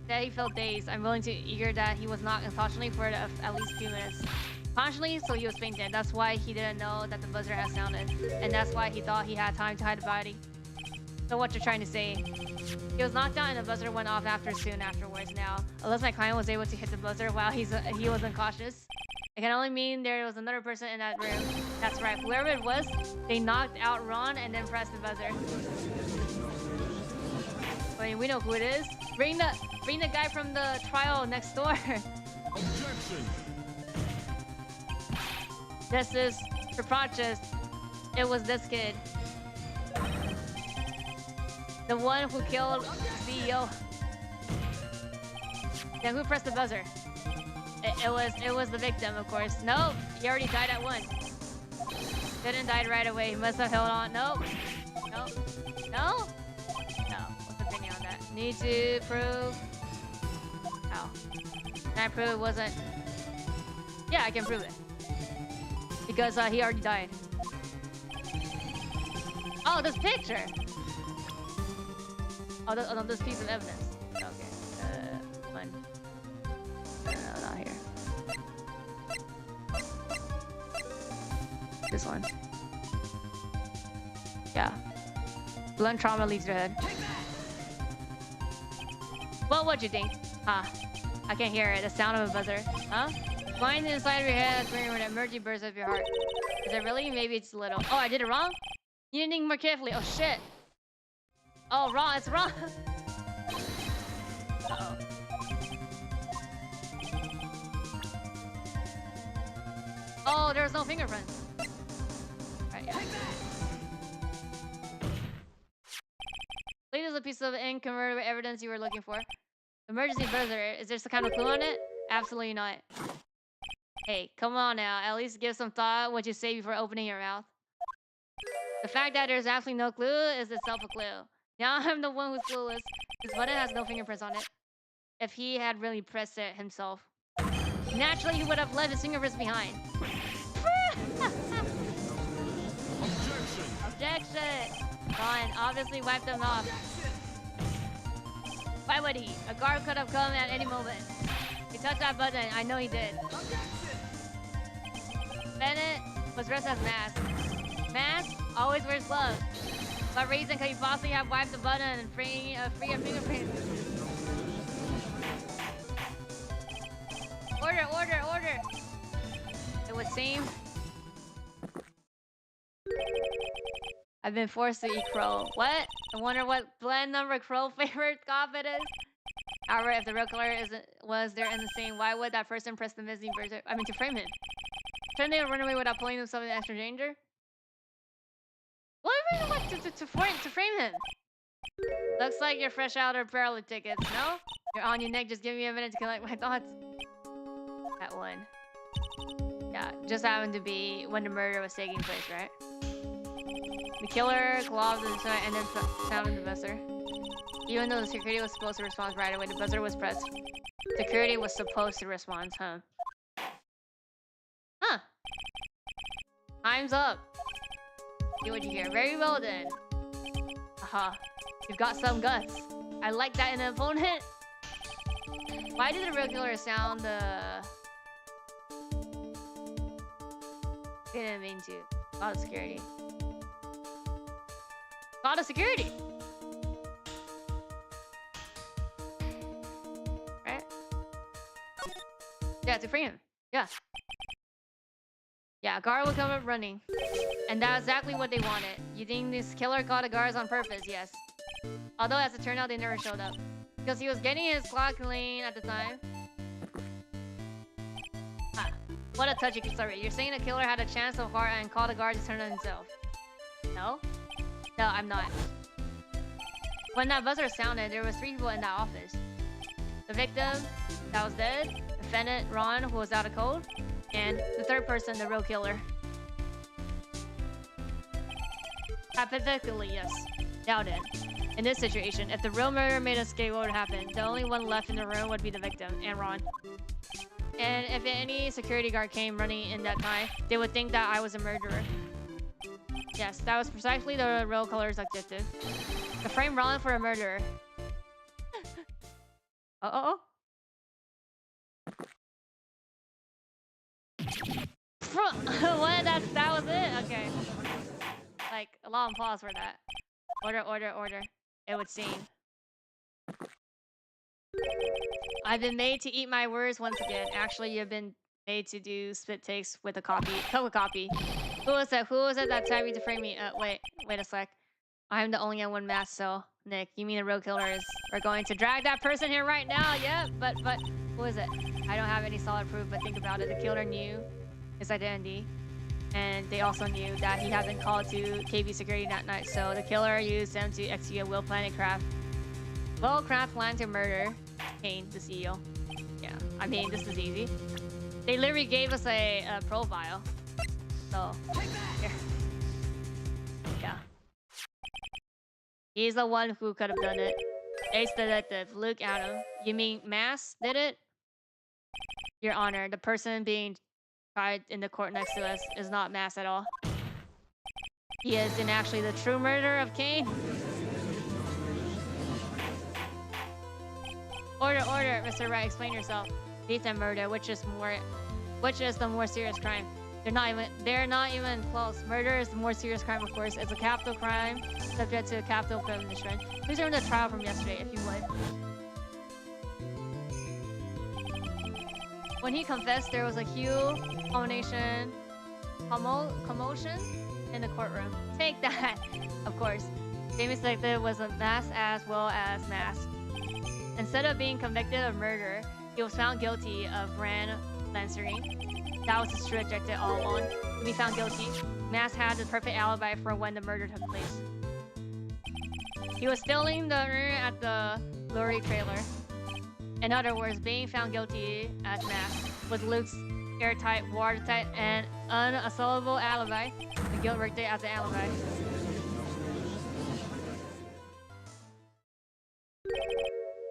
That he felt dazed. I'm willing to eager that he was knocked unconsciously for at least a few minutes. Consciously, so he was fainted. That's why he didn't know that the buzzer had sounded. And that's why he thought he had time to hide the body. So what you're trying to say? He was knocked out and the buzzer went off soon afterwards. Now, unless my client was able to hit the buzzer while he was unconscious, it can only mean there was another person in that room. That's right. Whoever it was, they knocked out Ron and then pressed the buzzer. I mean, we know who it is. Bring the guy from the trial next door. Objection. This is preposterous. It was this kid. The one who killed CEO. Then who pressed the buzzer? It was the victim, of course. Nope, he already died at one. Didn't die right away. He must have held on. Nope. Nope. No? No. What's the opinion on that? Need to prove. How? Can I prove it wasn't? Yeah, I can prove it. Because he already died. Oh, this picture! Oh, no, this piece of evidence. Okay. One. No, not here. This one. Yeah. Blunt trauma leaves your head. Well, what'd you think? Huh? I can hear it. The sound of a buzzer. Huh? Find the inside of your head when an emergency burst of your heart. Is it really? Maybe it's a little. Oh, I did it wrong? You didn't think more carefully. Oh, shit. Oh, wrong. It's wrong. Uh-oh. Oh, there's no fingerprints. Right, yeah. Please is a piece of incontrovertible evidence you were looking for. Emergency buzzer. Is there some kind of clue on it? Absolutely not. Hey, come on now. At least give some thought what you say before opening your mouth. The fact that there's absolutely no clue is itself a clue. Now I'm the one who's clueless. This button has no fingerprints on it. If he had really pressed it himself. Naturally, he would have left his fingerprints behind. Objection! Ron obviously wiped them off. Why would he? A guard could have come at any moment. He touched that button. I know he did. Bennett was dressed as Mask. Mask always wears gloves. What reason could he possibly have wiped the button and free a fingerprint? Order, order, order! It would seem I've been forced to eat crow. What? I wonder what blend number crow favorite coffin is. However, if the real killer was there in the scene, why would that person press the missing version? I mean, to frame him. Shouldn't they run away without pulling themselves in extra danger? What to frame him? Looks like you're fresh out of parallel tickets, no? You're on your neck, just give me a minute to collect my thoughts. That one. Yeah, just happened to be when the murder was taking place, right? The killer clawed the inside and then sounded the buzzer. Even though the security was supposed to respond right away, the buzzer was pressed. Security was supposed to respond, huh? Huh. Time's up. See what you hear. Very well then. Aha. You've got some guts. I like that in an opponent. Why did the real killer sound didn't mean to. A lot of security. A lot of security. Right? Yeah, to free him. Yeah. Yeah, a guard will come up running. And that's exactly what they wanted. You think this killer caught the guards on purpose? Yes. Although, as it turned out, they never showed up. Because he was getting his clock clean at the time. Ah, what a touchy story. You're saying the killer had a chance so far and called the guards to turn on himself. No? No, I'm not. When that buzzer sounded, there was 3 people in that office. The victim, that was dead. Defendant, Ron, who was out of code. And the third person, the real killer. Hypothetically, yes. Doubt it. In this situation, if the real murderer made escape, what would happen? The only one left in the room would be the victim, and Ron. And if any security guard came running in that time, they would think that I was a murderer. Yes, that was precisely the real color's objective. To frame Ron for a murderer. Uh-oh. What? That was it? Okay. Like, a long pause for that. Order, order, order. It would seem. I've been made to eat my words once again. Actually, you've been made to do spit takes with a copy. Copy. Who was that? Who was it that tried to frame me? Wait a sec. I'm the only one masked, so Nick, you mean the real killer is? We're going to drag that person here right now. Yeah, but who is it? I don't have any solid proof, but think about it. The killer knew his identity, and they also knew that he had been called to KB security that night. So the killer used them to execute a well-planned craft plan to murder Kane, the CEO. Yeah, I mean, this is easy. They literally gave us a profile. So, here. Yeah. He's the one who could have done it. Ace Detective, Luke Adam. You mean Mass did it? Your Honor, the person being tried in the court next to us is not Mass at all. He is in actually the true murderer of Kane. Order, Mr. Wright, explain yourself. Thief and murder, which is the more serious crime? They're not even close. Murder is the more serious crime, of course. It's a capital crime, subject to a capital punishment. Please remember the trial from yesterday, if you would. When he confessed, there was a huge commotion in the courtroom. Take that! Of course. Famous detective was a masked as well as masked. Instead of being convicted of murder, he was found guilty of grand lancering. That was his true objective all along. To be found guilty, Mass had the perfect alibi for when the murder took place. He was stealing the urn at the lorry trailer. In other words, being found guilty as Mass was Luke's airtight, watertight, and unassailable alibi. The guilt worked it as an alibi.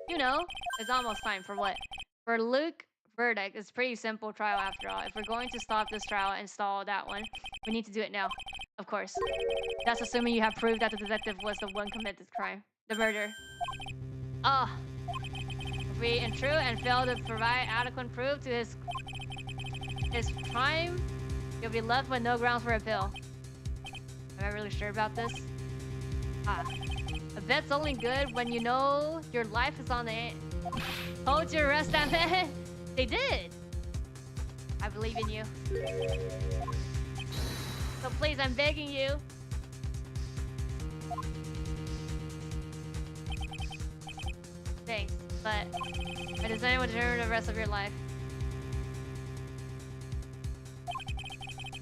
You know, it's almost time for what? For Luke verdict, it's pretty simple trial after all. If we're going to stop this trial and stall that one, we need to do it now. Of course. That's assuming you have proved that the detective was the one committed the crime. The murder. Oh. If we intrude and fail to provide adequate proof to his crime, you'll be left with no grounds for appeal. Am I really sure about this? A bet's only good when you know your life is on the Told you to arrest that man. They did. I believe in you. So please, I'm begging you. Thanks, but I decided to determine the rest of your life.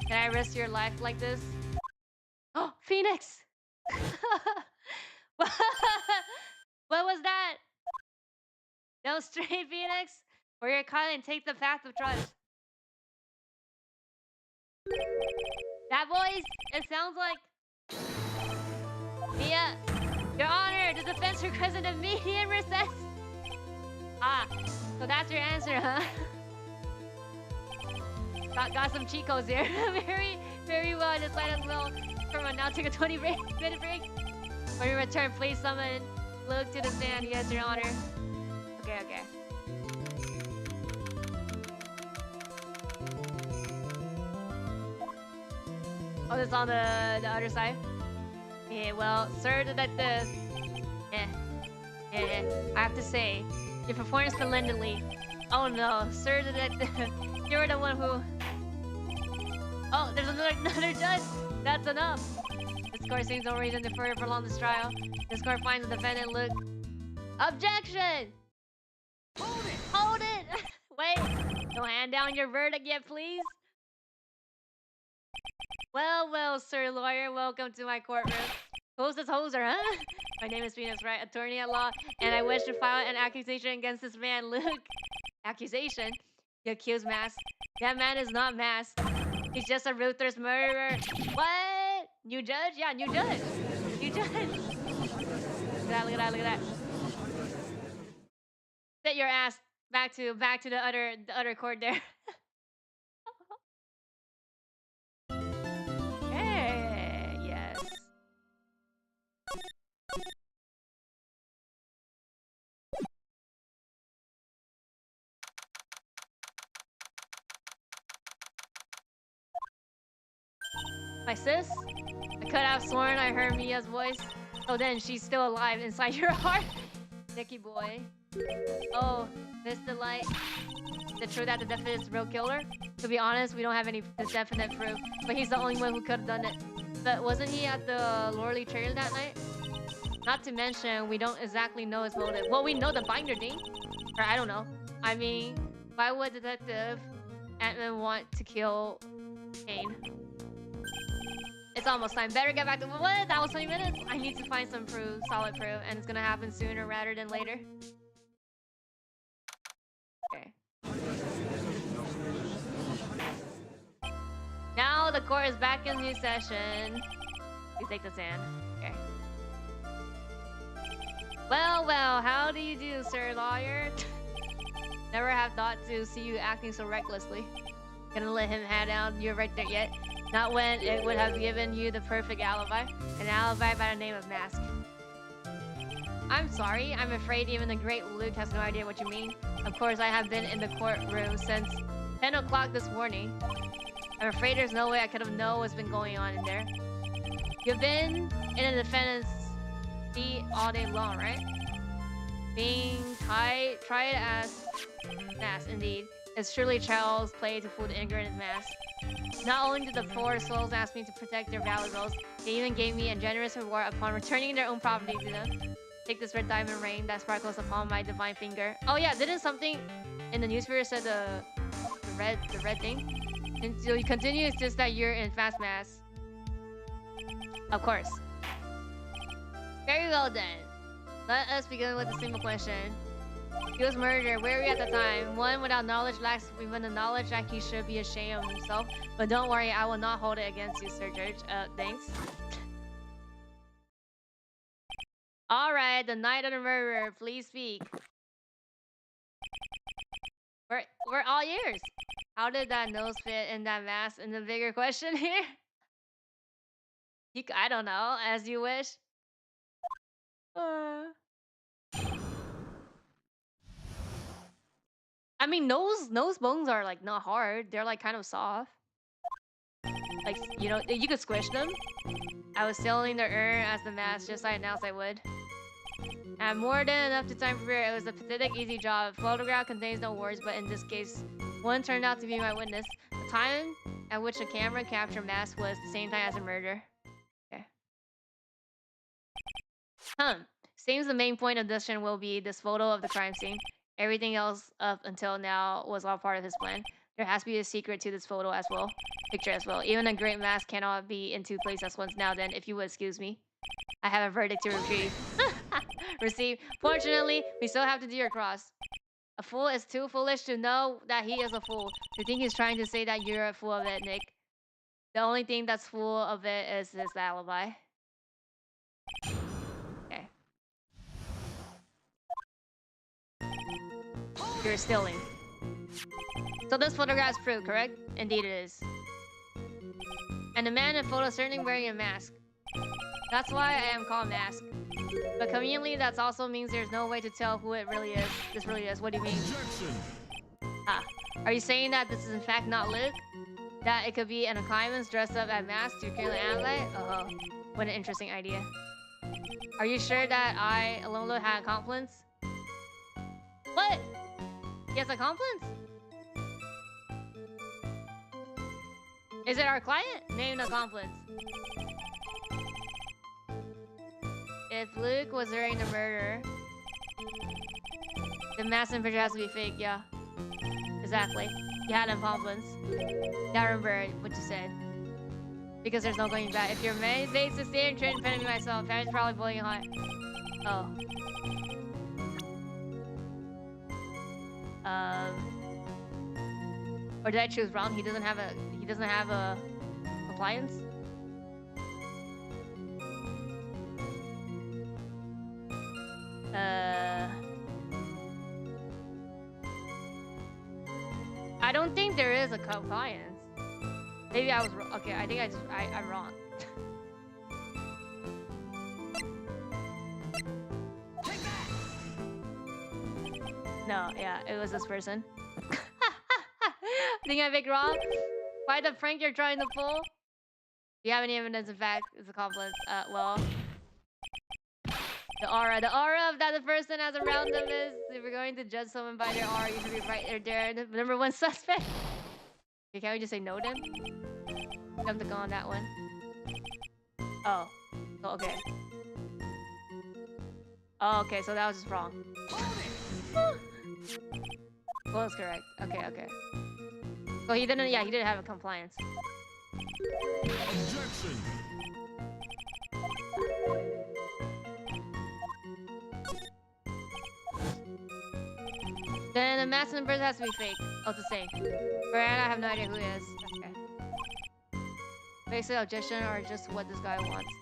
Can I risk your life like this? Oh, Phoenix! What was that? No straight, Phoenix. Or you're kind and take the path of trust. That voice, it sounds like... Mia, Your Honor, the defense requested immediate recess. Ah, so that's your answer, huh? Got some cheat codes here. Very well. I decided we'll now take a 20-minute break. When we return, please summon Luke to the stand. Yes, Your Honor. Okay. Oh, it's on the other side? Yeah, well, Sir Detective. I have to say, you performed splendidly. Oh no, Sir Detective. You're the one who... Oh, there's another judge! That's enough! This court seems no reason to further prolong this trial. This court finds the defendant Luke... Objection! Hold it! Wait! Don't hand down your verdict yet, please! Well, sir lawyer, welcome to my courtroom. Who's this hoser, huh? My name is Phoenix Wright, attorney at law, and I wish to file an accusation against this man, Luke. Accusation? You accuse Mass? That man is not Mass. He's just a ruthless murderer. What? New judge? Yeah, new judge. New judge. Look at that, look at that, look at that. Sit your ass back to the other court there. Hey, yes. My sis? I could have sworn I heard Mia's voice. Oh, then she's still alive inside your heart. Nicky boy. Oh, this the light. The truth that the definite is the real killer? To be honest, we don't have any definite proof. But he's the only one who could have done it. But wasn't he at the Lorley Trail that night? Not to mention, we don't exactly know his motive. Well, we know the binder thing. Or I don't know. I mean, why would Detective Ant-Man want to kill Kane? It's almost time. Better get back to what? That was 20 minutes? I need to find some proof, solid proof, and it's gonna happen sooner rather than later. Okay. Now the court is back in new session. You take the sand. Okay. Well, well, how do you do, sir lawyer? Never have thought to see you acting so recklessly. Gonna let him head down. You're right there yet. Not when it would have given you the perfect alibi. An alibi by the name of Mask. I'm sorry. I'm afraid even the great Luke has no idea what you mean. Of course, I have been in the courtroom since 10 o'clock this morning. I'm afraid there's no way I could have known what's been going on in there. You've been in a defendant's seat all day long, right? Being tried as Mask, indeed. It's surely child's play to fool the ignorant as Mask. Not only did the poor souls ask me to protect their valuables, they even gave me a generous reward upon returning their own property to them. Take this red diamond ring that sparkles upon my divine finger. Oh yeah, didn't something in the newspaper said the red thing? And so you continue, it's just that you're in fast mass. Of course. Very well then. Let us begin with a simple question. He was murdered. Where were we at the time? One without knowledge lacks even the knowledge that he should be ashamed of himself. But don't worry, I will not hold it against you, Sir Judge. Thanks. Alright, the night of the murderer, please speak. We're all ears. How did that nose fit in that mask? And the bigger question here? I don't know, as you wish. I mean, nose bones are like not hard. They're like kind of soft. Like, you know, you could squish them. I was sailing the urn as the mask, just like I announced I would. And more than enough to time prepare. It was a pathetic, easy job. Photograph contains no words, but in this case, one turned out to be my witness. The time at which the camera captured Mask was the same time as the murder. Okay. Seems the main point of this will be this photo of the crime scene. Everything else up until now was all part of his plan. There has to be a secret to this photo as well. Picture as well. Even a great mask cannot be in two places at once. Now then, if you would excuse me. I have a verdict to retrieve. Receive. Fortunately, we still have to do your cross. A fool is too foolish to know that he is a fool. You think he's trying to say that you're a fool of it, Nick? The only thing that's fool of it is this alibi. Okay. You're stealing. So this photograph is proof, correct? Indeed it is. And the man in the photo is certainly wearing a mask. That's why I am called Mask. But conveniently, that also means there's no way to tell who it really is. This really is. What do you mean? Ah, are you saying that this is in fact not Luke? That it could be an accomplice dressed up as Mask to kill an ally? Oh, what an interesting idea. Are you sure that I, alone, had accomplice? What? He has accomplice? Is it our client? Named accomplice. If Luke was during the murder, the mask and picture has to be fake, yeah. Exactly. You had an accomplice. Now remember what you said. Because there's no going back. If your main base is staying trained in front of me myself, Parents probably boiling hot. Oh. Or did I choose wrong? He doesn't have a appliance? I don't think there is a compliance. Maybe I was wrong. Okay, I think I'm wrong. No, yeah, it was this person. Think I picked wrong? Why the prank you're trying to pull? Do you have any evidence? In fact, it's a compliment. Well, the aura of that the person has around them is. If you're going to judge someone by their aura, you should be right there. The number one suspect. Okay, can't we just say no then? Jump to go on that one. Oh, okay. Oh, okay, so that was just wrong. Well, it's correct. Okay. Well, he didn't have a compliance. Objection. Then the mask and the bird has to be fake. Oh, it's the same. Brian, I have no idea who he is. Okay. Basically, objection or just what this guy wants.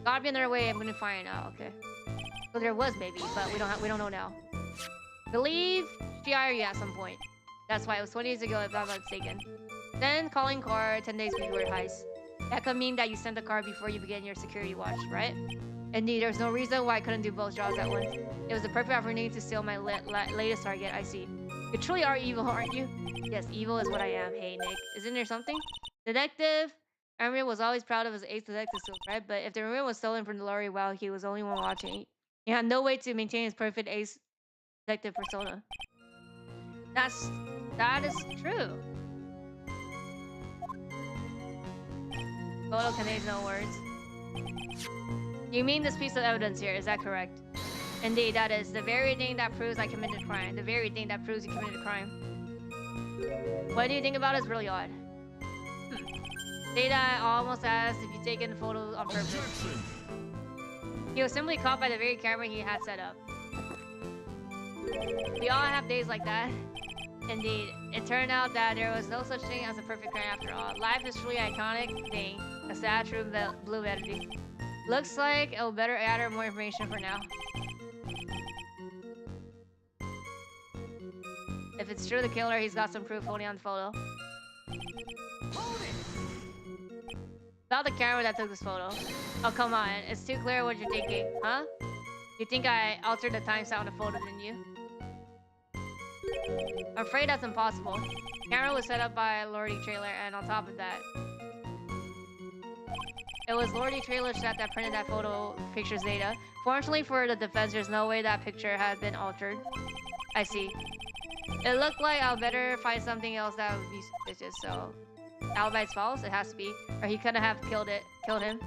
Gotta be another way. I'm gonna find out. Okay. So there was maybe, but we don't know now. Believe she hired you at some point. That's why it was 20 years ago, if I'm not mistaken. Then calling car 10 days before heist. That could mean that you sent the car before you began your security watch, right? Indeed, there's no reason why I couldn't do both jobs at once. It was the perfect opportunity to steal my latest target, I see. You truly are evil, aren't you? Yes, evil is what I am. Hey, Nick. Isn't there something? Detective Emery was always proud of his ace detective skills, right? But if the remote was stolen from the lorry while he was the only one watching, he had no way to maintain his perfect ace detective persona. That is true. Photo contains no words. You mean this piece of evidence here, is that correct? Indeed, that is. The very thing that proves I committed a crime. The very thing that proves you committed a crime. What do you think about it? It's really odd. Data almost asked if you taken the photo on purpose. Objection. He was simply caught by the very camera he had set up. We all have days like that. Indeed, it turned out that there was no such thing as a perfect crime after all. Life is truly an iconic thing. A sad true blue vanity. Looks like it'll better gather more information for now. If it's true the killer, he's got some proof holding on the photo. About the camera that took this photo. Oh, come on. It's too clear what you're thinking. Huh? You think I altered the timestamp on the photo, didn't you? I'm afraid that's impossible. The camera was set up by Lordy Trailer, and on top of that, it was Lordy Trailer set that printed that photo picture's data. Fortunately for the defense, there's no way that picture had been altered. I see. It looked like I'll better find something else that would be suspicious, so... Alibi's false? It has to be. Or he couldn't have killed him.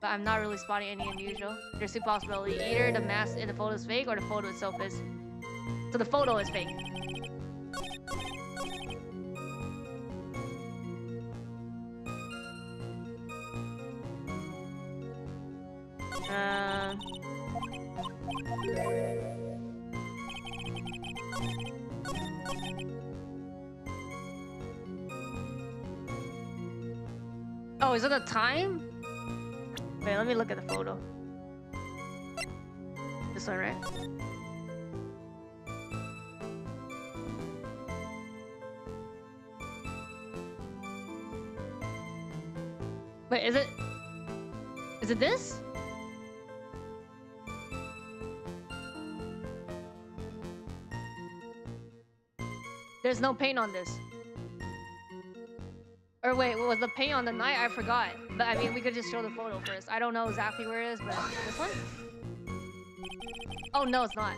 But I'm not really spotting any unusual. There's two possibilities. Either the mask in the photo is fake, or the photo itself is. So the photo is fake. Oh, is it a time? Wait, let me look at the photo. This one, right? Wait, is it this? There's no paint on this. Or wait, was the paint on the night? I forgot. But I mean, we could just show the photo first. I don't know exactly where it is, but this one? Oh, no, it's not.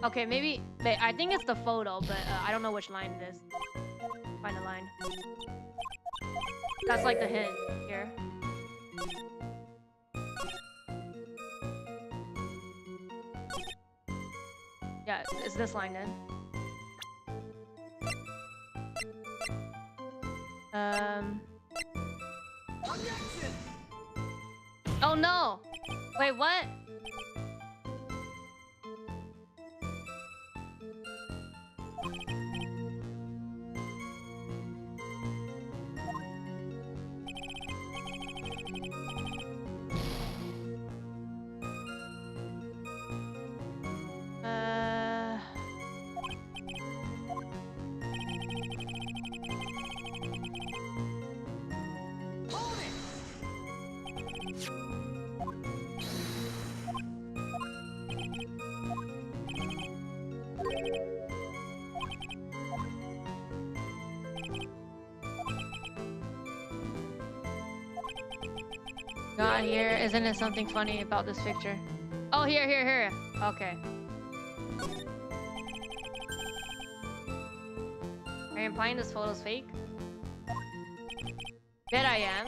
Okay, maybe... Wait, I think it's the photo, but I don't know which line it is. Find the line. That's like the hint here. Yeah, it's this line then. Oh no! Wait, what? Not here. Isn't it something funny about this picture? Oh, here. Okay. Are you implying this photo's fake? Bet I am.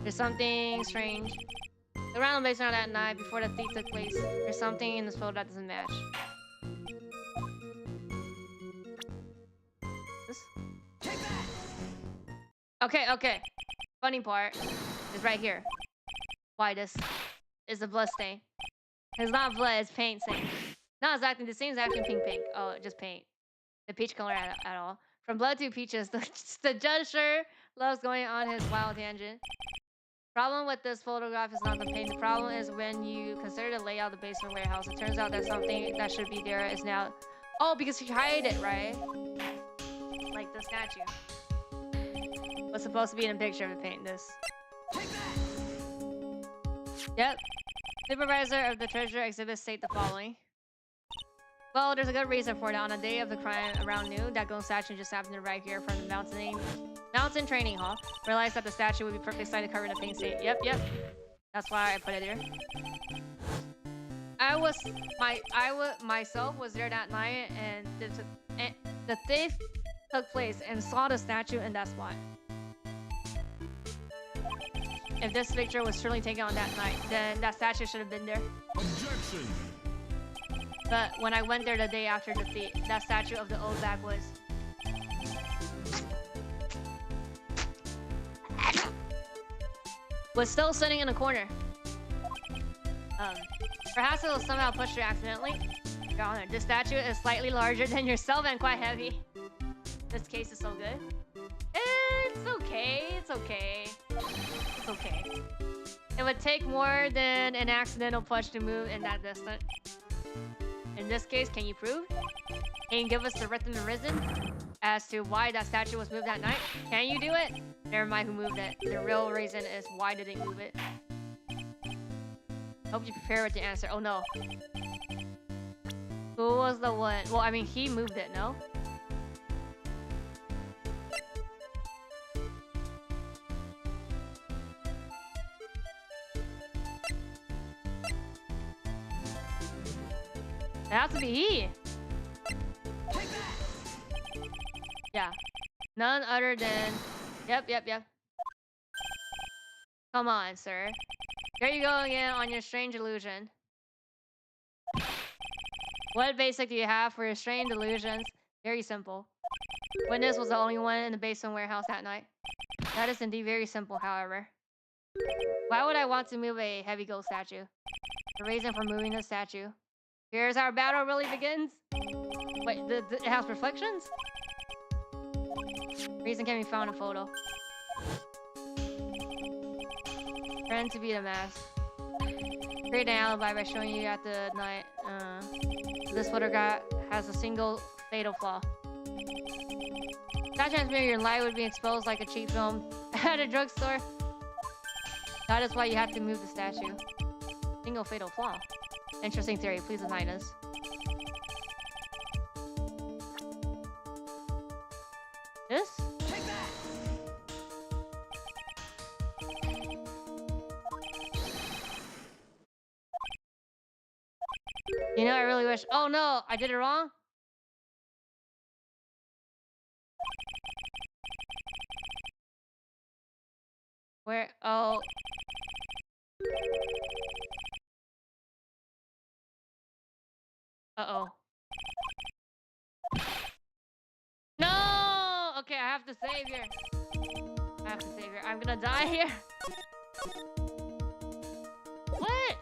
There's something strange. The random based on that night before the thief took place. There's something in this photo that doesn't match. This? Okay. Funny part is right here. Why this is the blood stain. It's not blood, it's paint stain. Not exactly the same as actually pink. Oh, just paint. The peach color at all. From blood to peaches, the judge sure loves going on his wild tangent. Problem with this photograph is not the paint. The problem is when you consider the layout of the basement warehouse, it turns out that something that should be there is now... Oh, because you hide it, right? Like the statue. What's supposed to be in a picture of the paint, this. Yep. Supervisor of the treasure exhibit state the following. Well, there's a good reason for that. On the day of the crime around noon, that gold statue just happened to right here from the mountain training hall. Realized that the statue would be perfectly slightly covered in paint stain. Yep. That's why I put it here. I myself was there that night, and the thief took place and saw the statue in that spot. If this picture was truly taken on that night, then that statue should have been there. Objection! But when I went there the day after the thief, that statue of the old backwoods was still sitting in a corner. Perhaps it was somehow pushed there accidentally. Your Honor, this statue is slightly larger than yourself and quite heavy. This case is so good. It's okay. It would take more than an accidental push to move in that distance. In this case, can you prove? Can you give us the written reason as to why that statue was moved that night? Can you do it? Never mind who moved it. The real reason is why did they move it? Hope you prepare with the answer. Oh no. Who was the one? Well, I mean, he moved it, no? It has to be he. Yeah. None other than... Yep. Come on, sir. There you go again on your strange illusion. What basic do you have for your strange illusions? Very simple. Witness was the only one in the basement warehouse that night. That is indeed very simple, however. Why would I want to move a heavy gold statue? The reason for moving the statue. Here's how our battle really begins. Wait, it has reflections? Reason can be found in photo. Pretend to be the mask. Create an alibi by showing you at the night. This photograph has a single fatal flaw. That chance maybe your lie would be exposed like a cheap film at a drugstore. That is why you have to move the statue. Single fatal flaw. Interesting theory. Please enlighten us. This? Take that! You know, I really wish... Oh no! I did it wrong? Where? Oh... Uh-oh. No! Okay, I have to save here. I'm gonna die here. What?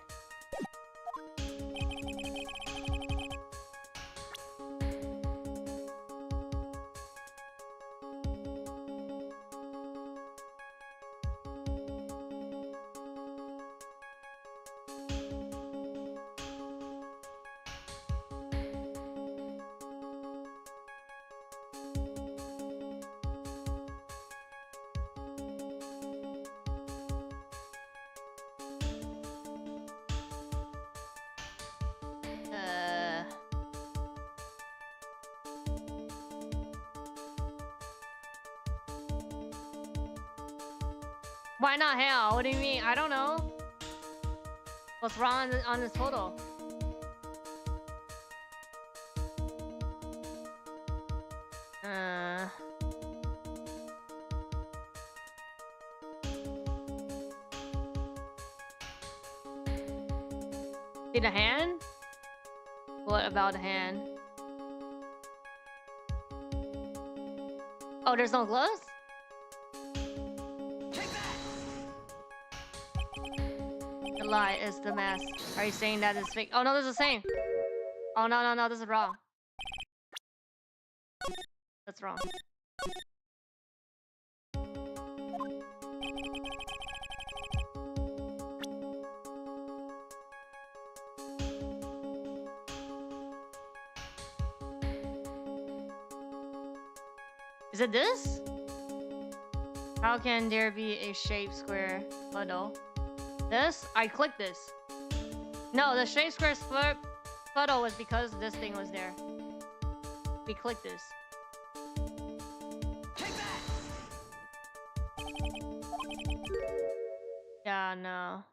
Why not hell? What do you mean? I don't know. What's wrong on this photo? See the hand? What about the hand? Oh, there's no gloves? The lie is the mask. Are you saying that is fake? Oh no, this is the same. Oh no, this is wrong. That's wrong. Is it this? How can there be a shape square puddle? This? I clicked this. No, the shape square puddle was because this thing was there. We clicked this. Yeah, no.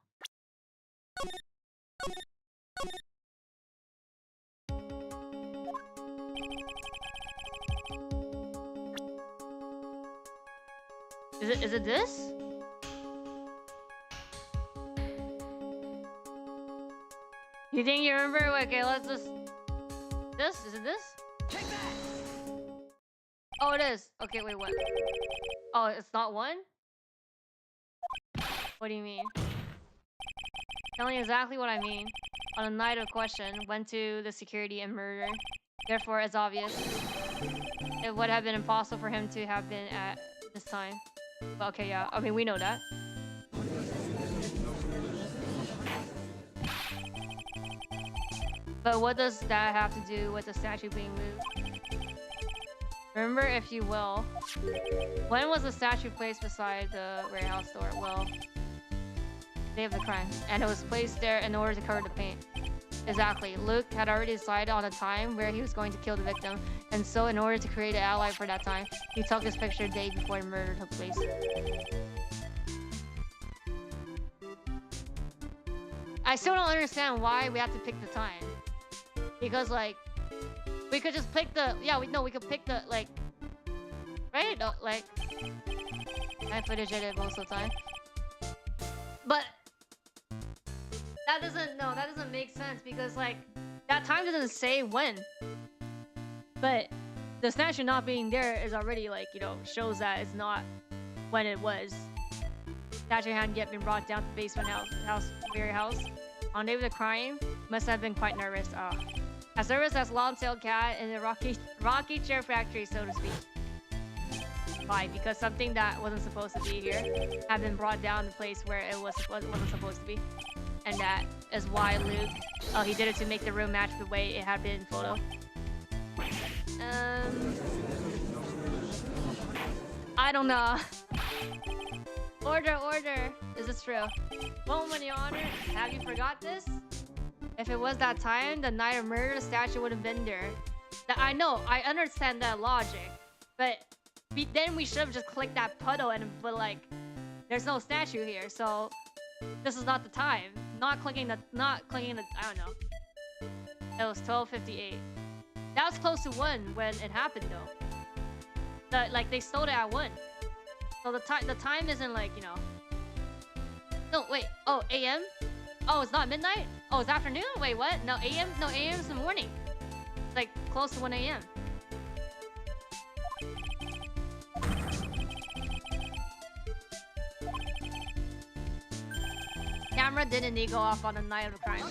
Is it this? You think you remember? Okay, let's just... This? Is it this? Oh, it is. Okay, wait, what? Oh, it's not one? What do you mean? Telling you exactly what I mean. On a night of question, went to the security and murder. Therefore, it's obvious. It would have been impossible for him to have been at this time. But okay, yeah. I mean, we know that. But what does that have to do with the statue being moved? Remember, if you will, when was the statue placed beside the warehouse door? Well, day of the crime. And it was placed there in order to cover the paint. Exactly. Luke had already decided on a time where he was going to kill the victim. And so, in order to create an ally for that time, he took this picture a day before the murder took place. I still don't understand why we have to pick the time. Because, like, we could just pick the... Yeah, we could pick the, like... Right? No, like... I footage edit most of the time. But... That doesn't make sense because, like, that time doesn't say when. But the statue not being there is already, like, you know, shows that it's not when it was. Statue hadn't yet been brought down to the basement warehouse. On the day of the crime, must have been quite nervous. As nervous as long-tailed cat in a rocky chair factory, so to speak. Why? Because something that wasn't supposed to be here had been brought down to the place where it wasn't supposed to be. And that is why Luke... Oh, he did it to make the room match the way it had been in photo. I don't know. Order. Is this true? Moment, Your Honor. Have you forgot this? If it was that time, the night of murder, the statue would have been there. I know, I understand that logic. But then we should have just clicked that puddle but like... There's no statue here, so... This is not the time. Not clicking the... I don't know. It was 12:58. That was close to 1 when it happened, though. Like, they stole it at 1. So the time isn't like, you know... No, wait. Oh, AM? Oh, it's not midnight? Oh, it's afternoon? Wait, what? No, AM? No, AM is the morning. It's like close to 1 AM. Camera didn't need go off on the night of the crime.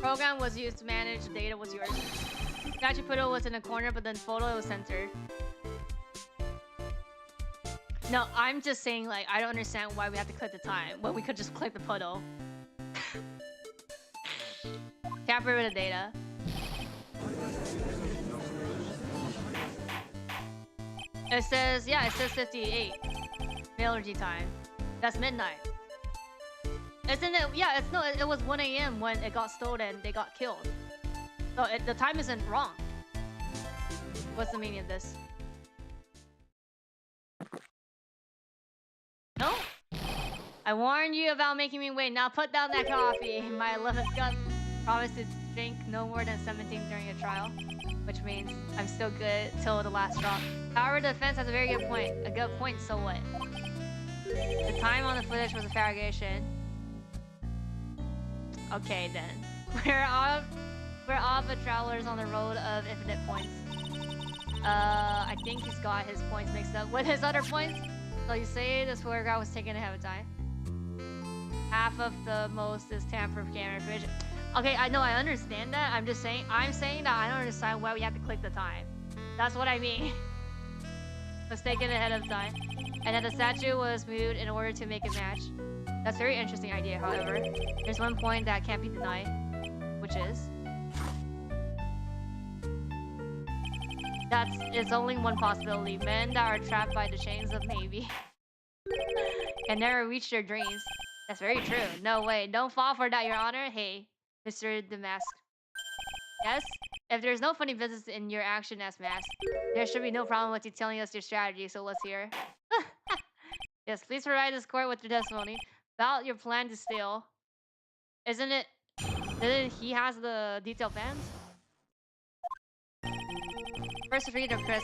Program was used to manage, the data was yours. Statue photo was in a corner, but then photo was centered. No, I'm just saying, like, I don't understand why we have to click the time when we could just click the photo. Tamper with the data. It says, yeah, it says 58. Trilogy time. That's midnight. Isn't it? Yeah, it was 1 AM when it got stolen and they got killed. So the time isn't wrong. What's the meaning of this? No? I warned you about making me wait. Now put down that coffee. My 11th gut promised to drink no more than 17 during a trial, which means I'm still good till the last drop. However, the defense has a very good point. A good point, so what? The time on the footage was a fabrication. Okay then. We're off the travelers on the road of infinite points. I think he's got his points mixed up with his other points. So you say this photograph was taken ahead of time. Half of the most is tampered camera footage. Okay, I know, I understand that. I'm saying that I don't understand why we have to click the time. That's what I mean. It was taken ahead of time. And then the statue was moved in order to make it match. That's a very interesting idea, however. There's one point that can't be denied, which is... it's only one possibility. Men that are trapped by the chains of maybe can never reach their dreams. That's very true. No way. Don't fall for that, Your Honor. Hey, Mr. Damask. Yes? If there's no funny business in your action as masked, there should be no problem with you telling us your strategy, so let's hear. Yes, please provide this court with your testimony about your plan to steal. Isn't it... Didn't he has the detailed plans? First read of Chris.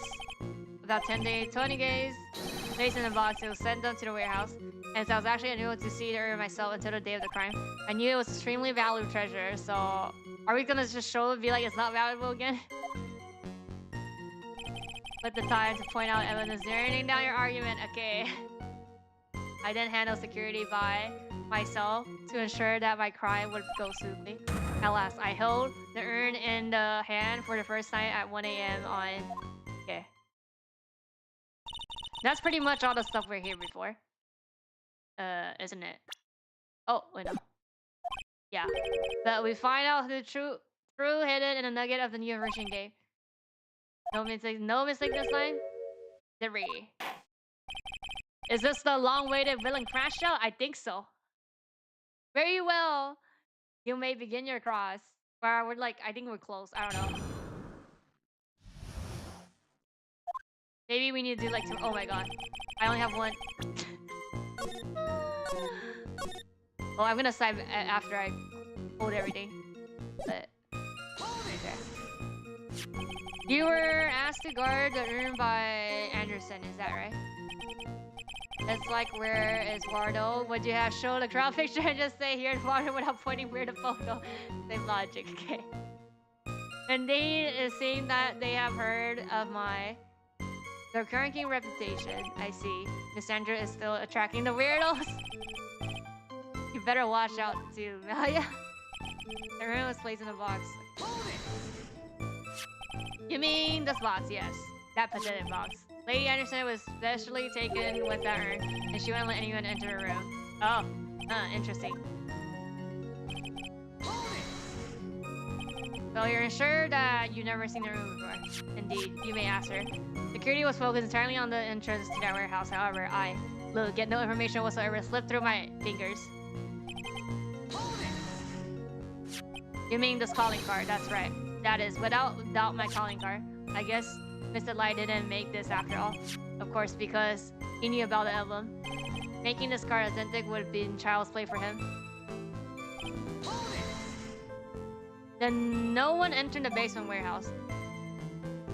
About 10 days, 20 days, placed in a box, it was sent down to the warehouse. And so I was actually unable to see the area myself until the day of the crime. I knew it was extremely valuable treasure, so... Are we gonna just show it and be like it's not valuable again? With the time to point out evidence, narrowing down your argument, okay. I then handled security by myself to ensure that my crime would go smoothly. At last, I held the urn in the hand for the first time at 1 AM on... Okay. That's pretty much all the stuff we're here before. Isn't it? Oh, wait, no. Yeah. But we find out the true hidden in a nugget of the new version game. No mistake this time? Three. Is this the long-awaited villain crash out? I think so. Very well. You may begin your cross. Or we're like, I think we're close. I don't know. Maybe we need to do like two. Oh my god. I only have one. Oh, I'm gonna save after I hold everything. But okay. You were asked to guard the urn by Anderson, is that right? It's like, where is Wardo? Would you have shown the crowd picture and just say, here's Wardo without pointing where the photo? Same logic, okay. Indeed, it seems that they have heard of the current king reputation. I see. Miss Sandra is still attracting the weirdos. You better watch out too, Malia. The urn was placed in a box. You mean this box? Yes. That pathetic box. Lady Anderson was specially taken with that urn, and she wouldn't let anyone enter her room. Oh, interesting. So you're sure that you've never seen the room before? Indeed, you may ask her. Security was focused entirely on the entrance to that warehouse. However, I get no information whatsoever slipped through my fingers. You mean this calling card? That's right. That is, without doubt, my calling card. I guess Mr. Light didn't make this after all. Of course, because he knew about the emblem. Making this card authentic would have been child's play for him. Then no one entered the basement warehouse.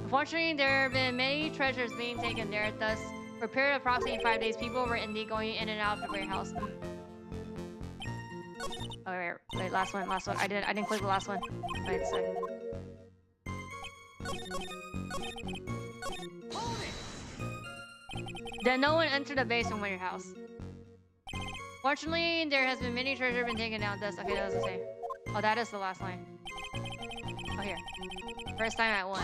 Unfortunately, there have been many treasures being taken there, thus, for a period of approximately 5 days, people were indeed going in and out of the warehouse. Oh, wait, last one. I didn't click the last one. Wait a sec. Then no one entered the basement warehouse. Fortunately, there has been many treasure been taken down. This okay, that was the same. Oh, that is the last line. Oh, here. First time at 1.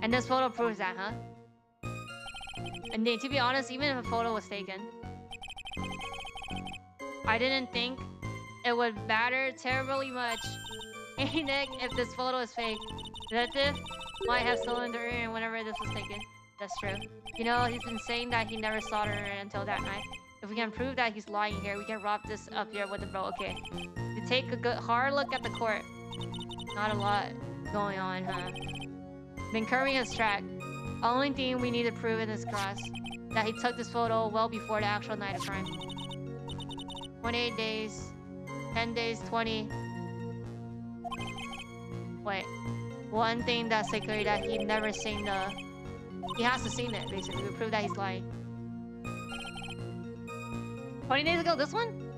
And this photo proves that, huh? And then, to be honest, even if a photo was taken, I didn't think it would matter terribly much. Hey Nick, if this photo is fake, detective might have stolen the urn whenever this was taken. That's true. You know, he's been saying that he never saw the urn until that night. If we can prove that he's lying here, we can wrap this up here with the bro. Okay. To take a good hard look at the court. Not a lot going on, huh? Been curving his track. Only thing we need to prove in this class that he took this photo well before the actual night of crime. 28 days, 10 days, 20. Wait, one thing that's secret that he never seen the. He has to seen it basically to prove that he's lying. 20 days ago, this one?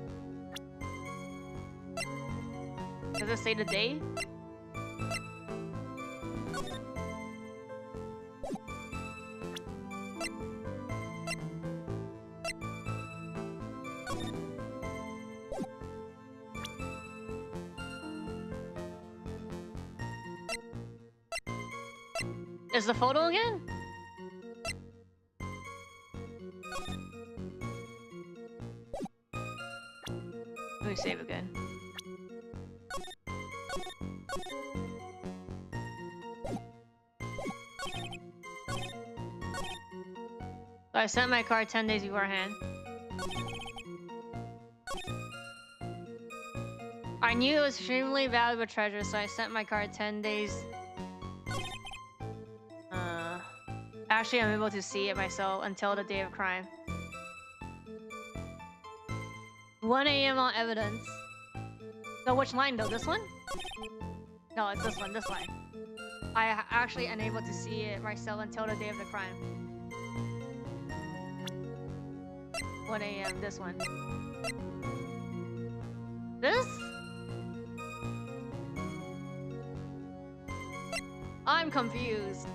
Does it say the day? Is the photo again? Let me save again. So I sent my card 10 days beforehand. I knew it was extremely valuable treasure, so I sent my card 10 days. Actually, I'm able to see it myself until the day of crime. 1 a.m. on evidence. So which line though? This one? No, it's this one, this line. I actually unable to see it myself until the day of the crime. 1 a.m. this one. This? I'm confused.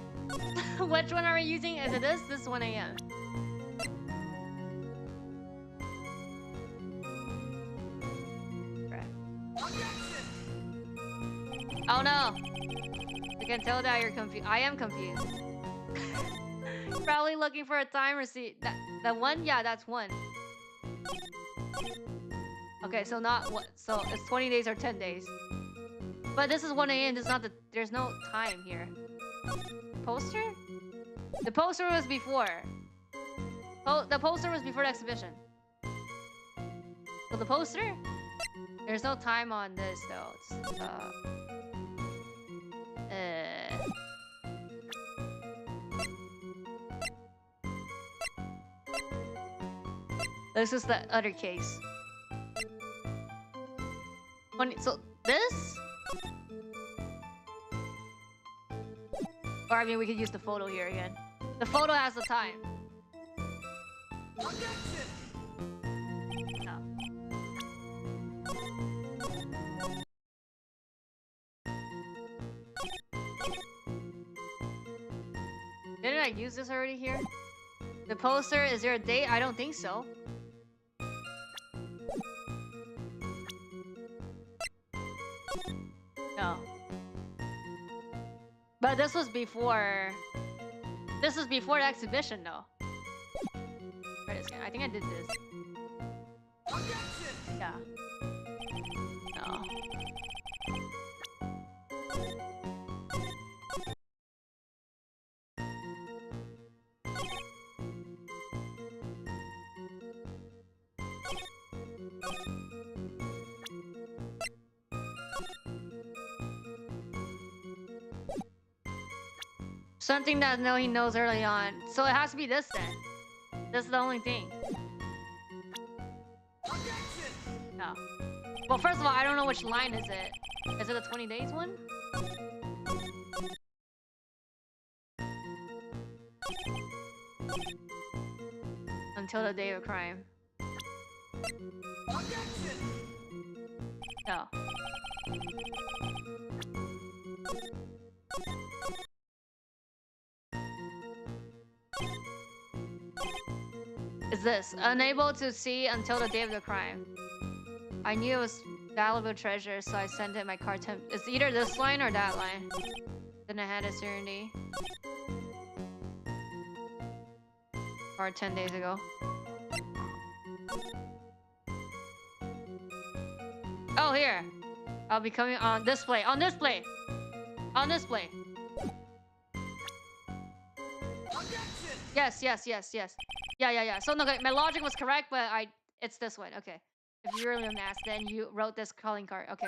Which one are we using? Is it this? This 1 a.m. Oh no! I can tell that you're confused. I am confused. Probably looking for a time receipt. That one? Yeah, that's one. Okay, so not what? So it's 20 days or 10 days. But this is 1 a.m. There's not the. There's no time here. Poster? The poster was before. Oh, the poster was before the exhibition. So the poster? There's no time on this though. This is the other case. So this? Or I mean, we could use the photo here again. The photo has the time. No. Didn't I use this already here? The poster, is there a date? I don't think so. No. But this was before... This was before the exhibition, though. Try this again. I think I did this. Yeah. No. Something that he knows early on. So it has to be this then. This is the only thing. No. Well, first of all, I don't know which line is it. Is it the 20 days one? Until the day of crime. No. Is this unable to see until the day of the crime? I knew it was valuable treasure, so I sent it my card. It's either this line or that line. Then I had a certainty. Or 10 days ago. Oh, here. I'll be coming on display. On display. On display. Yes, yes, yes, yes. Yeah. So no, okay, my logic was correct, but it's this one. Okay. If you really math, then you wrote this calling card. Okay.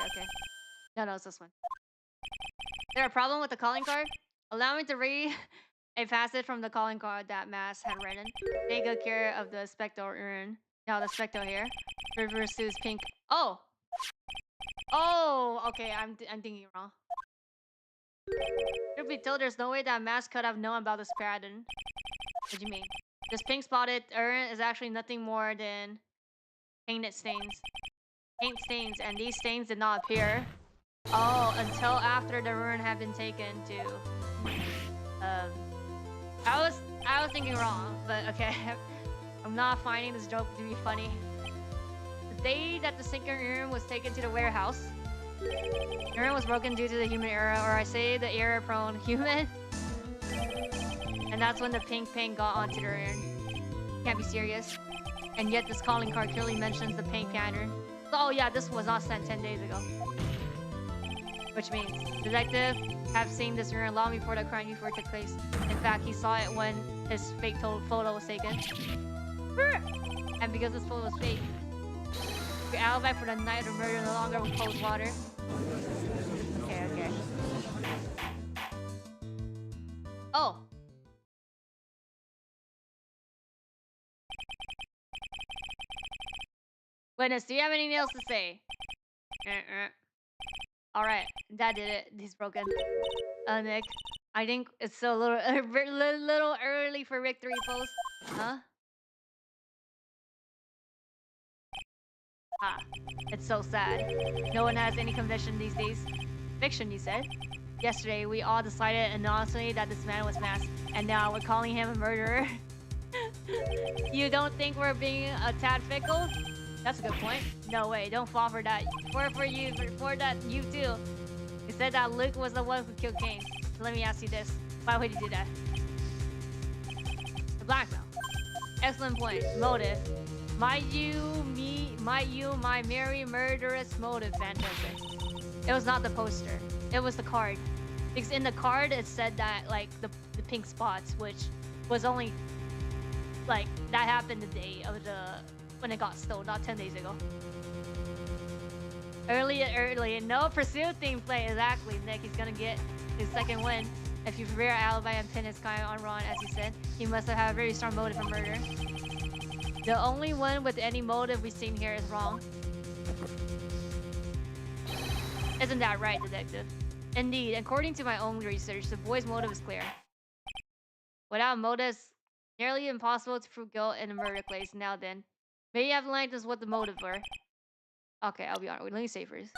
No, it's this one. Is there a problem with the calling card? Allow me to read a passage from the calling card that Mass had written. Take good care of the spectral urn. Now the spectral here. River Sue's pink. Oh! Oh! Okay, I'm thinking wrong. Truth be told, there's no way that Mass could have known about this pattern. What do you mean? This pink spotted urn is actually nothing more than painted stains. Paint stains, and these stains did not appear. Oh, until after the urn had been taken to. I was thinking wrong, but okay. I'm not finding this joke to be funny. The day that the sinking urn was taken to the warehouse, the urn was broken due to the human error, or I say the error-prone human. And that's when the pink paint got onto the urn. Can't be serious. And yet this calling card clearly mentions the paint pattern. So, oh yeah, this was not sent 10 days ago. Which means, detective have seen this urn long before the crime before it took place. In fact, he saw it when his fake photo was taken. And because this photo was fake, your alibi for the night of the murder no longer will holds water. Okay. Oh! Witness, do you have anything else to say? Alright, that did it. He's broken. Nick, I think it's a little early for victory post. Huh? Ah, it's so sad. No one has any conviction these days. Fiction, you said? Yesterday, we all decided anonymously that this man was masked, and now we're calling him a murderer. You don't think we're being a tad fickle? That's a good point. No way, don't fall for that. For that, you too. You said that Luke was the one who killed Cain. So let me ask you this. Why would he do that? The blackmail. Excellent point. Motive. My merry murderous motive, fantastic. It was not the poster. It was the card. Because in the card it said that like the pink spots, which was only like that happened the day of when it got stolen, not 10 days ago. Early. No pursuit theme play. Exactly, Nick. He's gonna get his second win. If you prepare alibi and pin his guy on Ron, as he said, he must have had a very strong motive for murder. The only one with any motive we've seen here is wrong. Isn't that right, detective? Indeed, according to my own research, the boy's motive is clear. Without motives, nearly impossible to prove guilt in a murder case. Now then, maybe you have enlightened us what the motive were. Okay, I'll be honest. Let me say first.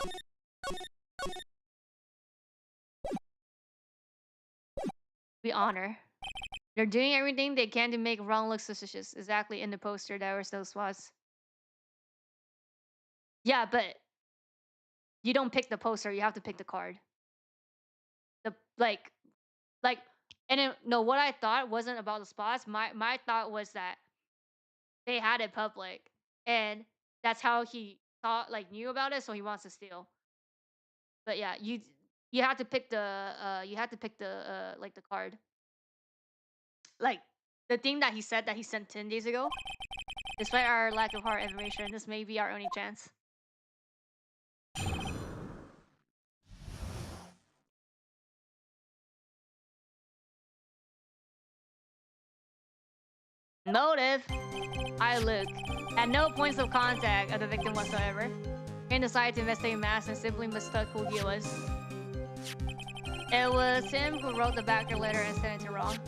We honor. They're doing everything they can to make Ron look suspicious. Exactly in the poster there was those spots. Yeah, but you don't pick the poster. You have to pick the card. What I thought wasn't about the spots. My thought was that they had it public, and that's how he knew about it, so he wants to steal. But yeah, you have to pick the the card. Like the thing that he said that he sent 10 days ago. Despite our lack of hard information, this may be our only chance. Motive? I look. At no points of contact of the victim whatsoever. Kane decided to investigate Mass and simply mistook who he was. It was him who wrote the backer letter and sent it to Ron.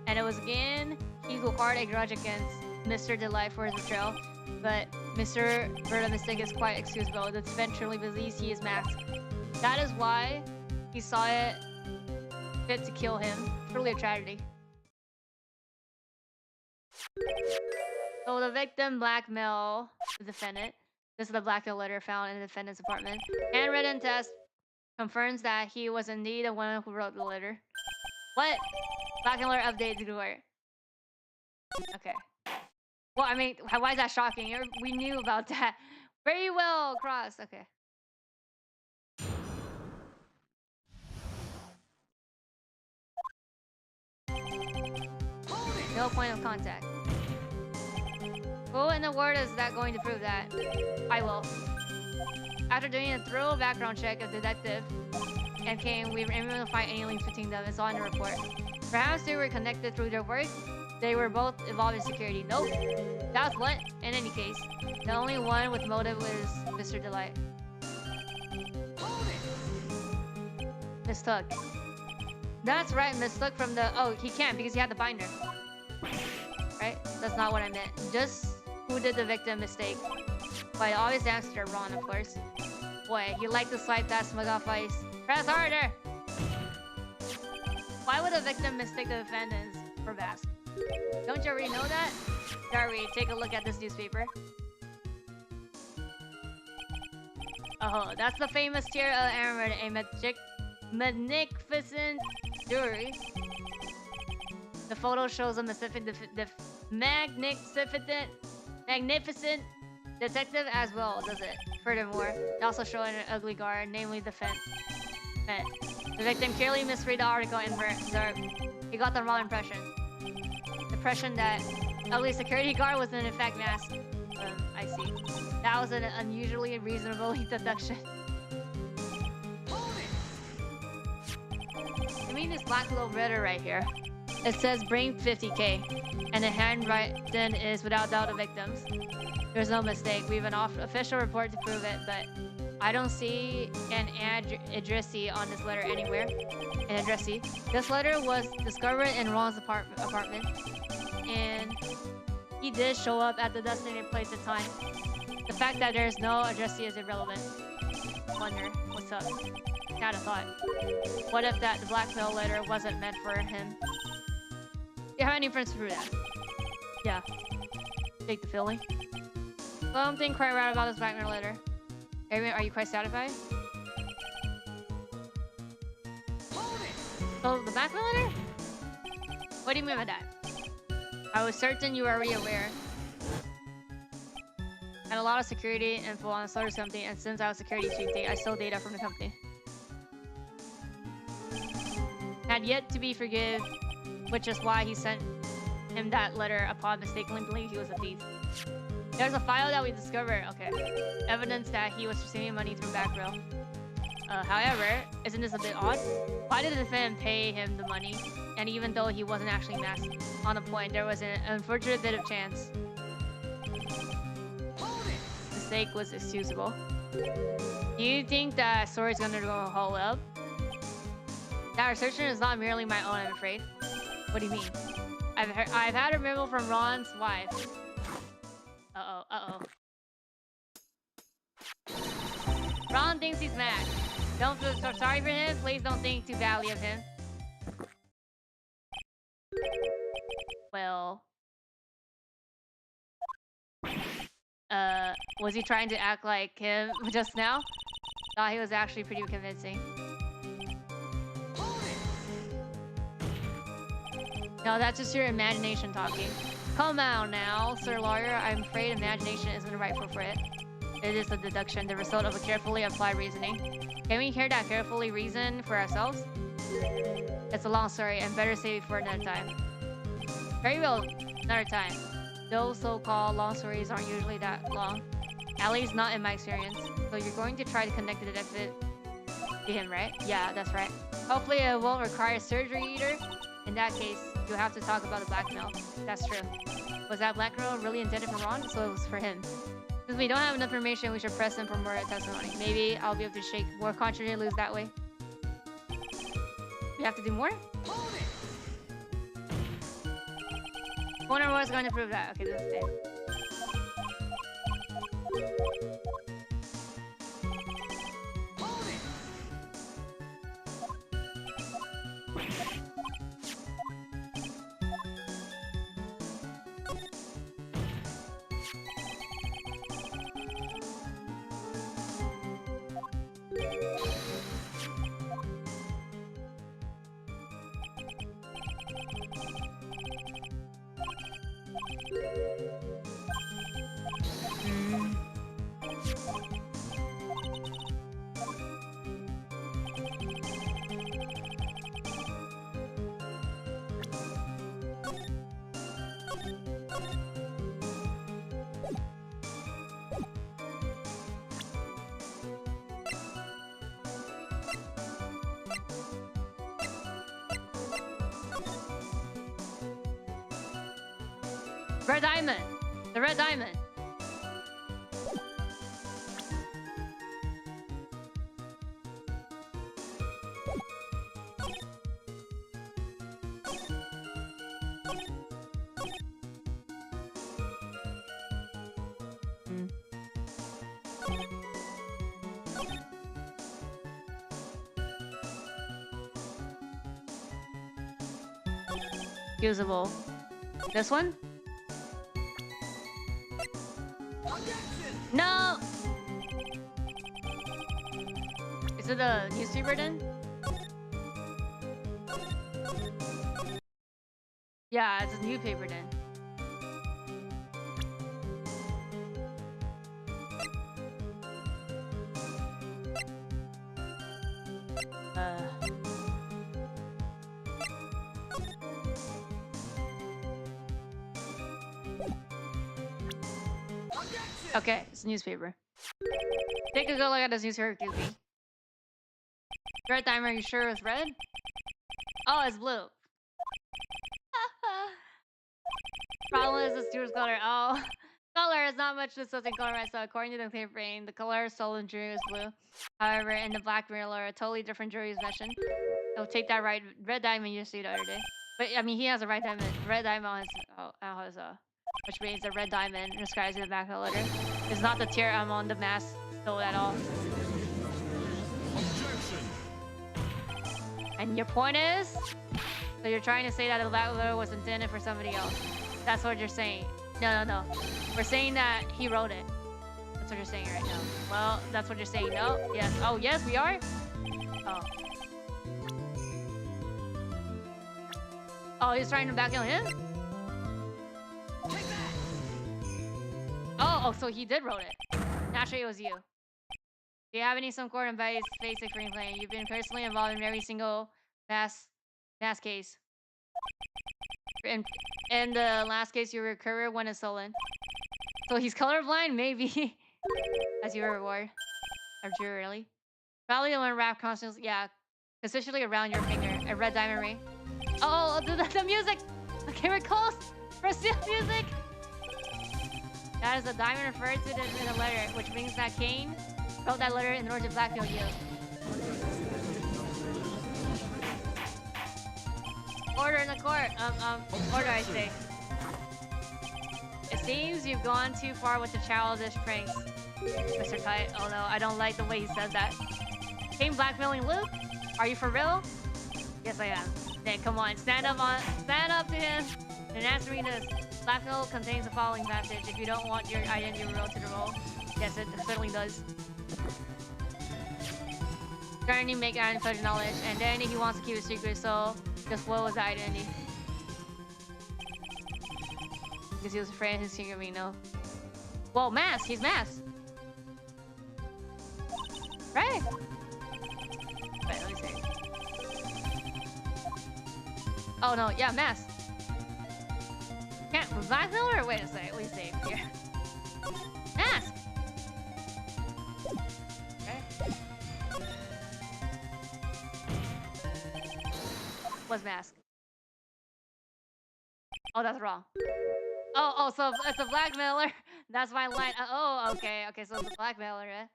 And it was again he who held a grudge against Mr. Delight for his betrayal. But Mr. Berta mistake is quite excusable. The defense truly believes he is masked. That is why he saw it fit to kill him. Truly a tragedy. So the victim blackmailed the defendant. This is the blackmail letter found in the defendant's apartment. Handwritten test confirms that he was indeed the one who wrote the letter. What? Blackmail letter update to where? Okay. Well, I mean, why is that shocking? We knew about that. Very well, Cross. Okay. No point of contact. Who in the world is that going to prove that? I will. After doing a thorough background check of detective MK and we were able to find any links between them. It's all in the report. Perhaps they were connected through their work. They were both involved in security. Nope. That's what? In any case, the only one with motive was Mr. Delight. Mistook. That's right, mistook from the... Oh, he can't because he had the binder. Right? That's not what I meant. Just who did the victim mistake. By the obvious answer, Ron, of course. Boy, you like to swipe that smug off ice. Press harder! Why would a victim mistake the defendants for Basque? Don't you already know that? Darby, take a look at this newspaper. Oh, that's the famous tier of Emerald, a magnificent jewelry. The photo shows a magnificent detective as well, does it? Furthermore, it also shows an ugly guard, namely the Fent. The victim clearly misread the article and he got the wrong impression. The impression that ugly security guard was in fact masked. I see. That was an unusually reasonable deduction. I mean this black little letter right here. It says bring 50K, and the handwriting is without doubt the victim's. There's no mistake. We have an official report to prove it, but I don't see an addressee on this letter anywhere. An addressee. This letter was discovered in Ron's apartment, and he did show up at the designated place in time. The fact that there's no addressee is irrelevant. Wonder what's up. Had a thought. What if the blackmail letter wasn't meant for him? Do you have any friends to prove that? Yeah. Take the feeling. Something quite right about this blackmail letter. Are you quite satisfied? So the blackmail letter? What do you mean by that? I was certain you were already aware. I had a lot of security info on Slaughter something, and since I was security chief, I stole data from the company. Had yet to be forgive, which is why he sent him that letter upon mistakenly believing he was a thief. There's a file that we discovered, okay. Evidence that he was receiving money through backrow. However, isn't this a bit odd? Why did the defendant pay him the money? And even though he wasn't actually masked on the point, there was an unfortunate bit of chance. Mistake was excusable. Do you think that story's gonna go hold up? That assertion is not merely my own, I'm afraid. What do you mean? I've had a memo from Ron's wife. Uh-oh. Ron thinks he's mad. Don't feel so sorry for him. Please don't think too badly of him. Well... was he trying to act like him just now? Thought he was actually pretty convincing. No, that's just your imagination talking. Come on now, Sir Lawyer. I'm afraid imagination isn't the right word for it. It is a deduction, the result of a carefully applied reasoning. Can we hear that carefully reason for ourselves? It's a long story, and better save it for another time. Very well, another time. Those so-called long stories aren't usually that long. At least not in my experience. So you're going to try to connect the detective to him, right? Yeah, that's right. Hopefully it won't require surgery either. In that case, you'll have to talk about the blackmail. That's true. Was that blackmail really intended for Ron? So it was for him. Since we don't have enough information, we should press him for more testimony. Maybe I'll be able to shake more contrary loose that way. We have to do more? Wonder what's going to prove that. Okay, this is it. Red diamond. The red diamond. Usable. This one? No! Is it a newspaper then? Yeah, it's a newspaper then. Okay, it's a newspaper. Take a good look at this newspaper, Goofy. Red diamond, are you sure it's red? Oh, it's blue. Problem is the student's color. Oh, color is not much discussing color, right? So according to the paper frame, the color stolen jury is blue. However, in the black mirror, a totally different jury is mentioned. Oh, take that right. Red diamond you see the other day. But I mean, he has a red diamond. Red diamond on his which means the red diamond describes in the back of the letter. It's not the tear on the mask still at all. Objection. And your point is? So you're trying to say that the black letter was intended for somebody else. That's what you're saying. No. We're saying that he wrote it. That's what you're saying right now. Well, that's what you're saying. No? Yes. Oh, yes, we are? Oh. Oh, he's trying to backkill him? Oh, so he did wrote it. Naturally, it was you. Do you have any some court and basic free playing? You've been personally involved in every single mass case. In the last case, you were courier when it's stolen. So he's colorblind, maybe. As your reward. Really? Probably the one wrapped constantly, yeah, consistently around your finger. A red diamond ring. Oh, the music! Okay, we're close! Brazil music! That is a diamond referred to in the letter, which means that Kane wrote that letter in order to blackmail you. Order in the court. Order, I say. It seems you've gone too far with the childish pranks, Mr. Kite. Oh no, I don't like the way he says that. Kane blackmailing Luke? Are you for real? Yes, I am. Then come on, stand up to him and answer me this. Blackmail contains the following message. If you don't want your identity revealed to the role, yes, it certainly does. Currently make identity such knowledge, and then he wants to keep it secret, so just what was the identity? Because he was afraid of his secret being known. Whoa, mask! He's masked! Right? Wait, let me see. Oh no, yeah, mask. Can't blackmail or wait a second, let me see here. Mask! Okay. What's mask? Oh, that's wrong. Oh, so it's a blackmailer. That's my line. Oh, okay, so it's a blackmailer, eh?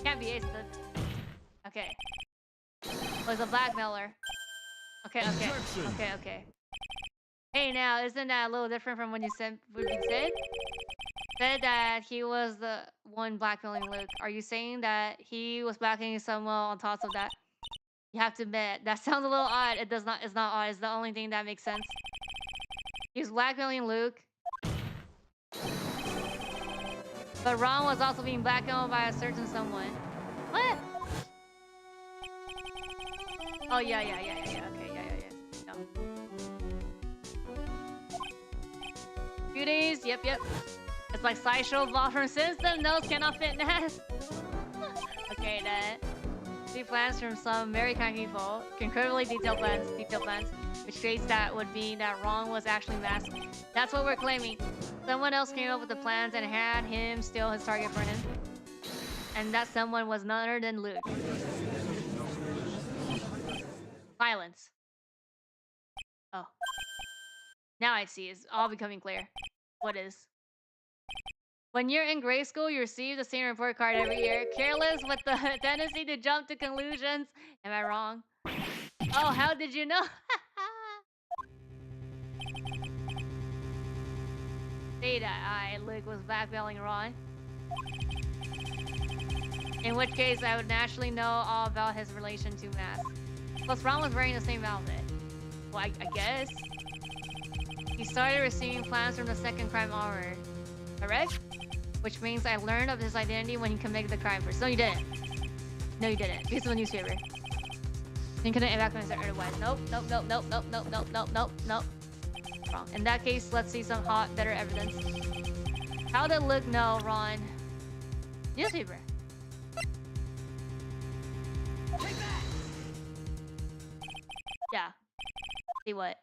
Can't be ace then. Okay. Oh, it's a blackmailer. Okay. Hey, now, isn't that a little different from when you said what you said? Said that he was the one blackmailing Luke. Are you saying that he was blackmailing someone on top of that? You have to admit, that sounds a little odd. It's not odd. It's the only thing that makes sense. He was blackmailing Luke. But Ron was also being blackmailed by a certain someone. What? Oh, yeah. Okay, yeah. No. Beauties, yep. It's like sideshow ball from Simpsons. Those cannot fit nest. Okay, then. See plans from some very kind people. Incredibly detailed plans, which states that would be that Ron was actually masked. That's what we're claiming. Someone else came up with the plans and had him steal his target for him. And that someone was none other than Luke. Silence. Oh. Now I see. It's all becoming clear. What is? When you're in grade school, you receive the same report card every year. Careless with the tendency to jump to conclusions. Am I wrong? Oh, how did you know? Say that Luke was blackmailing Ron. In which case, I would naturally know all about his relation to math. Plus, Ron was wearing the same outfit. Well, I guess. He started receiving plans from the second crime onward. Correct? Which means I learned of his identity when he committed the crime first. No, you didn't. No, you didn't. This is the newspaper. You couldn't evacuate otherwise. Nope, nope, nope, nope, nope, nope, nope, nope, nope, nope. Wrong. In that case, let's see some hot, better evidence. How did Luke know, Ron? Newspaper. Yeah. See what?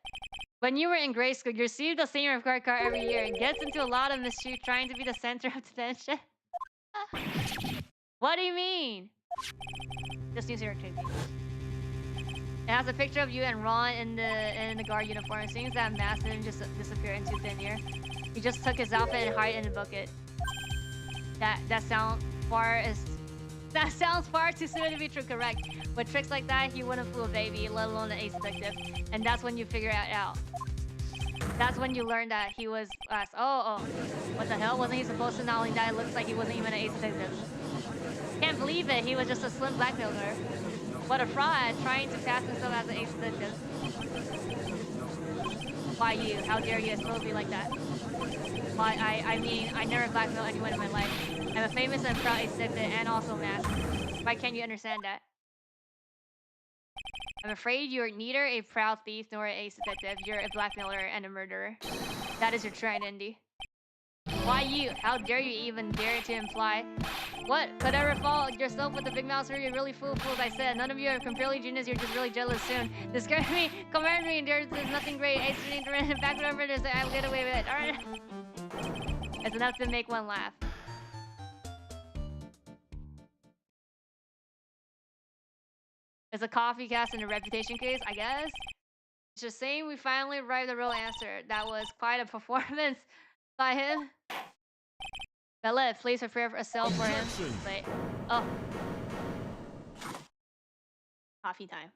When you were in grade school, you received the same report card every year and gets into a lot of mischief trying to be the center of attention. What do you mean? This newspaper creepy. It has a picture of you and Ron in the guard uniform. It seems that mask didn't just disappear into thin air. He just took his outfit and hid it in a bucket. That sounds far too soon to be true. Correct. With tricks like that, he wouldn't fool a baby, let alone an ace detective. And that's when you figure it out. That's when you learn that he was us. Oh, what the hell? Wasn't he supposed to? Not only that, it looks like he wasn't even an ace detective. Can't believe it. He was just a slim blackmailer. What a fraud, trying to pass himself as an ace detective. Why you? How dare you expose me like that? Why, I mean, I never blackmailed anyone in my life. I'm a famous and proud ace detective and also masked. Why can't you understand that? I'm afraid you're neither a proud thief nor an ace detective. You're a blackmailer and a murderer. That is your true identity. Why you? How dare you even dare to imply? What? Could ever fall yourself with the big mouth? You're really fools, I said. None of you are completely genius. You're just really jealous soon. Discourage me, command me. There's nothing great. Ace detective, back whatever it is. I'll get away with it. All right. It's enough to make one laugh. It's a coffee cast and a reputation case, I guess. It's just saying we finally arrived at the real answer. That was quite a performance by him. Bella, please prepare a cell for him. Wait. Oh. Coffee time.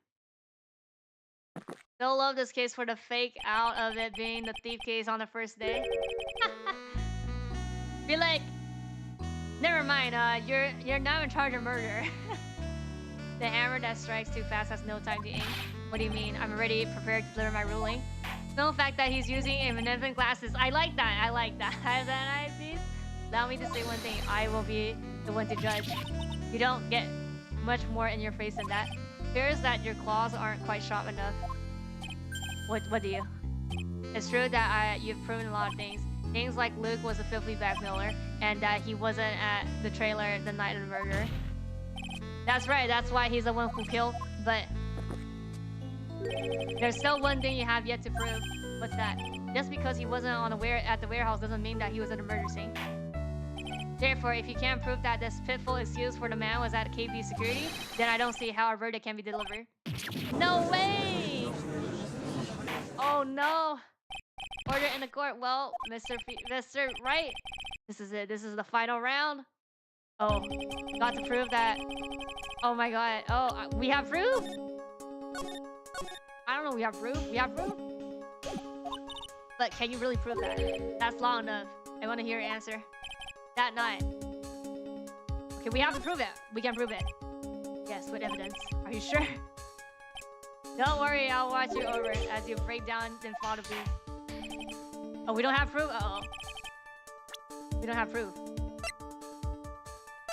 Still love this case for the fake out of it being the thief case on the first day. Be like, never mind, you're now in charge of murder. The hammer that strikes too fast has no time to aim. What do you mean? I'm already prepared to deliver my ruling. No fact that he's using a benevolent glasses. I like that. I like that. Allow me to say one thing. I will be the one to judge. You don't get much more in your face than that. Fears that your claws aren't quite sharp enough. What do you? It's true that you've proven a lot of things. Things like Luke was a filthy blackmailer and that he wasn't at the trailer the night of the murder. That's right, that's why he's the one who killed, but there's still one thing you have yet to prove. What's that? Just because he wasn't at the warehouse doesn't mean that he was at the murder scene. Therefore, if you can't prove that this pitiful excuse for the man was at KB security, then I don't see how a verdict can be delivered. No way! Oh no! Order in the court. Well, Mr. Wright, this is it. This is the final round. Oh, got to prove that. Oh my god. Oh, we have proof? I don't know, we have proof? We have proof? But can you really prove that? That's long enough. I want to hear your answer. That night. Okay, we have to prove it. We can prove it. Yes, with evidence. Are you sure? Don't worry, I'll watch you over as you break down in front of me. Oh, we don't have proof? Uh-oh. We don't have proof.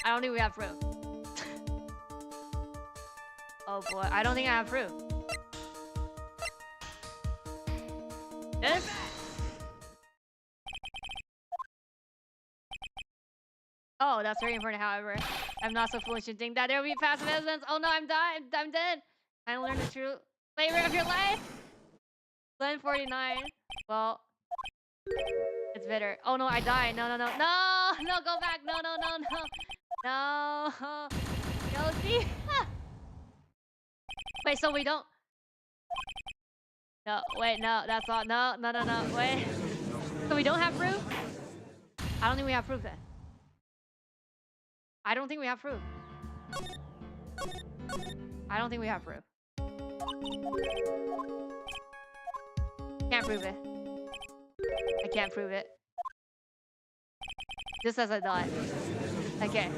I don't think we have proof. Oh boy, I don't think I have proof. This? Oh, that's very important, however. I'm not so foolish to think that there will be passive evidence. Oh no, I'm dead. I learned the true flavor of your life. Glen 49. Well, it's bitter. Oh no, I died. No, go back. No. See? Wait, so we don't. No, wait, no, that's all. No, no, no, no, wait. So we don't have proof? I don't think we have proof then. I don't think we have proof. I don't think we have proof. Can't prove it. I can't prove it. Just as I thought. Okay.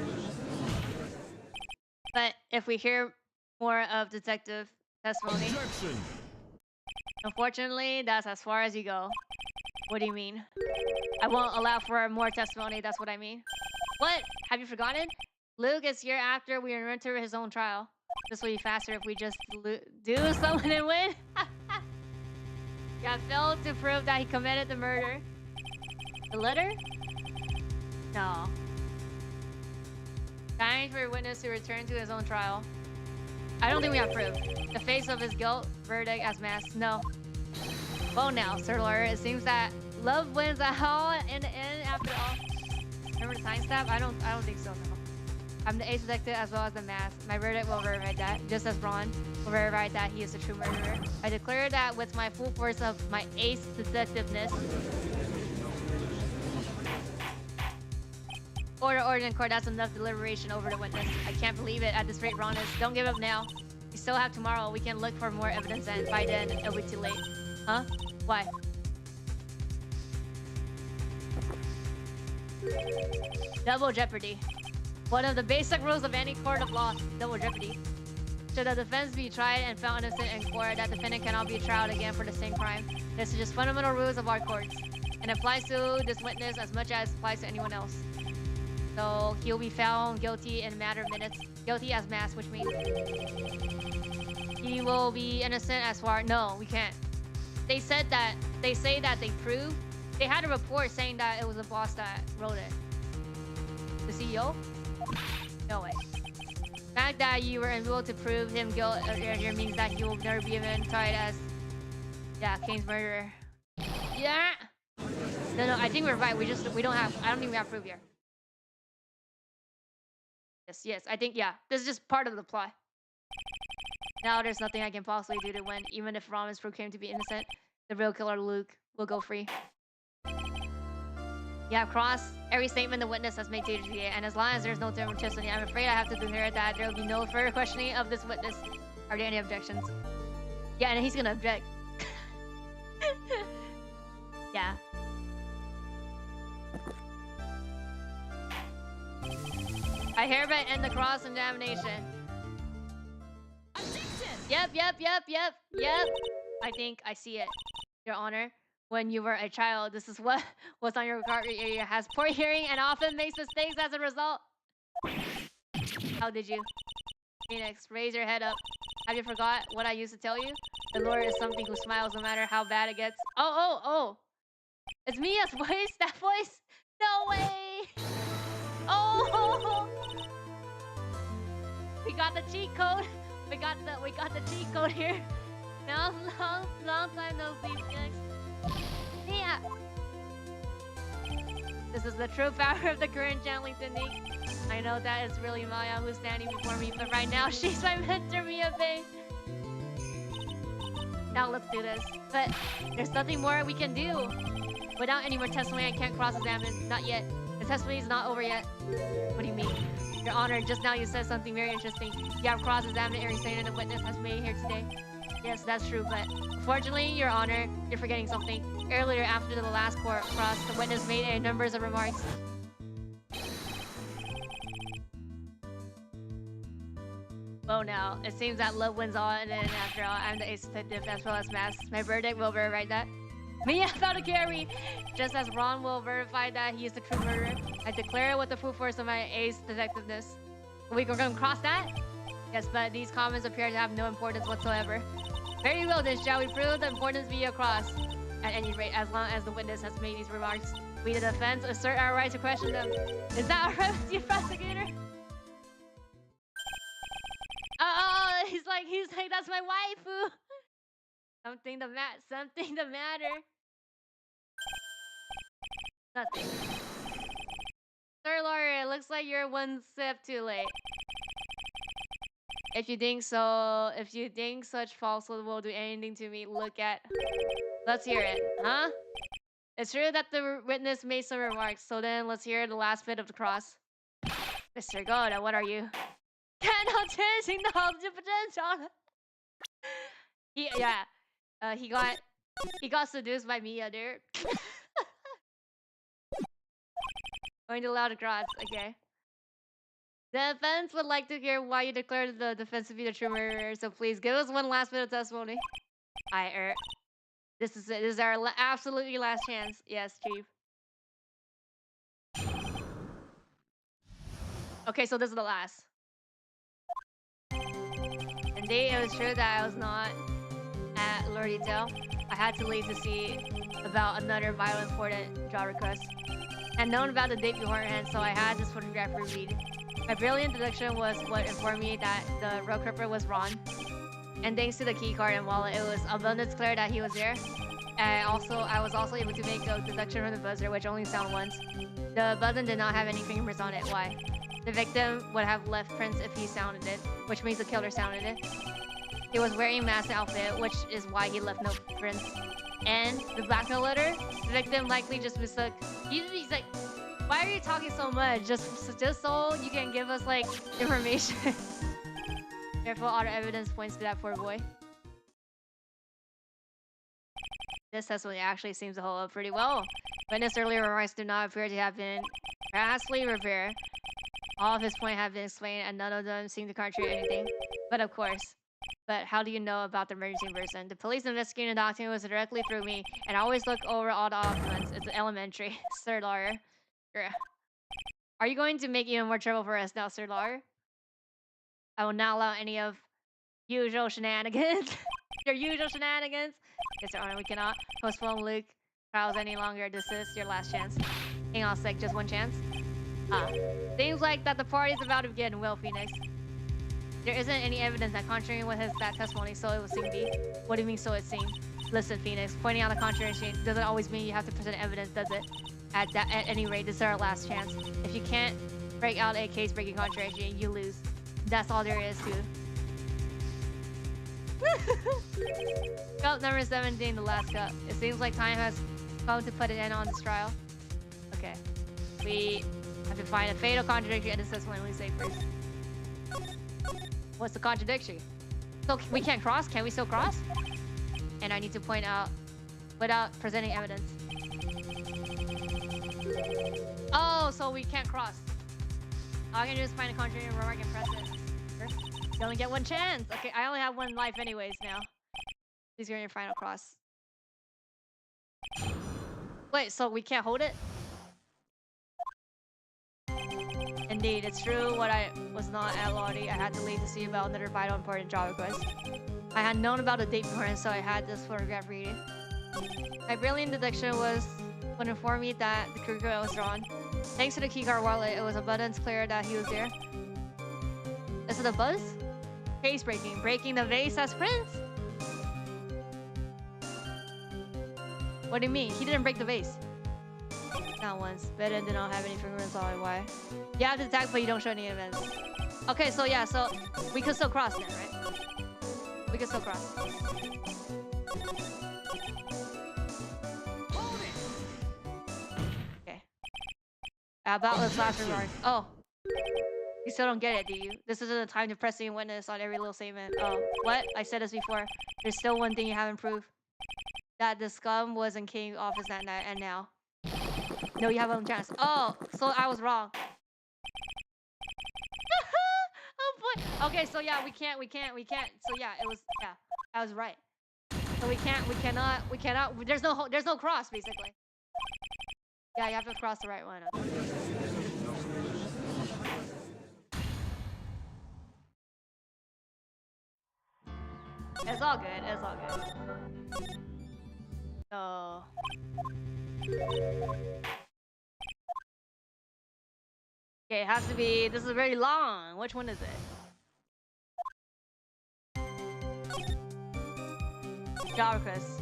But if we hear more of detective testimony, Objection. unfortunately, that's as far as you go. What do you mean? I won't allow for more testimony, that's what I mean. What? Have you forgotten? Luke is here after we enter his own trial. This will be faster if we just do someone and win. Yeah, failed to prove that he committed the murder. The letter? No. Dying for a witness to return to his own trial. I don't think we have proof. The face of his guilt, verdict as masked. No. Well now, Sir Lawyer, it seems that love wins all in the end after all. Remember the time stamp? I don't think so, no. I'm the ace detective as well as the mask. My verdict will verify that, just as Ron will verify that he is the true murderer. I declare that with my full force of my ace detectiveness. Order in court, that's enough deliberation over the witness. I can't believe it at this rate, Ron is. Don't give up now. We still have tomorrow. We can look for more evidence and by then it'll be too late. Huh? Why? Double jeopardy. One of the basic rules of any court of law, double jeopardy. Should the defense be tried and found innocent in court, that defendant cannot be tried again for the same crime. This is just fundamental rules of our courts, and applies to this witness as much as applies to anyone else. So he'll be found guilty in a matter of minutes. Guilty as masked, which means he will be innocent as far. No, we can't. They said that they say that they proved. They had a report saying that it was the boss that wrote it. The CEO? No way. The fact that you were able to prove him guilt earlier means that he will never be even tried as, yeah, Kane's murderer. Yeah. No, I think we're right. We don't have. I don't think we have proof here. Yes. I think yeah. This is just part of the plot. Now there's nothing I can possibly do to win. Even if Ron is proclaimed to be innocent, the real killer Luke will go free. Yeah, cross every statement the witness has made to TLDR, and as long as there's no term testimony, I'm afraid I have to declare that there will be no further questioning of this witness. Are there any objections? Yeah, and he's gonna object. Yeah. I hereby end the cross-examination. Yep. I think I see it, Your Honor. When you were a child, this is what was on your card. Area has poor hearing and often makes mistakes as a result. How did you? Phoenix, raise your head up. Have you forgot what I used to tell you? The Lord is something who smiles no matter how bad it gets. Oh. It's Mia's voice? That voice? No way! Oh! We got the cheat code. We got the cheat code here. Now, long time no see, Phoenix. Yeah. This is the true power of the current channeling technique. I know that it's really Maya who's standing before me, but right now she's my mentor, Mia Bay. Now let's do this. But there's nothing more we can do. Without any more testimony, I can't cross-examine. Not yet. The testimony is not over yet. What do you mean? Your Honor, just now you said something very interesting. You have cross-examined every statement the witness has made here today. Yes, that's true, but unfortunately, Your Honor, you're forgetting something. Earlier, after the last court cross, the witness made a number of remarks. Well now, it seems that love wins all, and then after all, I'm the ace detective as well as masked. My verdict will verify that. Mia found to carry, just as Ron will verify that he is the true murderer. I declare with the full force of my ace detectiveness. We can cross that? Yes, but these comments appear to have no importance whatsoever. Very well then, shall we prove the importance via cross? At any rate, as long as the witness has made these remarks, we the defense assert our right to question them. Is that alright with you, prosecutor? Oh, he's like, that's my waifu. Something the matter. Nothing. Sir Lawyer, it looks like you're one step too late. If you think such falsehood will do anything to me, let's hear it. Huh? It's true that the witness made some remarks, so then let's hear the last bit of the cross. Mr. Goda, what are you? Cannot changing the potential. Yeah. He got seduced by Mia, dude. Going to loud cross, okay. The defense would like to hear why you declared the defense to be the true murderer, so please give us one last bit of testimony. This is it. This is our absolutely last chance. Yes, Chief. Okay, so this is the last. Indeed, it was true that I was not at Lord Detail. I had to leave to see about another violent important job request. And known about the date beforehand, so I had this photograph reviewed. My brilliant deduction was what informed me that the road creeper was Ron. And thanks to the keycard and wallet, it was abundantly clear that he was there. I was also able to make a deduction from the buzzer, which only sounded once. The button did not have any fingerprints on it. Why? The victim would have left prints if he sounded it, which means the killer sounded it. He was wearing a mask outfit, which is why he left no prints. And the blackmail letter, the victim likely just mistook. He's like, why are you talking so much? Just so you can give us like information. Therefore, all the evidence points to that poor boy. This testimony actually seems to hold up pretty well. Witness earlier remarks do not appear to have been vastly revered. All of his points have been explained, and none of them seem to contradict anything. But of course. But how do you know about the emergency person? The police investigating the document was directly through me, and I always look over all the documents. It's elementary, Sir Lawyer. Are you going to make even more trouble for us now, Sir Lawyer? I will not allow any of usual shenanigans. Your usual shenanigans. Yes, Your Honor, we cannot postpone Luke trials any longer. This is your last chance. Hang on a sec, just one chance. Seems like that the party is about to begin, Will Phoenix. There isn't any evidence that contrary with that testimony, so it would seem to be. What do you mean, so it seemed? Listen, Phoenix, pointing out the contradiction doesn't always mean you have to present evidence, does it? At any rate, this is our last chance. If you can't break out a case-breaking contradiction, you lose. That's all there is to it. Cup number 17, the last cup. It seems like time has come to put an end on this trial. Okay. We have to find a fatal contradiction, and this is when we say first. What's the contradiction? So we can't cross? Can we still cross? And I need to point out without presenting evidence. Oh, so we can't cross. All I can do is find a contradiction where I can press it. You only get one chance. Okay, I only have one life anyways now. Please go in your final cross. Wait, so we can't hold it? Indeed, it's true what I was not at Lottie. I had to leave to see about another vital important job request. I had known about the date beforehand, so I had this photograph reading. My brilliant deduction was when it informed me that the curriculum was drawn. Thanks to the keycard wallet, it was abundance clear that he was there. Is it a buzz? Case breaking. Breaking the vase as prince? What do you mean? He didn't break the vase. Not once. Beden did not have any fingerprints on it. Why? You have to attack, but you don't show any events. Okay, so yeah, so we could still cross then, right? We could still cross. Okay. About this last remark. Oh. You still don't get it, do you? This isn't the time to press the witness on every little statement. Oh, what? I said this before. There's still one thing you haven't proved. That the scum was in King's office that night, and now. No, you have one chance. Oh, so I was wrong. Oh boy. Okay, so yeah, we can't. So yeah, I was right. So we cannot. There's no cross basically. Yeah, you have to cross the right one. It's all good. It's all good. So. Okay, it has to be. This is very long. Which one is it? Job request.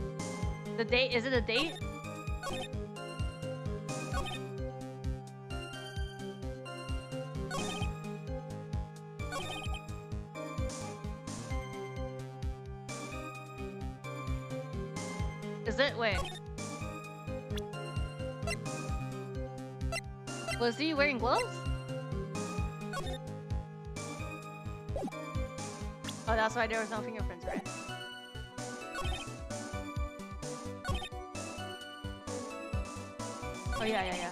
The date. Is it a date? Is it? Wait. Was he wearing gloves? Oh, that's why there was no fingerprints, right? Oh, yeah.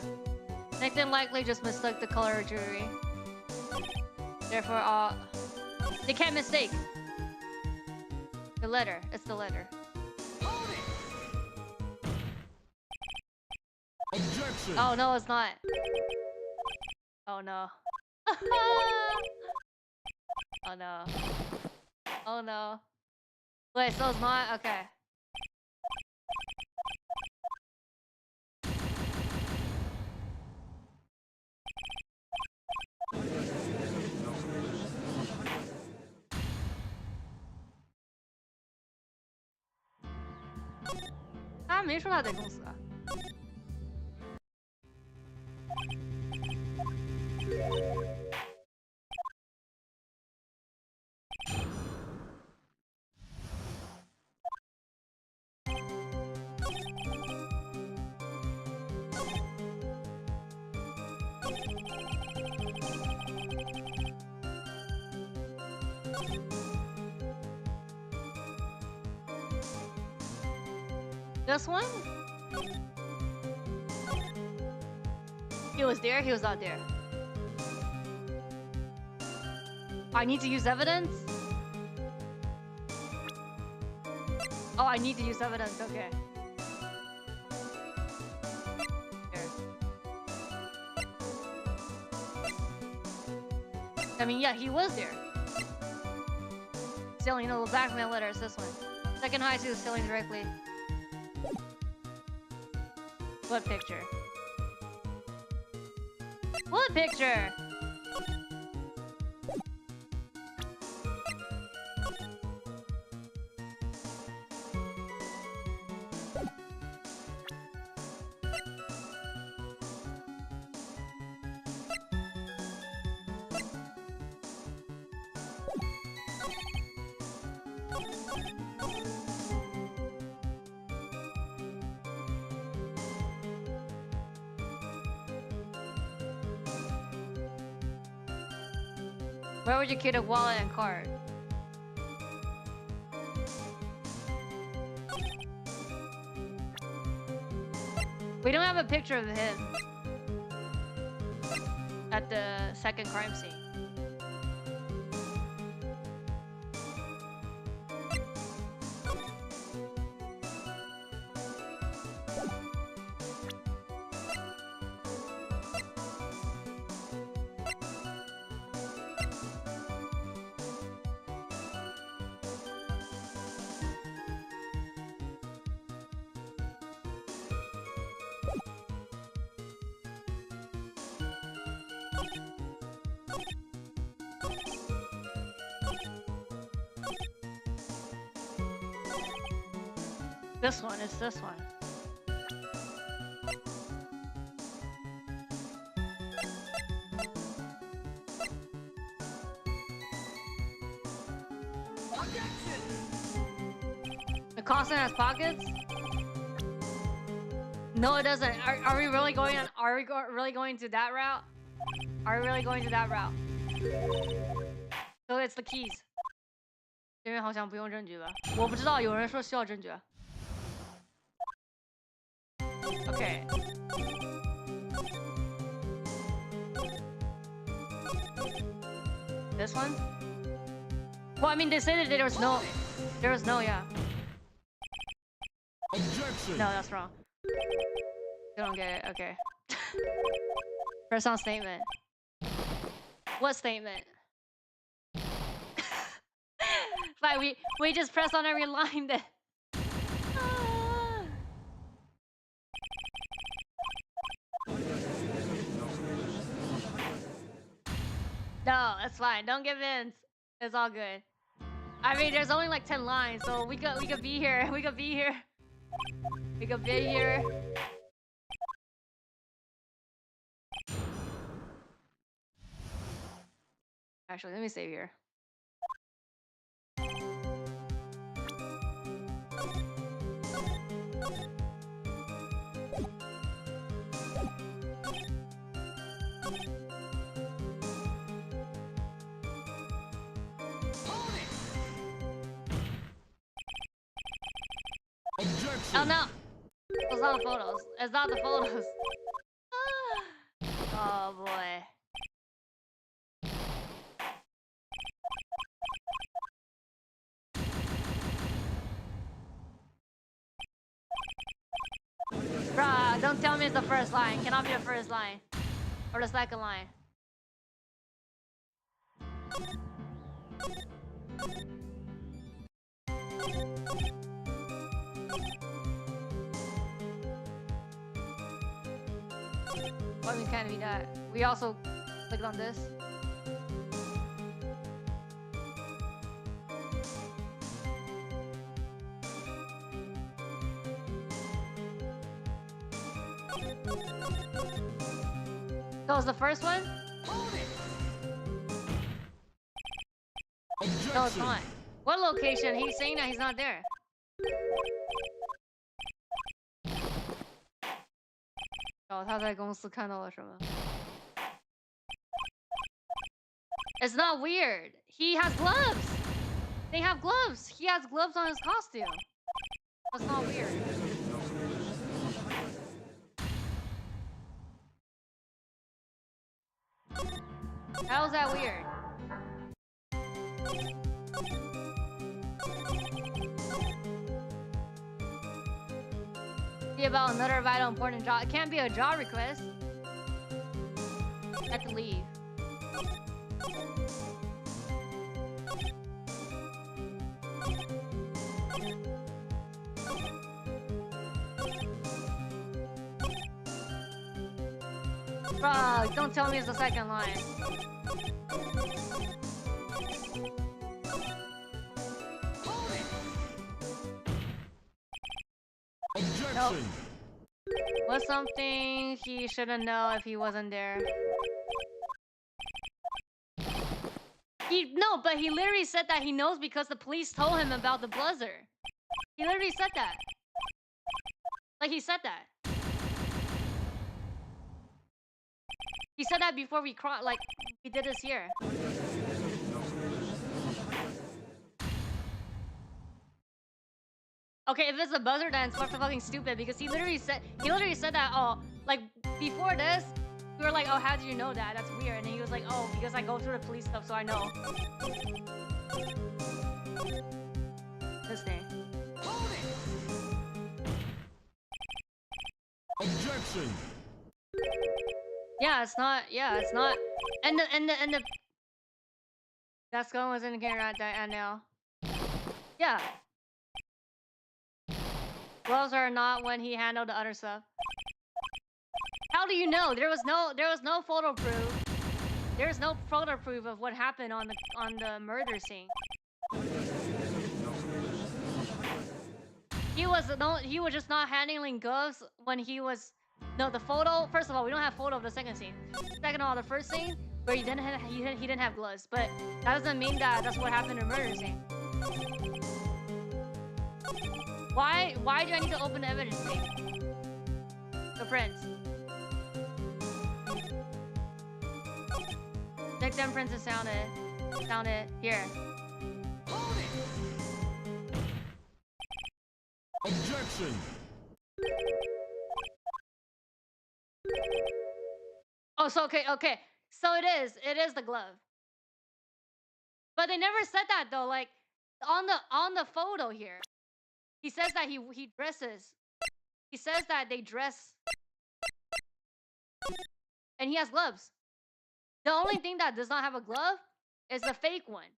Nathan likely just mistook the color of jewelry. Therefore, they can't mistake. The letter. It's the letter. Objection. Oh, no, it's not. Oh, no. Oh, no. Oh, no. Wait, so it's not? Okay. Ah, 没说他在公司啊。This one? He was there, he was not there. I need to use evidence? Oh, I need to use evidence, okay. Here. I mean, yeah, he was there. Selling, you know, the blackmail letter is this one. Second high to selling directly. What picture? What picture? Where would you keep a wallet and card? We don't have a picture of him at the second crime scene. This one, it's this one. The costume has pockets? No, it doesn't. Are we really going on? Are we really going to that route? Are we really going to that route? So it's the keys. 这边好像不用证据吧？我不知道，有人说需要证据。Okay. This one? Well, I mean, they said that there was no, yeah. Objection. No, that's wrong. You don't get it. Okay. Press on statement. What statement? Fine, we just press on every line then. No, it's fine. Don't give in. It's all good. I mean, there's only like 10 lines, so we could be here. We could be here. We could be here. Actually, let me save here. Oh no! It's not the photos. It's not the photos. Oh boy. Bruh, don't tell me it's the first line. Cannot be the first line. Or the second line. Why can't be that? We also clicked on this. That was the first one? No, it's not. What location? He's saying that he's not there. Oh, 他在公司看到了什么? It's not weird. He has gloves. They have gloves. He has gloves on his costume. That's not weird. How is that weird? Be about another vital important job. It can't be a job request. I have to leave. Bro, don't tell me it's the second line. Nope. Was something he shouldn't know if he wasn't there. No, but he literally said that he knows because the police told him about the buzzer. He literally said that. Like, he said that. He said that before we like, we did this here. Okay, if it's a buzzer, then it's fucking stupid because he literally said that. Oh, like before this, we were like, oh, how did you know that? That's weird. And he was like, oh, because I go through the police stuff, so I know. This thing. Objection. Yeah, it's not. Yeah, it's not. And the. That's going was in here at now. Yeah. Gloves are not when he handled the other stuff. How do you know? There was no photo proof. There's no photo proof of what happened on the murder scene. He was just not handling gloves when he was. No, the photo. First of all, we don't have photo of the second scene. Second of all, the first scene where he didn't have gloves, but that doesn't mean that that's what happened in the murder scene. Why do I need to open the evidence tape? The prints. Victim prints is sounded here. Objection. Oh, so okay. So it is the glove. But they never said that though. Like on the photo here. He says that he dresses. He says that they dress. And he has gloves. The only thing that does not have a glove is the fake one.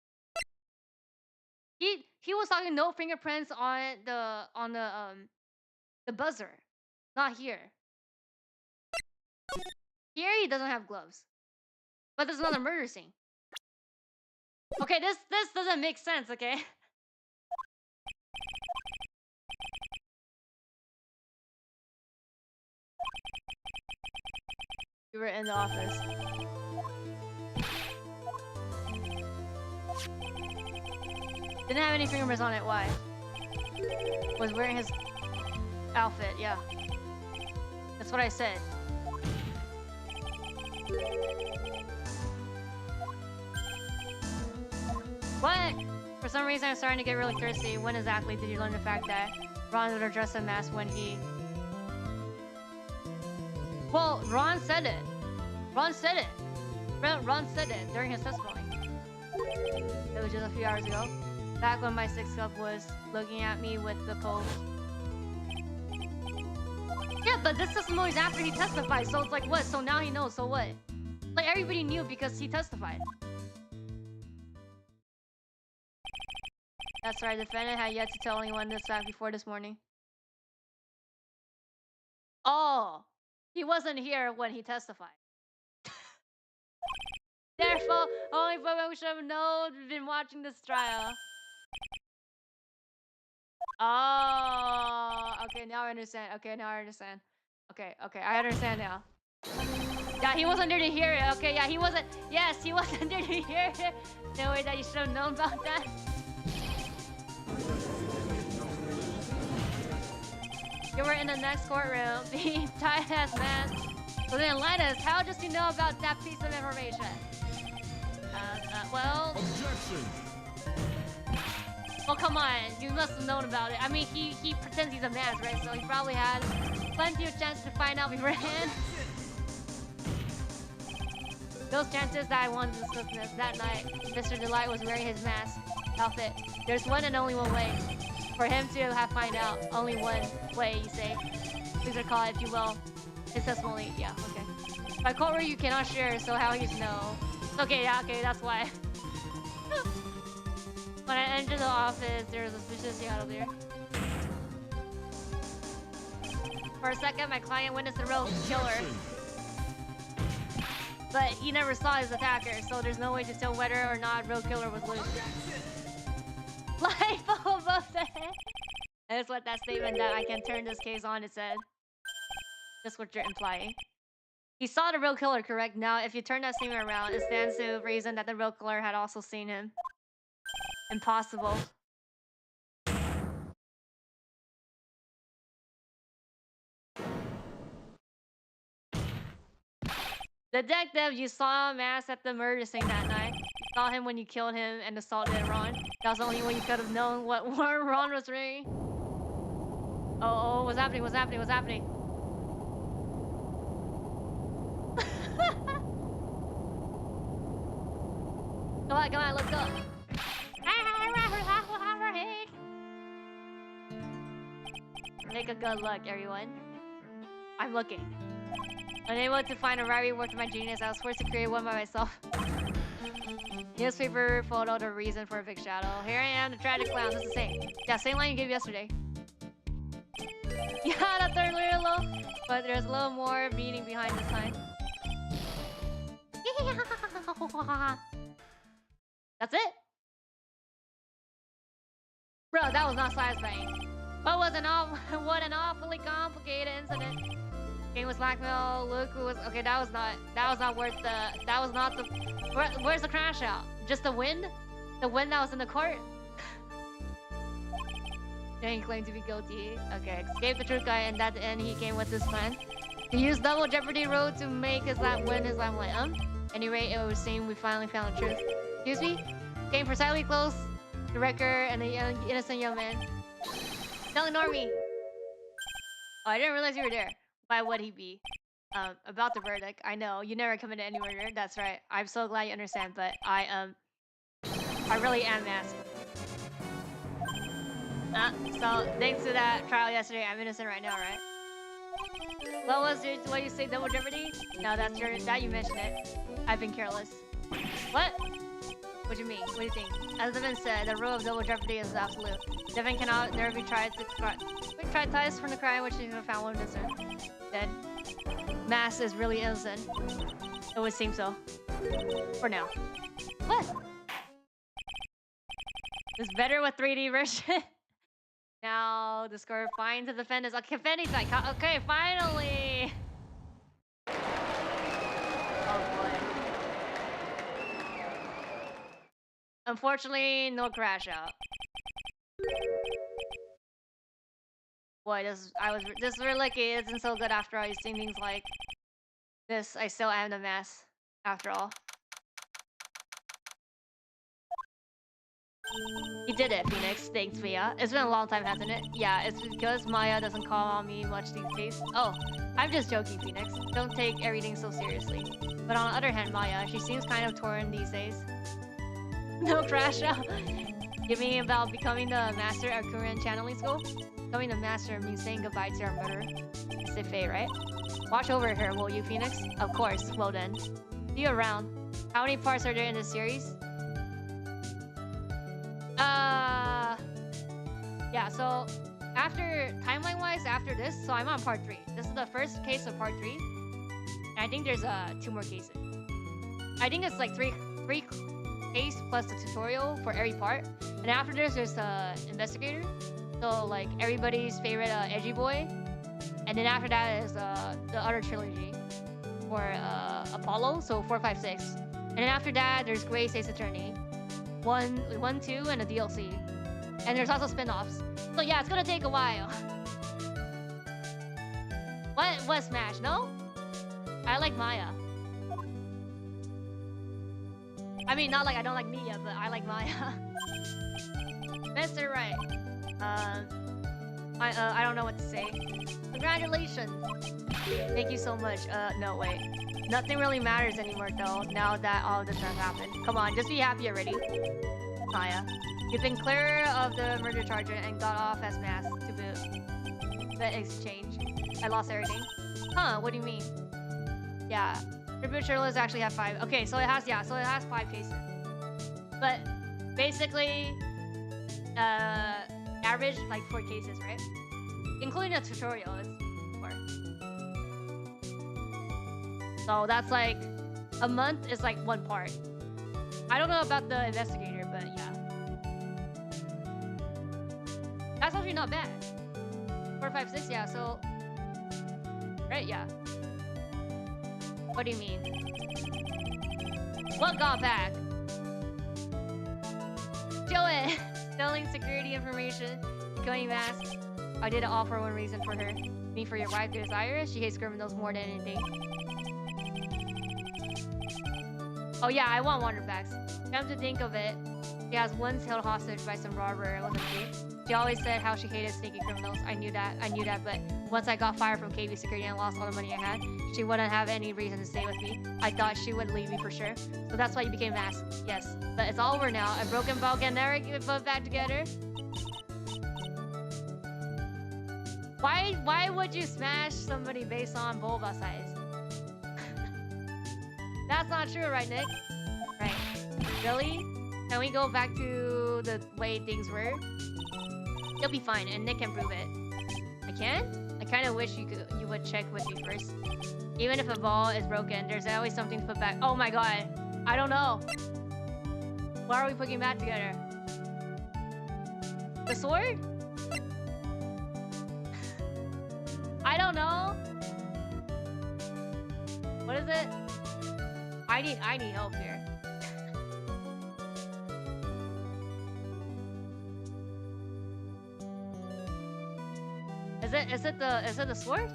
He was talking no fingerprints on the buzzer. Not here. Here he doesn't have gloves. But there's another murder scene. Okay, this doesn't make sense, okay? You were in the office. Didn't have any fingerprints on it, why? Was wearing his outfit, yeah. That's what I said. What? For some reason I'm starting to get really thirsty. When exactly did you learn the fact that Ron would address a mask when he... Well, Ron said it. Ron said it. Ron said it during his testimony. It was just a few hours ago. Back when my 6th cup was looking at me with the pose. Yeah, but this testimony is after he testified, so it's like what? So now he knows, so what? Like everybody knew because he testified. That's right, the defendant had yet to tell anyone this fact before this morning. Oh, he wasn't here when he testified. Therefore, only folks who should have known been watching this trial. Oh, okay, now I understand. Okay, now I understand. Okay, I understand now. Yeah, he wasn't there to hear it. Okay, yeah, he wasn't. Yes, he wasn't there to hear it. No way that you should have known about that. You were in the next courtroom, being tight as man. So then enlighten us, how does he know about that piece of information? Well... Objection! Well, come on, you must have known about it. I mean, he pretends he's a mask, right? So he probably had plenty of chances to find out beforehand. Those chances that I wanted to discuss this that night, Mr. Delight was wearing his mask outfit. There's one and only one way for him to have find out. Only one way, you say. Please recall, if you will, his testimony. Yeah, okay. By court you cannot share, so how he's know? Okay, yeah, okay, that's why. When I entered the office, there was a suspicious shadow there. For a second, my client witnessed the real killer. But he never saw his attacker, so there's no way to tell whether or not real killer was loose. Life above the head. That's what that statement that I can turn this case on, it said. That's what you're implying. He saw the real killer, correct? Now, if you turn that statement around, it stands to reason that the real killer had also seen him. Impossible. Detective, you saw Mass at the murder scene that night. You saw him when you killed him and assaulted Ron. That was the only way you could have known what Ron was doing. Oh, what's happening? What's happening? What's happening? Come on, let's go. Take a good look, everyone. I'm looking. Unable to find a right reward for my genius, I was forced to create one by myself. Newspaper photo, the reason for a big shadow. Here I am, the tragic clown. This is the same. Yeah, same line you gave yesterday. Yeah, that's a little low, but there's a little more meaning behind this time. That's it? Bro, that was not satisfying. What an awfully complicated incident. Game was blackmail. Luke was okay. That was not worth the. That was not the. Where's the crash out? Just the wind? The wind that was in the court. Then he claimed to be guilty. Okay, escape the truth guy, and at the end he came with this plan. He used double jeopardy road to make his lap win his lap like Anyway, it would seem we finally found the truth. Excuse me? Came precisely close. The wrecker and the innocent young man. Don't ignore me. Oh, I didn't realize you were there. Why would he be? About the verdict. I know you never committed any murder. That's right. I'm so glad you understand. But I really am masked. So thanks to that trial yesterday, I'm innocent right now, right? What was it? What you say? Double jeopardy? No, that you mentioned it. I've been careless. What? What do you mean? What do you think? As the man said, the rule of double jeopardy is absolute. Defendant cannot never be tried ties from the crime which is found one innocent. Dead. Mass is really innocent. It would seem so. For now. What? It's better with 3D version. Now the score finds the defendants. Okay, confetti fight. Okay, finally. Oh boy. Unfortunately, no crash out. Boy, this is really lucky. It isn't so good after all. You've seen things like this. I still am the mess after all. You did it, Phoenix. Thanks, Maya. It's been a long time, hasn't it? Yeah, it's because Maya doesn't call on me much these days. Oh, I'm just joking, Phoenix. Don't take everything so seriously. But on the other hand, Maya, she seems kind of torn these days. No crash out. You mean about becoming the master at Korean channeling school? Becoming the master means saying goodbye to our mother. Say Faye, right? Watch over her, will you, Phoenix? Of course. Well then. See you around. How many parts are there in this series? Yeah, so after timeline-wise, after this, so I'm on part 3. This is the first case of part 3. And I think there's 2 more cases. I think it's like three case plus the tutorial for every part. And after this, there's the investigator. So like everybody's favorite edgy boy. And then after that is the other trilogy for Apollo, so 4, 5, 6. And then after that, there's Grace Ace Attorney. 1, 2, and a DLC. And there's also spin-offs. So yeah, it's gonna take a while. What Smash? No? I like Maya. I mean, not like I don't like Mia, but I like Maya. Mr. Wright. I don't know what to say. Congratulations. Thank you so much. No, wait. Nothing really matters anymore, though, now that all this has happened. Come on, just be happy already. Maya. You've been clear of the murder charge and got off as masked to boot. The exchange. I lost everything. Huh, what do you mean? Yeah. Tribute journalists actually have 5. Okay, so it has, yeah, so it has 5 cases. But basically, average like 4 cases, right? Including the tutorial is 4. So that's like a month is like 1 part. I don't know about the investigator, but yeah. That's actually not bad. 4, 5, 6, yeah, so... Right, yeah. What do you mean? What got back? Show it! Selling security information, becoming masked. I did it all for one reason for her. Me for your wife desires. She hates criminals more than anything. Oh yeah, I want wonder facts. Come to think of it, she has once held hostage by some robber, wasn't she? She always said how she hated sneaky criminals. I knew that, but once I got fired from KB security and lost all the money I had, she wouldn't have any reason to stay with me. I thought she would leave me for sure. So that's why you became masked. Yes, but it's all over now. A broken ball can never get put back together. Why would you smash somebody based on vulva size? That's not true, right, Nick? Right. Really? Can we go back to the way things were? You'll be fine, and Nick can prove it. I can? I kind of wish you would check with me first. Even if a ball is broken, there's always something to put back. Oh my god. I don't know. Why are we putting that together? The sword? I don't know. What is it? I need help here. Is it the sword?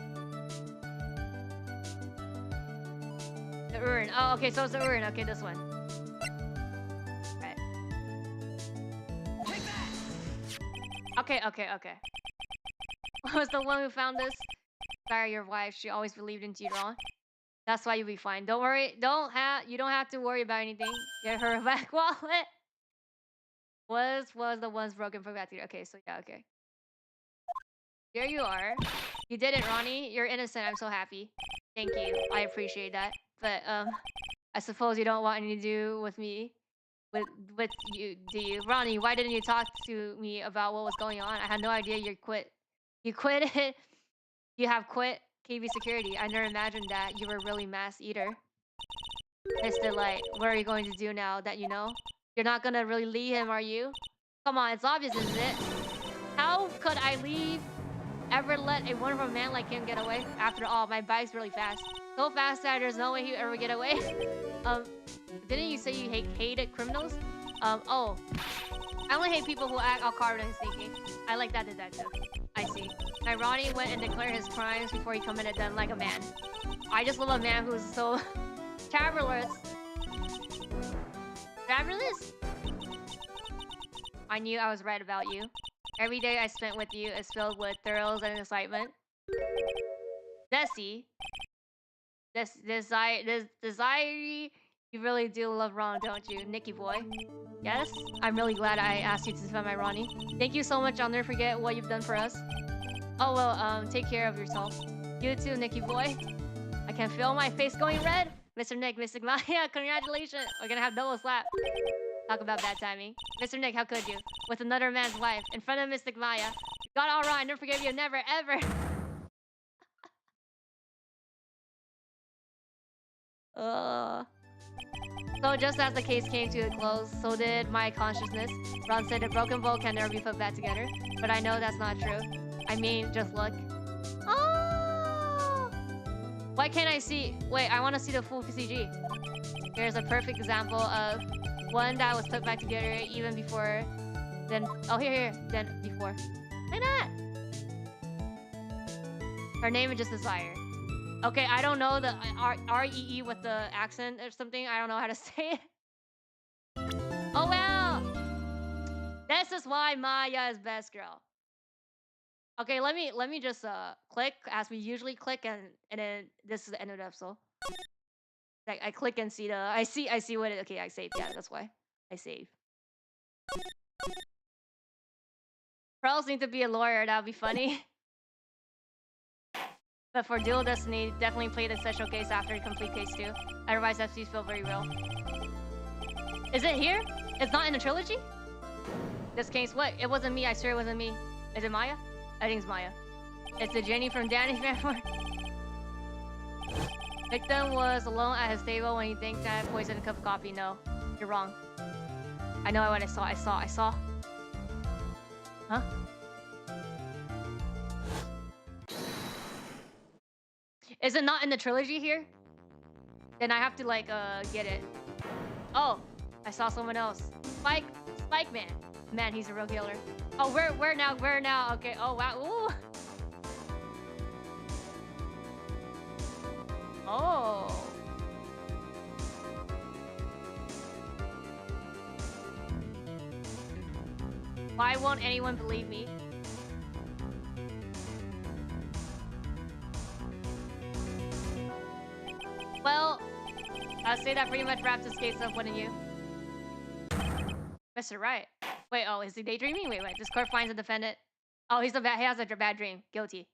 The urn. Oh, okay, so it's the urn. Okay, this one. Right. Okay. What was the one who found this? Sorry, your wife. She always believed in you, Ron. That's why you'll be fine. Don't worry. You don't have to worry about anything. Get her back wallet. Was the ones broken for that? Okay, so yeah, okay. Here you are. You did it, Ronnie. You're innocent. I'm so happy. Thank you. I appreciate that. But I suppose you don't want anything to do with me. With you, do you? Ronnie, why didn't you talk to me about what was going on? I had no idea you quit. You quit it. You have quit KB security. I never imagined that you were really mass eater. Mr. Light, what are you going to do now that you know? You're not gonna really leave him, are you? Come on, it's obvious, isn't it? How could I ever let a wonderful man like him get away? After all, my bike's really fast. So fast that there's no way he'd ever get away. Didn't you say you hated criminals? Oh. I only hate people who act all carded and sneaky. I like that detective. I see. Now Ronnie went and declared his crimes before he committed them like a man. I just love a man who's so travelers. Travelers? I knew I was right about you. Every day I spent with you is filled with thrills and excitement. Desi. Desire, you really do love Ron, don't you, Nicky boy? Yes? I'm really glad I asked you to defend my Ronnie. Thank you so much, I'll never forget what you've done for us. Oh well, take care of yourself. You too, Nicky boy. I can feel my face going red. Mr. Nick, Mr. Maya, congratulations. We're gonna have double slap. Talk about bad timing. Mr. Nick, how could you? With another man's wife, in front of Mystic Maya. Got all wrong, I never forgive you, never, ever. So just as the case came to a close, so did my consciousness. Ron said a broken bowl can never be put back together. But I know that's not true. I mean, just look. Oh! Why can't I see? Wait, I want to see the full CG. Here's a perfect example of one that was put back together even before. Then, oh, here, then before. Like that. Her name is just Desire. Okay, I don't know the R-E-E with the accent or something. I don't know how to say it. Oh, well. This is why Maya is best girl. Okay, let me just click as we usually click, and then this is the end of the episode. Like I click and see the I see what it. Okay, I saved. Yeah, that's why I save. Pearls need to be a lawyer. That would be funny. But for Dual Destiny, definitely play the special case after complete case 2. Otherwise, FCs feel very real. Is it here? It's not in the trilogy? This case, what? It wasn't me. I swear it wasn't me. Is it Maya? I think it's Maya. It's the Jenny from Danny's Memoir. Victim was alone at his table when he thinks that poisoned a cup of coffee. No, you're wrong. I know what I saw. Huh? Is it not in the trilogy here? Then I have to like get it. Oh, I saw someone else. Spike Man. Man, he's a real killer. Oh, where now? Okay. Oh wow. Ooh. Oh. Why won't anyone believe me? Well, I'll say that pretty much wraps this case up, wouldn't you? Mr. Wright. Wait, oh, is he daydreaming? Wait. This court finds the defendant. Oh, he has a bad dream. Guilty.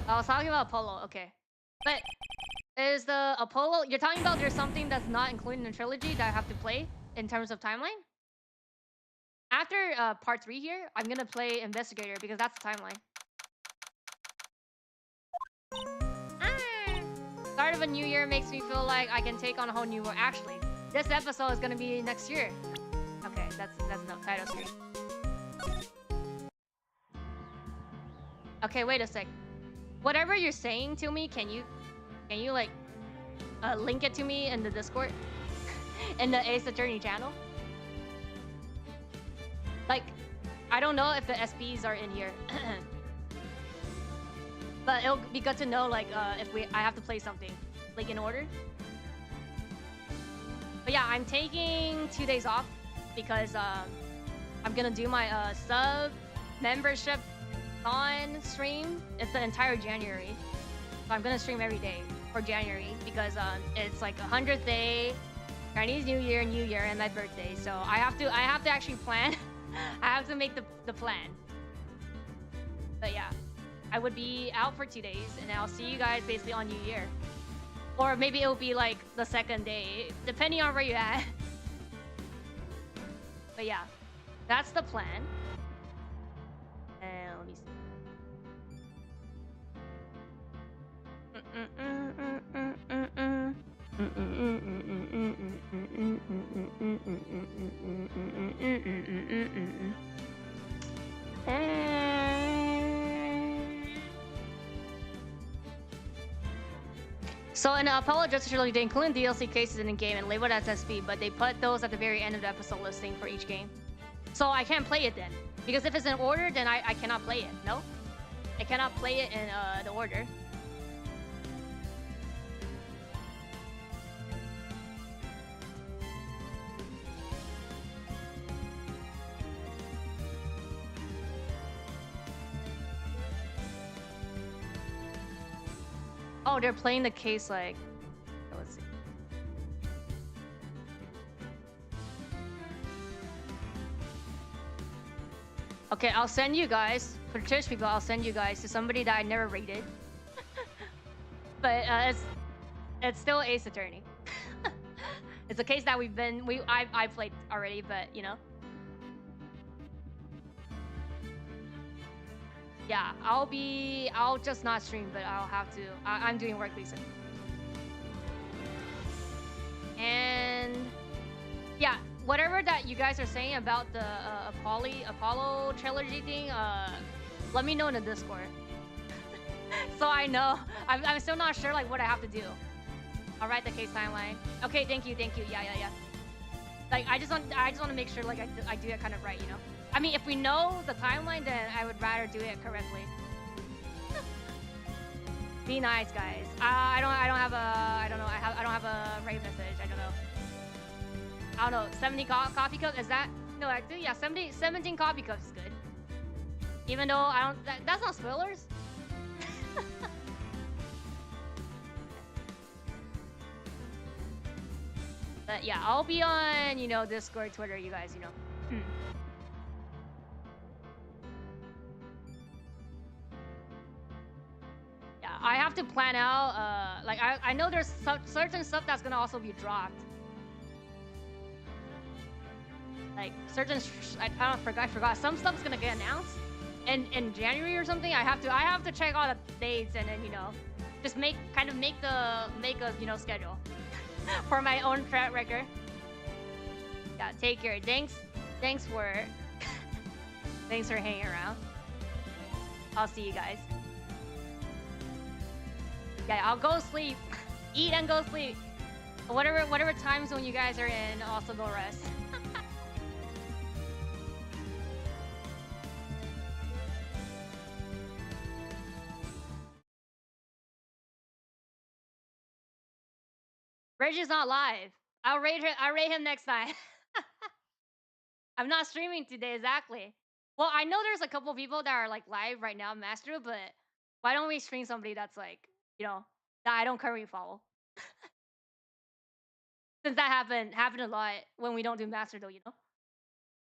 I was talking about Apollo. Okay. But is the Apollo... You're talking about there's something that's not included in the trilogy that I have to play in terms of timeline? After part 3 here, I'm gonna play Investigator because that's the timeline. Start of a new year makes me feel like I can take on a whole new world. Actually, this episode is gonna be next year. Okay, that's no title screen. Okay, wait a sec. Whatever you're saying to me, can you like link it to me in the Discord? In the Ace Attorney channel? Like, I don't know if the SPs are in here. But it'll be good to know, like, if I have to play something, like, in order. But yeah, I'm taking 2 days off because I'm gonna do my sub membership on stream. It's the entire January, so I'm gonna stream every day for January because it's like 100th day, Chinese New Year, and my birthday. So I have to actually plan. I have to make the plan. But yeah. I would be out for 2 days, and I'll see you guys basically on New Year. Or maybe it'll be like the second day, depending on where you're at. But yeah, that's the plan. And let me So in Apollo Justice Trilogy, they include DLC cases in the game and label it as SP, but they put those at the very end of the episode listing for each game. So I can't play it then. Because if it's in order, then I cannot play it, no? I cannot play it in the order. Oh, they're playing the case like. Let's see. Okay, I'll send you guys for Twitch people. I'll send you guys to somebody that I never rated, but it's still Ace Attorney. It's a case that I played already, but you know. Yeah, I'll just not stream, but I'll have to. I'm doing work recently. And yeah, whatever that you guys are saying about the Apollo trilogy thing, let me know in the Discord. So I know. I'm still not sure like what I have to do. I'll write the case timeline. Okay, thank you. Yeah. Like I just want to make sure like I do it kind of right, you know. I mean, if we know the timeline, then I would rather do it correctly. Be nice, guys. I don't have a I don't have a rave message. I don't know. 70 coffee cups, is that? No, actually, yeah, 17 coffee cups is good. Even though I don't that's not spoilers. But yeah, I'll be on, you know, Discord, Twitter, you guys, you know. Yeah, I have to plan out, like, I know there's certain stuff that's gonna also be dropped. Like, certain, I forgot. Some stuff's gonna get announced in January or something. I have to check all the dates and then, you know, just make a, you know, schedule for my own track record. Yeah, take care. Thanks for thanks for hanging around. I'll see you guys. Yeah, I'll go sleep. Eat and go sleep. Whatever time zone you guys are in, also go rest. Reggie's not live. I'll rate him next time. I'm not streaming today, exactly. Well, I know there's a couple people that are like live right now, Master, but why don't we stream somebody that's like, you know, that I don't currently follow? Since that happened a lot when we don't do Master, though, you know.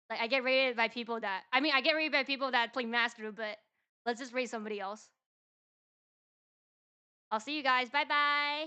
Like I get rated by people that I get rated by people that play Master, but let's just rate somebody else. I'll see you guys. Bye bye.